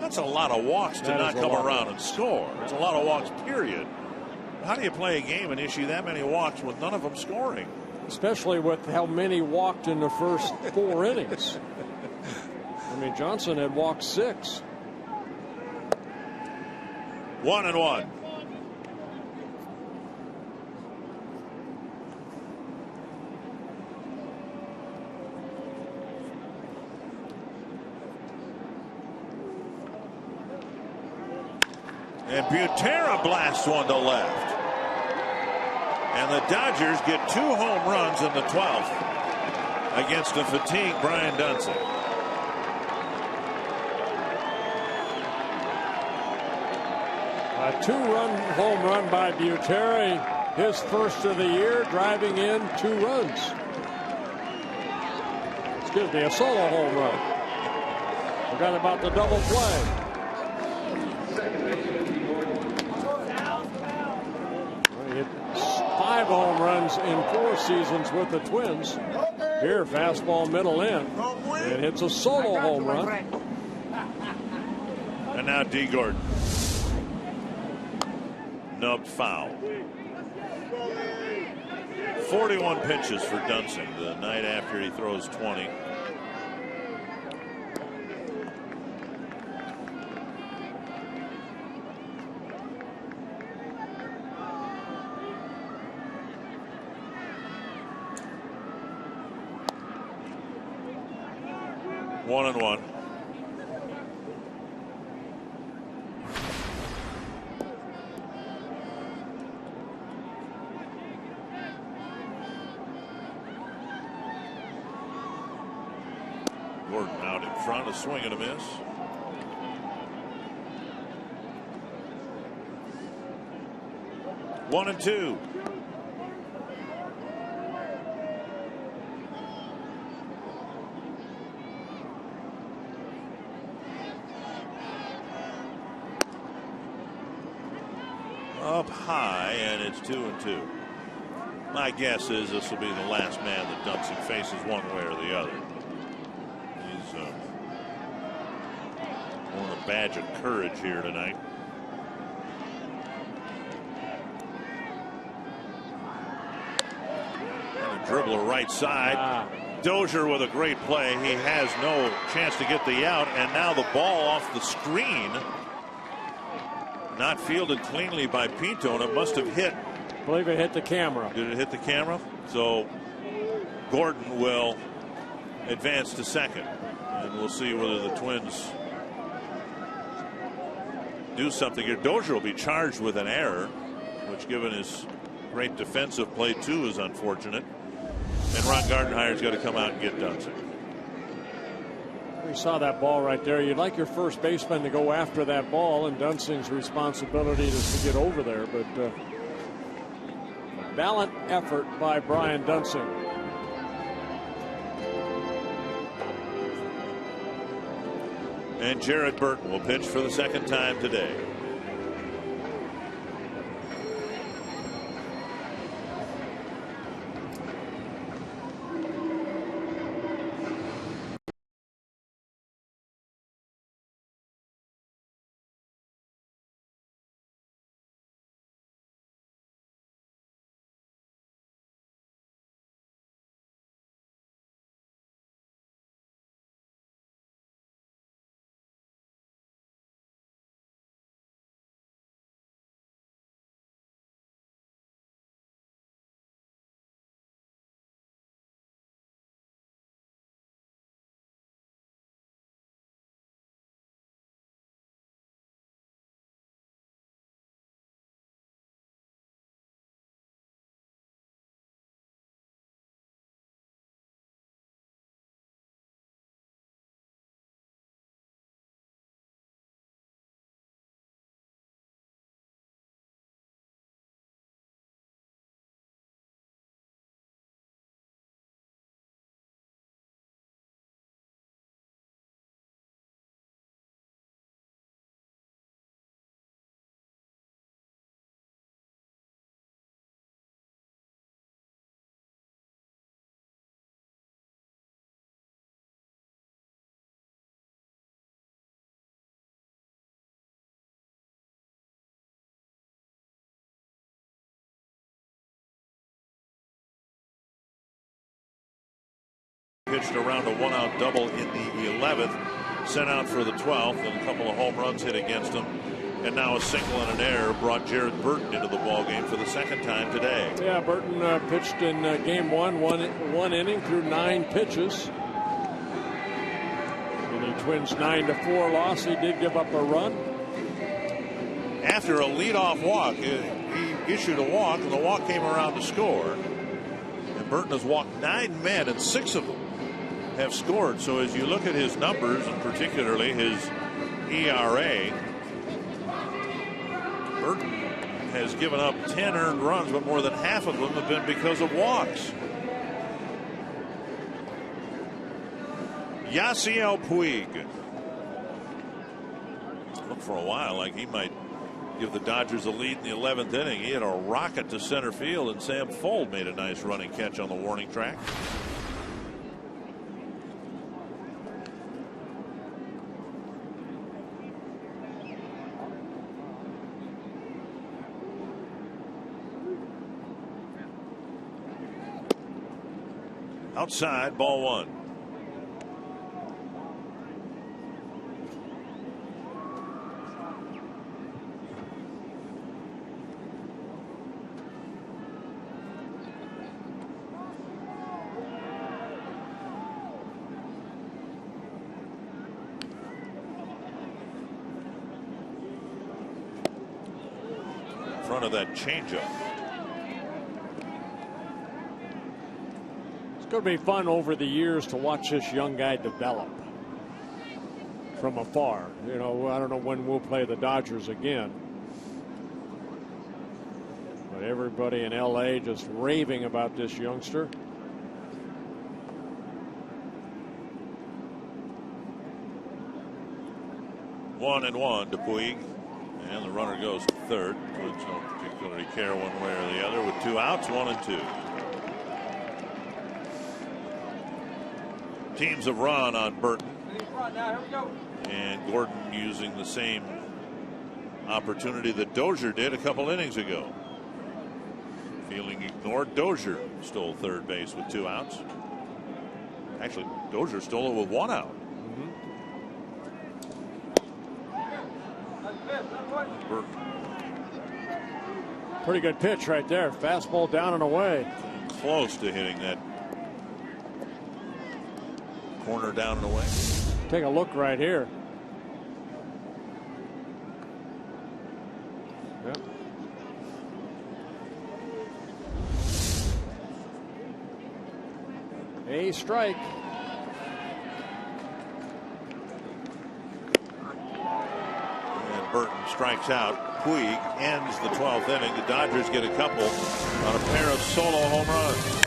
That's a lot of walks to not come around and score. It's a lot of walks, period. How do you play a game and issue that many walks with none of them scoring? Especially with how many walked in the first 4 innings. I mean, Johnson had walked 6. 1-1. And Butera blasts one to left. And the Dodgers get 2 home runs in the 12th against a fatigued Brian Dunsing. A 2-run home run by Butera, his first of the year, driving in 2 runs. Excuse me, a solo home run. Forgot about the double play. 5 home runs in 4 seasons with the Twins. Here, fastball middle in, and hits a solo home run. And now D. Gordon. Nubbed foul. 41 pitches for Dunsing the night after he throws 20. One and one. Gordon out in front, a swing and a miss. One and two. Up high, and it's 2-2. My guess is this will be the last man that Dunsing faces one way or the other. He's worn a badge of courage here tonight. And a dribbler right side. Dozier with a great play. He has no chance to get the out, and now the ball off the screen. Not fielded cleanly by Pinto, and it must have hit. I believe it hit the camera. Did it hit the camera? So Gordon will advance to second, and we'll see whether the Twins do something here. Dozier will be charged with an error, which, given his great defensive play too, is unfortunate. And Ron Gardenhire's got to come out and get Dunsing. We saw that ball right there. You'd like your first baseman to go after that ball, and Dunsing's responsibility is to get over there. But valiant effort by Brian Dunsing. And Jared Burton will pitch for the second time today. Pitched around a one-out double in the 11th, sent out for the 12th, and a couple of home runs hit against him. And now a single and an error brought Jared Burton into the ballgame for the second time today. Yeah, Burton pitched in game one inning through 9 pitches. In the Twins' 9-4 loss, he did give up a run. After a leadoff walk, he issued a walk, and the walk came around to score. And Burton has walked 9 men, and 6 of them have scored. So as you look at his numbers, and particularly his ERA, Burton has given up 10 earned runs, but more than half of them have been because of walks. Yasiel Puig looked for a while like he might give the Dodgers a lead in the 11th inning. He had a rocket to center field, and Sam Fuld made a nice running catch on the warning track. Outside, ball one. In front of that changeup. It's going to be fun over the years to watch this young guy develop from afar. You know, I don't know when we'll play the Dodgers again, but everybody in LA just raving about this youngster. One and one to Puig, and the runner goes to third. Twins don't particularly care one way or the other with 2 outs, 1-2. Teams have run on Burton, and Gordon using the same opportunity that Dozier did a couple innings ago. Feeling ignored, Dozier stole third base with 2 outs. Actually, Dozier stole it with 1 out. Burton. Pretty good pitch right there. Fastball down and away. Close to hitting that corner down and away. Take a look right here. Yep. A strike. And Burton strikes out. Puig ends the 12th inning. The Dodgers get a couple on a pair of solo home runs.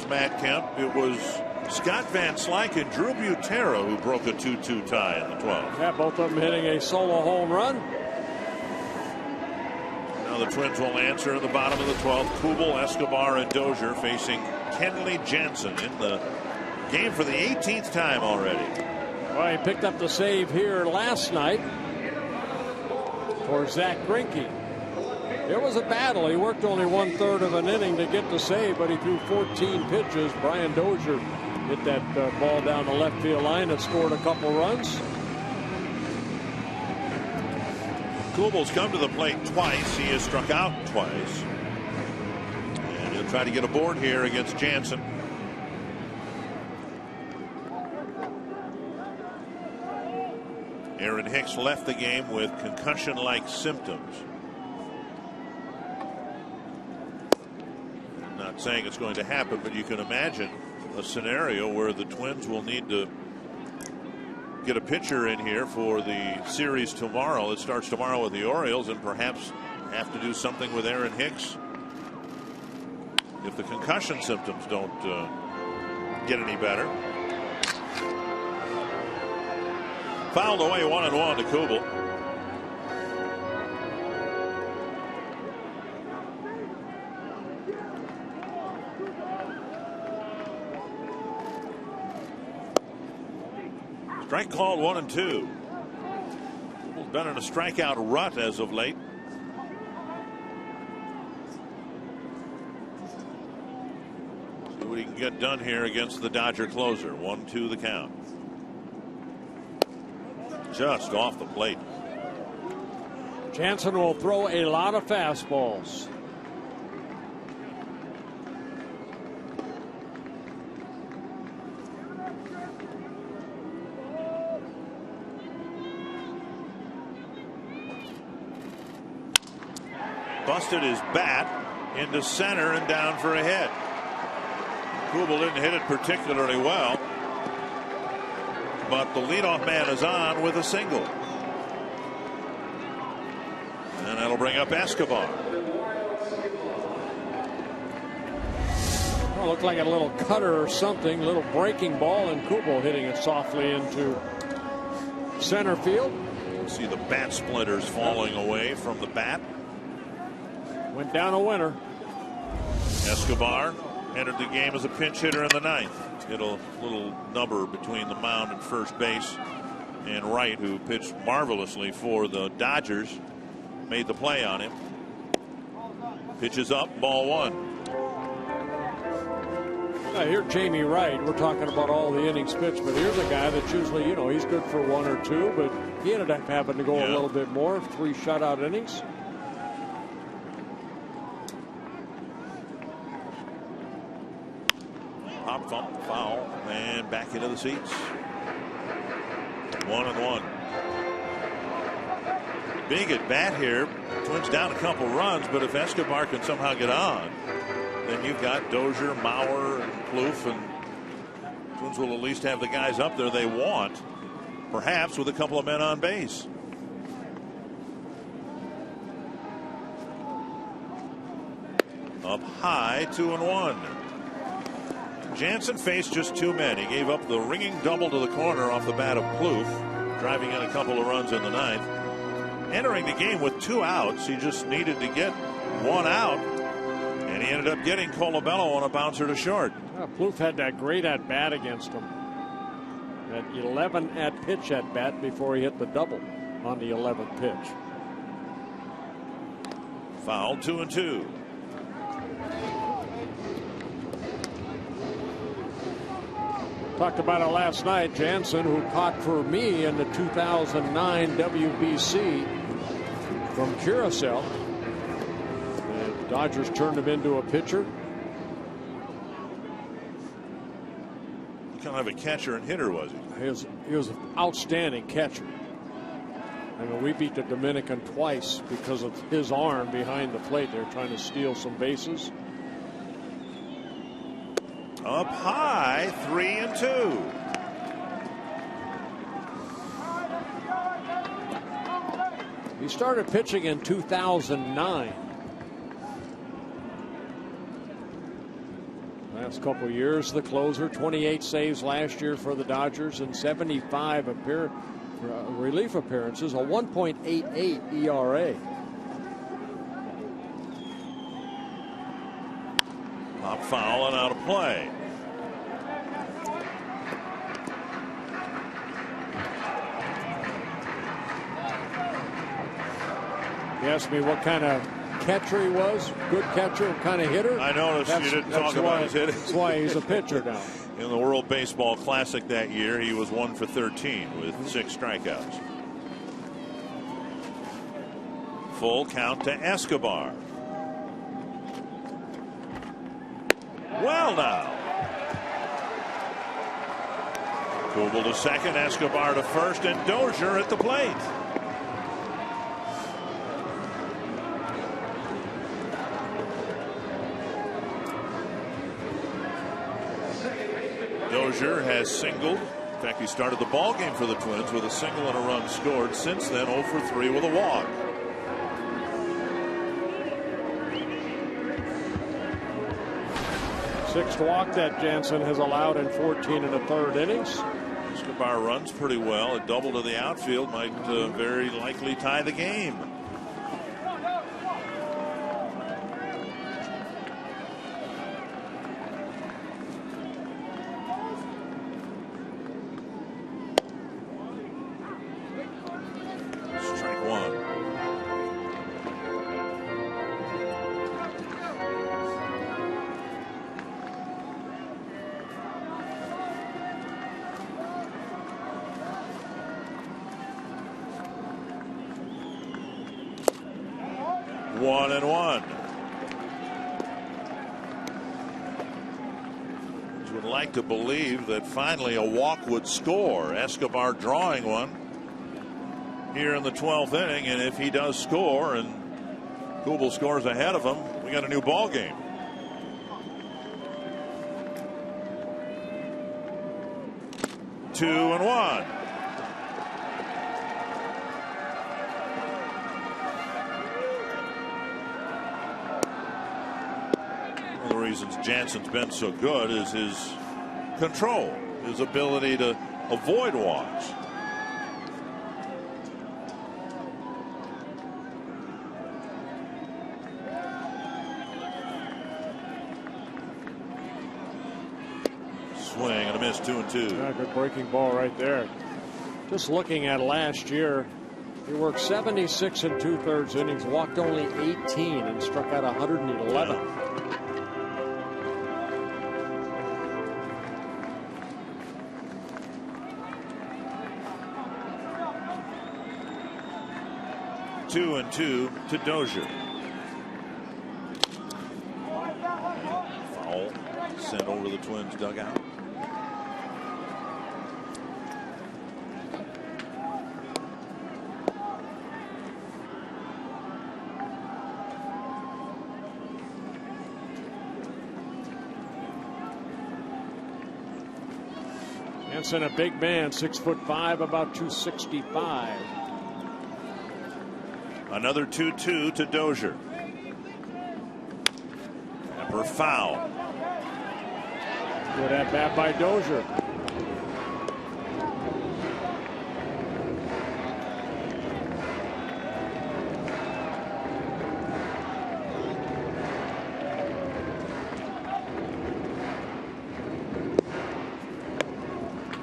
Matt Kemp. It was Scott Van Slyke and Drew Butera who broke a 2-2 tie in the 12th. Yeah, both of them hitting a solo home run. Now the Twins will answer in the bottom of the 12th. Kubel, Escobar, and Dozier facing Kenley Jansen in the game for the 18th time already. Well, he picked up the save here last night for Zach Greinke. It was a battle. He worked only 1/3 of an inning to get the save, but he threw 14 pitches. Brian Dozier hit that ball down the left field line and scored a couple runs. Kubel's come to the plate twice. He has struck out twice. And he'll try to get a board here against Jansen. Aaron Hicks left the game with concussion-like symptoms. Not saying it's going to happen, but you can imagine a scenario where the Twins will need to get a pitcher in here for the series tomorrow. It starts tomorrow with the Orioles, and perhaps have to do something with Aaron Hicks if the concussion symptoms don't get any better. Fouled away 1-1 to Kubel. Strike called 1-2. Kubel's been in a strikeout rut as of late. See what he can get done here against the Dodger closer. 1-2 the count. Just off the plate. Jansen will throw a lot of fastballs. Busted his bat into center and down for a hit. Kubel didn't hit it particularly well, but the leadoff man is on with a single. And that'll bring up Escobar. Well, looked like a little cutter or something, little breaking ball, and Kubel hitting it softly into center field. You see the bat splinters falling away from the bat. Went down a winner. Escobar entered the game as a pinch hitter in the ninth. Hit a little number between the mound and first base. And Wright, who pitched marvelously for the Dodgers, made the play on him. Pitches up, ball one. I hear Jamie Wright. We're talking about all the innings pitched, but here's a guy that's usually, you know, he's good for one or two, but he ended up having to go a little bit more. 3 shutout innings. Hop, thump, foul, and back into the seats. 1-1. Big at bat here. Twins down a couple runs, but if Escobar can somehow get on, then you've got Dozier, Mauer, and Plouffe, and Twins will at least have the guys up there they want, perhaps with a couple of men on base. Up high, 2-1. Jansen faced just 2 men. He gave up the ringing double to the corner off the bat of Plouffe, driving in a couple of runs in the ninth. Entering the game with 2 outs, he just needed to get 1 out, and he ended up getting Colabello on a bouncer to short. Plouffe had that great at bat against him. That 11 at pitch at bat before he hit the double on the 11th pitch. Foul, 2-2. Talked about it last night. Jansen, who caught for me in the 2009 WBC from Curacao. The Dodgers turned him into a pitcher. Kind of a catcher and hitter, was he? He was an outstanding catcher. I mean, we beat the Dominican twice because of his arm behind the plate. They were trying to steal some bases. Up high, 3-2. He started pitching in 2009. Last couple years, the closer, 28 saves last year for the Dodgers and 75 relief appearances, a 1.88 ERA. Pop foul and out of play. You asked me what kind of catcher he was. Good catcher, kind of hitter. I noticed you didn't talk about his hitting. That's why he's a pitcher now. In the World Baseball Classic that year, he was 1 for 13 with 6 strikeouts. Full count to Escobar. Well now. Kubel to second, Escobar to first, and Dozier at the plate. Dozier has singled. In fact, he started the ball game for the Twins with a single and a run scored. Since then, 0 for 3 with a walk. Sixth walk that Jansen has allowed in 14 1/3 innings. Escobar runs pretty well. A double to the outfield might very likely tie the game. Strike one. One and one. You would like to believe that finally a walk would score. Escobar drawing one here in the 12th inning, and if he does score and Kubel scores ahead of him, we got a new ball game. Two and one. One of the reasons Jansen's been so good is his control, his ability to avoid walks. Swing and a miss, 2-2. Yeah, good breaking ball right there. Just looking at last year, he worked 76 2/3 innings, walked only 18, and struck out 111. Yeah. Two and two to Dozier. Foul sent over the Twins dugout. Jansen, a big man, 6'5", about 265. Another 2-2 to Dozier. Pepper foul. Good at bat by Dozier.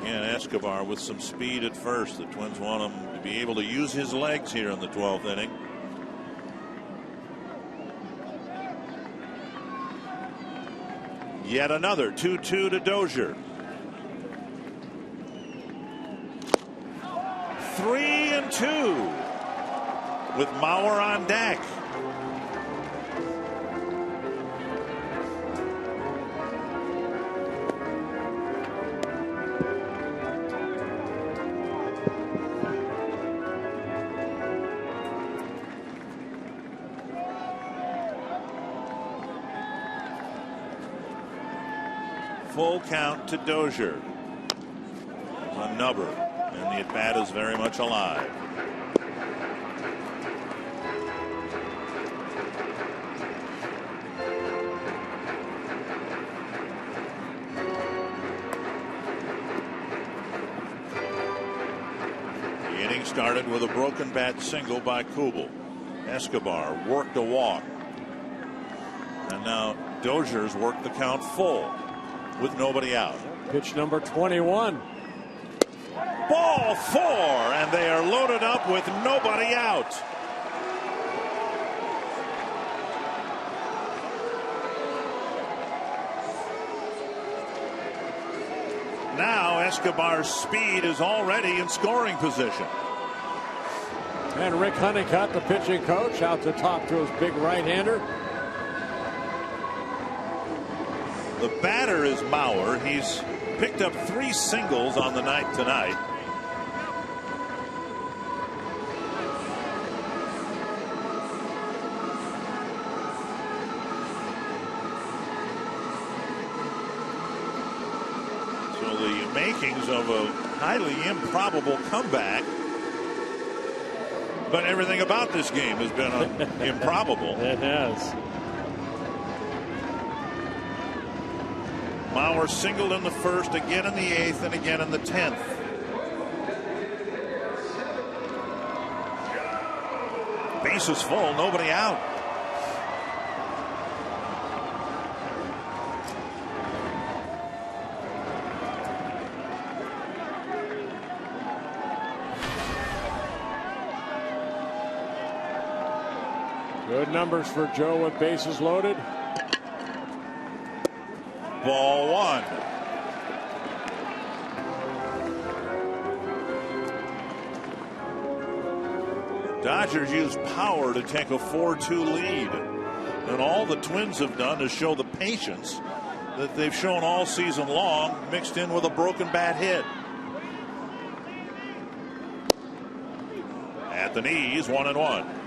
And Escobar with some speed at first. The Twins want him to be able to use his legs here in the 12th inning. Yet another 2-2 to Dozier. 3-2 with Mauer on deck. Full count to Dozier. A nubber, and the at-bat is very much alive. The inning started with a broken bat single by Kubel. Escobar worked a walk. And now Dozier's worked the count full with nobody out. Pitch number 21. Ball 4, and they are loaded up with nobody out. now Escobar's speed is already in scoring position. And Rick Honeycutt, the pitching coach, out to talk to his big right-hander. The batter is Mauer. He's picked up 3 singles on the night tonight. So the makings of a highly improbable comeback. But everything about this game has been improbable. It has. Mauer singled in the first, again in the 8th, and again in the 10th. Bases full, nobody out. Good numbers for Joe with bases loaded. Ball 1. Dodgers use power to take a 4-2 lead. And all the Twins have done is show the patience that they've shown all season long, mixed in with a broken bat hit. At the knees, 1-1.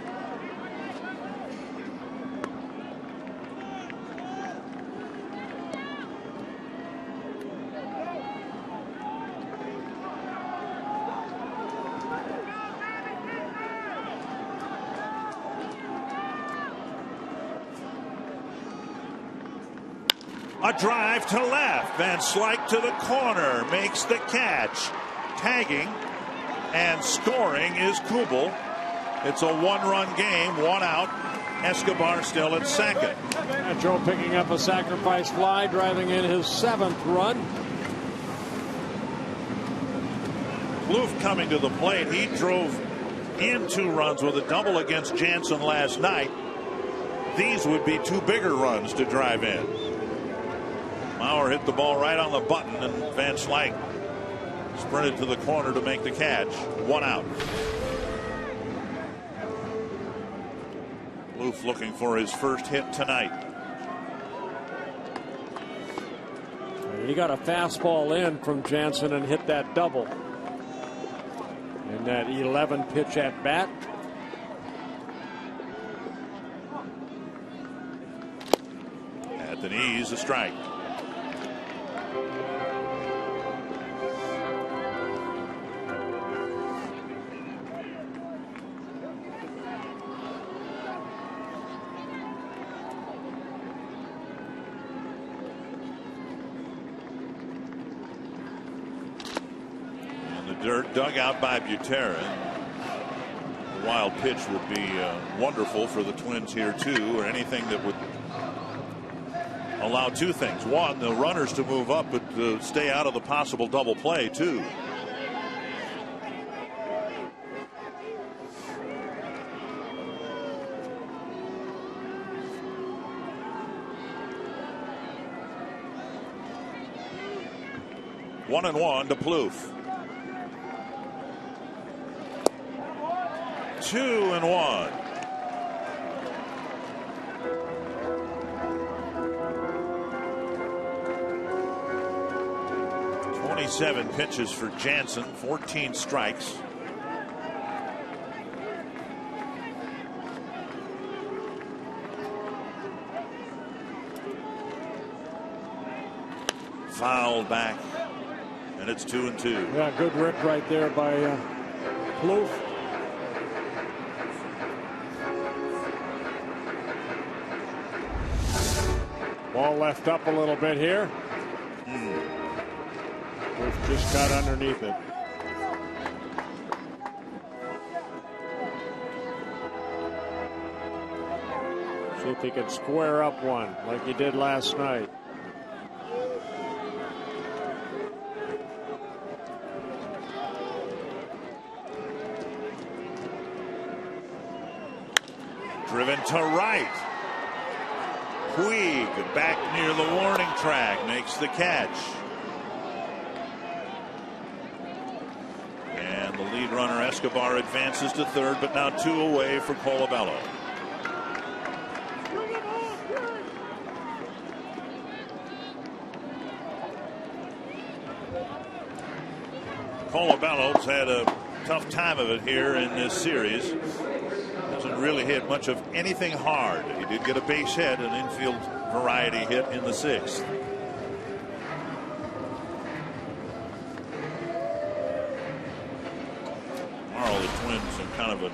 A drive to left. Van Slyke to the corner. Makes the catch. Tagging and scoring is Kubel. It's a 1-run game. 1 out. Escobar still at second. And Joe picking up a sacrifice fly, driving in his 7th run. Plouffe coming to the plate. He drove in 2 runs with a double against Jansen last night. These would be 2 bigger runs to drive in. Mauer hit the ball right on the button, and Van Slyke sprinted to the corner to make the catch. 1 out. Plouffe looking for his first hit tonight. He got a fastball in from Jansen and hit that double in that 11 pitch at bat. At the knees, a strike. Dirt dug out by Butera. A wild pitch would be wonderful for the Twins here too, or anything that would allow 2 things. 1, the runners to move up, but stay out of the possible double play too. One and one to Plouffe. 2-1. Seven pitches for Jansen, 14 strikes. Fouled back, and it's 2-2. Yeah, good rip right there by Plouffe. Ball left up a little bit here. Just got underneath it. See if he can square up one like he did last night. Driven to right. Puig back near the warning track makes the catch. And the lead runner Escobar advances to third, but now 2 away for Colabello. Colabello's had a tough time of it here in this series. Hasn't really hit much of anything hard. He did get a base hit, an infield variety hit in the 6th. Tomorrow the Twins in kind of a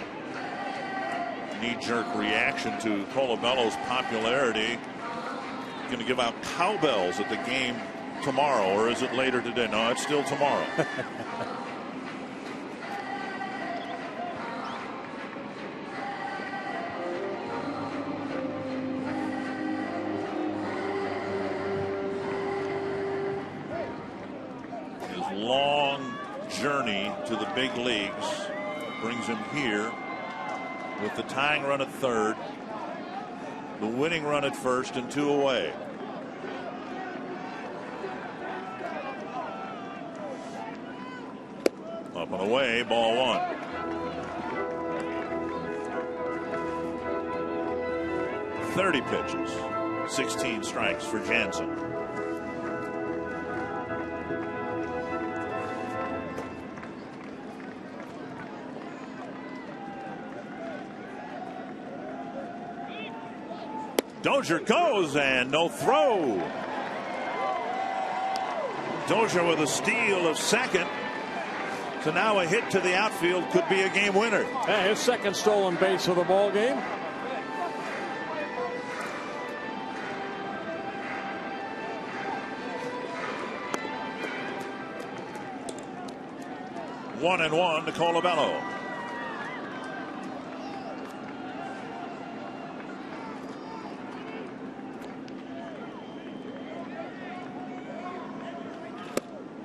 knee-jerk reaction to Colabello's popularity. Going to give out cowbells at the game tomorrow, or is it later today? No, it's still tomorrow. His long journey to the big leagues brings him here with the tying run at third, the winning run at first, and 2 away. Up and away, ball 1. .30 pitches, 16 strikes for Jansen. Dozier goes and no throw. Dozier with a steal of second. So now a hit to the outfield could be a game winner. Hey, his second stolen base of the ball game. One and one to Colabello.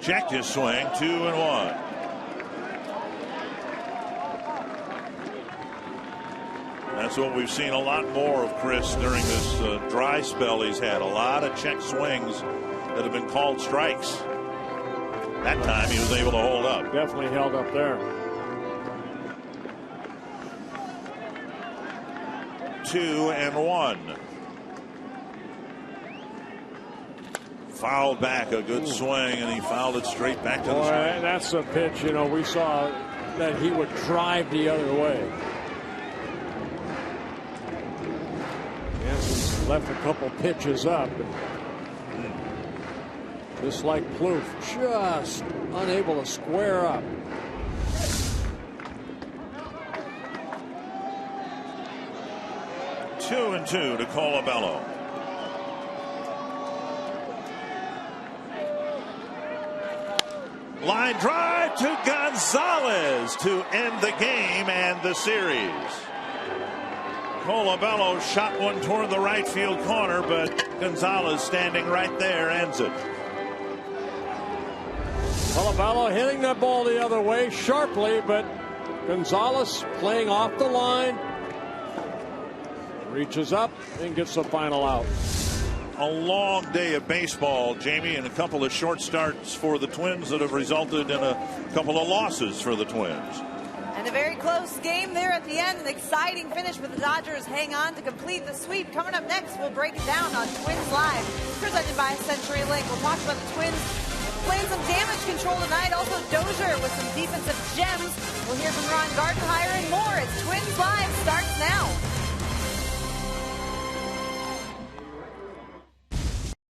Checked his swing, 2-1. That's what we've seen a lot more of Chris during this dry spell he's had. A lot of check swings that have been called strikes. That time he was able to hold up. Definitely held up there. 2-1. Fouled back, a good swing, and he fouled it straight back to the screen. That's a pitch, you know, we saw that he would drive the other way. Yes, he's left a couple pitches up. Just like Plouffe, just unable to square up. Two and two to Colabello. Line drive to Gonzalez to end the game and the series. Colabello shot one toward the right field corner, but Gonzalez standing right there ends it. Colabello hitting that ball the other way sharply, but Gonzalez playing off the line. Reaches up and gets the final out. A long day of baseball, Jamie, and a couple of short starts for the Twins that have resulted in a couple of losses for the Twins. And a very close game there at the end. An exciting finish, but the Dodgers hang on to complete the sweep. Coming up next, we'll break it down on Twins Live, presented by CenturyLink. We'll talk about the Twins playing some damage control tonight. Also Dozier with some defensive gems. We'll hear from Ron Gardenhire and more